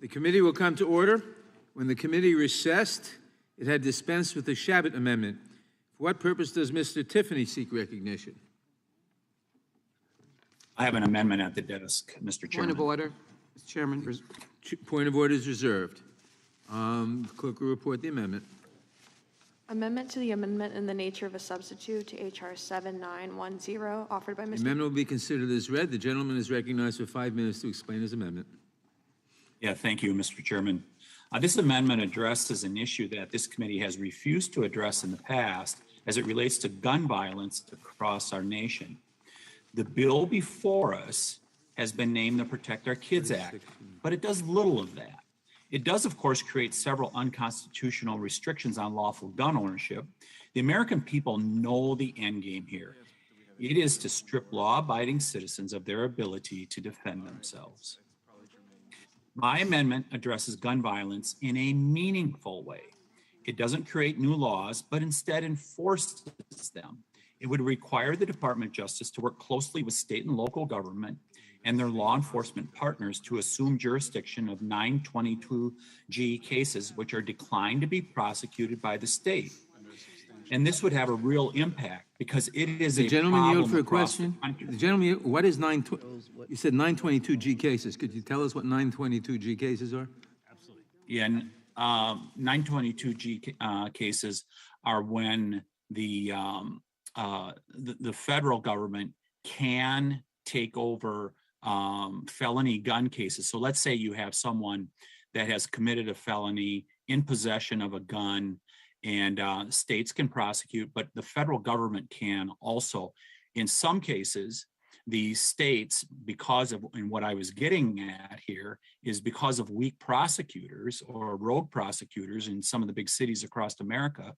The committee will come to order. When the committee recessed, it had dispensed with the Shabbat Amendment. For what purpose does Mr. Tiffany seek recognition? I have an amendment at the desk, Mr. Chairman. Point of order, Mr. Chairman. Point of order is reserved. Clerk will report the amendment. Amendment to the amendment in the nature of a substitute to H.R. 7910, offered by The Mr. amendment will be considered as read. The gentleman is recognized for 5 minutes to explain his amendment. Yeah, thank you, Mr. Chairman. This amendment addresses an issue that this committee has refused to address in the past as it relates to gun violence across our nation. The bill before us has been named the Protect Our Kids Act, but it does little of that. It does, of course, create several unconstitutional restrictions on lawful gun ownership. The American people know the end game here. It is to strip law-abiding citizens of their ability to defend themselves. My amendment addresses gun violence in a meaningful way. It doesn't create new laws, but instead enforces them. It would require the Department of Justice to work closely with state and local government and their law enforcement partners to assume jurisdiction of 922G cases, which are declined to be prosecuted by the state. And this would have a real impact because it is The a gentleman problem yield for a across question. the country. The gentleman, what is you said 922G cases. Could you tell us what 922G cases are? Yeah, 922G cases are when the federal government can take over felony gun cases. So let's say you have someone that has committed a felony in possession of a gun, and states can prosecute, but the federal government can also. In some cases, the states, because of, and what I was getting at here is because of weak prosecutors or rogue prosecutors in some of the big cities across America,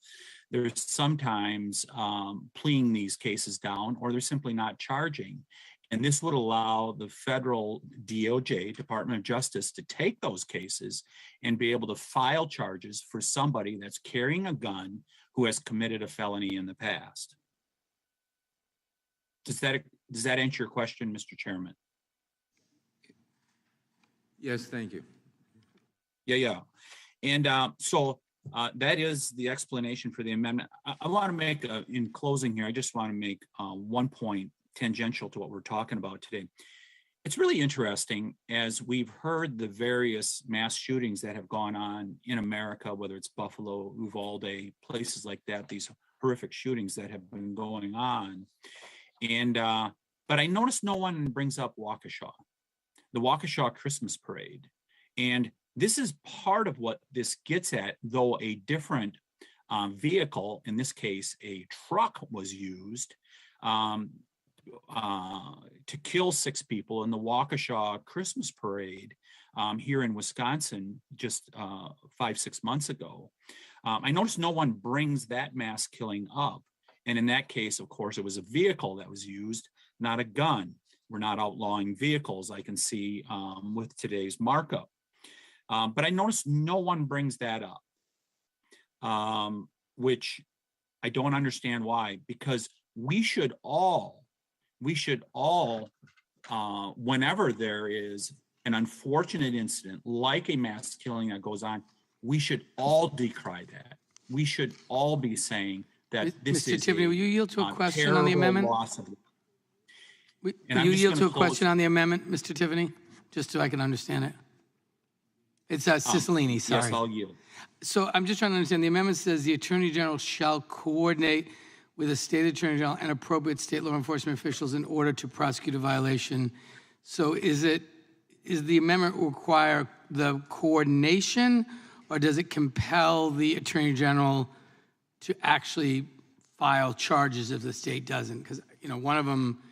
they're sometimes pleading these cases down, or they're simply not charging. And this would allow the federal DOJ, Department of Justice, to take those cases and be able to file charges for somebody that's carrying a gun who has committed a felony in the past. Does that answer your question, Mr. Chairman? Yes, thank you. Yeah. And so that is the explanation for the amendment. I want to make, in closing here, I just want to make 1 point tangential to what we're talking about today. It's really interesting as we've heard the various mass shootings that have gone on in America, whether it's Buffalo, Uvalde, places like that, these horrific shootings that have been going on. And but I noticed no one brings up Waukesha, the Waukesha Christmas parade. And this is part of what this gets at, though a different vehicle, in this case, a truck was used to kill 6 people in the Waukesha Christmas parade here in Wisconsin just 5-6 months ago. I noticed no one brings that mass killing up. And in that case, of course, it was a vehicle that was used, not a gun. We're not outlawing vehicles, I can see with today's markup. But I noticed no one brings that up, which I don't understand why, because we should all, whenever there is an unfortunate incident like a mass killing that goes on, we should all decry that. We should all be saying that this is Mr. Tiffany, will you yield to a question on the terrible amendment? loss of- Will And I'm you just yield to gonna a close- question on the amendment, Mr. Tiffany, just so I can understand it? It's Cicilline, sorry. Yes, I'll yield. So I'm just trying to understand. The amendment says the Attorney General shall coordinate with the State Attorney General and appropriate state law enforcement officials in order to prosecute a violation. So is the amendment require the coordination, or does it compel the Attorney General to actually file charges if the state doesn't? Because, one of them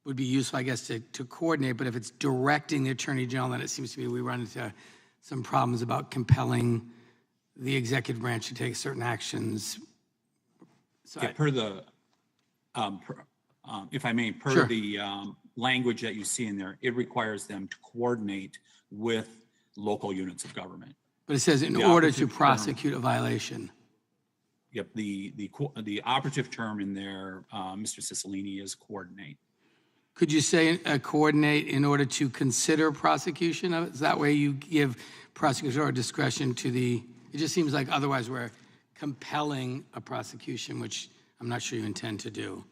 would be useful, I guess, to coordinate, but if it's directing the Attorney General, then it seems to me we run into some problems about compelling the executive branch to take certain actions. So Yeah, per the, if I may, per Sure. the language that you see in there, it requires them to coordinate with local units of government. But it says in The order to operative term- prosecute a violation. Yep, the operative term in there, Mr. Cicilline, is coordinate. Could you say coordinate in order to consider prosecution of it? Is that way you give prosecutorial discretion to the, it just seems like otherwise we're compelling a prosecution, which I'm not sure you intend to do.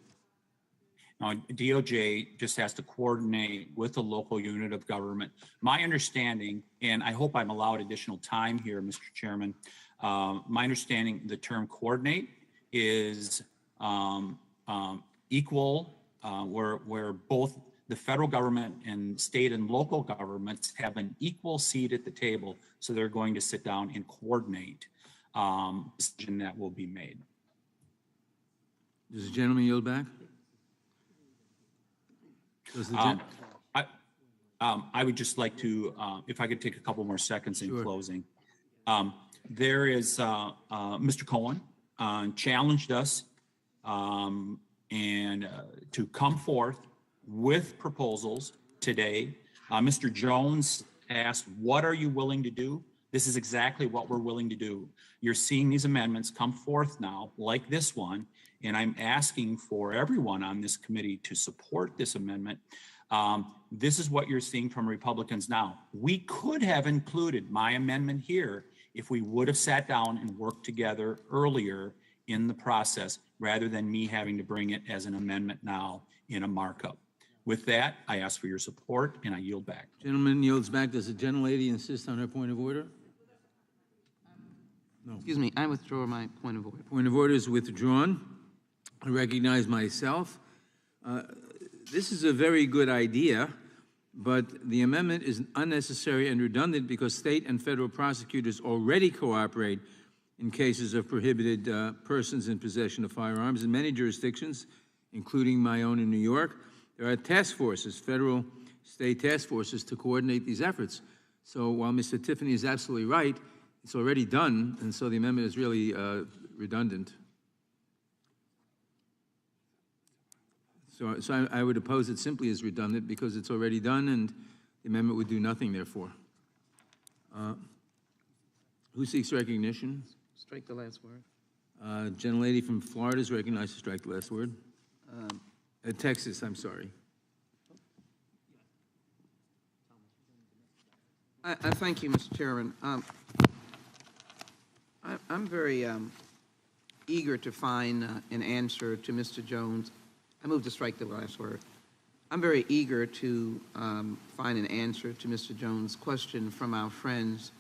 Now, DOJ just has to coordinate with the local unit of government. My understanding, and I hope I'm allowed additional time here, Mr. Chairman, my understanding, the term coordinate is equal, where both the federal government and state and local governments have an equal seat at the table. So they're going to sit down and coordinate the decision that will be made. Does the gentleman yield back? I would just like to, if I could take a couple more seconds in Sure. closing. There is, Mr. Cohen challenged us to come forth with proposals today. Mr. Jones asked, what are you willing to do? This is exactly what we're willing to do. You're seeing these amendments come forth now, like this one, and I'm asking for everyone on this committee to support this amendment. This is what you're seeing from Republicans now. We could have included my amendment here if we would have sat down and worked together earlier in the process, rather than me having to bring it as an amendment now in a markup. With that, I ask for your support and I yield back. Gentleman yields back. Does the gentlelady insist on her point of order? No. Excuse me, I withdraw my point of order. Point of order is withdrawn. I recognize myself. This is a very good idea, but the amendment is unnecessary and redundant because state and federal prosecutors already cooperate in cases of prohibited persons in possession of firearms. In many jurisdictions, including my own in New York, there are task forces, federal, state task forces to coordinate these efforts. So while Mr. Tiffany is absolutely right, it's already done, and so the amendment is really redundant. So I would oppose it simply as redundant because it's already done and the amendment would do nothing, therefore. Who seeks recognition? Strike the last word. Gentlelady from Florida is recognized to strike the last word. Texas, I'm sorry. I thank you, Mr. Chairman. I'm very eager to find an answer to Mr. Jones. I move to strike the last word. I'm very eager to find an answer to Mr. Jones' question from our friends.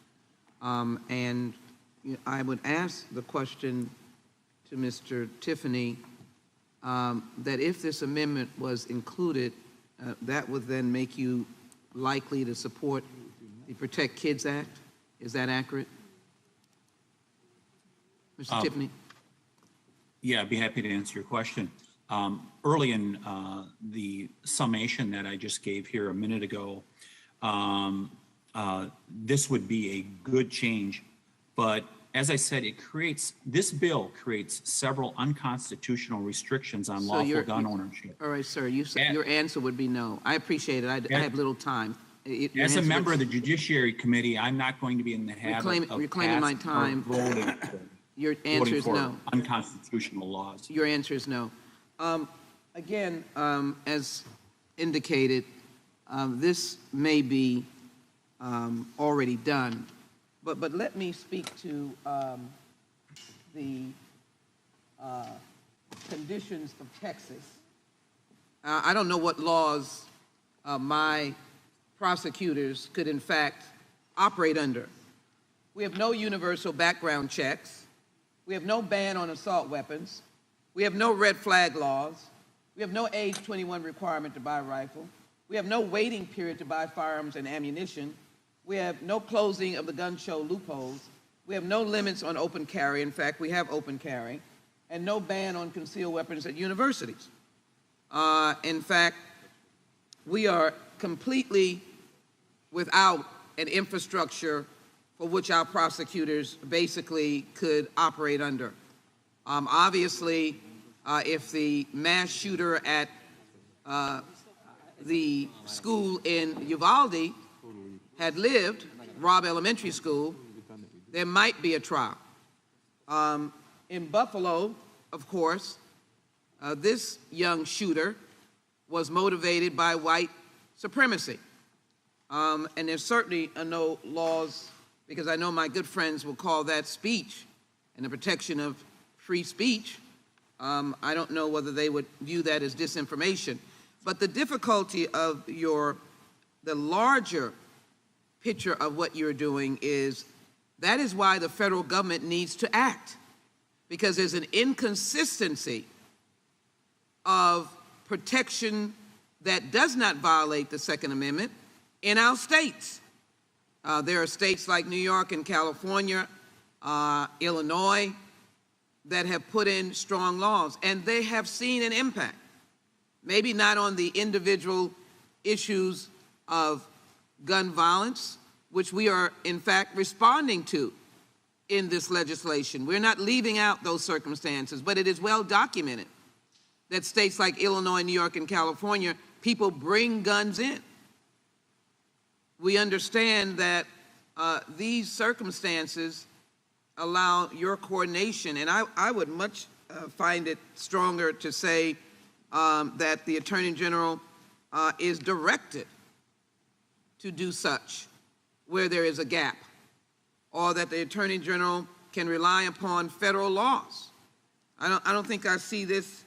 And I would ask the question to Mr. Tiffany that if this amendment was included, that would then make you likely to support the Protect Kids Act. Is that accurate? Mr. Tiffany? Yeah, I'd be happy to answer your question. Early in the summation that I just gave here a minute ago, this would be a good change, but as I said, this bill creates several unconstitutional restrictions on lawful gun ownership. All right, sir, you said your answer would be no. I appreciate it. I have little time. As a member of the Judiciary Committee, I'm not going to be in the habit of reclaiming my time. Your answer is no. Unconstitutional laws. Your answer is no. Again, as indicated, this may be already done, but let me speak to the conditions of Texas. I don't know what laws my prosecutors could in fact operate under. We have no universal background checks. We have no ban on assault weapons. We have no red flag laws. We have no age 21 requirement to buy a rifle. We have no waiting period to buy firearms and ammunition. We have no closing of the gun show loopholes. We have no limits on open carry. In fact, we have open carry. And no ban on concealed weapons at universities. In fact, we are completely without an infrastructure for which our prosecutors basically could operate under. Obviously, if the mass shooter at the school in Uvalde had lived, Robb Elementary School, there might be a trial. In Buffalo, of course, this young shooter was motivated by white supremacy. And there's certainly no laws, because I know my good friends will call that speech and the protection of free speech. I don't know whether they would view that as disinformation. But the difficulty of the larger picture of what you're doing is that is why the federal government needs to act, because there's an inconsistency of protection that does not violate the Second Amendment in our states. There are states like New York and California, Illinois, that have put in strong laws, and they have seen an impact. Maybe not on the individual issues of gun violence, which we are in fact responding to in this legislation. We're not leaving out those circumstances, but it is well documented that states like Illinois, New York, and California, people bring guns in. We understand that these circumstances allow your coordination, and I would much find it stronger to say that the Attorney General is directed to do such where there is a gap, or that the Attorney General can rely upon federal laws. I don't think I see this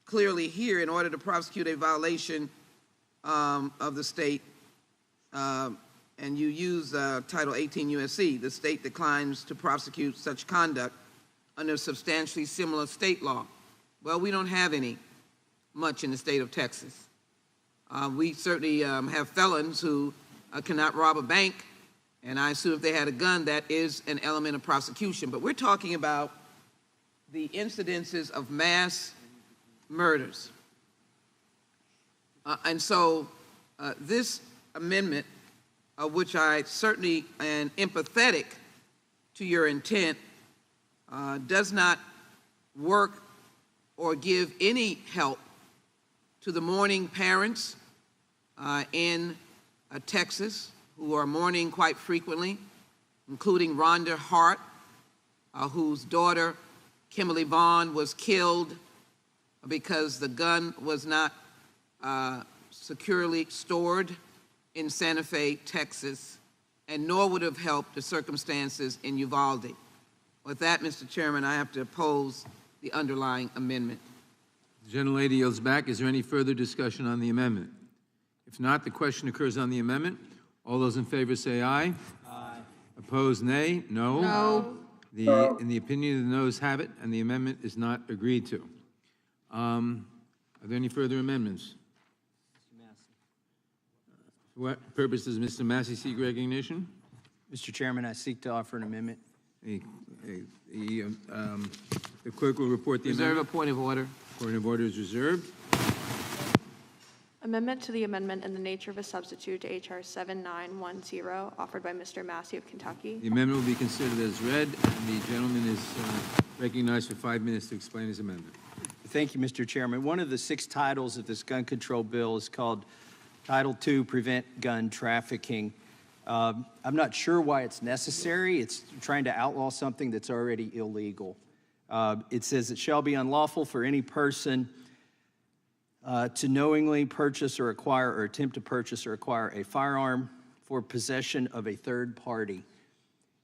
clearly here. In order to prosecute a violation of the state, and you use Title 18 U.S.C., the state declines to prosecute such conduct under substantially similar state law. Well, we don't have any much in the state of Texas. We certainly have felons who cannot rob a bank, and I assume if they had a gun, that is an element of prosecution. But we're talking about the incidences of mass murders. And so this amendment, of which I certainly am empathetic to your intent, does not work or give any help to the mourning parents in Texas who are mourning quite frequently, including Rhonda Hart, whose daughter, Kimberly Vaughn, was killed because the gun was not securely stored in Santa Fe, Texas, and nor would have helped the circumstances in Uvalde. With that, Mr. Chairman, I have to oppose the underlying amendment. The gentlelady yields back. Is there any further discussion on the amendment? If not, the question occurs on the amendment. All those in favor say aye. Aye. Opposed, nay. No. No. In the opinion of the noes have it, and the amendment is not agreed to. Are there any further amendments? For what purpose does Mr. Massey seek recognition? Mr. Chairman, I seek to offer an amendment. The clerk will report the amendment. Reserve a point of order. Point of order is reserved. Amendment to the amendment in the nature of a substitute to H.R. 7910, offered by Mr. Massey of Kentucky. The amendment will be considered as read, and the gentleman is recognized for 5 minutes to explain his amendment. Thank you, Mr. Chairman. One of the 6 titles of this gun control bill is called Title II, Prevent Gun Trafficking. I'm not sure why it's necessary. It's trying to outlaw something that's already illegal. It says it shall be unlawful for any person to knowingly purchase or acquire or attempt to purchase or acquire a firearm for possession of a third party.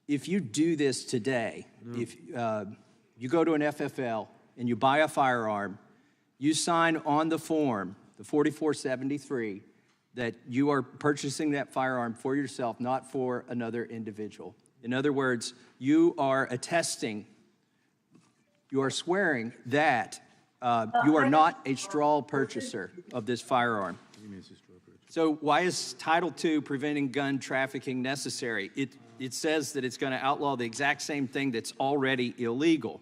If you do this today, if you go to an FFL and you buy a firearm, you sign on the form, the 4473, that you are purchasing that firearm for yourself, not for another individual. In other words, you are attesting, you are swearing that you are not a straw purchaser of this firearm. So why is Title II, Preventing Gun Trafficking, necessary? It says that it's going to outlaw the exact same thing that's already illegal.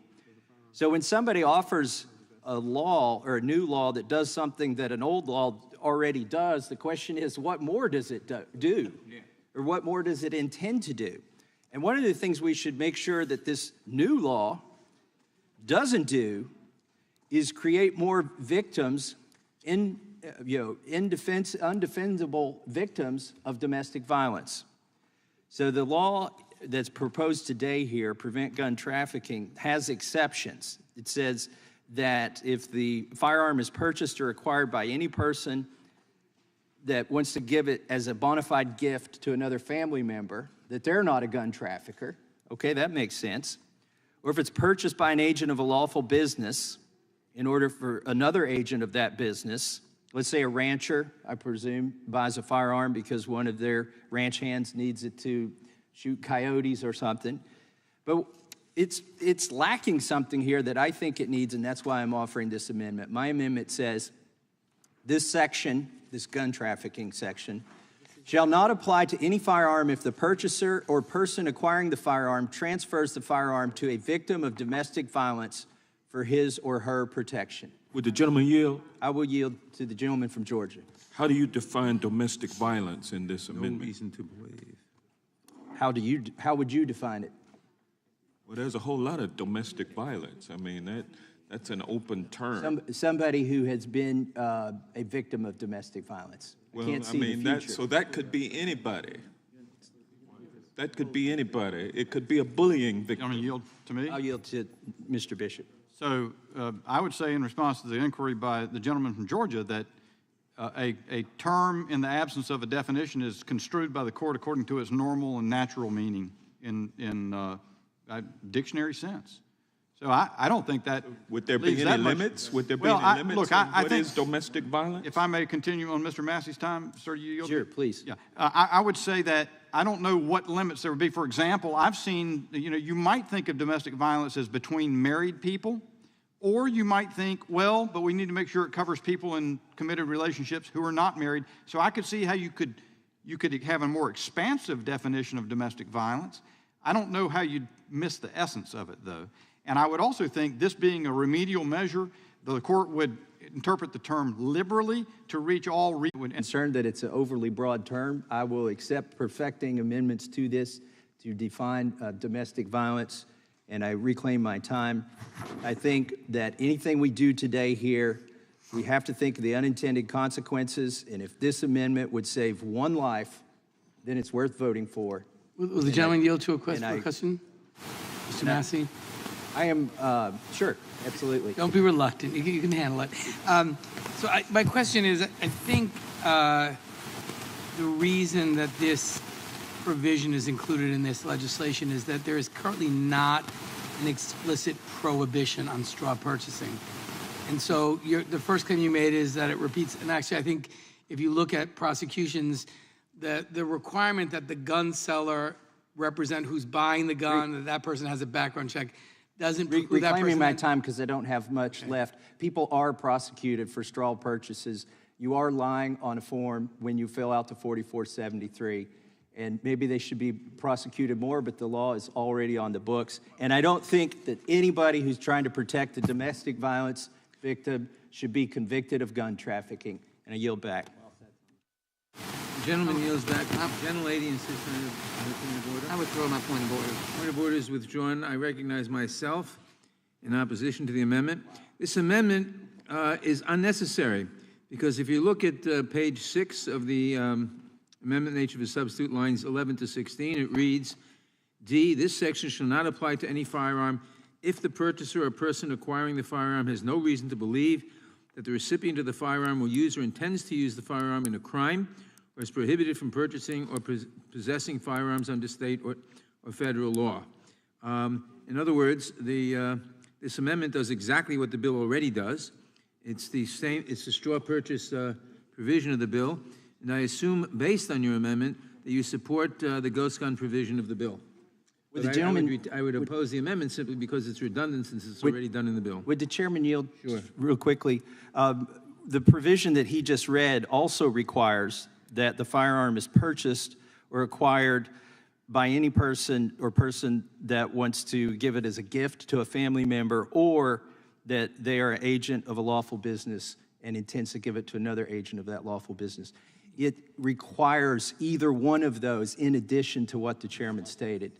So when somebody offers a law or a new law that does something that an old law already does, the question is, what more does it do? Or what more does it intend to do? And one of the things we should make sure that this new law doesn't do is create more victims, undefendable victims of domestic violence. So the law that's proposed today here, Prevent Gun Trafficking, has exceptions. It says that if the firearm is purchased or acquired by any person that wants to give it as a bona fide gift to another family member, that they're not a gun trafficker. Okay, that makes sense. Or if it's purchased by an agent of a lawful business in order for another agent of that business, let's say a rancher, I presume, buys a firearm because one of their ranch hands needs it to shoot coyotes or something. But it's lacking something here that I think it needs, and that's why I'm offering this amendment. My amendment says this section, this gun trafficking section, shall not apply to any firearm if the purchaser or person acquiring the firearm transfers the firearm to a victim of domestic violence for his or her protection. Would the gentleman yield? I will yield to the gentleman from Georgia. How do you define domestic violence in this amendment? No reason to believe. How would you define it? Well, there's a whole lot of domestic violence. I mean, that's an open term. Somebody who has been a victim of domestic violence. Well, Can't see the future. so that could be anybody. That could be anybody. It could be a bullying victim. Gentlemen, yield to me? I'll yield to Mr. Bishop. So I would say in response to the inquiry by the gentleman from Georgia that a term in the absence of a definition is construed by the court according to its normal and natural meaning in a dictionary sense. So I don't think that would there be any limits? Would there be any limits? Look, on I what think, is domestic violence? If I may continue on Mr. Massey's time, sir, you yield? Sure, please. Yeah, I would say that I don't know what limits there would be. For example, I've seen, you might think of domestic violence as between married people, or you might think, well, but we need to make sure it covers people in committed relationships who are not married. So I could see how you could have a more expansive definition of domestic violence. I don't know how you'd miss the essence of it, though. And I would also think this being a remedial measure, the court would interpret the term liberally to reach all. Concerned that it's an overly broad term, I will accept perfecting amendments to this to define domestic violence, and I reclaim my time. I think that anything we do today here, we have to think of the unintended consequences, and if this amendment would save one life, then it's worth voting for. Will the gentleman yield to a question? Mr. Massey? I am, sure, absolutely. Don't be reluctant. You can handle it. My question is, I think the reason that this provision is included in this legislation is that there is currently not an explicit prohibition on straw purchasing. And so the first claim you made is that it repeats, and actually I think if you look at prosecutions, the requirement that the gun seller represent who's buying the gun, that person has a background check, doesn't preclude that person. Reclaiming my time because I don't have much left. People are prosecuted for straw purchases. You are lying on a form when you fill out the 4473, and maybe they should be prosecuted more, but the law is already on the books. And I don't think that anybody who's trying to protect the domestic violence victim should be convicted of gun trafficking. And I yield back. The gentleman yields back. Gentlelady insists on a point of order. I withdraw my point of order. Point of order is withdrawn. I recognize myself in opposition to the amendment. This amendment is unnecessary because if you look at page 6 of the amendment nature of a substitute, lines 11 to 16, it reads, D, this section shall not apply to any firearm if the purchaser or person acquiring the firearm has no reason to believe that the recipient of the firearm will use or intends to use the firearm in a crime or is prohibited from purchasing or possessing firearms under state or federal law. In other words, this amendment does exactly what the bill already does. It's the straw purchase provision of the bill, and I assume, based on your amendment, that you support the ghost gun provision of the bill. Would the gentleman, I would oppose the amendment simply because it's redundant since it's already done in the bill. Would the chairman yield? Sure. Real quickly? The provision that he just read also requires that the firearm is purchased or acquired by any person or person that wants to give it as a gift to a family member, or that they are an agent of a lawful business and intends to give it to another agent of that lawful business. It requires either one of those in addition to what the chairman stated.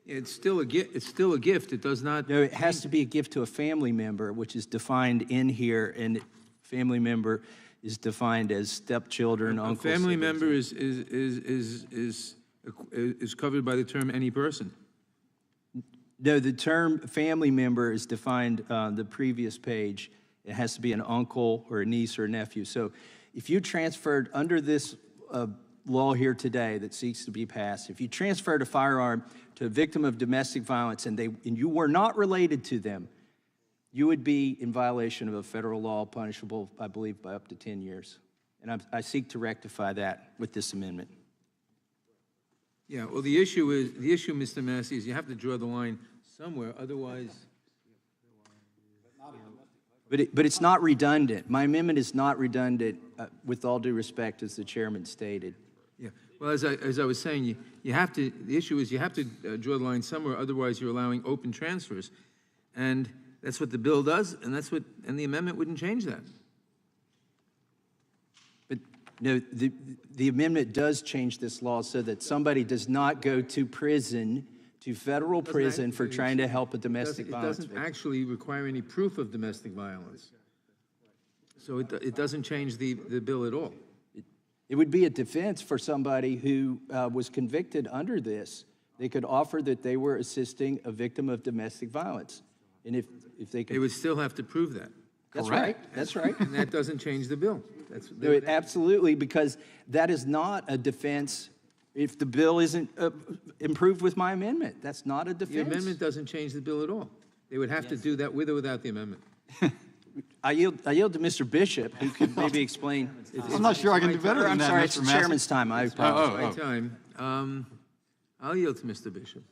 It's still a gift. It's still a gift. It does not. No, it has to be a gift to a family member, which is defined in here, and family member is defined as stepchildren, uncles. A family siblings. member is covered by the term any person. No, the term family member is defined on the previous page. It has to be an uncle or a niece or a nephew. So if you transferred under this law here today that seeks to be passed, if you transferred a firearm to a victim of domestic violence and you were not related to them, you would be in violation of a federal law punishable, I believe, by up to 10 years. And I seek to rectify that with this amendment. Yeah, well, the issue, Mr. Massey, is you have to draw the line somewhere, otherwise. But it's not redundant. My amendment is not redundant, with all due respect, as the chairman stated. Yeah, well, as I was saying, you have to, the issue is you have to draw the line somewhere, otherwise you're allowing open transfers. And that's what the bill does, and the amendment wouldn't change that. But no, the amendment does change this law so that somebody does not go to prison, to federal prison, for trying to help a domestic violence victim. It doesn't actually require any proof of domestic violence. So it doesn't change the bill at all. It would be a defense for somebody who was convicted under this. They could offer that they were assisting a victim of domestic violence. And if they could... They would still have to prove that. That's right. That's right. And that doesn't change the bill. Absolutely, because that is not a defense if the bill isn't improved with my amendment. That's not a defense. The amendment doesn't change the bill at all. They would have to do that with or without the amendment. I yield to Mr. Bishop, who could maybe explain. I'm not sure I can do better than that, I'm sorry, Mr. it's the Massey. chairman's time. I apologize. My time. I'll yield to Mr. Bishop.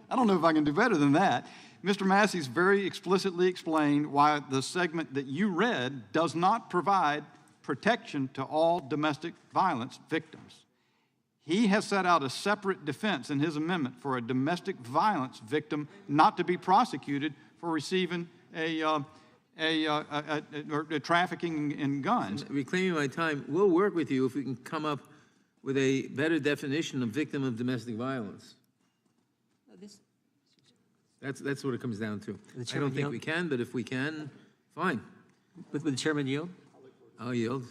I don't know if I can do better than that. Mr. Massey's very explicitly explained why the segment that you read does not provide protection to all domestic violence victims. He has set out a separate defense in his amendment for a domestic violence victim not to be prosecuted for receiving a trafficking in guns. Reclaiming my time, we'll work with you if we can come up with a better definition of victim of domestic violence. That's what it comes down to. I don't think we can, but if we can, fine. Would the chairman yield? I'll yield.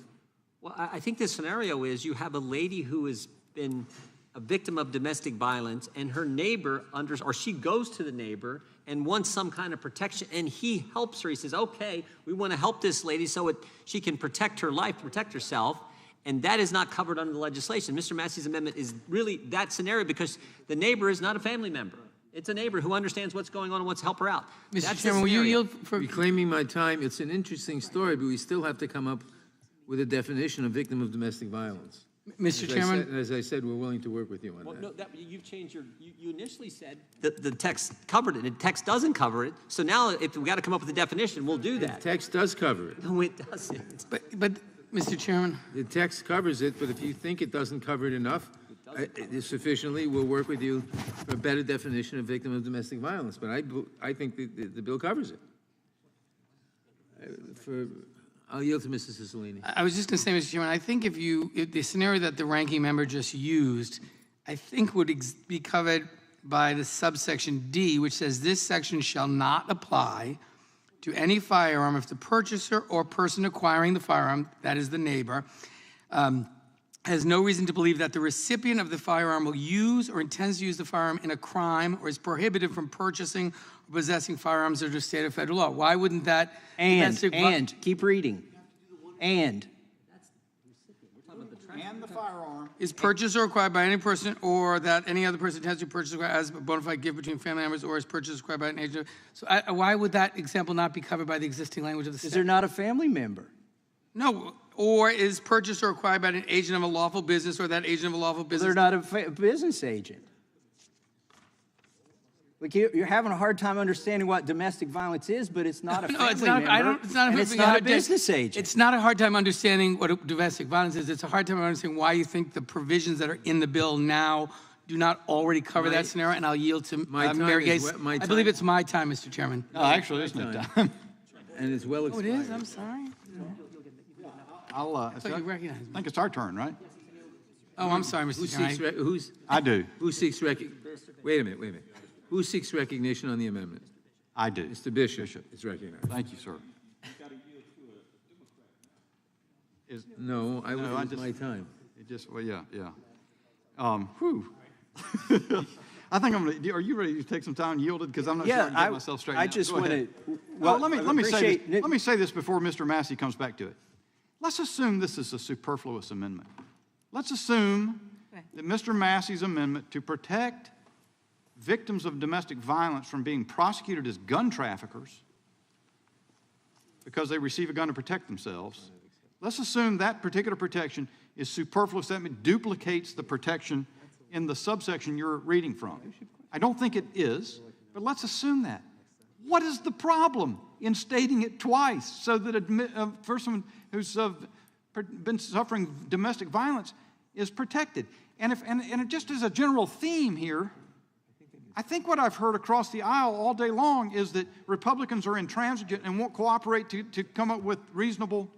Well, I think the scenario is you have a lady who has been a victim of domestic violence, and her neighbor or she goes to the neighbor and wants some kind of protection, and he helps her. He says, okay, we want to help this lady so she can protect her life, protect herself, and that is not covered under the legislation. Mr. Massey's amendment is really that scenario because the neighbor is not a family member. It's a neighbor who understands what's going on and wants to help her out. Mr. Chairman, will you yield for reclaiming my time? It's an interesting story, but we still have to come up with a definition of victim of domestic violence. Mr. Chairman? As I said, we're willing to work with you on that. No, you've changed you initially said that the text covered it, and the text doesn't cover it. So now if we got to come up with a definition, we'll do that. The text does cover it. No, it doesn't. But Mr. Chairman? The text covers it, but if you think it doesn't cover it enough, sufficiently, we'll work with you for a better definition of victim of domestic violence. But I think the bill covers it. I'll yield to Mrs. Cicilline. I was just going to say, Mr. Chairman, I think if the scenario that the ranking member just used, I think would be covered by the subsection D, which says this section shall not apply to any firearm if the purchaser or person acquiring the firearm, that is the neighbor, has no reason to believe that the recipient of the firearm will use or intends to use the firearm in a crime or is prohibited from purchasing or possessing firearms under state or federal law. Why wouldn't that... keep reading. And the firearm is purchased or acquired by any person or that any other person intends to purchase or as a bona fide gift between family members or is purchased or acquired by an agent. So why would that example not be covered by the existing language of the statute? Is there not a family member? No, or is purchased or acquired by an agent of a lawful business or that agent of a lawful business. They're not a business agent. Like you're having a hard time understanding what domestic violence is, but it's not a family member. It's not a business agent. It's not a hard time understanding what domestic violence is. It's a hard time understanding why you think the provisions that are in the bill now do not already cover that scenario. And I'll yield to Mary Gase. I believe it's my time, Mr. Chairman. No, actually, it's my time. And it's well explained. Oh, it is? I'm sorry. I thought you recognized me. I think it's our turn, right? Oh, I'm sorry, Mr. Chairman. I do. Who seeks recognition? Wait a minute. Who seeks recognition on the amendment? I do. Mr. Bishop is recognized. Thank you, sir. No, I was my time. It just, well, yeah. I think I'm gonna, are you ready to take some time yielded? Because I'm not sure I can get myself straightened out. I just Go want ahead. to, Well, let me say this before Mr. Massey comes back to it. Let's assume this is a superfluous amendment. Let's assume that Mr. Massey's amendment to protect victims of domestic violence from being prosecuted as gun traffickers because they receive a gun to protect themselves. Let's assume that particular protection is superfluous. That duplicates the protection in the subsection you're reading from. I don't think it is, but let's assume that. What is the problem in stating it twice so that a person who's been suffering domestic violence is protected? And just as a general theme here, I think what I've heard across the aisle all day long is that Republicans are intransigent and won't cooperate to come up with reasonable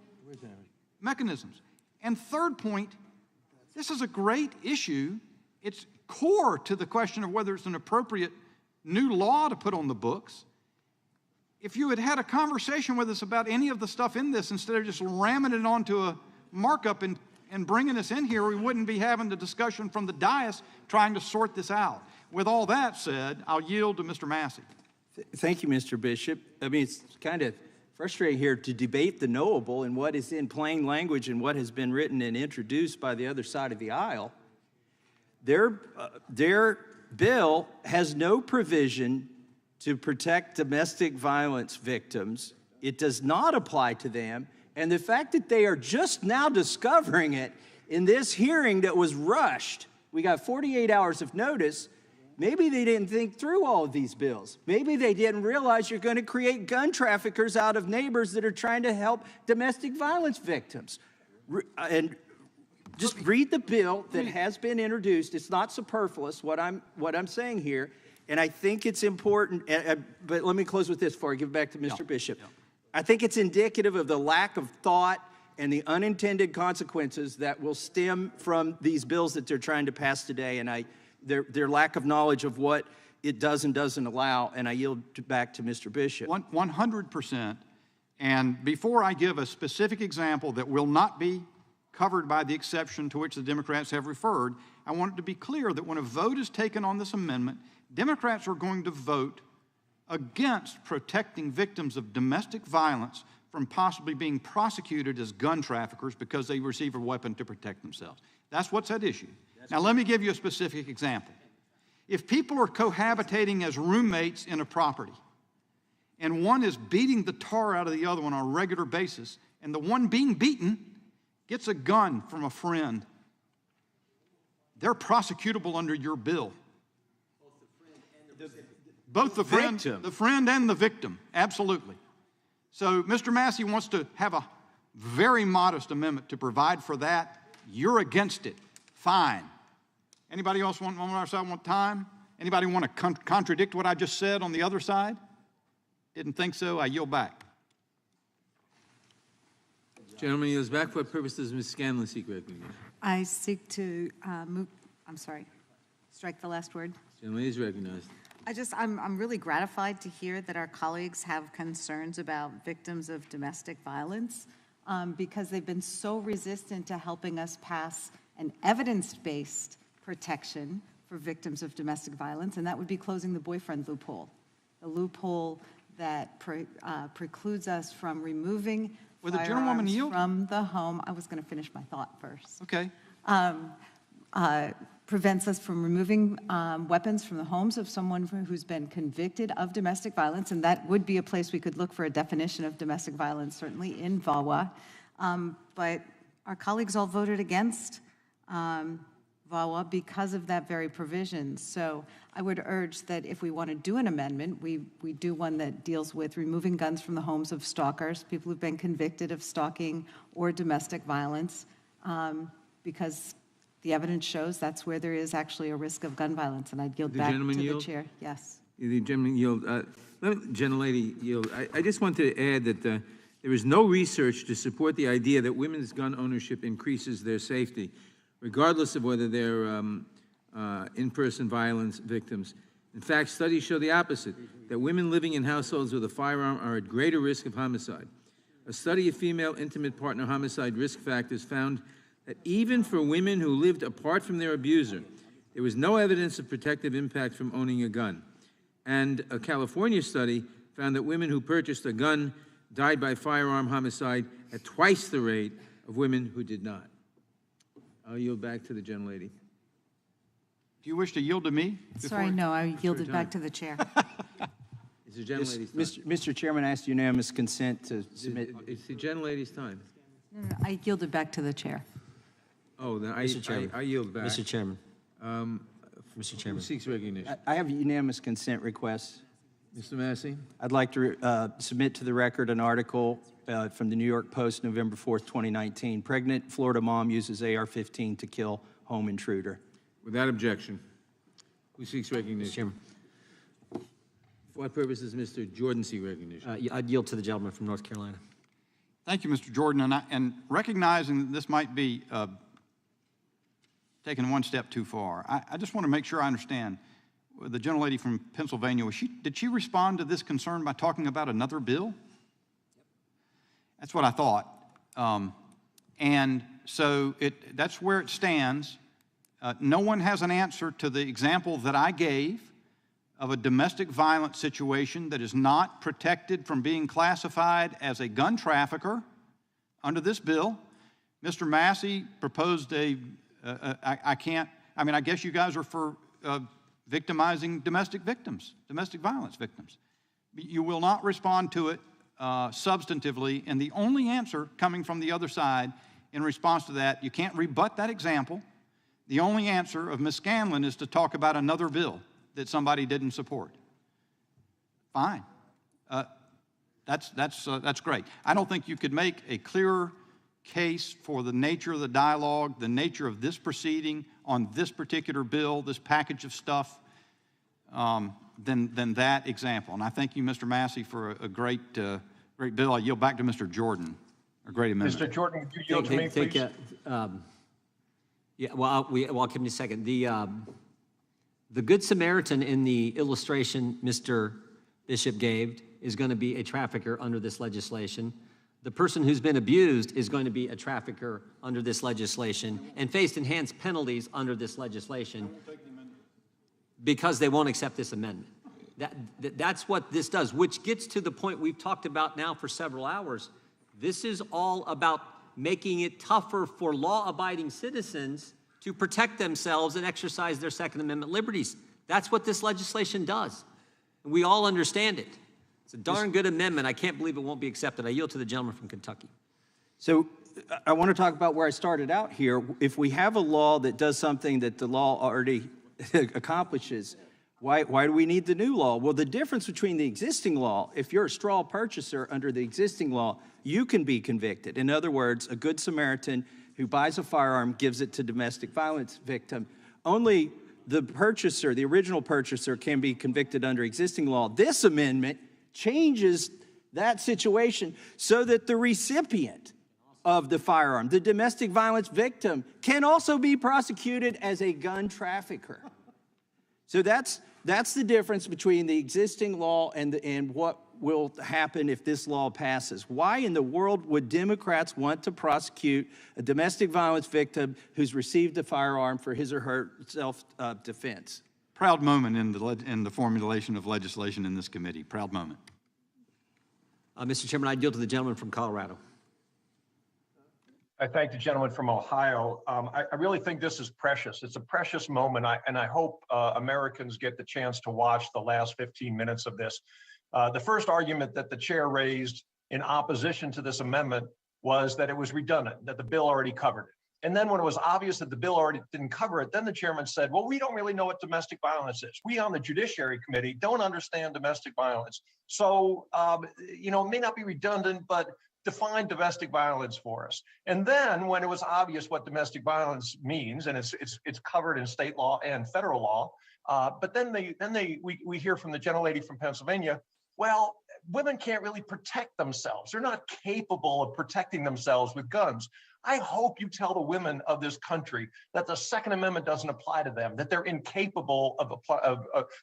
mechanisms. And third point, this is a great issue. It's core to the question of whether it's an appropriate new law to put on the books. If you had had a conversation with us about any of the stuff in this, instead of just ramming it onto a markup and bringing us in here, we wouldn't be having the discussion from the dais trying to sort this out. With all that said, I'll yield to Mr. Massey. Thank you, Mr. Bishop. I mean, it's kind of frustrating here to debate the knowable and what is in plain language and what has been written and introduced by the other side of the aisle. Their bill has no provision to protect domestic violence victims. It does not apply to them. And the fact that they are just now discovering it in this hearing that was rushed, we got 48 hours of notice. Maybe they didn't think through all of these bills. Maybe they didn't realize you're going to create gun traffickers out of neighbors that are trying to help domestic violence victims. And just read the bill that has been introduced. It's not superfluous, what I'm saying here. And I think it's important, but let me close with this before I give it back to Mr. Bishop. I think it's indicative of the lack of thought and the unintended consequences that will stem from these bills that they're trying to pass today, and their lack of knowledge of what it does and doesn't allow, and I yield back to Mr. Bishop. 100%. And before I give a specific example that will not be covered by the exception to which the Democrats have referred, I want it to be clear that when a vote is taken on this amendment, Democrats are going to vote against protecting victims of domestic violence from possibly being prosecuted as gun traffickers because they receive a weapon to protect themselves. That's what's at issue. Now, let me give you a specific example. If people are cohabitating as roommates in a property, and one is beating the tar out of the other one on a regular basis, and the one being beaten gets a gun from a friend, they're prosecutable under your bill. Both the friend and the victim, absolutely. So Mr. Massey wants to have a very modest amendment to provide for that. You're against it. Fine. Anybody else on our side want time? Anybody want to contradict what I just said on the other side? Didn't think so. I yield back. Gentleman yields back. For what purpose does Ms. Scanlon seek recognition? I seek to strike the last word. Gentleman is recognized. I'm really gratified to hear that our colleagues have concerns about victims of domestic violence because they've been so resistant to helping us pass an evidence-based protection for victims of domestic violence, and that would be closing the boyfriend loophole, the loophole that precludes us from removing firearms from the home. I was going to finish my thought first. Okay. Prevents us from removing weapons from the homes of someone who's been convicted of domestic violence, and that would be a place we could look for a definition of domestic violence, certainly in VAWA. But our colleagues all voted against VAWA because of that very provision. So I would urge that if we want to do an amendment, we do one that deals with removing guns from the homes of stalkers, people who've been convicted of stalking or domestic violence, because the evidence shows that's where there is actually a risk of gun violence. And I'd yield back to the chair. Yes. The gentleman yield. Gentlelady yield. I just want to add that there is no research to support the idea that women's gun ownership increases their safety, regardless of whether they're in-person violence victims. In fact, studies show the opposite, that women living in households with a firearm are at greater risk of homicide. A study of female intimate partner homicide risk factors found that even for women who lived apart from their abuser, there was no evidence of protective impact from owning a gun. And a California study found that women who purchased a gun died by firearm homicide at twice the rate of women who did not. I'll yield back to the gentlelady. Do you wish to yield to me? Sorry, no, I yielded back to the chair. It's the gentlelady's time. Mr. Chairman, I ask unanimous consent to submit. It's the gentlelady's time. No, I yielded back to the chair. Oh, then Mr. Chairman. I yield back. Mr. Chairman. Mr. Chairman. Who seeks recognition? I have unanimous consent requests. Mr. Massey? I'd like to submit to the record an article from the New York Post, November 4th, 2019. Pregnant Florida mom uses AR-15 to kill home intruder. Without objection. Who seeks recognition? Mr. Chairman. For what purpose does Mr. Jordan seek recognition? I'd yield to the gentleman from North Carolina. Thank you, Mr. Jordan. And recognizing that this might be taken one step too far, I just want to make sure I understand. The gentlelady from Pennsylvania, did she respond to this concern by talking about another bill? That's what I thought. And so that's where it stands. No one has an answer to the example that I gave of a domestic violence situation that is not protected from being classified as a gun trafficker under this bill. Mr. Massey proposed I guess you guys are for victimizing domestic victims, domestic violence victims. You will not respond to it substantively, and the only answer coming from the other side in response to that, you can't rebut that example. The only answer of Ms. Scanlon is to talk about another bill that somebody didn't support. Fine. That's great. I don't think you could make a clearer case for the nature of the dialogue, the nature of this proceeding on this particular bill, this package of stuff, than that example. And I thank you, Mr. Massey, for a great bill. I yield back to Mr. Jordan. A great amendment. Mr. Jordan, would you yield to me, please? Yeah, well, I'll give you a second. The Good Samaritan in the illustration Mr. Bishop gave is going to be a trafficker under this legislation. The person who's been abused is going to be a trafficker under this legislation and face enhanced penalties under this legislation because they won't accept this amendment. That's what this does, which gets to the point we've talked about now for several hours. This is all about making it tougher for law-abiding citizens to protect themselves and exercise their Second Amendment liberties. That's what this legislation does. And we all understand it. It's a darn good amendment. I can't believe it won't be accepted. I yield to the gentleman from Kentucky. So I want to talk about where I started out here. If we have a law that does something that the law already accomplishes, why do we need the new law? Well, the difference between the existing law, if you're a straw purchaser under the existing law, you can be convicted. In other words, a Good Samaritan who buys a firearm gives it to domestic violence victim. Only the purchaser, the original purchaser, can be convicted under existing law. This amendment changes that situation so that the recipient of the firearm, the domestic violence victim, can also be prosecuted as a gun trafficker. So that's the difference between the existing law and what will happen if this law passes. Why in the world would Democrats want to prosecute a domestic violence victim who's received a firearm for his or her self-defense? Proud moment in the formulation of legislation in this committee. Proud moment. Mr. Chairman, I yield to the gentleman from Colorado. I thank the gentleman from Ohio. I really think this is precious. It's a precious moment, and I hope Americans get the chance to watch the last 15 minutes of this. The first argument that the chair raised in opposition to this amendment was that it was redundant, that the bill already covered it. And then when it was obvious that the bill already didn't cover it, then the chairman said, well, we don't really know what domestic violence is. We on the Judiciary Committee don't understand domestic violence. So, it may not be redundant, but define domestic violence for us. And then when it was obvious what domestic violence means, and it's covered in state law and federal law, but then we hear from the gentlelady from Pennsylvania, well, women can't really protect themselves. They're not capable of protecting themselves with guns. I hope you tell the women of this country that the Second Amendment doesn't apply to them, that they're incapable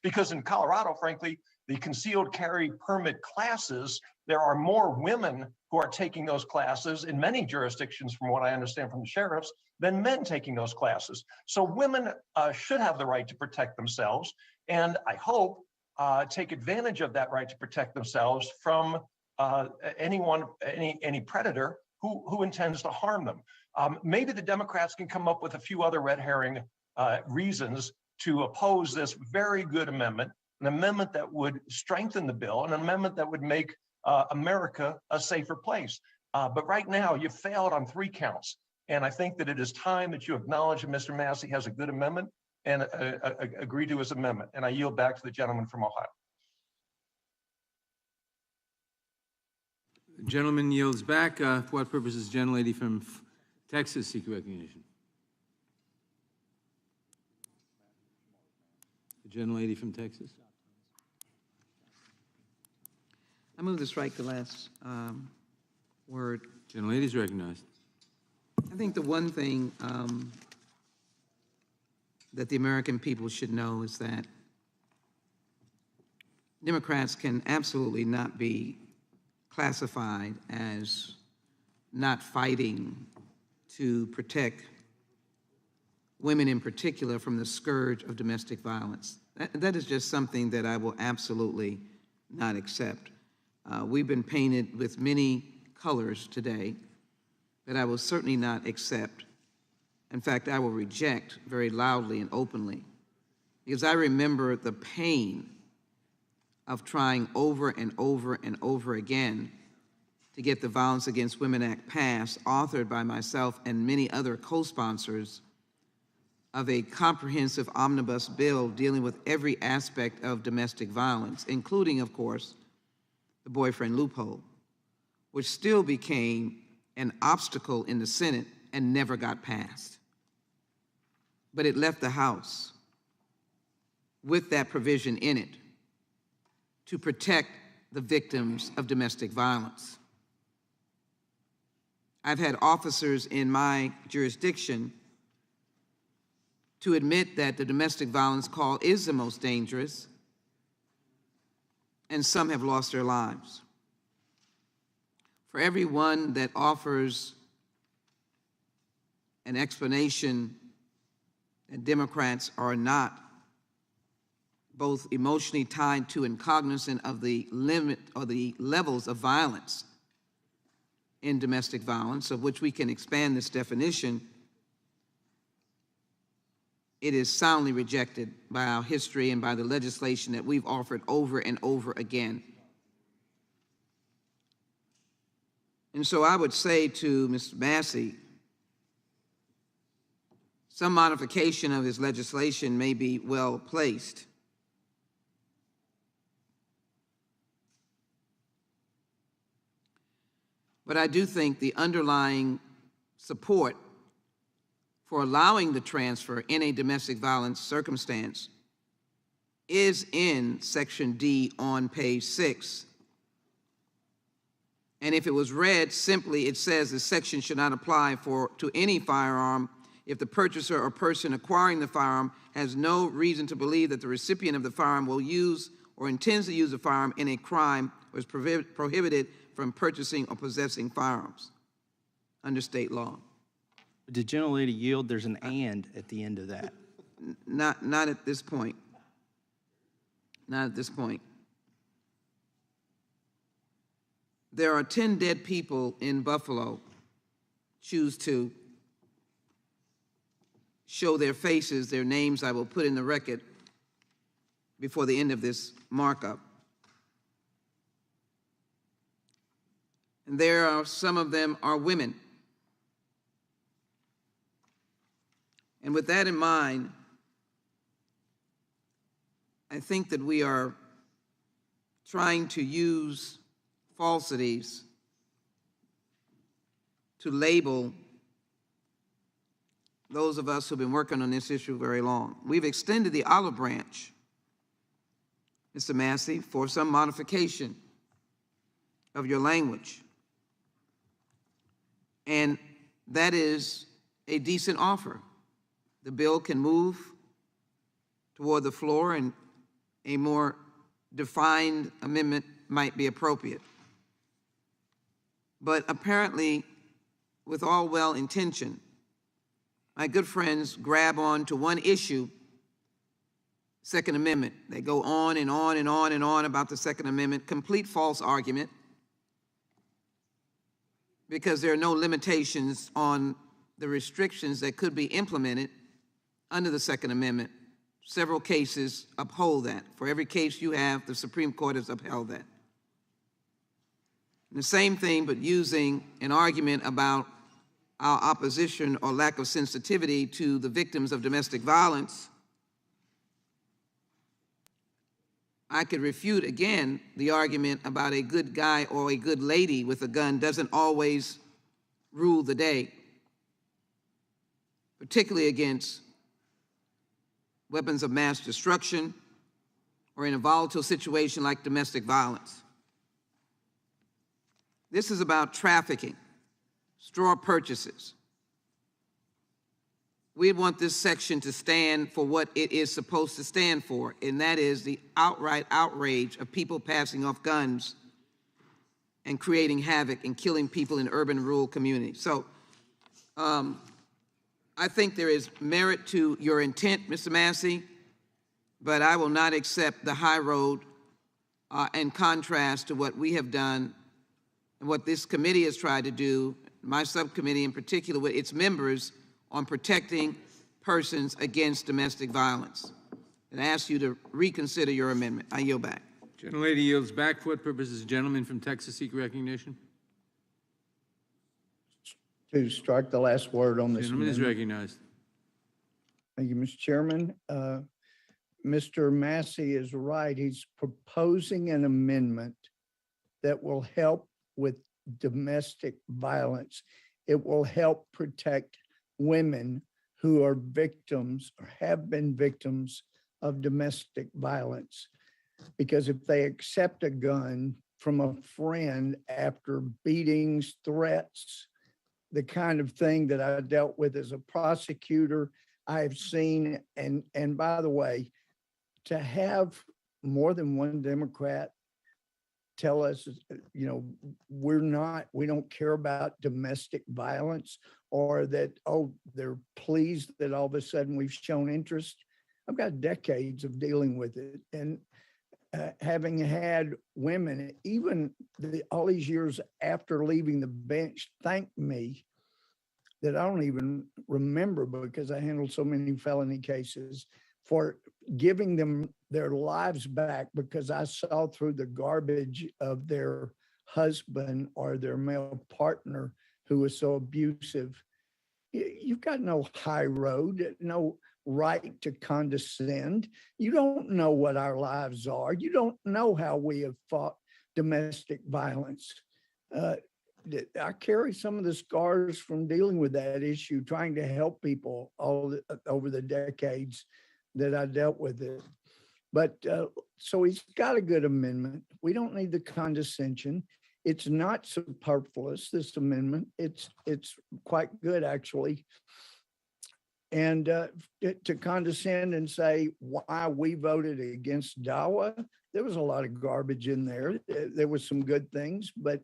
because in Colorado, frankly, the concealed carry permit classes, there are more women who are taking those classes in many jurisdictions, from what I understand from the sheriffs, than men taking those classes. So women should have the right to protect themselves, and I hope take advantage of that right to protect themselves from any predator who intends to harm them. Maybe the Democrats can come up with a few other red herring reasons to oppose this very good amendment, an amendment that would strengthen the bill, an amendment that would make America a safer place. But right now, you failed on 3 counts. And I think that it is time that you acknowledge that Mr. Massey has a good amendment and agree to his amendment. And I yield back to the gentleman from Ohio. The gentleman yields back. For what purpose is the gentlelady from Texas seek recognition? The gentlelady from Texas. I move to strike the last word. Gentlelady is recognized. I think the one thing that the American people should know is that Democrats can absolutely not be classified as not fighting to protect women in particular from the scourge of domestic violence. That is just something that I will absolutely not accept. We've been painted with many colors today that I will certainly not accept. In fact, I will reject very loudly and openly, because I remember the pain of trying over and over and over again to get the Violence Against Women Act passed, authored by myself and many other co-sponsors of a comprehensive omnibus bill dealing with every aspect of domestic violence, including, of course, the boyfriend loophole, which still became an obstacle in the Senate and never got passed. But it left the House with that provision in it to protect the victims of domestic violence. I've had officers in my jurisdiction to admit that the domestic violence call is the most dangerous, and some have lost their lives. For everyone that offers an explanation that Democrats are not both emotionally tied to and cognizant of the limit or the levels of violence in domestic violence, of which we can expand this definition, it is soundly rejected by our history and by the legislation that we've offered over and over again. And so I would say to Mr. Massey, some modification of his legislation may be well placed. But I do think the underlying support for allowing the transfer in a domestic violence circumstance is in Section D on page 6. And if it was read simply, it says the section should not apply to any firearm if the purchaser or person acquiring the firearm has no reason to believe that the recipient of the firearm will use or intends to use the firearm in a crime or is prohibited from purchasing or possessing firearms under state law. Did gentlelady yield? There's an "and" at the end of that. Not at this point. Not at this point. There are 10 dead people in Buffalo choose to show their faces, their names I will put in the record before the end of this markup. And there are, some of them are women. And with that in mind, I think that we are trying to use falsities to label those of us who've been working on this issue very long. We've extended the olive branch, Mr. Massey, for some modification of your language. And that is a decent offer. The bill can move toward the floor and a more defined amendment might be appropriate. But apparently, with all well intention, my good friends grab on to one issue, Second Amendment. They go on and on and on and on about the Second Amendment, complete false argument, because there are no limitations on the restrictions that could be implemented under the Second Amendment. Several cases uphold that. For every case you have, the Supreme Court has upheld that. And the same thing, but using an argument about our opposition or lack of sensitivity to the victims of domestic violence, I could refute again the argument about a good guy or a good lady with a gun doesn't always rule the day, particularly against weapons of mass destruction or in a volatile situation like domestic violence. This is about trafficking, straw purchases. We want this section to stand for what it is supposed to stand for, and that is the outright outrage of people passing off guns and creating havoc and killing people in urban and rural communities. So I think there is merit to your intent, Mr. Massey, but I will not accept the high road in contrast to what we have done and what this committee has tried to do, my subcommittee in particular with its members, on protecting persons against domestic violence. And I ask you to reconsider your amendment. I yield back. Gentlelady yields back. For what purposes? Gentleman from Texas seek recognition. To strike the last word on this. Gentleman is recognized. Thank you, Mr. Chairman. Mr. Massey is right. He's proposing an amendment that will help with domestic violence. It will help protect women who are victims or have been victims of domestic violence. Because if they accept a gun from a friend after beatings, threats, the kind of thing that I dealt with as a prosecutor, I've seen, and by the way, to have more than one Democrat tell us, you know, we don't care about domestic violence, or that, oh, they're pleased that all of a sudden we've shown interest. I've got decades of dealing with it. And having had women, even all these years after leaving the bench, thank me that I don't even remember because I handled so many felony cases, for giving them their lives back because I saw through the garbage of their husband or their male partner who was so abusive. You've got no high road, no right to condescend. You don't know what our lives are. You don't know how we have fought domestic violence. I carry some of the scars from dealing with that issue, trying to help people over the decades that I dealt with it. But so he's got a good amendment. We don't need the condescension. It's not superfluous, this amendment. It's quite good, actually. And to condescend and say why we voted against DAWA, there was a lot of garbage in there. There was some good things, but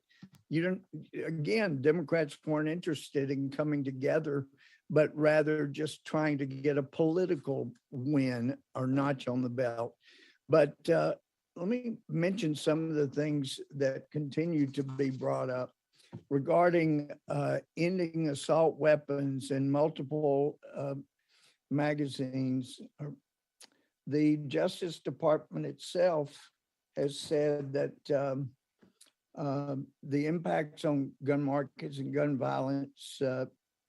you don't, again, Democrats weren't interested in coming together, but rather just trying to get a political win or notch on the belt. But let me mention some of the things that continue to be brought up regarding ending assault weapons in multiple magazines. The Justice Department itself has said that the impacts on gun markets and gun violence,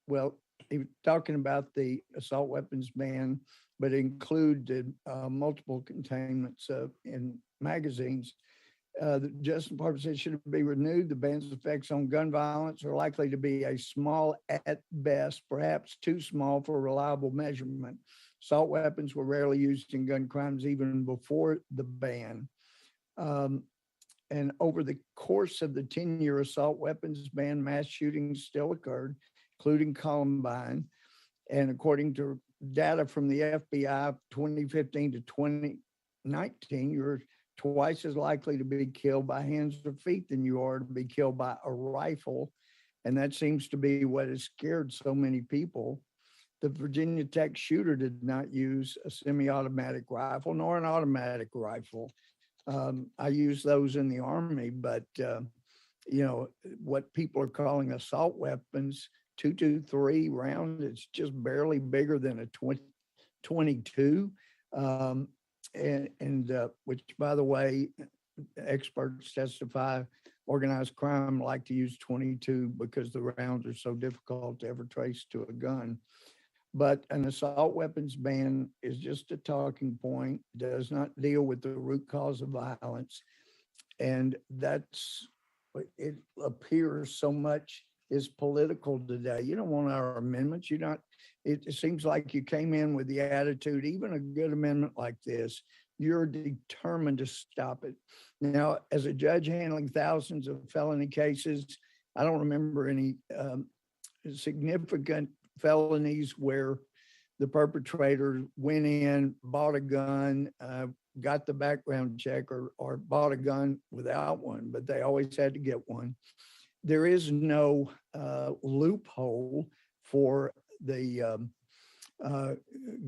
well, he was talking about the assault weapons ban, but included multiple containments in magazines. The Justice Department said should be renewed. The ban's effects on gun violence are likely to be a small at best, perhaps too small for reliable measurement. Assault weapons were rarely used in gun crimes even before the ban. And over the course of the 10-year assault weapons ban, mass shootings still occurred, including Columbine. And according to data from the FBI, 2015 to 2019, you're twice as likely to be killed by hands or feet than you are to be killed by a rifle. And that seems to be what has scared so many people. The Virginia Tech shooter did not use a semi-automatic rifle nor an automatic rifle. I use those in the Army, but you know, what people are calling assault weapons, 223 round, it's just barely bigger than a 22. Which, by the way, experts testify organized crime like to use 22 because the rounds are so difficult to ever trace to a gun. But an assault weapons ban is just a talking point, does not deal with the root cause of violence. And that's, it appears so much is political today. You don't want our amendments. You're not, it seems like you came in with the attitude, even a good amendment like this, you're determined to stop it. Now, as a judge handling thousands of felony cases, I don't remember any significant felonies where the perpetrator went in, bought a gun, got the background check, or bought a gun without one, but they always had to get one. There is no loophole for the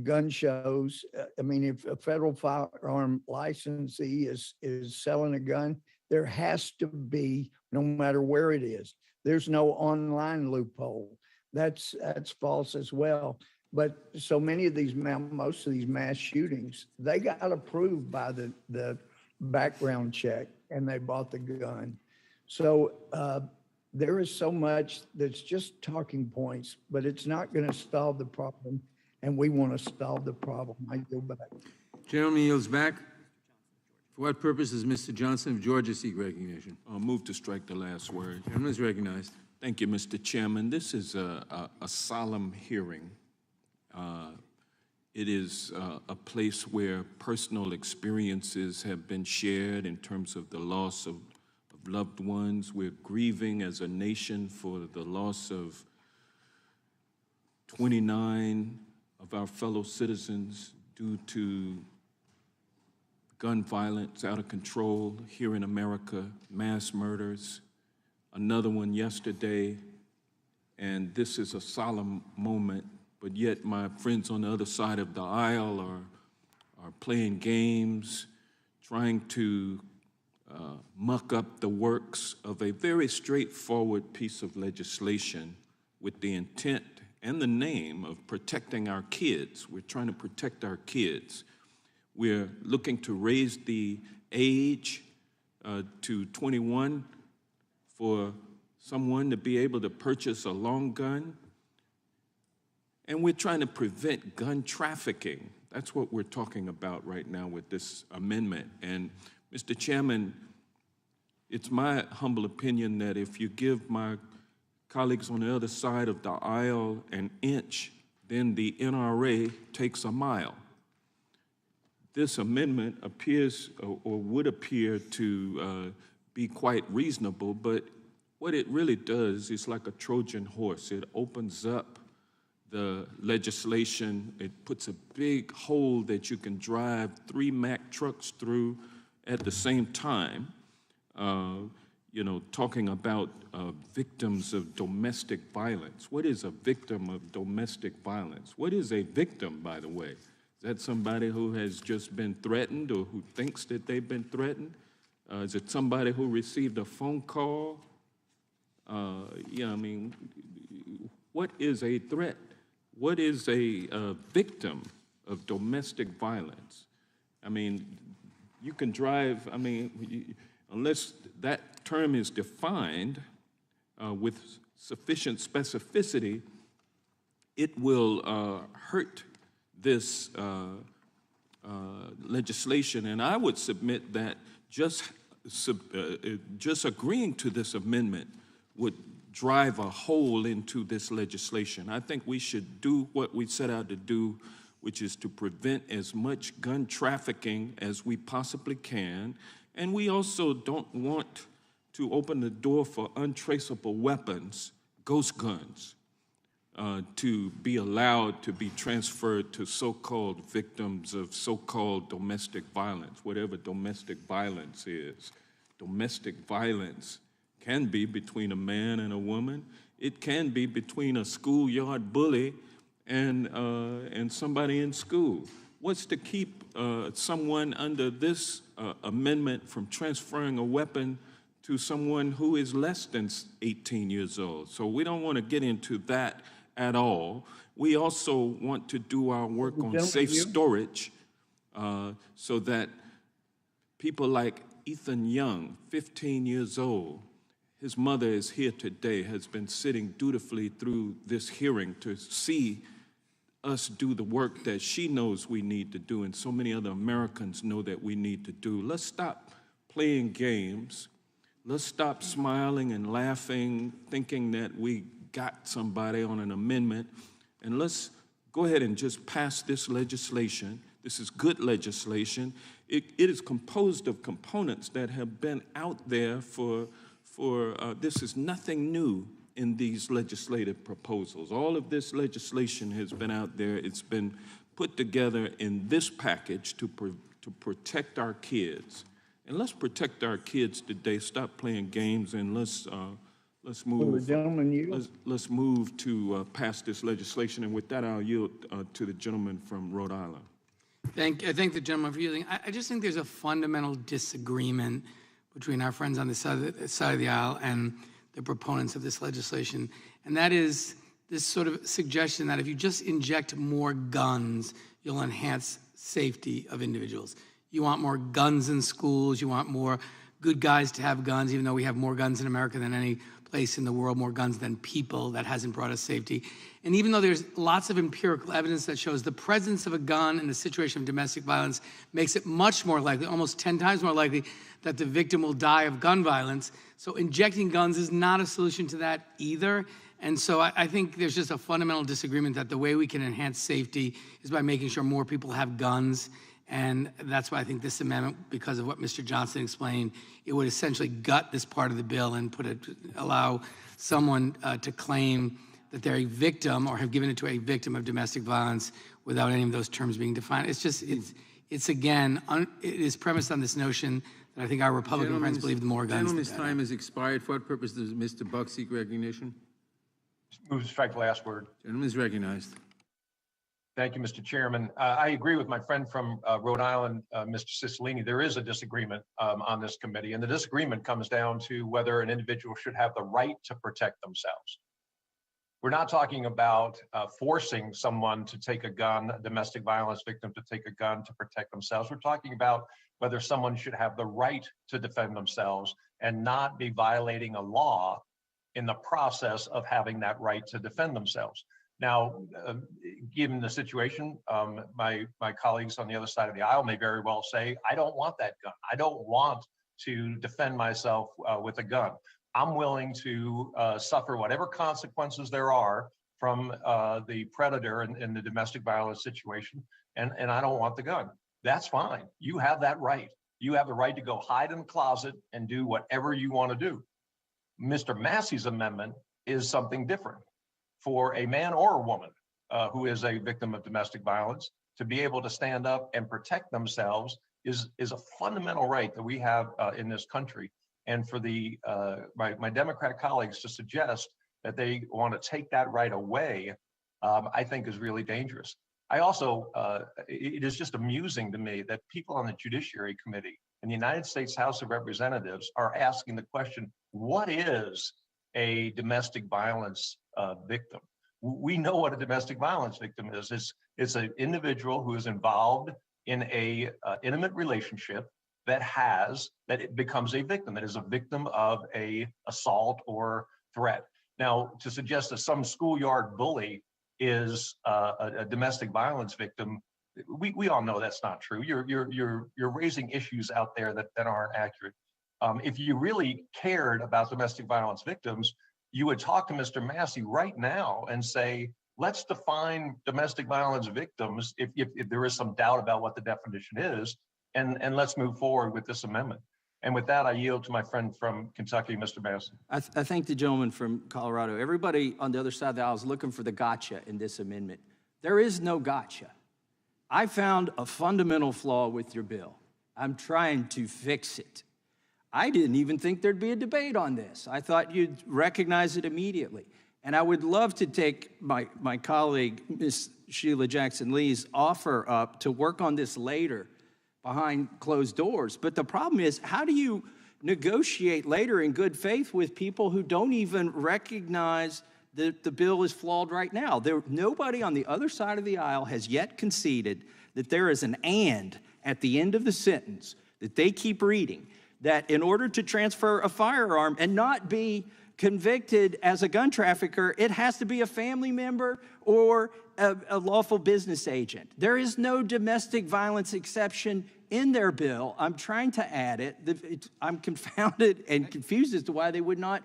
gun shows. I mean, if a federal firearm licensee is selling a gun, there has to be, no matter where it is. There's no online loophole. That's false as well. But so many of these, most of these mass shootings, they got approved by the background check and they bought the gun. So there is so much that's just talking points, but it's not going to solve the problem. And we want to solve the problem. I yield back. Gentleman yields back. For what purpose does Mr. Johnson of Georgia seek recognition? Move to strike the last word. Gentleman is recognized. Thank you, Mr. Chairman. This is a solemn hearing. It is a place where personal experiences have been shared in terms of the loss of loved ones. We're grieving as a nation for the loss of 29 of our fellow citizens due to gun violence out of control here in America, mass murders, another one yesterday, and this is a solemn moment, but yet my friends on the other side of the aisle are playing games, trying to muck up the works of a very straightforward piece of legislation with the intent and the name of protecting our kids. We're trying to protect our kids. We're looking to raise the age to 21 for someone to be able to purchase a long gun. And we're trying to prevent gun trafficking. That's what we're talking about right now with this amendment. And Mr. Chairman, it's my humble opinion that if you give my colleagues on the other side of the aisle an inch, then the NRA takes a mile. This amendment appears or would appear to be quite reasonable, but what it really does is like a Trojan horse. It opens up the legislation. It puts a big hole that you can drive 3 Mack trucks through at the same time. You know, talking about victims of domestic violence. What is a victim of domestic violence? What is a victim, by the way? Is that somebody who has just been threatened or who thinks that they've been threatened? Is it somebody who received a phone call? Yeah, I mean, what is a threat? What is a victim of domestic violence? I mean, you can drive, I mean, unless that term is defined with sufficient specificity, it will hurt this legislation. And I would submit that just agreeing to this amendment would drive a hole into this legislation. I think we should do what we set out to do, which is to prevent as much gun trafficking as we possibly can. And we also don't want to open the door for untraceable weapons, ghost guns. to be allowed to be transferred to so-called victims of so-called domestic violence, whatever domestic violence is. Domestic violence can be between a man and a woman. It can be between a schoolyard bully and somebody in school. What's to keep someone under this amendment from transferring a weapon to someone who is less than 18 years old? So we don't want to get into that at all. We also want to do our work on safe storage so that people like Ethan Young, 15 years old, his mother is here today, has been sitting dutifully through this hearing to see us do the work that she knows we need to do and so many other Americans know that we need to do. Let's stop playing games. Let's stop smiling and laughing, thinking that we got somebody on an amendment, and let's go ahead and just pass this legislation. This is good legislation. It is composed of components that have been out there this is nothing new in these legislative proposals. All of this legislation has been out there. It's been put together in this package to protect our kids. And let's protect our kids today. Stop playing games and let's move. Let's move to pass this legislation. And with that, I'll yield to the gentleman from Rhode Island. I thank the gentleman for yielding. I just think there's a fundamental disagreement between our friends on the side of the aisle and the proponents of this legislation, and that is this sort of suggestion that if you just inject more guns, you'll enhance safety of individuals. You want more guns in schools, you want more good guys to have guns, even though we have more guns in America than any place in the world, more guns than people. That hasn't brought us safety. And even though there's lots of empirical evidence that shows the presence of a gun in a situation of domestic violence makes it much more likely, almost 10 times more likely, that the victim will die of gun violence. So injecting guns is not a solution to that either. And so I think there's just a fundamental disagreement that the way we can enhance safety is by making sure more people have guns. And that's why I think this amendment, because of what Mr. Johnson explained, it would essentially gut this part of the bill and allow someone to claim that they're a victim or have given it to a victim of domestic violence without any of those terms being defined. It's just, it's again, it is premised on this notion that I think our Republican friends believe the more guns, the Gentleman's better. time has expired. For what purpose does Mr. Buck seek recognition? Move to strike the last word. Gentleman is recognized. Thank you, Mr. Chairman. I agree with my friend from Rhode Island, Mr. Cicilline. There is a disagreement on this committee, and the disagreement comes down to whether an individual should have the right to protect themselves. We're not talking about forcing someone to take a gun, a domestic violence victim to take a gun to protect themselves. We're talking about whether someone should have the right to defend themselves and not be violating a law in the process of having that right to defend themselves. Now, given the situation, my colleagues on the other side of the aisle may very well say, I don't want that gun. I don't want to defend myself with a gun. I'm willing to suffer whatever consequences there are from the predator in the domestic violence situation, and I don't want the gun. That's fine. You have that right. You have the right to go hide in the closet and do whatever you want to do. Mr. Massey's amendment is something different. For a man or a woman who is a victim of domestic violence to be able to stand up and protect themselves is a fundamental right that we have in this country. And for the my Democratic colleagues to suggest that they want to take that right away, I think is really dangerous. I also, it is just amusing to me that people on the Judiciary Committee in the United States House of Representatives are asking the question, what is a domestic violence victim? We know what a domestic violence victim is. It's an individual who is involved in a intimate relationship that it becomes a victim, that is a victim of a assault or threat. Now, to suggest that some schoolyard bully is a domestic violence victim, we all know that's not true. You're raising issues out there that aren't accurate. If you really cared about domestic violence victims, you would talk to Mr. Massey right now and say, let's define domestic violence victims if there is some doubt about what the definition is, and let's move forward with this amendment. And with that, I yield to my friend from Kentucky, Mr. Massey. I thank the gentleman from Colorado. Everybody on the other side of the aisle is looking for the gotcha in this amendment. There is no gotcha. I found a fundamental flaw with your bill. I'm trying to fix it. I didn't even think there'd be a debate on this. I thought you'd recognize it immediately. And I would love to take my colleague, Ms. Sheila Jackson-Lee's offer up to work on this later behind closed doors. But the problem is, how do you negotiate later in good faith with people who don't even recognize that the bill is flawed right now? Nobody on the other side of the aisle has yet conceded that there is an "and" at the end of the sentence that they keep reading, that in order to transfer a firearm and not be convicted as a gun trafficker, it has to be a family member or a lawful business agent. There is no domestic violence exception in their bill. I'm trying to add it. I'm confounded and confused as to why they would not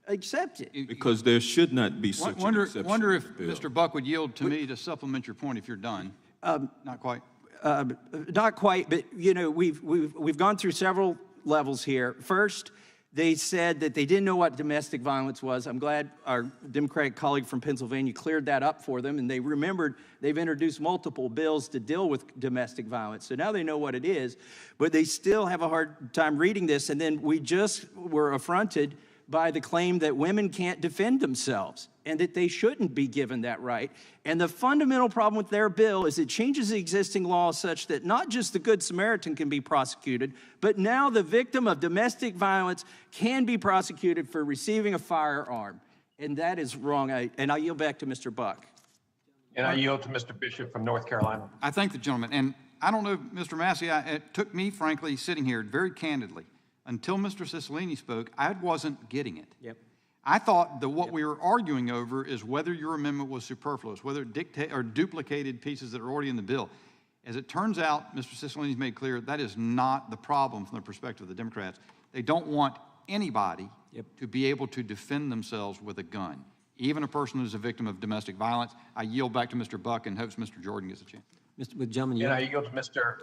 accept it. Because there should not be such an exception. Wonder if in the bill. Mr. Buck would yield to me to supplement your point if you're done. Not quite. Not quite, but you know, we've gone through several levels here. First, they said that they didn't know what domestic violence was. I'm glad our Democratic colleague from Pennsylvania cleared that up for them, and they remembered they've introduced multiple bills to deal with domestic violence. So now they know what it is, but they still have a hard time reading this. And then we just were affronted by the claim that women can't defend themselves and that they shouldn't be given that right. And the fundamental problem with their bill is it changes the existing law such that not just the Good Samaritan can be prosecuted, but now the victim of domestic violence can be prosecuted for receiving a firearm. And that is wrong. And I yield back to Mr. Buck. And I yield to Mr. Bishop from North Carolina. I thank the gentleman. And I don't know, Mr. Massey, it took me, frankly, sitting here very candidly, until Mr. Cicilline spoke, I wasn't getting it. Yep. I thought that what we were arguing over is whether your amendment was superfluous, whether it duplicated pieces that are already in the bill. As it turns out, Mr. Cicilline's made clear that is not the problem from the perspective of the Democrats. They don't want anybody to be able to defend themselves with a gun, even a person who's a victim of domestic violence. I yield back to Mr. Buck and hopes Mr. Jordan gets a chance. With gentlemen, And I yield to Mr.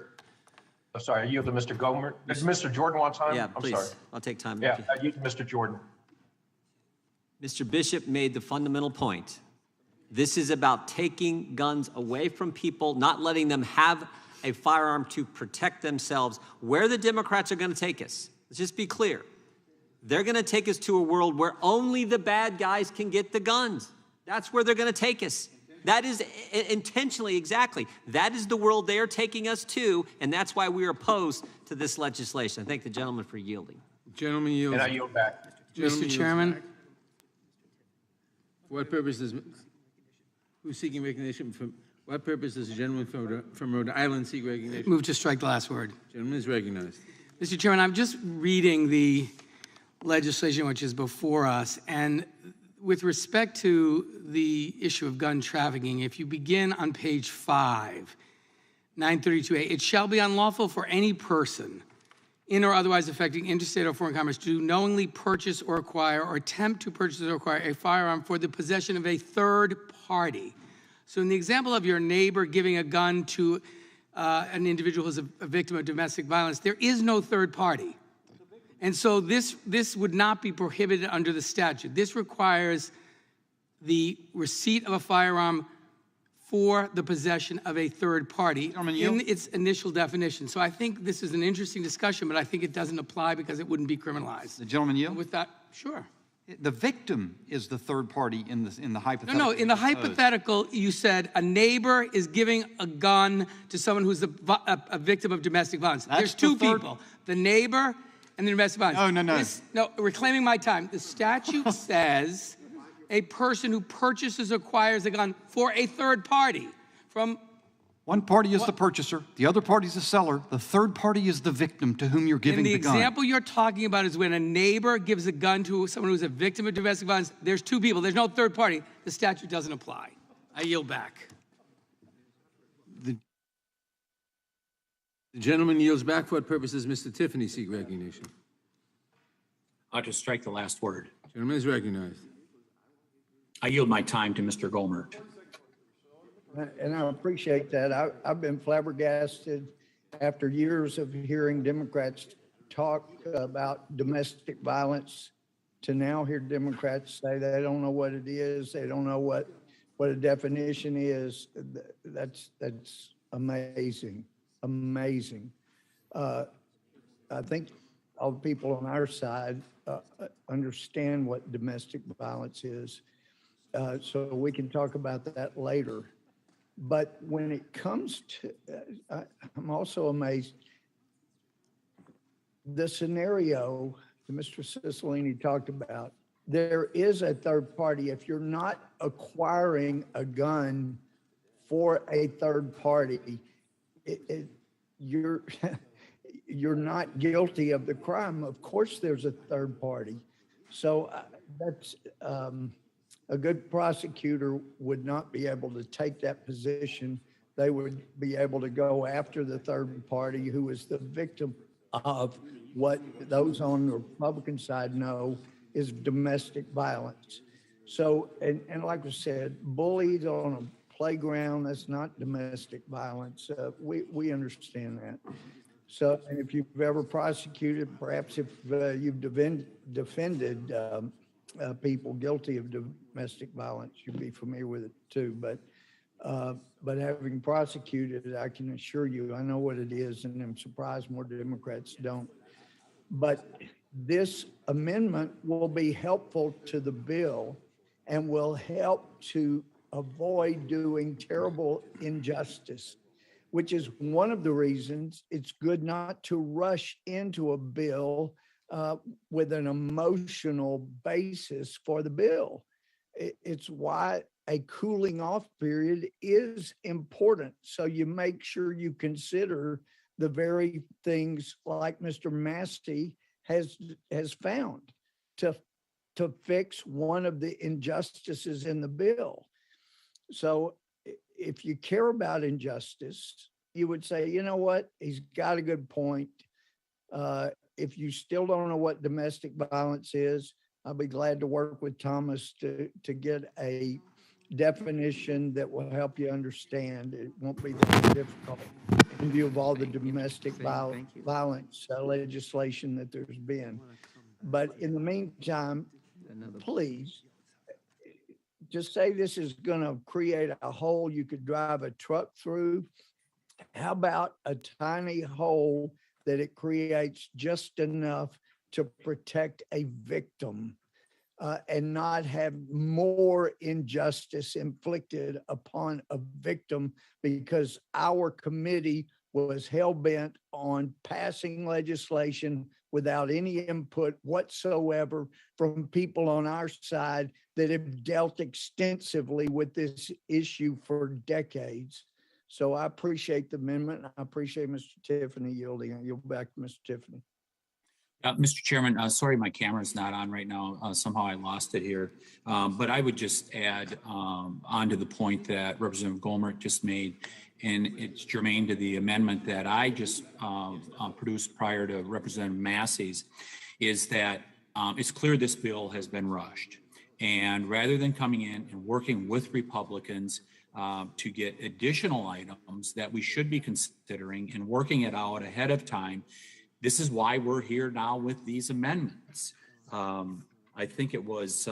I'm sorry, I yield to Mr. Gomer. Does Mr. Jordan want time? Yeah, I'm please. sorry. I'll take time. Yeah, I yield to Mr. Jordan. Mr. Bishop made the fundamental point. This is about taking guns away from people, not letting them have a firearm to protect themselves. Where the Democrats are going to take us, let's just be clear. They're going to take us to a world where only the bad guys can get the guns. That's where they're going to take us. That is intentionally, exactly. That is the world they are taking us to, and that's why we are opposed to this legislation. I thank the gentleman for yielding. Gentleman yields. And I yield back. Gentleman Mr. yields Chairman. back. For what purpose does, who's seeking recognition? For what purpose does the gentleman from Rhode Island seek recognition? Move to strike the last word. Gentleman is recognized. Mr. Chairman, I'm just reading the legislation which is before us, and with respect to the issue of gun trafficking, if you begin on page 5, 932A, it shall be unlawful for any person in or otherwise affecting interstate or foreign commerce to knowingly purchase or acquire or attempt to purchase or acquire a firearm for the possession of a third party. So in the example of your neighbor giving a gun to an individual who's a victim of domestic violence, there is no third party. And so this would not be prohibited under the statute. This requires the receipt of a firearm for the possession of a third party in its initial definition. So I think this is an interesting discussion, but I think it doesn't apply because it wouldn't be criminalized. The gentleman yield? With that, sure. The victim is the third party in the hypothetical. No, in the hypothetical, you said a neighbor is giving a gun to someone who's a victim of domestic violence. There's two people, the neighbor and the domestic violence. No, reclaiming my time. The statute says a person who purchases or acquires a gun for a third party from... One party is the purchaser, the other party is the seller, the third party is the victim to whom you're giving the gun. And the example you're talking about is when a neighbor gives a gun to someone who's a victim of domestic violence. There's two people, there's no third party. The statute doesn't apply. I yield back. The gentleman yields back. For what purpose does Mr. Tiffany seek recognition? I'll just strike the last word. Gentleman is recognized. I yield my time to Mr. Gohmert. And I appreciate that. I've been flabbergasted after years of hearing Democrats talk about domestic violence to now hear Democrats say they don't know what it is, they don't know what a definition is, that's amazing, amazing. I think all the people on our side understand what domestic violence is, so we can talk about that later. But when it comes to, I'm also amazed, the scenario that Mr. Cicilline talked about, there is a third party. If you're not acquiring a gun for a third party, you're you're not guilty of the crime. Of course, there's a third party. So that's a good prosecutor would not be able to take that position. They would be able to go after the third party who is the victim of what those on the Republican side know is domestic violence. So, and like I said, bullied on a playground, that's not domestic violence. We understand that. So, and if you've ever prosecuted, perhaps if you've defended people guilty of domestic violence, you'd be familiar with it too. But having prosecuted, I can assure you, I know what it is, and I'm surprised more Democrats don't. But this amendment will be helpful to the bill and will help to avoid doing terrible injustice, which is one of the reasons it's good not to rush into a bill with an emotional basis for the bill. It's why a cooling off period is important. So you make sure you consider the very things like Mr. Massey has found to fix one of the injustices in the bill. So if you care about injustice, you would say, you know what, he's got a good point. If you still don't know what domestic violence is, I'll be glad to work with Thomas to get a definition that will help you understand. It won't be that difficult in view of all the domestic violence legislation that there's been. But in the meantime, please, just say this is going to create a hole you could drive a truck through. How about a tiny hole that it creates just enough to protect a victim and not have more injustice inflicted upon a victim because our committee was hell-bent on passing legislation without any input whatsoever from people on our side that have dealt extensively with this issue for decades. So I appreciate the amendment. I appreciate Mr. Tiffany yielding. I yield back to Mr. Tiffany. Mr. Chairman, sorry my camera's not on right now. Somehow I lost it here. But I would just add onto the point that Representative Gohmert just made, and it's germane to the amendment that I just produced prior to Representative Massey's, is that it's clear this bill has been rushed. And rather than coming in and working with Republicans to get additional items that we should be considering and working it out ahead of time, this is why we're here now with these amendments. I think it was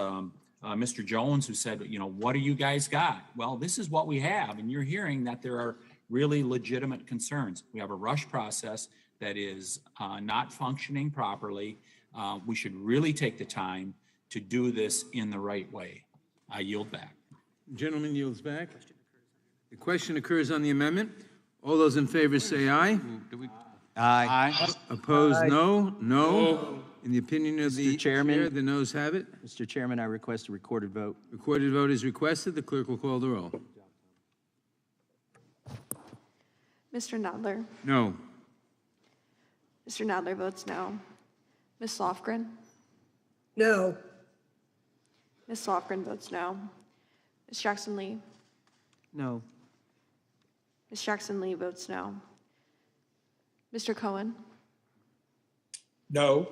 Mr. Jones who said, you know, what do you guys got? Well, this is what we have. And you're hearing that there are really legitimate concerns. We have a rush process that is not functioning properly. We should really take the time to do this in the right way. I yield back. Gentleman yields back. The question occurs on the amendment. All those in favor say aye. Aye. Opposed, no. No. In the opinion of the chair, the noes have it. Mr. Chairman, I request a recorded vote. Recorded vote is requested. The clerk will call the roll. Mr. Nadler. No. Mr. Nadler votes no. Ms. Lofgren. No. Ms. Lofgren votes no. Ms. Jackson Lee. No. Ms. Jackson Lee votes no. Mr. Cohen. No.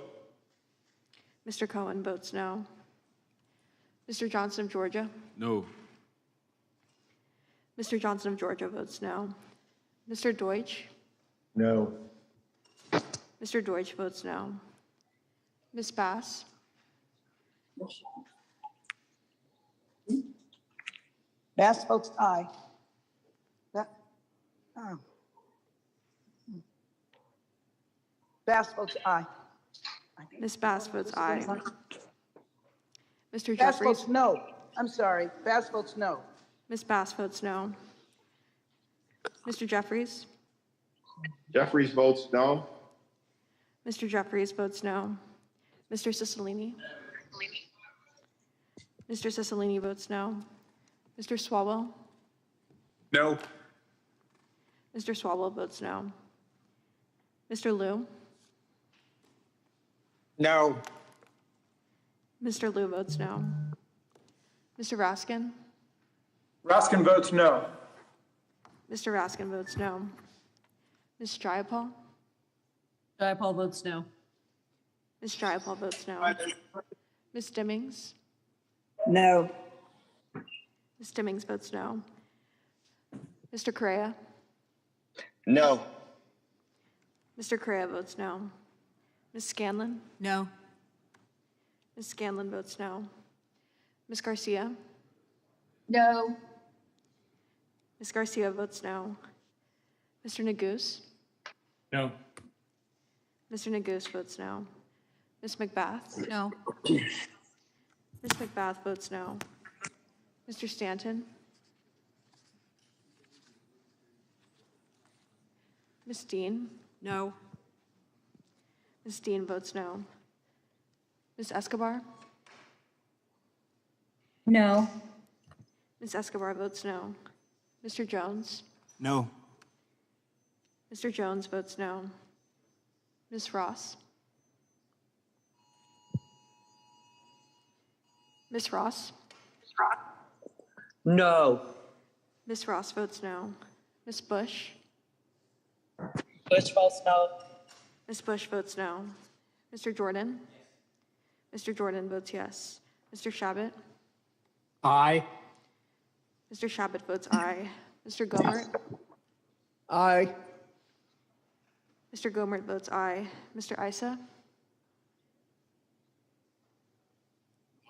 Mr. Cohen votes no. Mr. Johnson of Georgia. No. Mr. Johnson of Georgia votes no. Mr. Deutsch. No. Mr. Deutsch votes no. Ms. Bass? Bass votes aye. Bass votes aye. Ms. Bass votes aye. Mr. Bass Jeffries? votes no. I'm sorry. Bass votes no. Ms. Bass votes no. Mr. Jeffries? Jeffries votes no. Mr. Jeffries votes no. Mr. Cicilline? Mr. Cicilline votes no. Mr. Swalwell? No. Mr. Swalwell votes no. Mr. Liu? No. Mr. Liu votes no. Mr. Raskin? Raskin votes no. Mr. Raskin votes no. Ms. Jayapal? Jayapal votes no. Ms. Jayapal votes no. Ms. Stimmings? No. Ms. Stimmings votes no. Mr. Correa? No. Mr. Correa votes no. Ms. Scanlon? No. Ms. Scanlon votes no. Ms. Garcia? No. Ms. Garcia votes no. Mr. Neguse? No. Mr. Neguse votes no. Ms. McBath? No. Ms. McBath votes no. Mr. Stanton? Ms. Dean? No. Ms. Dean votes no. Ms. Escobar? No. Ms. Escobar votes no. Mr. Jones? No. Mr. Jones votes no. Ms. Ross? Ms. Ross? No. Ms. Ross votes no. Ms. Bush? Bush votes no. Ms. Bush votes no. Mr. Jordan? Mr. Jordan votes yes. Mr. Shabbat? Aye. Mr. Shabbat votes aye. Mr. Gomert? Aye. Mr. Gomert votes aye. Mr. Issa?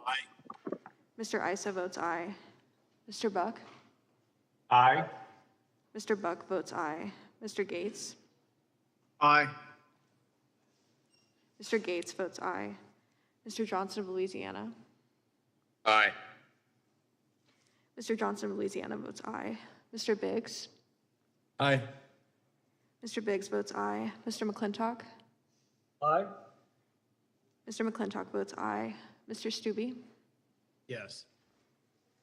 Aye. Mr. Issa votes aye. Mr. Buck? Aye. Mr. Buck votes aye. Mr. Gates? Aye. Mr. Gates votes aye. Mr. Johnson of Louisiana? Aye. Mr. Johnson of Louisiana votes aye. Mr. Biggs? Aye. Mr. Biggs votes aye. Mr. McClintock? Aye. Mr. McClintock votes aye. Mr. Stubbe? Yes.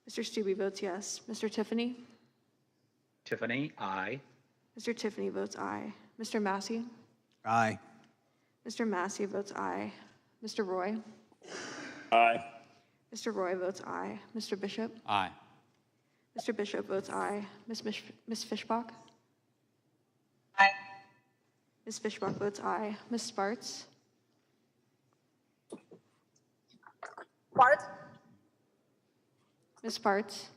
Mr. Stubbe votes yes. Mr. Tiffany? Tiffany, aye. Mr. Tiffany votes aye. Mr. Massey? Aye. Mr. Massey votes aye. Mr. Roy? Aye. Mr. Roy votes aye. Mr. Bishop? Aye. Mr. Bishop votes aye. Ms. Fishbach? Aye. Ms. Fishbach votes aye. Ms. Sparts? Bart? Ms. Sparts?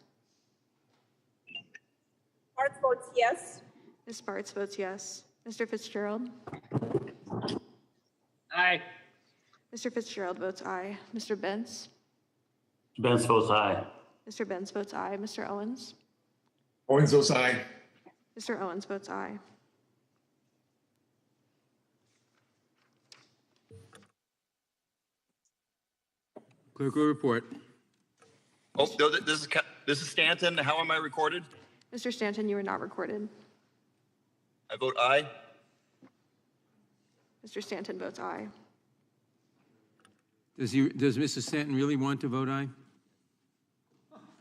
Bart votes yes. Ms. Sparts votes yes. Mr. Fitzgerald? Aye. Mr. Fitzgerald votes aye. Mr. Bentz? Benz votes aye. Mr. Bentz votes aye. Mr. Owens? Owens votes aye. Mr. Owens votes aye. Clerk will report. Oh, this is Stanton. How am I recorded? Mr. Stanton, you are not recorded. I vote aye. Mr. Stanton votes aye. Does Mr. Stanton really want to vote aye?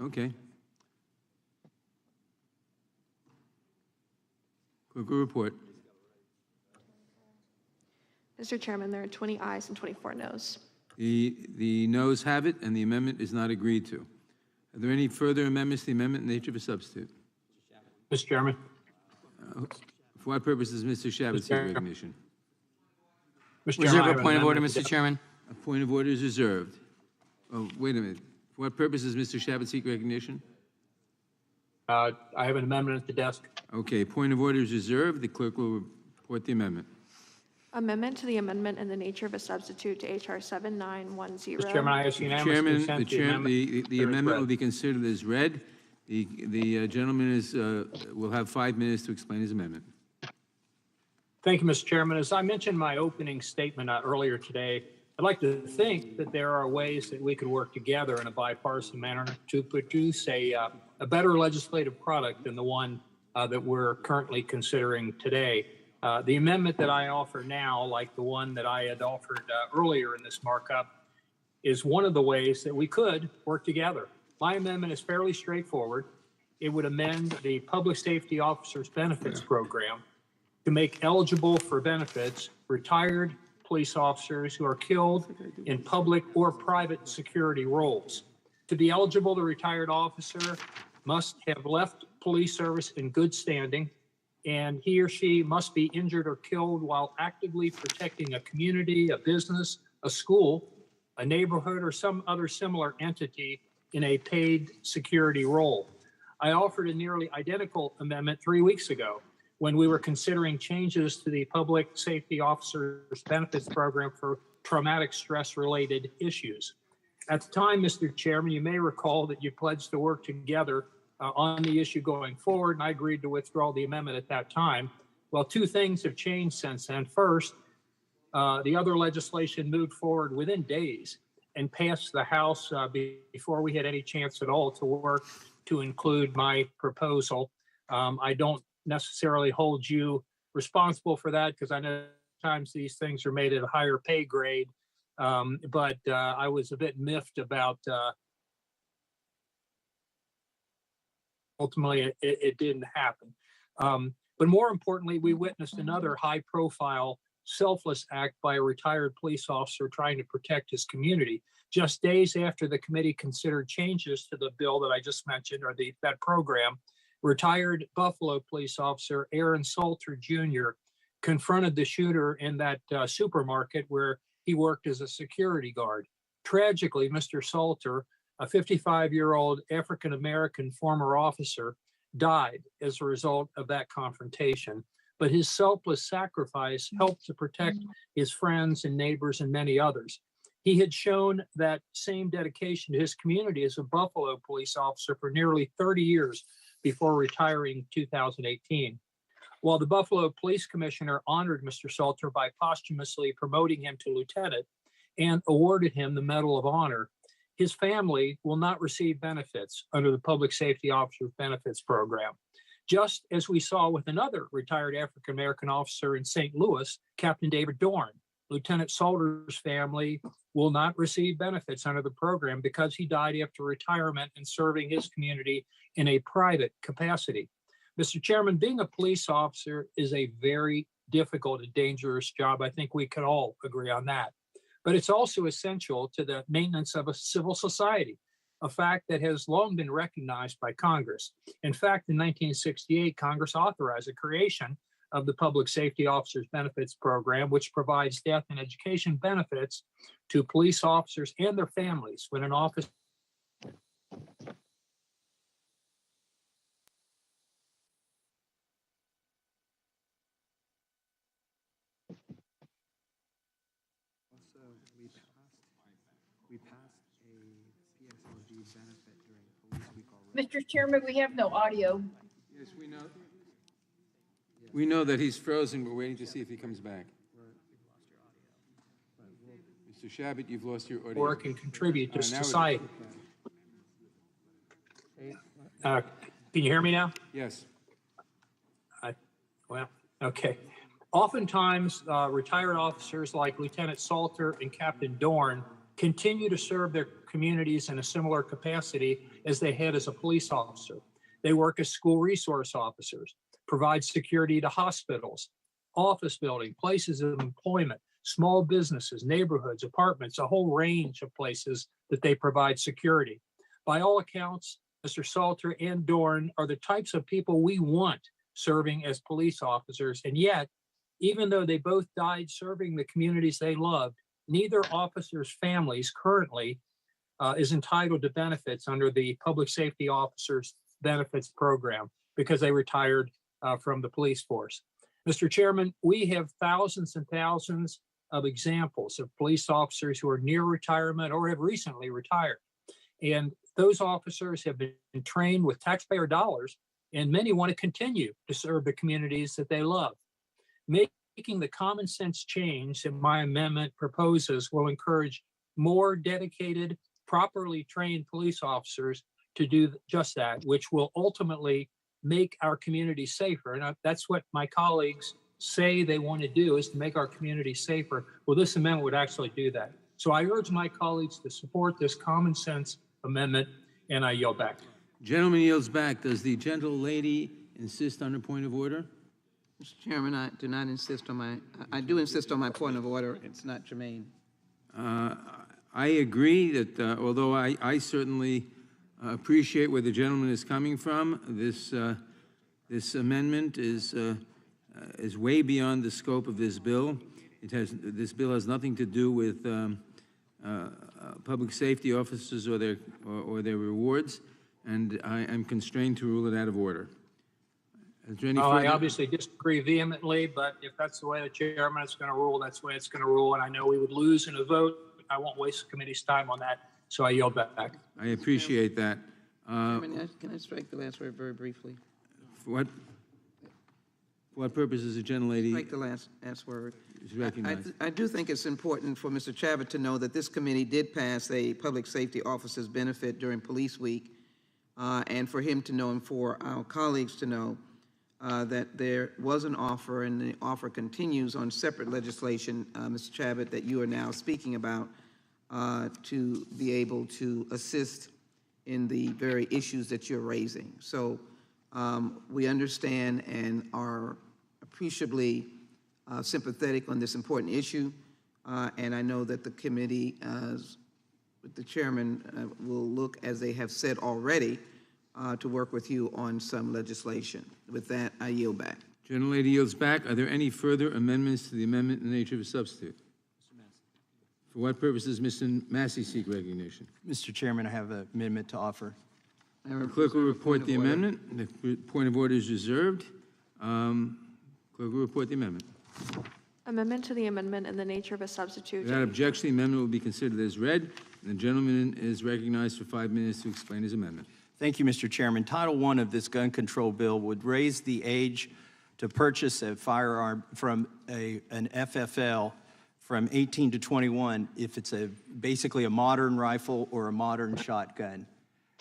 Okay. Clerk will report. Mr. Chairman, there are 20 ayes and 24 noes. The noes have it, and the amendment is not agreed to. Are there any further amendments to the amendment in nature of a substitute? Mr. Chairman. For what purpose does Mr. Shabbat seek recognition? Reserve a point of order, Mr. Chairman. A point of order is reserved. Oh, wait a minute. For what purpose does Mr. Shabbat seek recognition? I have an amendment at the desk. Okay, point of order is reserved. The clerk will report the amendment. Amendment to the amendment in the nature of a substitute to HR 7910. Mr. Chairman, I ask unanimous consent the amendment. The amendment will be considered as read. The gentleman will have 5 minutes to explain his amendment. Thank you, Mr. Chairman. As I mentioned in my opening statement earlier today, I'd like to think that there are ways that we could work together in a bipartisan manner to produce a better legislative product than the one that we're currently considering today. The amendment that I offer now, like the one that I had offered earlier in this markup, is one of the ways that we could work together. My amendment is fairly straightforward. It would amend the Public Safety Officers Benefits Program to make eligible for benefits retired police officers who are killed in public or private security roles. To be eligible, the retired officer must have left police service in good standing, and he or she must be injured or killed while actively protecting a community, a business, a school, a neighborhood, or some other similar entity in a paid security role. I offered a nearly identical amendment 3 weeks ago when we were considering changes to the Public Safety Officers Benefits Program for traumatic stress-related issues. At the time, Mr. Chairman, you may recall that you pledged to work together on the issue going forward, and I agreed to withdraw the amendment at that time. Well, 2 things have changed since then. First, the other legislation moved forward within days and passed the House before we had any chance at all to work to include my proposal. I don't necessarily hold you responsible for that because I know sometimes these things are made at a higher pay grade, but I was a bit miffed about ultimately it didn't happen. But more importantly, we witnessed another high-profile selfless act by a retired police officer trying to protect his community. Just days after the committee considered changes to the bill that I just mentioned, or that program, retired Buffalo police officer Aaron Salter Jr. confronted the shooter in that supermarket where he worked as a security guard. Tragically, Mr. Salter, a 55-year-old African-American former officer, died as a result of that confrontation. But his selfless sacrifice helped to protect his friends and neighbors and many others. He had shown that same dedication to his community as a Buffalo police officer for nearly 30 years before retiring in 2018. While the Buffalo Police Commissioner honored Mr. Salter by posthumously promoting him to lieutenant and awarded him the Medal of Honor, his family will not receive benefits under the Public Safety Officers Benefits Program. Just as we saw with another retired African-American officer in St. Louis, Captain David Dorn, Lieutenant Salter's family will not receive benefits under the program because he died after retirement and serving his community in a private capacity. Mr. Chairman, being a police officer is a very difficult and dangerous job. I think we can all agree on that. But it's also essential to the maintenance of a civil society, a fact that has long been recognized by Congress. In fact, in 1968, Congress authorized the creation of the Public Safety Officers Benefits Program, which provides death and education benefits to police officers and their families when an officer Mr. Chairman, we have no audio. Yes, we know. We know that he's frozen. We're waiting to see if he comes back. Mr. Shabbat, you've lost your audio. work and contribute to society. Can you hear me now? Yes. Well, okay. Oftentimes, retired officers like Lieutenant Salter and Captain Dorn continue to serve their communities in a similar capacity as they had as a police officer. They work as school resource officers, provide security to hospitals, office building, places of employment, small businesses, neighborhoods, apartments, a whole range of places that they provide security. By all accounts, Mr. Salter and Dorn are the types of people we want serving as police officers. And yet, even though they both died serving the communities they loved, neither officer's families currently is entitled to benefits under the Public Safety Officers Benefits Program because they retired from the police force. Mr. Chairman, we have thousands and thousands of examples of police officers who are near retirement or have recently retired. And those officers have been trained with taxpayer dollars, and many want to continue to serve the communities that they love. Making the common sense change that my amendment proposes will encourage more dedicated, properly trained police officers to do just that, which will ultimately make our community safer. And that's what my colleagues say they want to do, is to make our community safer. Well, this amendment would actually do that. So I urge my colleagues to support this common sense amendment, and I yield back. Gentleman yields back. Does the gentle lady insist on a point of order? Mr. Chairman, I do not insist on my, I do insist on my point of order. It's not germane. I agree that although I certainly appreciate where the gentleman is coming from, this amendment is way beyond the scope of this bill. This bill has nothing to do with public safety officers or their rewards, and I am constrained to rule it out of order. Is there any I further- obviously disagree vehemently, but if that's the way the chairman is going to rule, that's the way it's going to rule. And I know we would lose in a vote. I won't waste the committee's time on that, so I yield back. I appreciate that. Chairman, can I strike the last word very briefly? For what purpose is the gentlelady? Strike the last word. Is recognized? I do think it's important for Mr. Chabot to know that this committee did pass a public safety officers benefit during Police Week, and for him to know and for our colleagues to know that there was an offer, and the offer continues on separate legislation, Mr. Chabot, that you are now speaking about, to be able to assist in the very issues that you're raising. So we understand and are appreciably sympathetic on this important issue, and I know that the committee, with the chairman, will look, as they have said already, to work with you on some legislation. With that, I yield back. Gentlelady yields back. Are there any further amendments to the amendment in the nature of a substitute? For what purpose does Mr. Massey seek recognition? Mr. Chairman, I have an amendment to offer. The clerk will report the amendment. The point of order is reserved. Clerk will report the amendment. Amendment to the amendment in the nature of a substitute. Without objection, the amendment will be considered as read, and the gentleman is recognized for 5 minutes to explain his amendment. Thank you, Mr. Chairman. Title I of this gun control bill would raise the age to purchase a firearm from an FFL from 18 to 21 if it's basically a modern rifle or a modern shotgun.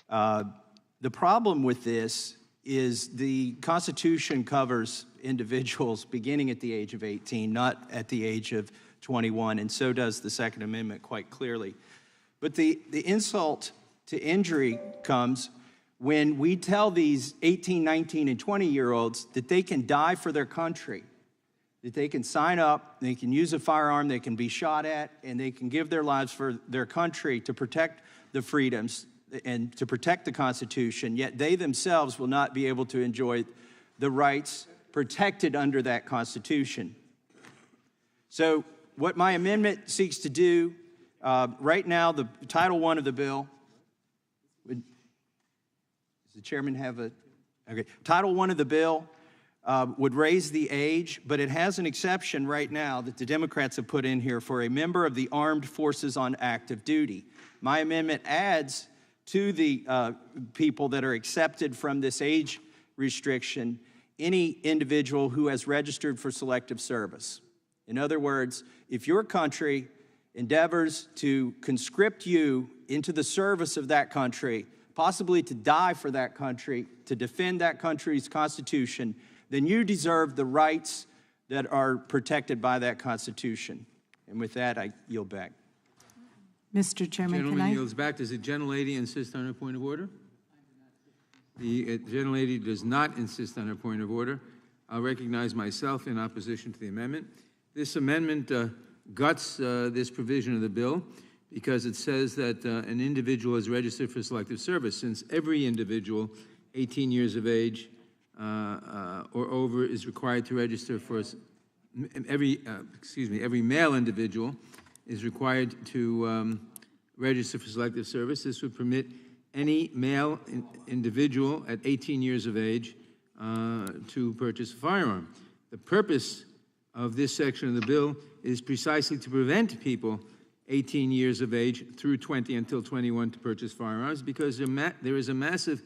The problem with this is the Constitution covers individuals beginning at the age of 18, not at the age of 21, and so does the Second Amendment quite clearly. But the insult to injury comes when we tell these 18, 19, and 20-year-olds that they can die for their country, that they can sign up, they can use a firearm, they can be shot at, and they can give their lives for their country to protect the freedoms and to protect the Constitution, yet they themselves will not be able to enjoy the rights protected under that Constitution. So what my amendment seeks to do, right now, the Title I of the bill, does the chairman have a, okay. Title I of the bill would raise the age, but it has an exception right now that the Democrats have put in here for a member of the armed forces on active duty. My amendment adds to the people that are accepted from this age restriction any individual who has registered for selective service. In other words, if your country endeavors to conscript you into the service of that country, possibly to die for that country, to defend that country's Constitution, then you deserve the rights that are protected by that Constitution. And with that, I yield back. Mr. Chairman, Gentleman yields back. Does the gentlelady insist on her point of order? The gentlelady does not insist on her point of order. I'll recognize myself in opposition to the amendment. This amendment guts this provision of the bill because it says that an individual is registered for selective service. Since every individual 18 years of age or over is required to register for every male individual is required to register for selective service. This would permit any male individual at 18 years of age to purchase a firearm. The purpose of this section of the bill is precisely to prevent people 18 years of age through 20 until 21 to purchase firearms, because there is a massive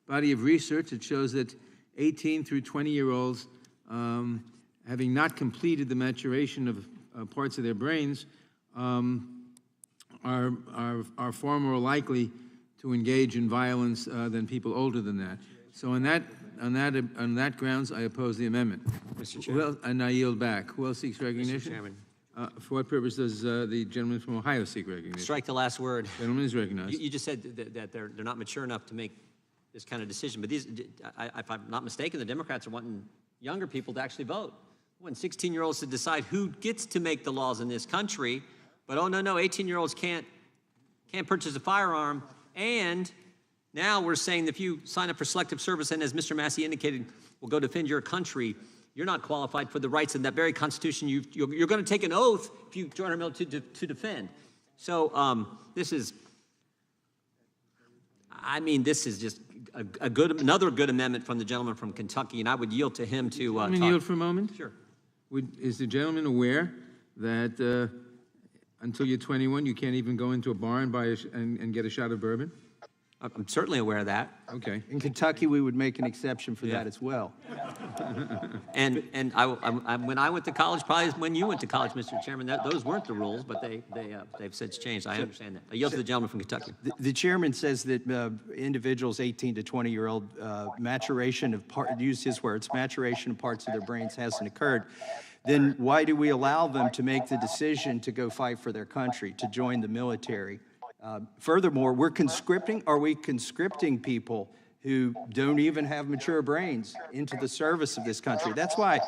body of research that shows that 18 through 20-year-olds, having not completed the maturation of parts of their brains, are far more likely to engage in violence than people older than that. So on that grounds, I oppose the amendment. Mr. Chairman. And I yield back. Who else seeks recognition? Mr. Chairman. For what purpose does the gentleman from Ohio seek recognition? Strike the last word. Gentleman is recognized. You just said that they're not mature enough to make this kind of decision. But these, if I'm not mistaken, the Democrats are wanting younger people to actually vote. When 16-year-olds to decide who gets to make the laws in this country, but oh no, 18-year-olds can't purchase a firearm. And now we're saying that if you sign up for selective service, and as Mr. Massey indicated, will go defend your country, you're not qualified for the rights in that very Constitution you're going to take an oath if you join our military to defend. So this is just another good amendment from the gentleman from Kentucky, and I would yield to him to talk. Yield for a moment? Sure. Is the gentleman aware that until you're 21, you can't even go into a bar and and get a shot of bourbon? I'm certainly aware of that. Okay. In Kentucky, we would make an exception for that as well. And when I went to college, probably when you went to college, Mr. Chairman, those weren't the rules, but they've since changed. I understand that. I yield to the gentleman from Kentucky. The chairman says that individuals 18 to 20-year-old maturation of use his words, maturation of parts of their brains hasn't occurred. Then why do we allow them to make the decision to go fight for their country, to join the military? Furthermore, are we conscripting people who don't even have mature brains into the service of this country? That's why,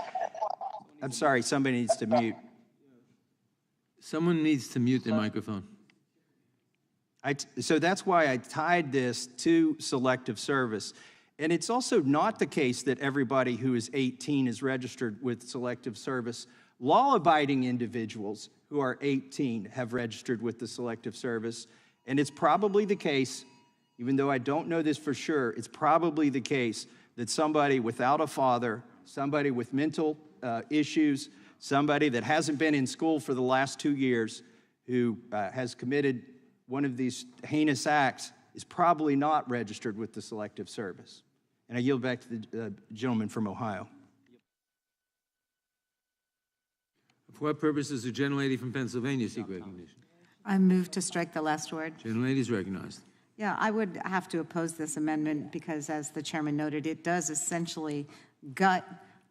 I'm sorry, somebody needs to mute. Someone needs to mute their microphone. So that's why I tied this to selective service. And it's also not the case that everybody who is 18 is registered with selective service. Law-abiding individuals who are 18 have registered with the selective service. And it's probably the case, even though I don't know this for sure, it's probably the case that somebody without a father, somebody with mental issues, somebody that hasn't been in school for the last 2 years, who has committed one of these heinous acts, is probably not registered with the selective service. And I yield back to the gentleman from Ohio. For what purpose does the gentlelady from Pennsylvania seek recognition? I move to strike the last word. Gentlelady is recognized. Yeah, I would have to oppose this amendment because, as the chairman noted, it does essentially gut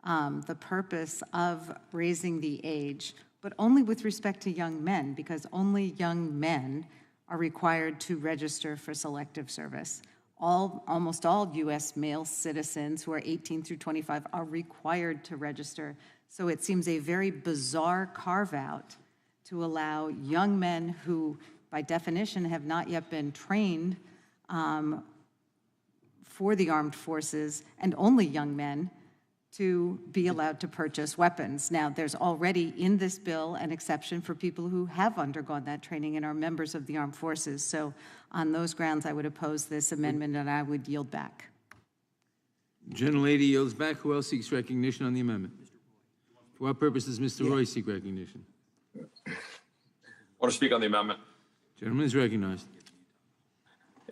the purpose of raising the age, but only with respect to young men, because only young men are required to register for selective service. Almost all U.S. male citizens who are 18 through 25 are required to register. So it seems a very bizarre carve-out to allow young men who, by definition, have not yet been trained for the armed forces, and only young men, to be allowed to purchase weapons. Now, there's already in this bill an exception for people who have undergone that training and are members of the armed forces. So on those grounds, I would oppose this amendment, and I would yield back. Gentlelady yields back. Who else seeks recognition on the amendment? For what purpose does Mr. Roy seek recognition? I want to speak on the amendment. Gentleman is recognized.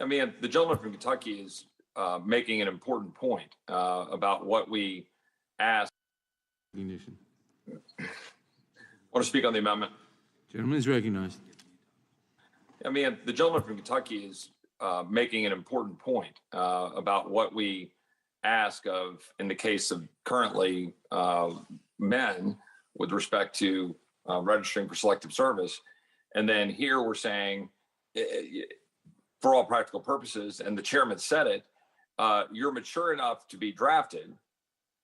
I mean, the gentleman from Kentucky is making an important point about what we asked. Recognition. I want to speak on the amendment. Gentleman is recognized. I mean, the gentleman from Kentucky is making an important point about what we ask of, in the case of currently men, with respect to registering for selective service. And then here we're saying, for all practical purposes, and the chairman said it, you're mature enough to be drafted.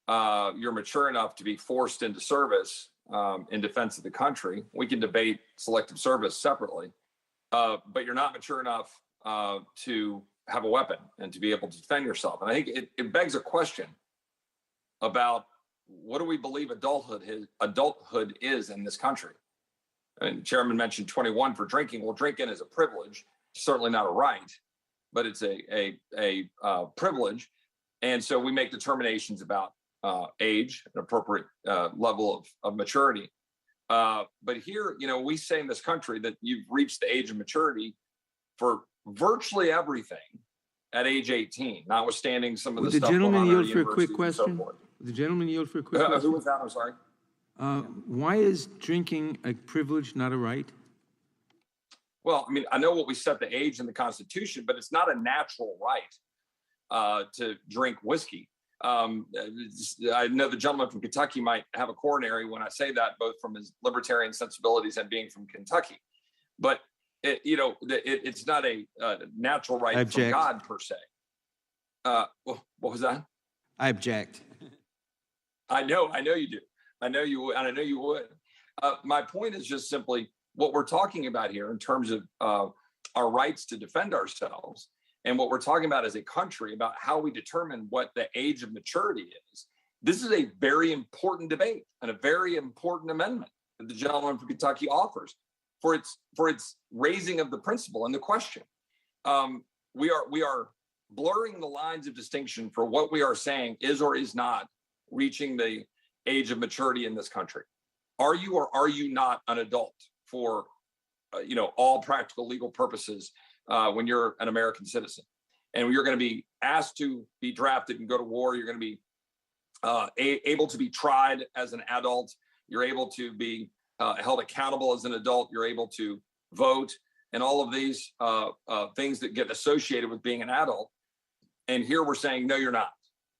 You're mature enough to be forced into service in defense of the country. We can debate selective service separately, but you're not mature enough to have a weapon and to be able to defend yourself. And I think it begs a question about what do we believe adulthood is in this country? And Chairman mentioned 21 for drinking. Well, drinking is a privilege, certainly not a right, but it's a privilege. And so we make determinations about age, an appropriate level of maturity. But here, we say in this country that you've reached the age of maturity for virtually everything at age 18, notwithstanding some of the Would the stuff going gentleman on at yield for a quick universities and so question? forth. Would the gentleman yield for a quick Who question? was that? I'm sorry. Why is drinking a privilege, not a right? Well, I mean, I know what we set the age in the Constitution, but it's not a natural right to drink whiskey. I know the gentleman from Kentucky might have a coronary when I say that, both from his libertarian sensibilities and being from Kentucky. But it's not a natural right from God per se. What was that? I object. I know you do. I know you would, and I know you would. My point is just simply what we're talking about here in terms of our rights to defend ourselves, and what we're talking about as a country about how we determine what the age of maturity is. This is a very important debate and a very important amendment that the gentleman from Kentucky offers for its raising of the principle and the question. We are blurring the lines of distinction for what we are saying is or is not reaching the age of maturity in this country. Are you or are you not an adult for all practical legal purposes when you're an American citizen? And you're going to be asked to be drafted and go to war. You're going to be able to be tried as an adult. You're able to be held accountable as an adult. You're able to vote and all of these things that get associated with being an adult. And here we're saying, no, you're not.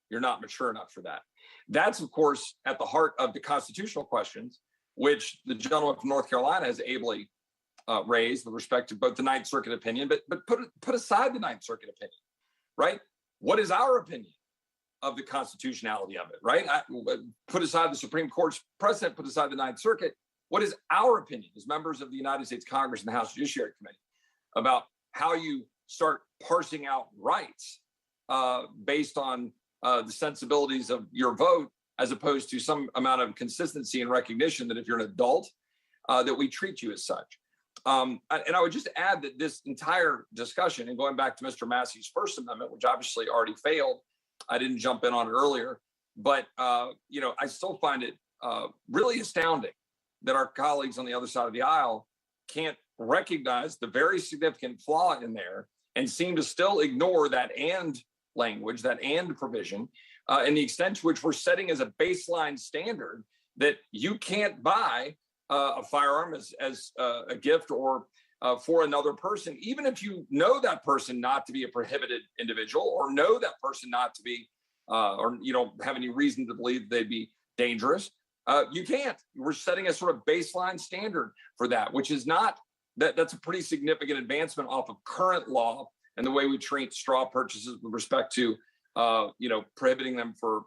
You're not mature enough for that. That's, of course, at the heart of the constitutional questions, which the gentleman from North Carolina has ably raised with respect to both the Ninth Circuit opinion, but put aside the Ninth Circuit opinion, right? What is our opinion of the constitutionality of it, right? Put aside the Supreme Court's precedent, put aside the Ninth Circuit. What is our opinion as members of the United States Congress and the House Judiciary Committee about how you start parsing out rights based on the sensibilities of your vote, as opposed to some amount of consistency and recognition that if you're an adult, that we treat you as such. And I would just add that this entire discussion, and going back to Mr. Massey's First Amendment, which obviously already failed, I didn't jump in on it earlier, but I still find it really astounding that our colleagues on the other side of the aisle can't recognize the very significant flaw in there and seem to still ignore that and language, that and provision, and the extent to which we're setting as a baseline standard that you can't buy a firearm as a gift or for another person, even if you know that person not to be a prohibited individual or know that person not to be, or you don't have any reason to believe they'd be dangerous. You can't. We're setting a sort of baseline standard for that, which is not, that's a pretty significant advancement off of current law and the way we treat straw purchases with respect to, prohibiting them for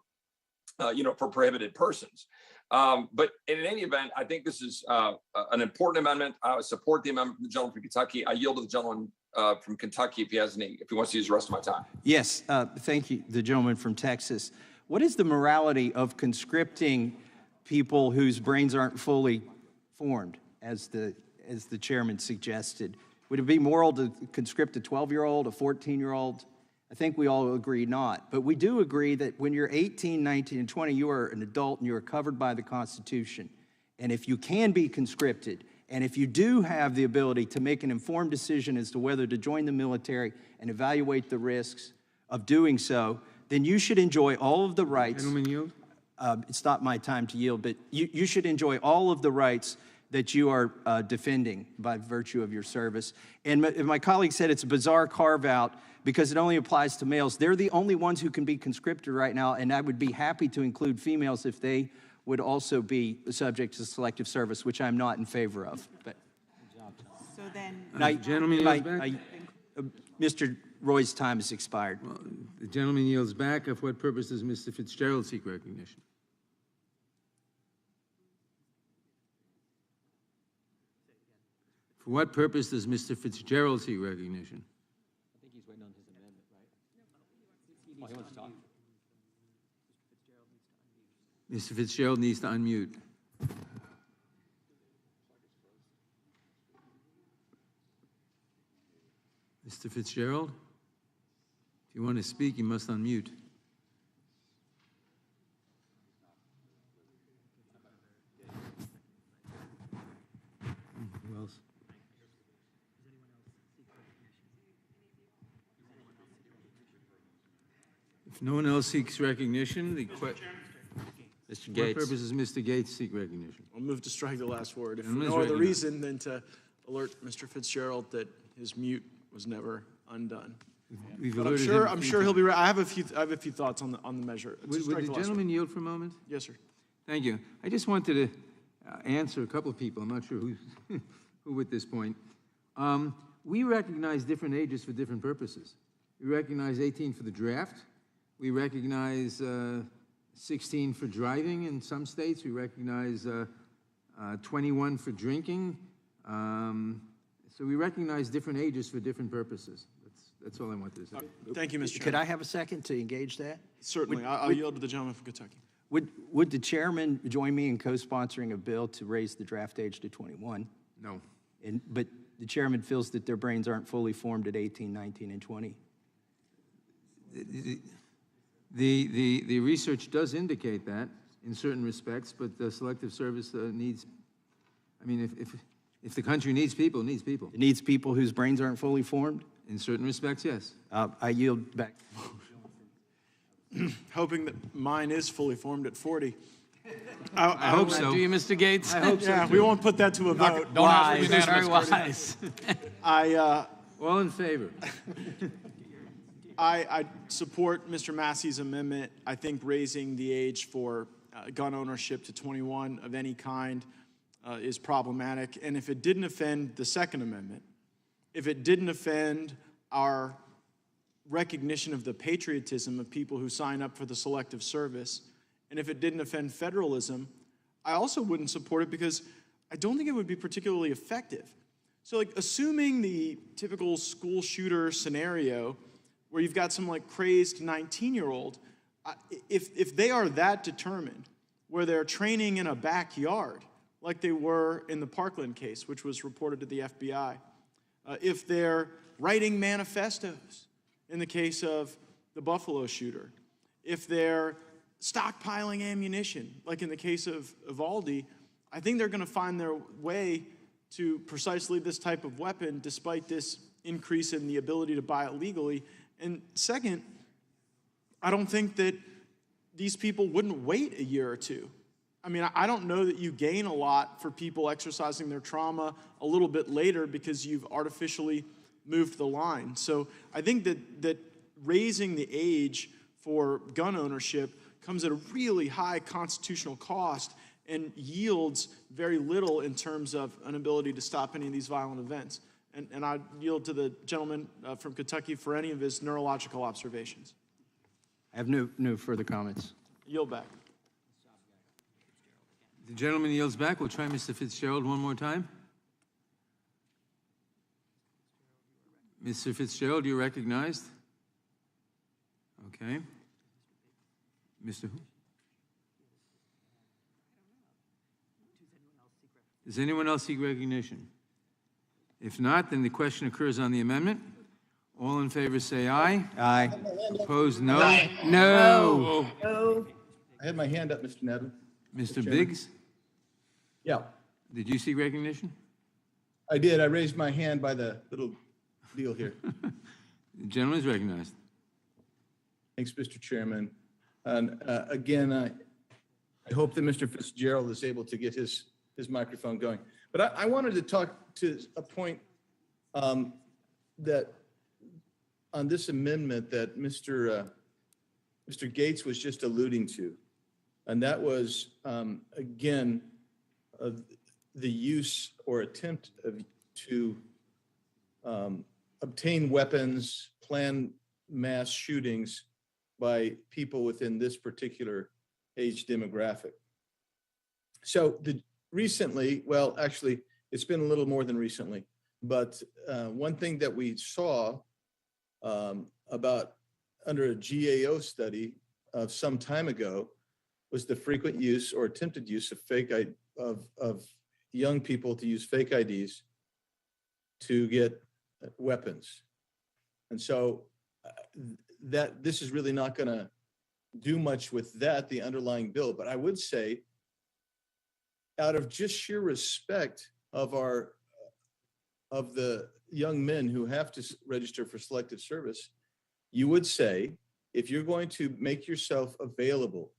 prohibited persons. But in any event, I think this is an important amendment. I support the amendment from the gentleman from Kentucky. I yield to the gentleman from Kentucky if he wants to use the rest of my time. Yes, thank you, the gentleman from Texas. What is the morality of conscripting people whose brains aren't fully formed, as the chairman suggested? Would it be moral to conscript a 12-year-old, a 14-year-old? I think we all agree not. But we do agree that when you're 18, 19, and 20, you are an adult and you are covered by the Constitution. And if you can be conscripted, and if you do have the ability to make an informed decision as to whether to join the military and evaluate the risks of doing so, then you should enjoy all of the rights. Gentleman yield. It's not my time to yield, but you should enjoy all of the rights that you are defending by virtue of your service. And my colleague said it's a bizarre carve-out because it only applies to males. They're the only ones who can be conscripted right now, and I would be happy to include females if they would also be subject to selective service, which I'm not in favor of. But so then, Mr. Roy's time has expired. Well, the gentleman yields back. Of what purpose does Mr. Fitzgerald seek recognition? For what purpose does Mr. Fitzgerald seek recognition? I think he's waiting on his amendment, right? Oh, he wants to talk. Mr. Fitzgerald needs to unmute. Mr. Fitzgerald, if you want to speak, you must unmute. If no one else seeks recognition, the Mr. what Gates. purpose does Mr. Gates seek recognition? I'll move to strike the last word, if for Gentleman is no other recognized. reason than to alert Mr. Fitzgerald that his mute was never undone. We've But alerted I'm him sure he'll be. I have a few thoughts on the measure. To Would strike the the last gentleman word. yield for a moment? Yes, sir. Thank you. I just wanted to answer a couple of people. I'm not sure who at this point. We recognize different ages for different purposes. We recognize 18 for the draft. We recognize 16 for driving in some states. We recognize 21 for drinking. So we recognize different ages for different purposes. That's all I wanted to say. Thank you, Mr. Chairman. Could I have a second to engage that? Certainly. I'll yield to the gentleman from Kentucky. Would the chairman join me in co-sponsoring a bill to raise the draft age to 21? No. But the chairman feels that their brains aren't fully formed at 18, 19, and 20. The research does indicate that in certain respects, but the selective service needs, I mean, if the country needs people, it needs people. It needs people whose brains aren't fully formed? In certain respects, yes. I yield back. Hoping that mine is fully formed at 40. I hope so. Do you, Mr. Gates? I hope so. Yeah, we won't put that to a vote. Don't ask for unanimous Wise. All in favor? I support Mr. Massey's amendment. I think raising the age for gun ownership to 21 of any kind is problematic. And if it didn't offend the Second Amendment, if it didn't offend our recognition of the patriotism of people who sign up for the selective service, and if it didn't offend federalism, I also wouldn't support it because I don't think it would be particularly effective. So, like, assuming the typical school shooter scenario where you've got some, like, crazed 19-year-old, if they are that determined, where they're training in a backyard, like they were in the Parkland case, which was reported to the FBI, if they're writing manifestos in the case of the Buffalo shooter, if they're stockpiling ammunition, like in the case of Uvalde, I think they're going to find their way to precisely this type of weapon, despite this increase in the ability to buy it legally. And second, I don't think that these people wouldn't wait a year or two. I mean, I don't know that you gain a lot for people exercising their trauma a little bit later because you've artificially moved the line. So I think that raising the age for gun ownership comes at a really high constitutional cost and yields very little in terms of an ability to stop any of these violent events. And I yield to the gentleman from Kentucky for any of his neurological observations. I have no further comments. Yield back. The gentleman yields back. We'll try Mr. Fitzgerald one more time. Mr. Fitzgerald, you're recognized. Okay. Mr. Who? Does anyone else seek recognition? If not, then the question occurs on the amendment. All in favor say aye. Aye. Opposed, no. No. No. I had my hand up, Mr. Nevin. Mr. Chairman. Biggs, Yeah, did you seek recognition? I did. I raised my hand by the little deal here. The gentleman is recognized. Thanks, Mr. Chairman. And again, I hope that Mr. Fitzgerald is able to get his microphone going. But I wanted to talk to a point that on this amendment that Mr. Gates was just alluding to. And that was, again, the use or attempt to obtain weapons, plan mass shootings by people within this particular age demographic. So recently, well, actually, it's been a little more than recently, but one thing that we saw about under a GAO study of some time ago was the frequent use or attempted use of young people to use fake IDs to get weapons. And so that this is really not going to do much with that, the underlying bill. But I would say, out of just sheer respect of the young men who have to register for selective service, you would say if you're going to make yourself available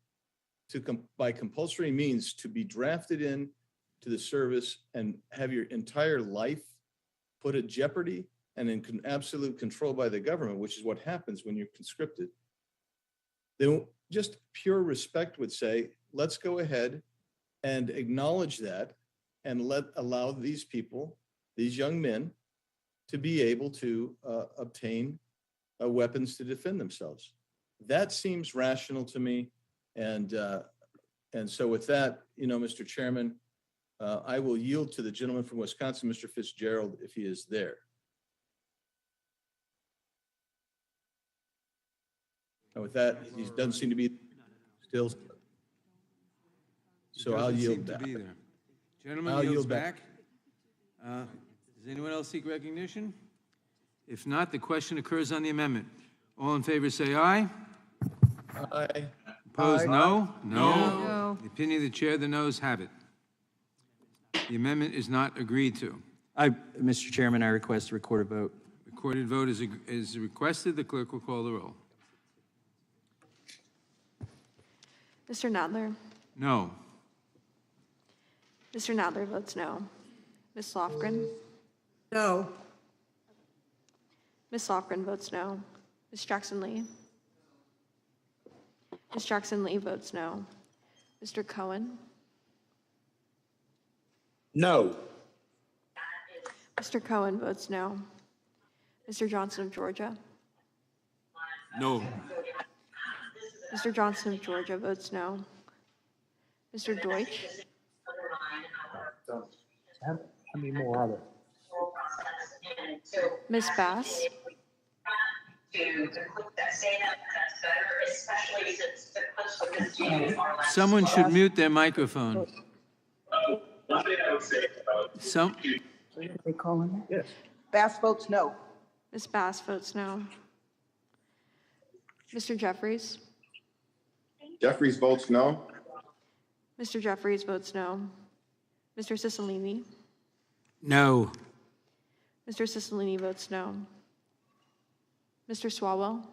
to by compulsory means to be drafted in to the service and have your entire life put at jeopardy and in absolute control by the government, which is what happens when you're conscripted, then just pure respect would say, let's go ahead and acknowledge that and allow these people, these young men, to be able to obtain weapons to defend themselves. That seems rational to me. And so with that, Mr. Chairman, I will yield to the gentleman from Wisconsin, Mr. Fitzgerald, if he is there. And with that, he doesn't seem to be still. So I'll yield back. Gentleman yields back. Does anyone else seek recognition? If not, the question occurs on the amendment. All in favor say aye. Aye. Opposed, Aye. no? No. The opinion of the chair, the noes have it. The amendment is not agreed to. Mr. Chairman, I request a recorded vote. Recorded vote is requested. The clerk will call the roll. Mr. Nadler. No. Mr. Nadler votes no. Ms. Lofgren. No. Ms. Lofgren votes no. Ms. Jackson-Lee. Ms. Jackson-Lee votes no. Mr. Cohen. No. Mr. Cohen votes no. Mr. Johnson of Georgia. No. Mr. Johnson of Georgia votes no. Mr. Deutsch. How many more are there? Ms. Bass. Someone should mute their microphone. They calling Yes. Bass votes no. Ms. Bass votes no. Mr. Jeffries. Jeffries votes no. Mr. Jeffries votes no. Mr. Cicilline. No. Mr. Cicilline votes no. Mr. Swalwell.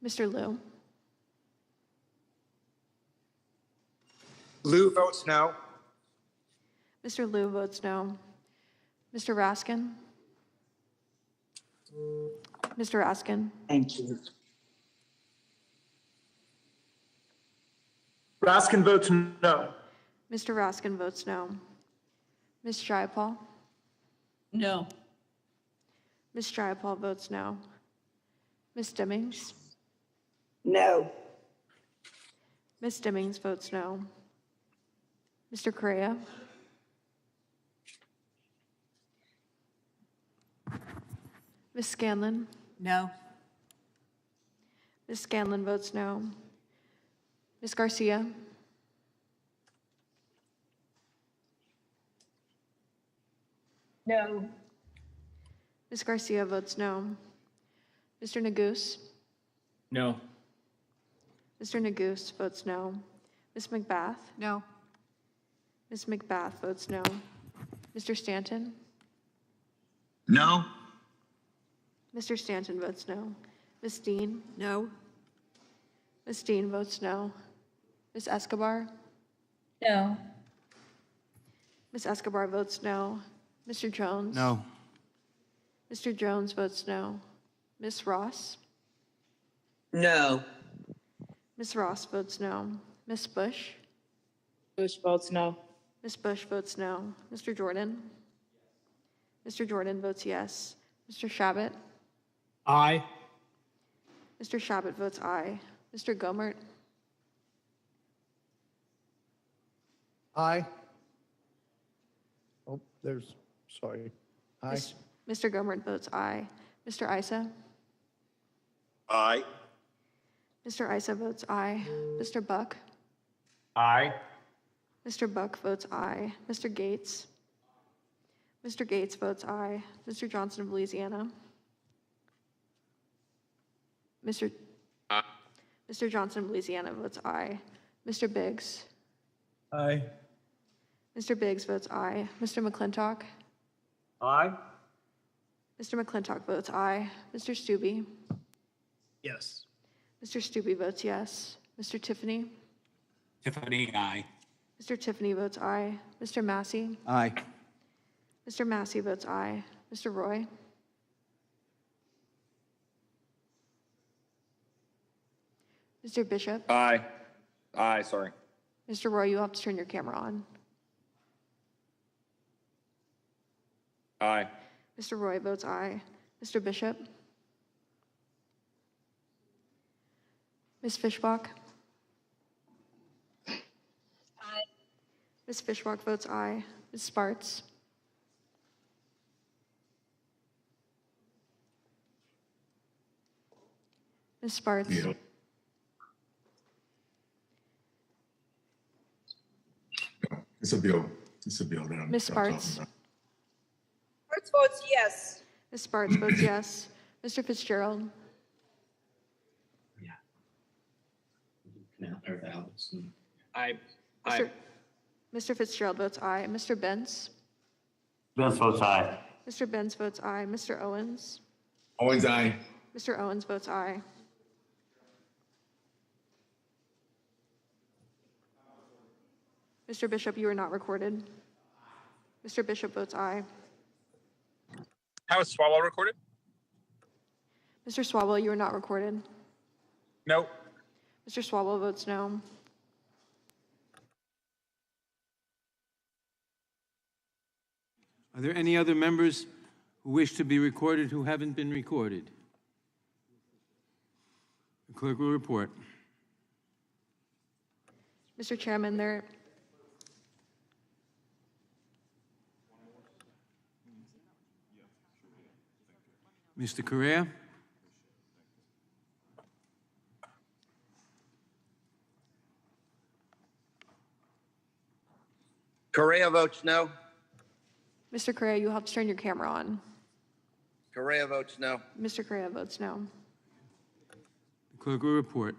Mr. Liu. Liu votes no. Mr. Liu votes no. Mr. Raskin. Mr. Raskin. Thank you. Raskin votes no. Mr. Raskin votes no. Ms. Jayapal. No. Ms. Jayapal votes no. Ms. Dimmings. No. Ms. Dimmings votes no. Mr. Correa. Ms. Scanlon. No. Ms. Scanlon votes no. Ms. Garcia. No. Ms. Garcia votes no. Mr. Neguse. No. Mr. Neguse votes no. Ms. McBath. No. Ms. McBath votes no. Mr. Stanton. No. Mr. Stanton votes no. Ms. Dean. No. Ms. Dean votes no. Ms. Escobar. No. Ms. Escobar votes no. Mr. Jones. No. Mr. Jones votes no. Ms. Ross. No. Ms. Ross votes no. Ms. Bush. Bush votes no. Ms. Bush votes no. Mr. Jordan. Mr. Jordan votes yes. Mr. Shabbat. Aye. Mr. Shabbat votes aye. Mr. Gomert. Aye. Oh, sorry. Aye. Mr. Gomert votes aye. Mr. Issa. Aye. Mr. Issa votes aye. Mr. Buck. Aye. Mr. Buck votes aye. Mr. Gates. Mr. Gates votes aye. Mr. Johnson of Louisiana. Mr. Johnson of Louisiana votes aye. Mr. Biggs. Aye. Mr. Biggs votes aye. Mr. McClintock. Aye. Mr. McClintock votes aye. Mr. Stube? Yes. Mr. Stube votes yes. Mr. Tiffany? Tiffany, aye. Mr. Tiffany votes aye. Mr. Massey? Aye. Mr. Massey votes aye. Mr. Roy? Mr. Bishop? Aye. Aye, sorry. Mr. Roy, you have to turn your camera on. Aye. Mr. Roy votes aye. Mr. Bishop? Ms. Fishbach? Aye. Ms. Fishbach votes aye. Ms. Sparts? Ms. Sparts? It's a bill. It's a bill that I'm Ms. talking Sparts? about. Sparts votes yes. Ms. Sparts votes yes. Mr. Fitzgerald? Aye. Mr. Fitzgerald votes aye. Mr. Benz? Benz votes aye. Mr. Benz votes aye. Mr. Owens? Owens, aye. Mr. Owens votes aye. Mr. Bishop, you are not recorded. Mr. Bishop votes aye. How is Swalwell recorded? Mr. Swalwell, you are not recorded. No. Mr. Swalwell votes no. Are there any other members who wish to be recorded who haven't been recorded? The clerk will report. Mr. Chairman, Mr. Correa? Correa votes no. Mr. Correa, you have to turn your camera on. Correa votes no. Mr. Correa votes no. The clerk will report.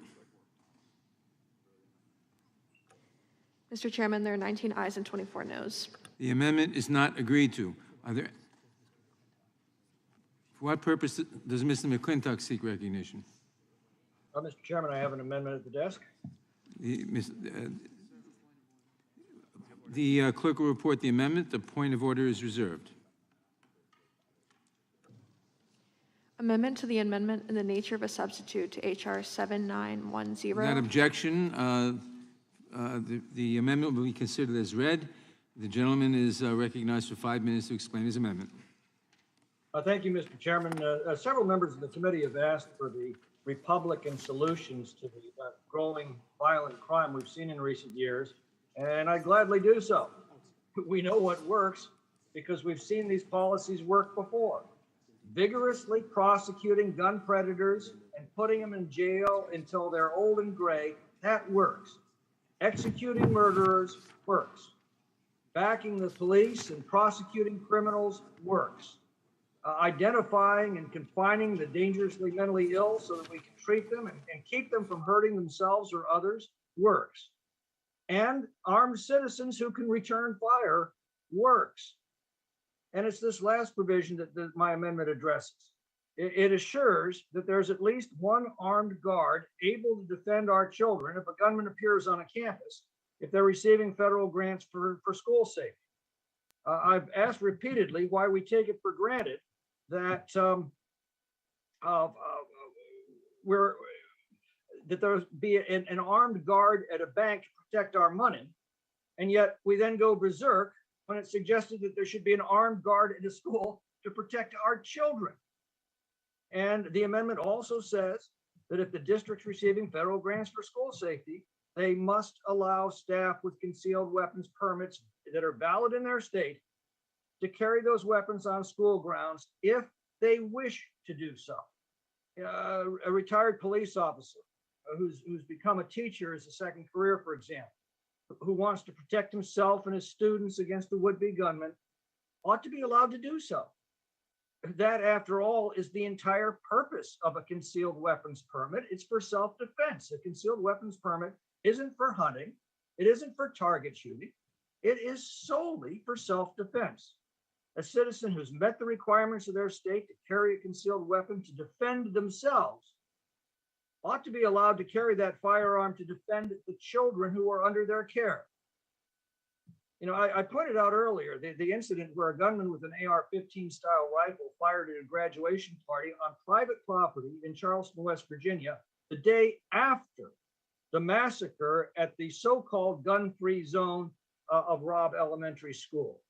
Mr. Chairman, there are 19 ayes and 24 noes. The amendment is not agreed to. Are there? For what purpose does Mr. McClintock seek recognition? Mr. Chairman, I have an amendment at the desk. The clerk will report the amendment. The point of order is reserved. Amendment to the amendment in the nature of a substitute to H.R. 7910. Without objection, the amendment will be considered as read. The gentleman is recognized for 5 minutes to explain his amendment. Thank you, Mr. Chairman. Several members of the committee have asked for the Republican solutions to the growing violent crime we've seen in recent years, and I gladly do so. We know what works because we've seen these policies work before. Vigorously prosecuting gun predators and putting them in jail until they're old and gray, that works. Executing murderers works. Backing the police and prosecuting criminals works. Identifying and confining the dangerously mentally ill so that we can treat them and keep them from hurting themselves or others works. And armed citizens who can return fire works. And it's this last provision that my amendment addresses. It assures that there's at least one armed guard able to defend our children if a gunman appears on a campus, if they're receiving federal grants for school safety. I've asked repeatedly why we take it for granted that that there be an armed guard at a bank to protect our money, and yet we then go berserk when it's suggested that there should be an armed guard at a school to protect our children. And the amendment also says that if the district's receiving federal grants for school safety, they must allow staff with concealed weapons permits that are valid in their state to carry those weapons on school grounds if they wish to do so. A retired police officer who's become a teacher as a second career, for example, who wants to protect himself and his students against a would-be gunman ought to be allowed to do so. That, after all, is the entire purpose of a concealed weapons permit. It's for self-defense. A concealed weapons permit isn't for hunting. It isn't for target shooting. It is solely for self-defense. A citizen who's met the requirements of their state to carry a concealed weapon to defend themselves ought to be allowed to carry that firearm to defend the children who are under their care. You know, I pointed out earlier the incident where a gunman with an AR-15 style rifle fired at a graduation party on private property in Charleston, West Virginia, the day after the massacre at the so-called gun-free zone of Robb Elementary School.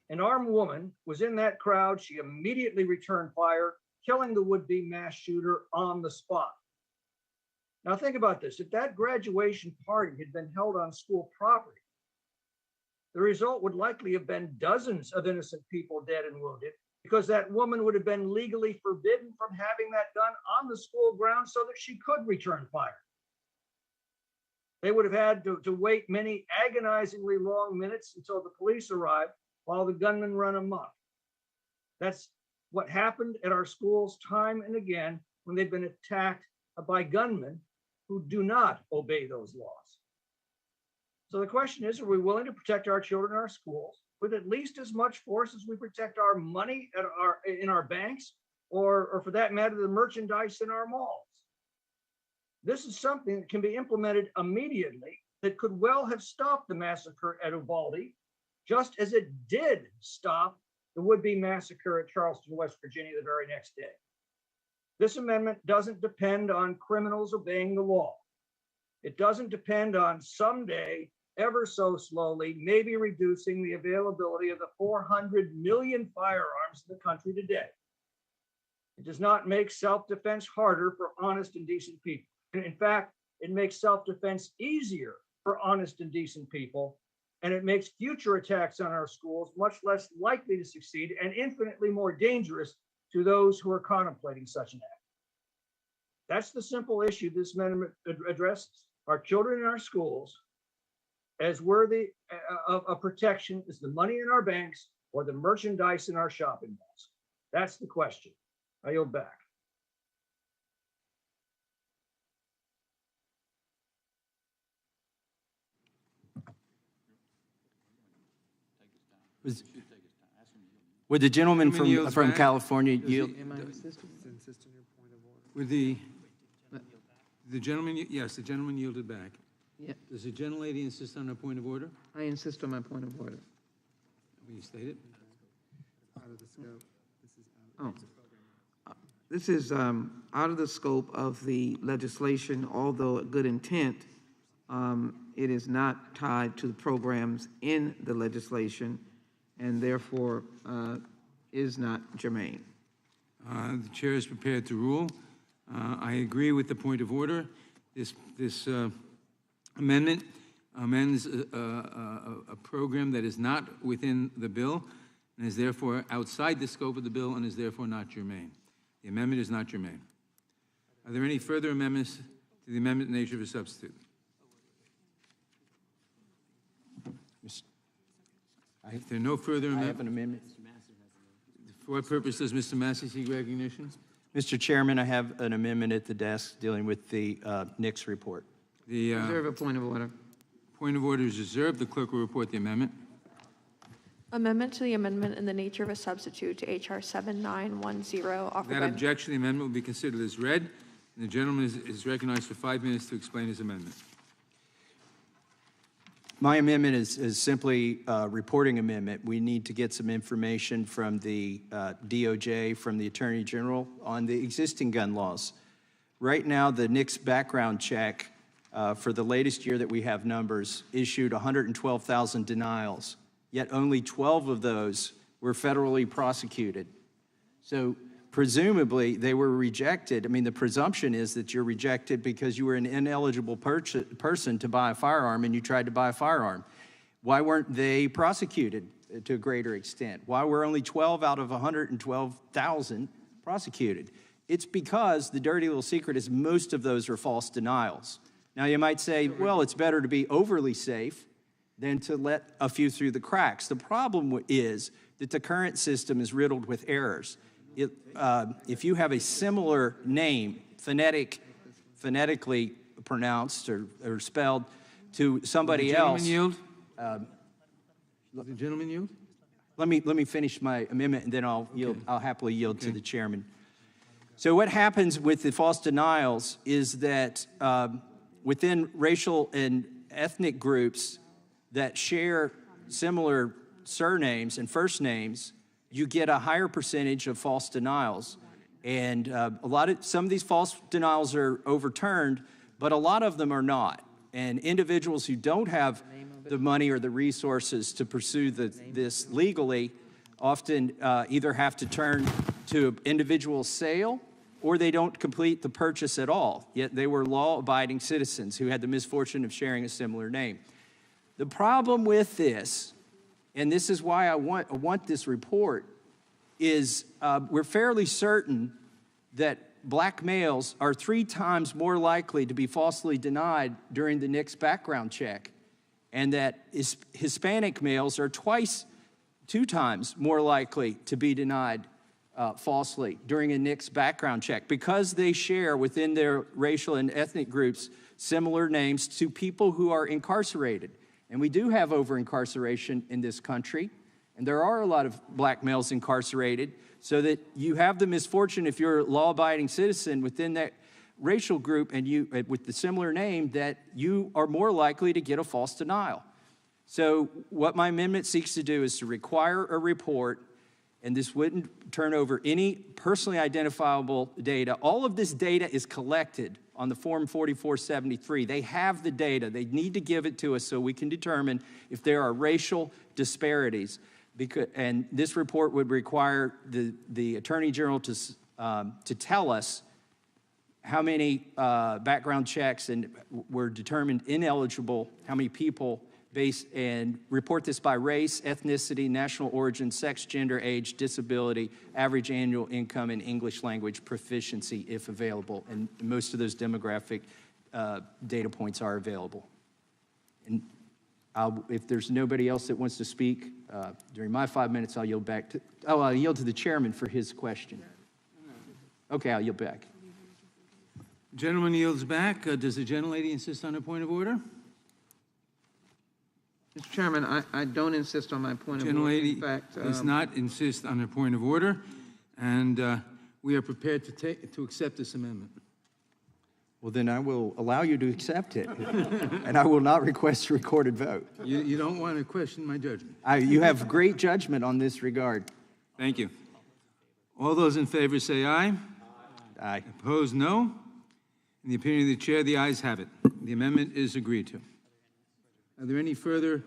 An armed woman was in that crowd. She immediately returned fire, killing the would-be mass shooter on the spot. Now think about this. If that graduation party had been held on school property, the result would likely have been dozens of innocent people dead and wounded, because that woman would have been legally forbidden from having that gun on the school grounds so that she could return fire. They would have had to wait many agonizingly long minutes until the police arrived while the gunman ran amok. That's what happened at our schools time and again when they've been attacked by gunmen who do not obey those laws. So the question is, are we willing to protect our children in our schools with at least as much force as we protect our money in our banks, or for that matter, the merchandise in our malls? This is something that can be implemented immediately that could well have stopped the massacre at Uvalde, just as it did stop the would-be massacre at Charleston, West Virginia, the very next day. This amendment doesn't depend on criminals obeying the law. It doesn't depend on someday, ever so slowly, maybe reducing the availability of the 400 million firearms in the country today. It does not make self-defense harder for honest and decent people. In fact, it makes self-defense easier for honest and decent people, and it makes future attacks on our schools much less likely to succeed and infinitely more dangerous to those who are contemplating such an act. That's the simple issue this amendment addresses. Our children in our schools as worthy of protection as the money in our banks or the merchandise in our shopping malls. That's the question. I yield back. Would the gentleman yields from back. California yield? Would the gentleman, yes, the gentleman yielded back. Yeah, Does the gentlelady insist on a point of order? I insist on my point of order. Will you state it? Oh. This is out of the scope of the legislation, although a good intent. It is not tied to the programs in the legislation and therefore is not germane. The chair is prepared to rule. I agree with the point of order. This amendment amends a program that is not within the bill and is therefore outside the scope of the bill and is therefore not germane. The amendment is not germane. Are there any further amendments to the amendment in nature of a substitute? If there are no further amendments. I have an amendment. For what purpose does Mr. Massey seek recognition? Mr. Chairman, I have an amendment at the desk dealing with the Nix report. The Reserve a point of order. point of order is reserved. The clerk will report the amendment. Amendment to the amendment in the nature of a substitute to H.R. 7910 offered Without by... objection, the amendment will be considered as read, and the gentleman is recognized for 5 minutes to explain his amendment. My amendment is simply a reporting amendment. We need to get some information from the DOJ, from the Attorney General on the existing gun laws. Right now, the Nix background check for the latest year that we have numbers issued 112,000 denials, yet only 12 of those were federally prosecuted. So presumably they were rejected. I mean, the presumption is that you're rejected because you were an ineligible person to buy a firearm and you tried to buy a firearm. Why weren't they prosecuted to a greater extent? Why were only 12 out of 112,000 prosecuted? It's because the dirty little secret is most of those are false denials. Now you might say, well, it's better to be overly safe than to let a few through the cracks. The problem is that the current system is riddled with errors. If you have a similar name, phonetically pronounced or spelled to somebody else. Yield? The gentleman yield? Let me finish my amendment, and then I'll happily yield to the chairman. So what happens with the false denials is that within racial and ethnic groups that share similar surnames and first names, you get a higher percentage of false denials. And some of these false denials are overturned, but a lot of them are not. And individuals who don't have the money or the resources to pursue this legally often either have to turn to individual sale, or they don't complete the purchase at all, yet they were law-abiding citizens who had the misfortune of sharing a similar name. The problem with this, and this is why I want this report, is we're fairly certain that black males are 3 times more likely to be falsely denied during the NICS background check, and that Hispanic males are 2 times more likely to be denied falsely during a NICS background check because they share within their racial and ethnic groups similar names to people who are incarcerated. And we do have over-incarceration in this country, and there are a lot of black males incarcerated, so that you have the misfortune, if you're a law-abiding citizen within that racial group and you with the similar name, that you are more likely to get a false denial. So what my amendment seeks to do is to require a report, and this wouldn't turn over any personally identifiable data. All of this data is collected on the Form 4473. They have the data. They need to give it to us so we can determine if there are racial disparities. And this report would require the Attorney General to tell us how many background checks were determined ineligible, how many people and report this by race, ethnicity, national origin, sex, gender, age, disability, average annual income, and English language proficiency if available. And most of those demographic data points are available. And if there's nobody else that wants to speak during my 5 minutes, I'll yield back to, I'll yield to the chairman for his question. Okay, I'll yield back. Gentleman yields back. Does the gentlelady insist on a point of order? Mr. Chairman, I don't insist on my point of order. Gentlelady In fact, does not insist on a point of order, and we are prepared to accept this amendment. Well, then I will allow you to accept it, and I will not request a recorded vote. You don't want to question my judgment. You have great judgment on this regard. Thank you. All those in favor say aye. Aye. Opposed, no. In the opinion of the chair, the ayes have it. The amendment is agreed to. Are there any further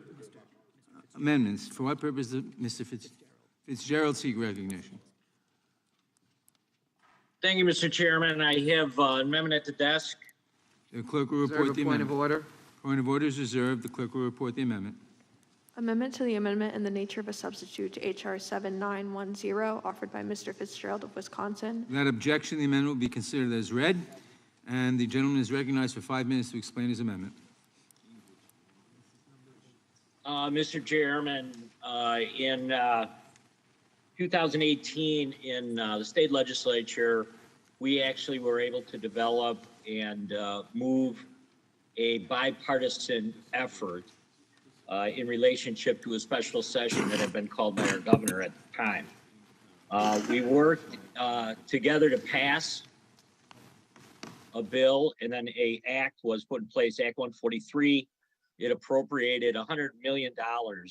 amendments? For what purpose does Mr. Fitzgerald seek recognition? Thank you, Mr. Chairman. I have an amendment at the desk. The clerk will report the amendment. Point of order. Point of order is reserved. The clerk will report the amendment. Amendment to the amendment in the nature of a substitute to H.R. 7910, offered by Mr. Fitzgerald of Wisconsin. Without objection, the amendment will be considered as read, and the gentleman is recognized for 5 minutes to explain his amendment. Mr. Chairman, in 2018, in the state legislature, we actually were able to develop and move a bipartisan effort in relationship to a special session that had been called by our governor at the time. We worked together to pass a bill, and then an act was put in place, Act 143. It appropriated $100 million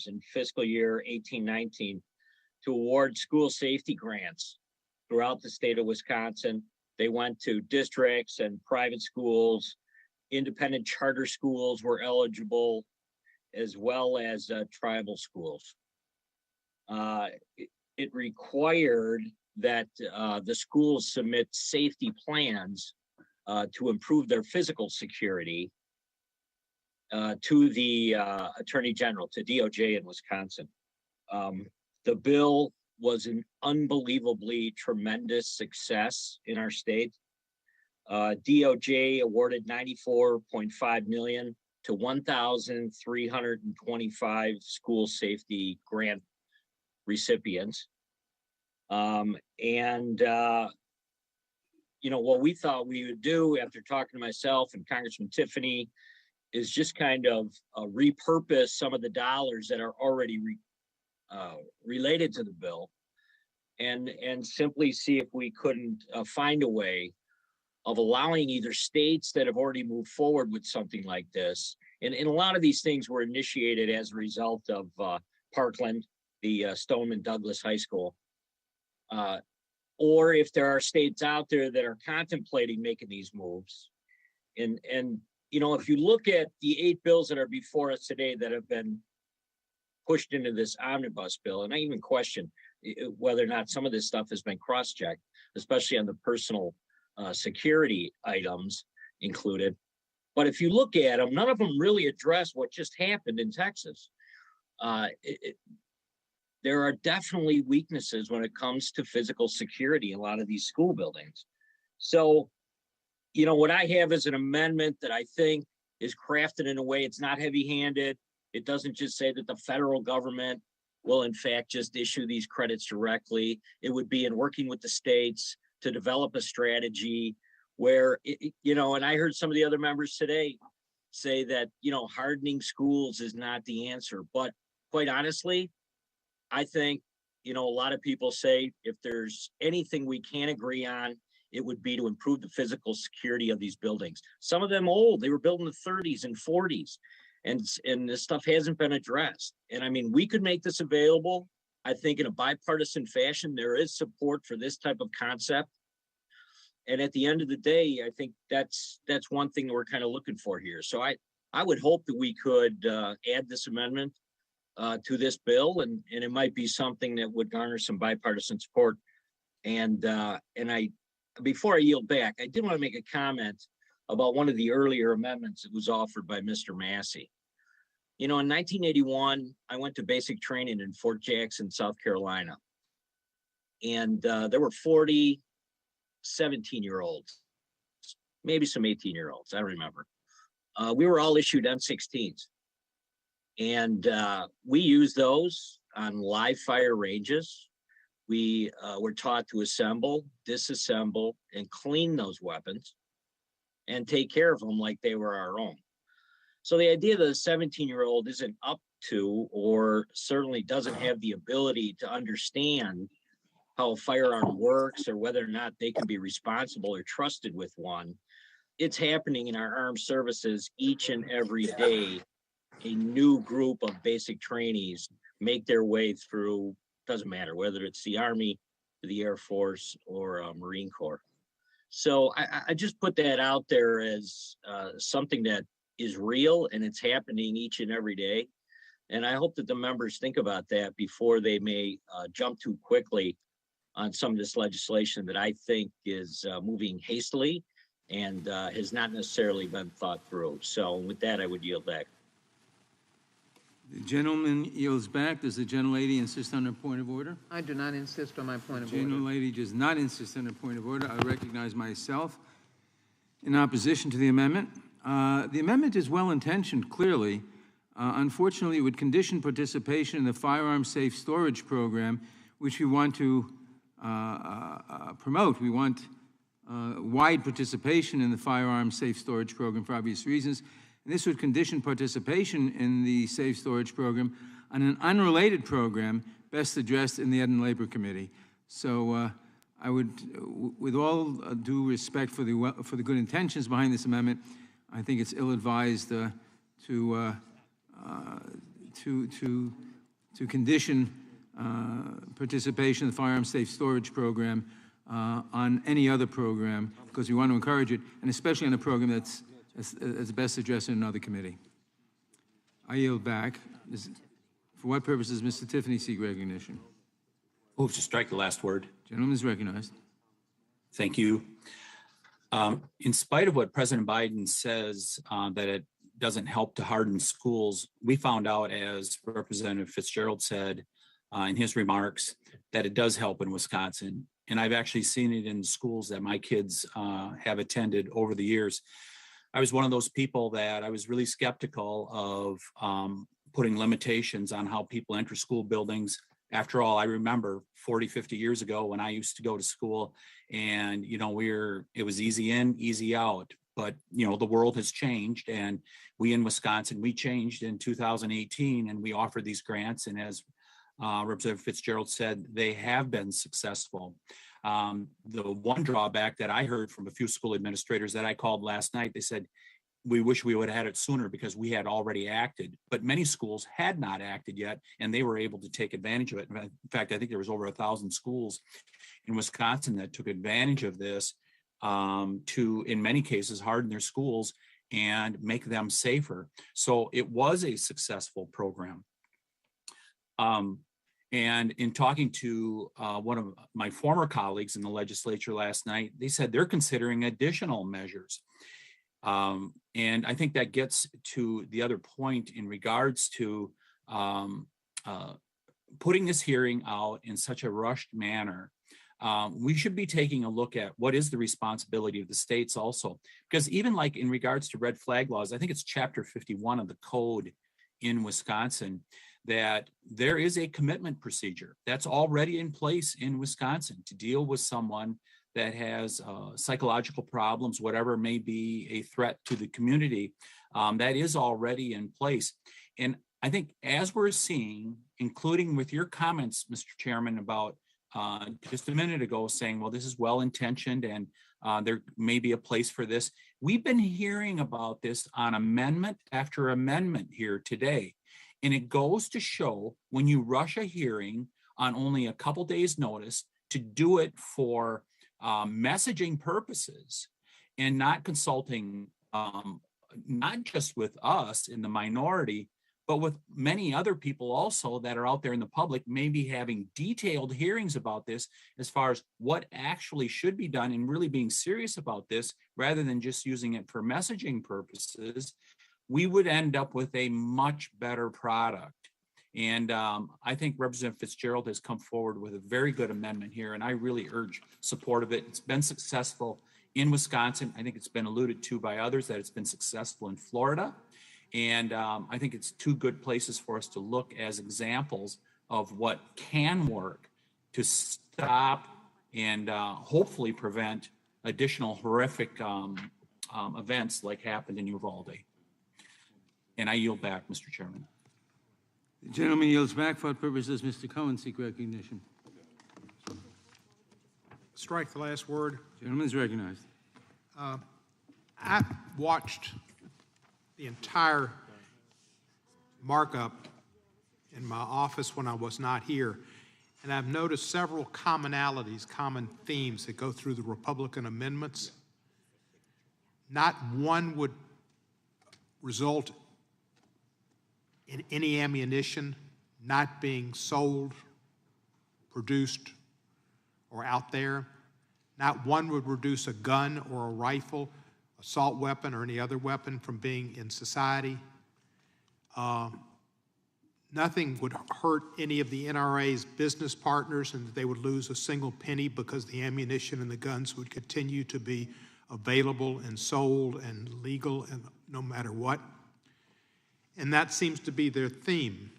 in fiscal year 18-19 to award school safety grants throughout the state of Wisconsin. They went to districts and private schools. Independent charter schools were eligible, as well as tribal schools. It required that the schools submit safety plans to improve their physical security to the Attorney General, to DOJ in Wisconsin. The bill was an unbelievably tremendous success in our state. DOJ awarded $94.5 million to 1,325 school safety grant recipients. What we thought we would do after talking to myself and Congressman Tiffany is just kind of repurpose some of the dollars that are already related to the bill, and simply see if we couldn't find a way of allowing either states that have already moved forward with something like this. And a lot of these things were initiated as a result of Parkland, the Stoneman Douglas High School. Or if there are states out there that are contemplating making these moves. And you know, if you look at the 8 bills that are before us today that have been pushed into this omnibus bill, and I even question whether or not some of this stuff has been cross-checked, especially on the personal security items included. But if you look at them, none of them really address what just happened in Texas. There are definitely weaknesses when it comes to physical security in a lot of these school buildings. So, you know, what I have is an amendment that I think is crafted in a way it's not heavy-handed. It doesn't just say that the federal government will in fact just issue these credits directly. It would be in working with the states to develop a strategy where, you know, and I heard some of the other members today say that, you know, hardening schools is not the answer. But quite honestly, I think, you know, a lot of people say if there's anything we can agree on, it would be to improve the physical security of these buildings. Some of them old, they were built in the 30s and 40s, and this stuff hasn't been addressed. And I mean, we could make this available. I think in a bipartisan fashion, there is support for this type of concept. And at the end of the day, I think that's one thing that we're kind of looking for here. So I would hope that we could add this amendment to this bill, and it might be something that would garner some bipartisan support. And before I yield back, I did want to make a comment about one of the earlier amendments that was offered by Mr. Massey. You know, in 1981, I went to basic training in Fort Jackson, South Carolina. And there were 40 17-year-olds, maybe some 18-year-olds, I don't remember. We were all issued M16s. And we used those on live fire ranges. We were taught to assemble, disassemble, and clean those weapons and take care of them like they were our own. So the idea that a 17-year-old isn't up to, or certainly doesn't have the ability to understand how a firearm works or whether or not they can be responsible or trusted with one, it's happening in our armed services each and every day. A new group of basic trainees make their way through, doesn't matter whether it's the Army, the Air Force, or Marine Corps. So I just put that out there as something that is real and it's happening each and every day. And I hope that the members think about that before they may jump too quickly on some of this legislation that I think is moving hastily and has not necessarily been thought through. So with that, I would yield back. The gentleman yields back. Does the gentlelady insist on her point of order? I do not insist on my point of The order. gentlelady does not insist on her point of order. I recognize myself in opposition to the amendment. The amendment is well-intentioned, clearly. Unfortunately, it would condition participation in the firearm safe storage program, which we want to promote. We want wide participation in the firearm safe storage program for obvious reasons. And this would condition participation in the safe storage program on an unrelated program best addressed in the Ed and Labor Committee. So I would, with all due respect for the good intentions behind this amendment, I think it's ill-advised to condition participation in the firearm safe storage program on any other program, because we want to encourage it, and especially on a program that's best addressed in another committee. I yield back. For what purpose does Mr. Tiffany seek recognition? Move to strike the last word. Gentleman is recognized. Thank you. In spite of what President Biden says that it doesn't help to harden schools, we found out, as Representative Fitzgerald said in his remarks, that it does help in Wisconsin. And I've actually seen it in schools that my kids have attended over the years. I was one of those people that I was really skeptical of putting limitations on how people enter school buildings. After all, I remember 40, 50 years ago when I used to go to school and, you know, it was easy in, easy out. But, you know, the world has changed, and we in Wisconsin, we changed in 2018, and we offered these grants. And as Representative Fitzgerald said they have been successful. The one drawback that I heard from a few school administrators that I called last night, they said, we wish we would have had it sooner because we had already acted, but many schools had not acted yet, and they were able to take advantage of it. In fact, I think there was over 1,000 schools in Wisconsin that took advantage of this to, in many cases, harden their schools and make them safer. So it was a successful program. And in talking to one of my former colleagues in the legislature last night, they said they're considering additional measures. And I think that gets to the other point in regards to putting this hearing out in such a rushed manner. We should be taking a look at what is the responsibility of the states also, because even like in regards to red flag laws, I think it's chapter 51 of the code in Wisconsin, that there is a commitment procedure that's already in place in Wisconsin to deal with someone that has psychological problems, whatever may be a threat to the community, that is already in place. And I think as we're seeing, including with your comments, Mr. Chairman, about just a minute ago saying, well, this is well-intentioned and there may be a place for this. We've been hearing about this on amendment after amendment here today. And it goes to show when you rush a hearing on only a couple days' notice to do it for messaging purposes and not consulting not just with us in the minority, but with many other people also that are out there in the public, maybe having detailed hearings about this as far as what actually should be done and really being serious about this rather than just using it for messaging purposes, we would end up with a much better product. And I think Representative Fitzgerald has come forward with a very good amendment here, and I really urge support of it. It's been successful in Wisconsin. I think it's been alluded to by others that it's been successful in Florida. And I think it's two good places for us to look as examples of what can work to stop and hopefully prevent additional horrific events like happened in Uvalde. And I yield back, Mr. Chairman. The gentleman yields back. For what purposes Mr. Cohen seek recognition? Strike the last word. Gentleman is recognized. I watched the entire markup in my office when I was not here, and I've noticed several commonalities, common themes that go through the Republican amendments. Not one would result in any ammunition not being sold, produced, or out there. Not one would reduce a gun or a rifle, assault weapon, or any other weapon from being in society. Nothing would hurt any of the NRA's business partners, and they would lose a single penny because the ammunition and the guns would continue to be available and sold and legal and no matter what. And that seems to be their theme.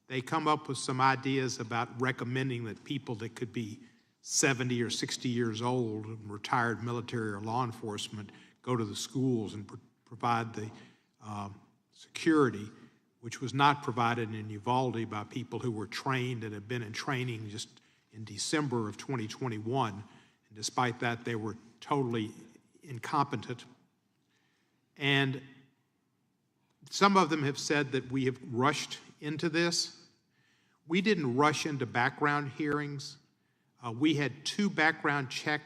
They come up with some ideas about recommending that people that could be 70 or 60 years old and retired military or law enforcement go to the schools and provide the security, which was not provided in Uvalde by people who were trained and had been in training just in December of 2021. And despite that, they were totally incompetent. And some of them have said that we have rushed into this. We didn't rush into background hearings. We had 2 background check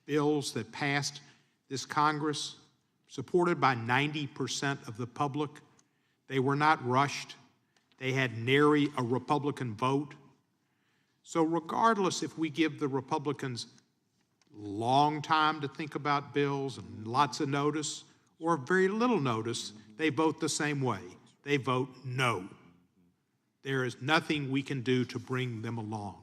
bills that passed this Congress, supported by 90% of the public. They were not rushed. They had nary a Republican vote. So regardless if we give the Republicans long time to think about bills and lots of notice or very little notice, they vote the same way. They vote no. There is nothing we can do to bring them along,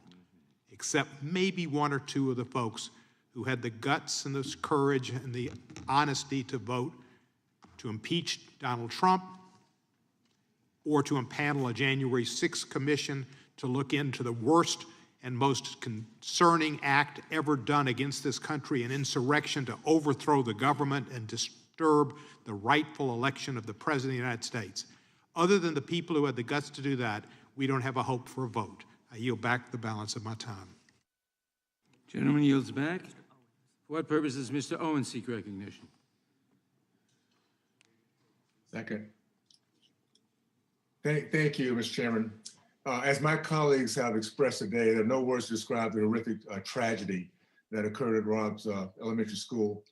except maybe 1 or 2 of the folks who had the guts and the courage and the honesty to vote to impeach Donald Trump or to impanel a January 6th commission to look into the worst and most concerning act ever done against this country, an insurrection to overthrow the government and disturb the rightful election of the President of the United States. Other than the people who had the guts to do that, we don't have a hope for a vote. I yield back the balance of my time. Gentleman yields back. For what purpose does Mr. Owen seek recognition? Second. Thank you, Mr. Chairman. As my colleagues have expressed today, there are no words to describe the horrific tragedy that occurred at Rob's elementary school.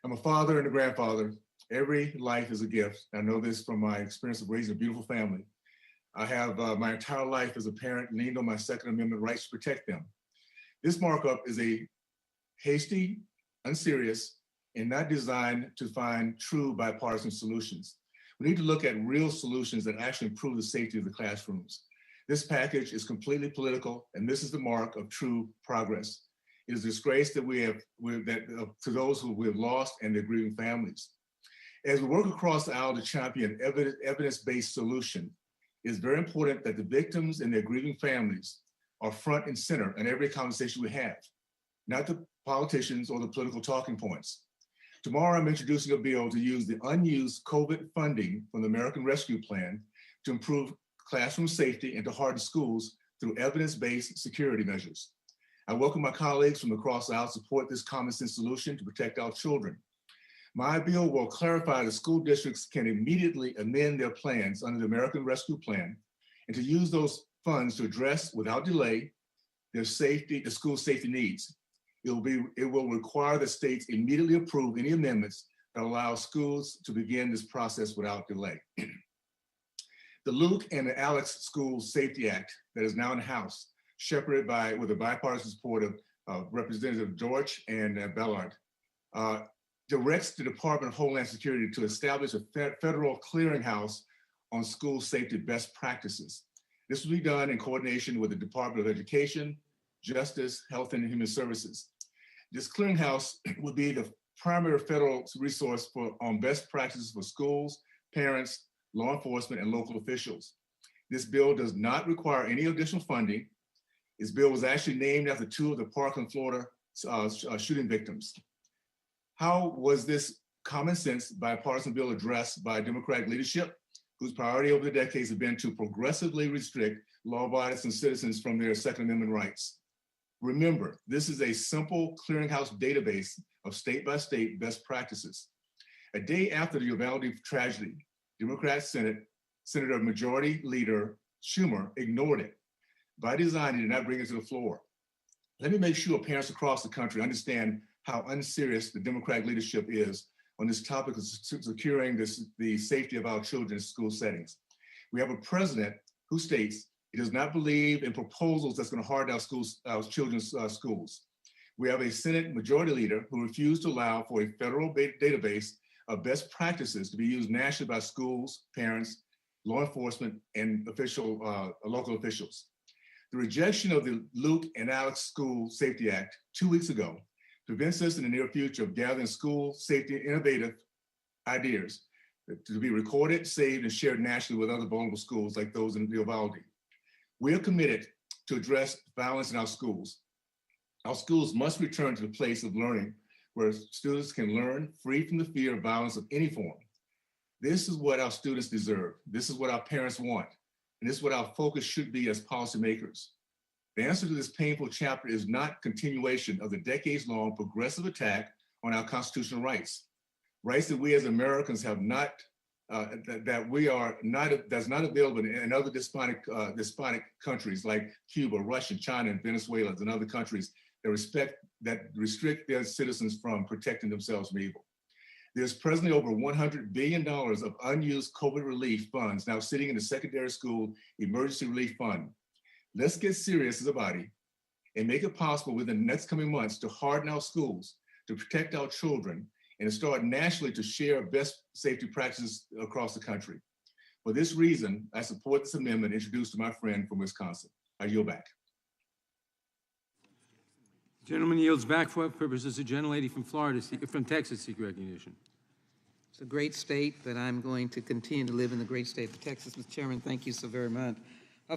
I'm a father and a grandfather. Every life is a gift. I know this from my experience of raising a beautiful family. I have my entire life as a parent leaned on my Second Amendment rights to protect them. This markup is a hasty, unserious, and not designed to find true bipartisan solutions. We need to look at real solutions that actually improve the safety of the classrooms. This package is completely political, and this is the mark of true progress. It is a disgrace that to those who we have lost and their grieving families. As we work across the aisle to champion evidence-based solution, it is very important that the victims and their grieving families are front and center in every conversation we have, not the politicians or the political talking points. Tomorrow, I'm introducing a bill to use the unused COVID funding from the American Rescue Plan to improve classroom safety and to harden schools through evidence-based security measures. I welcome my colleagues from across the aisle to support this common sense solution to protect our children. My bill will clarify that school districts can immediately amend their plans under the American Rescue Plan and to use those funds to address without delay their school safety needs. It will require the states immediately approve any amendments that allow schools to begin this process without delay. The Luke and the Alex School Safety Act that is now in the House, shepherded with the bipartisan support of Representative George and Bellard, directs the Department of Homeland Security to establish a federal clearinghouse on school safety best practices. This will be done in coordination with the Department of Education, Justice, Health and Human Services. This clearinghouse would be the primary federal resource on best practices for schools, parents, law enforcement, and local officials. This bill does not require any additional funding. This bill was actually named after two of the Parkland, Florida shooting victims. How was this common sense bipartisan bill addressed by Democratic leadership, whose priority over the decades have been to progressively restrict law-abiding citizens from their Second Amendment rights? Remember, this is a simple clearinghouse database of state-by-state best practices. A day after the Uvalde tragedy, Democrat Senator Majority Leader Schumer ignored it. By design, he did not bring it to the floor. Let me make sure parents across the country understand how unserious the Democratic leadership is on this topic of securing the safety of our children in school settings. We have a president who states he does not believe in proposals that's going to harden our children's schools. We have a Senate Majority Leader who refused to allow for a federal database of best practices to be used nationally by schools, parents, law enforcement, and local officials. The rejection of the Luke and Alex School Safety Act 2 weeks ago prevents us in the near future of gathering school safety innovative ideas to be recorded, saved, and shared nationally with other vulnerable schools like those in Uvalde. We are committed to address violence in our schools. Our schools must return to the place of learning where students can learn free from the fear of violence of any form. This is what our students deserve. This is what our parents want. And this is what our focus should be as policymakers. The answer to this painful chapter is not continuation of the decades-long progressive attack on our constitutional rights that we as Americans have not, that's not available in other despotic countries like Cuba, Russia, China, and Venezuela, and other countries that restrict their citizens from protecting themselves from evil. There's presently over $100 billion of unused COVID relief funds now sitting in the secondary school emergency relief fund. Let's get serious as a body and make it possible within the next coming months to harden our schools, to protect our children, and to start nationally to share best safety practices across the country. For this reason, I support this amendment introduced to my friend from Wisconsin. I yield back. Gentleman yields back. For what purpose does the gentlelady from Texas seek recognition? It's a great state, but I'm going to continue to live in the great state of Texas. Mr. Chairman, thank you so very much.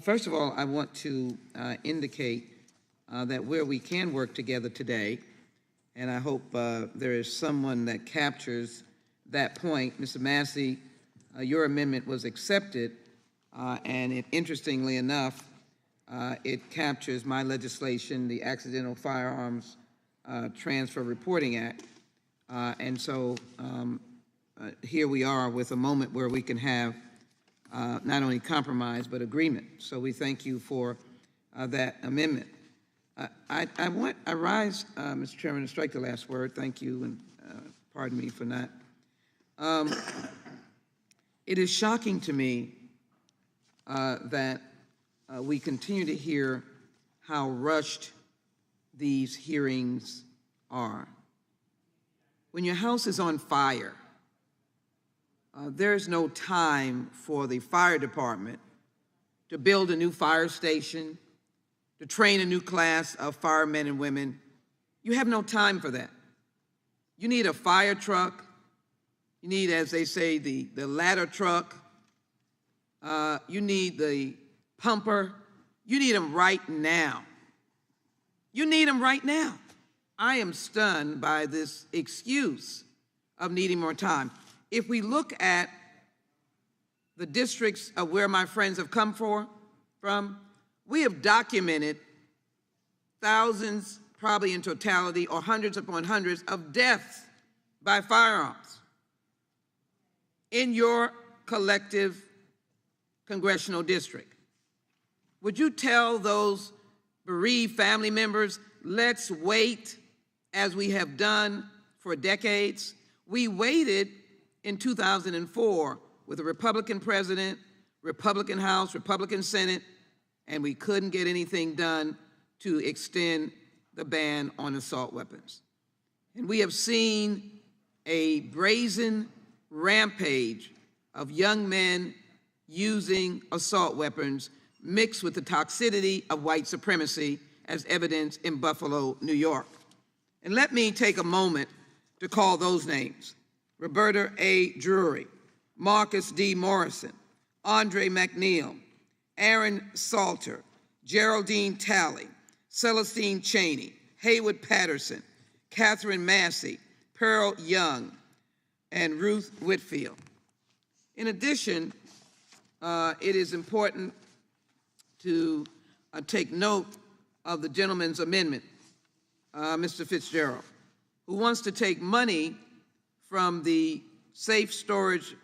First of all, I want to indicate that where we can work together today, and I hope there is someone that captures that point. Mr. Massey, your amendment was accepted And interestingly enough, it captures my legislation, the Accidental Firearms Transfer Reporting Act. And so here we are with a moment where we can have not only compromise, but agreement. So we thank you for that amendment. I rise, Mr. Chairman, to strike the last word. Thank you, and pardon me for not. It is shocking to me that we continue to hear how rushed these hearings are. When your house is on fire, there is no time for the fire department to build a new fire station, to train a new class of firemen and women. You have no time for that. You need a fire truck. You need, as they say, the ladder truck. You need the pumper. You need them right now. You need them right now. I am stunned by this excuse of needing more time. If we look at the districts of where my friends have come from, we have documented thousands, probably in totality, or hundreds upon hundreds of deaths by firearms in your collective congressional district. Would you tell those bereaved family members, let's wait, as we have done for decades? We waited in 2004 with a Republican president, Republican House, Republican Senate, and we couldn't get anything done to extend the ban on assault weapons. And we have seen a brazen rampage of young men using assault weapons mixed with the toxicity of white supremacy, as evidenced in Buffalo, New York. And let me take a moment to call those names: Roberta A. Drury, Marcus D. Morrison, Andre McNeil, Aaron Salter, Geraldine Talley, Celestine Cheney, Haywood Patterson, Catherine Massey, Pearl Young, and Ruth Whitfield. In addition, it is important to take note of the gentleman's amendment, Mr. Fitzgerald, who wants to take money from the Safe Storage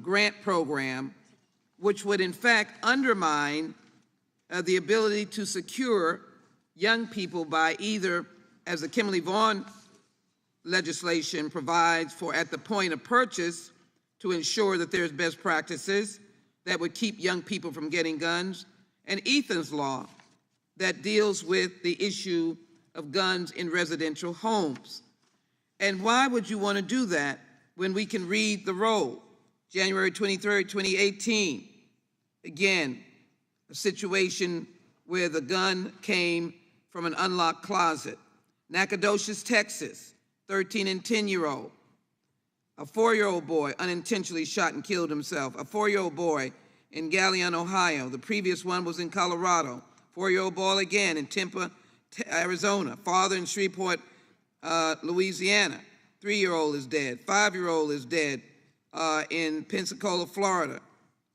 grant program, which would in fact undermine the ability to secure young people by either, as the Kimberly Vaughn legislation provides, for at the point of purchase to ensure that there's best practices that would keep young people from getting guns, and Ethan's law that deals with the issue of guns in residential homes. And why would you want to do that when we can read the roll? January 23rd, 2018, again, a situation where the gun came from an unlocked closet. Nacogdoches, Texas, 13 and 10-year-old. A 4-year-old boy unintentionally shot and killed himself. A 4-year-old boy in Galion, Ohio. The previous one was in Colorado. 4-year-old boy again in Tempe, Arizona. Father in Shreveport, Louisiana. 3-year-old is dead. 5-year-old is dead in Pensacola, Florida.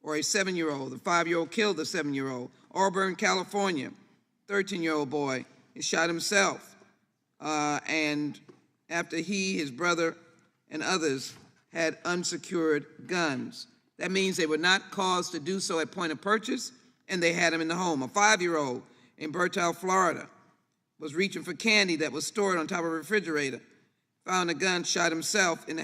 Or a 7-year-old. The 5-year-old killed the 7-year-old. Auburn, California. 13-year-old boy, he shot himself. And after he, his brother, and others had unsecured guns. That means they were not caused to do so at point of purchase, and they had them in the home. A 5-year-old in Berkshire, Florida, was reaching for candy that was stored on top of a refrigerator, found a gun, shot himself in the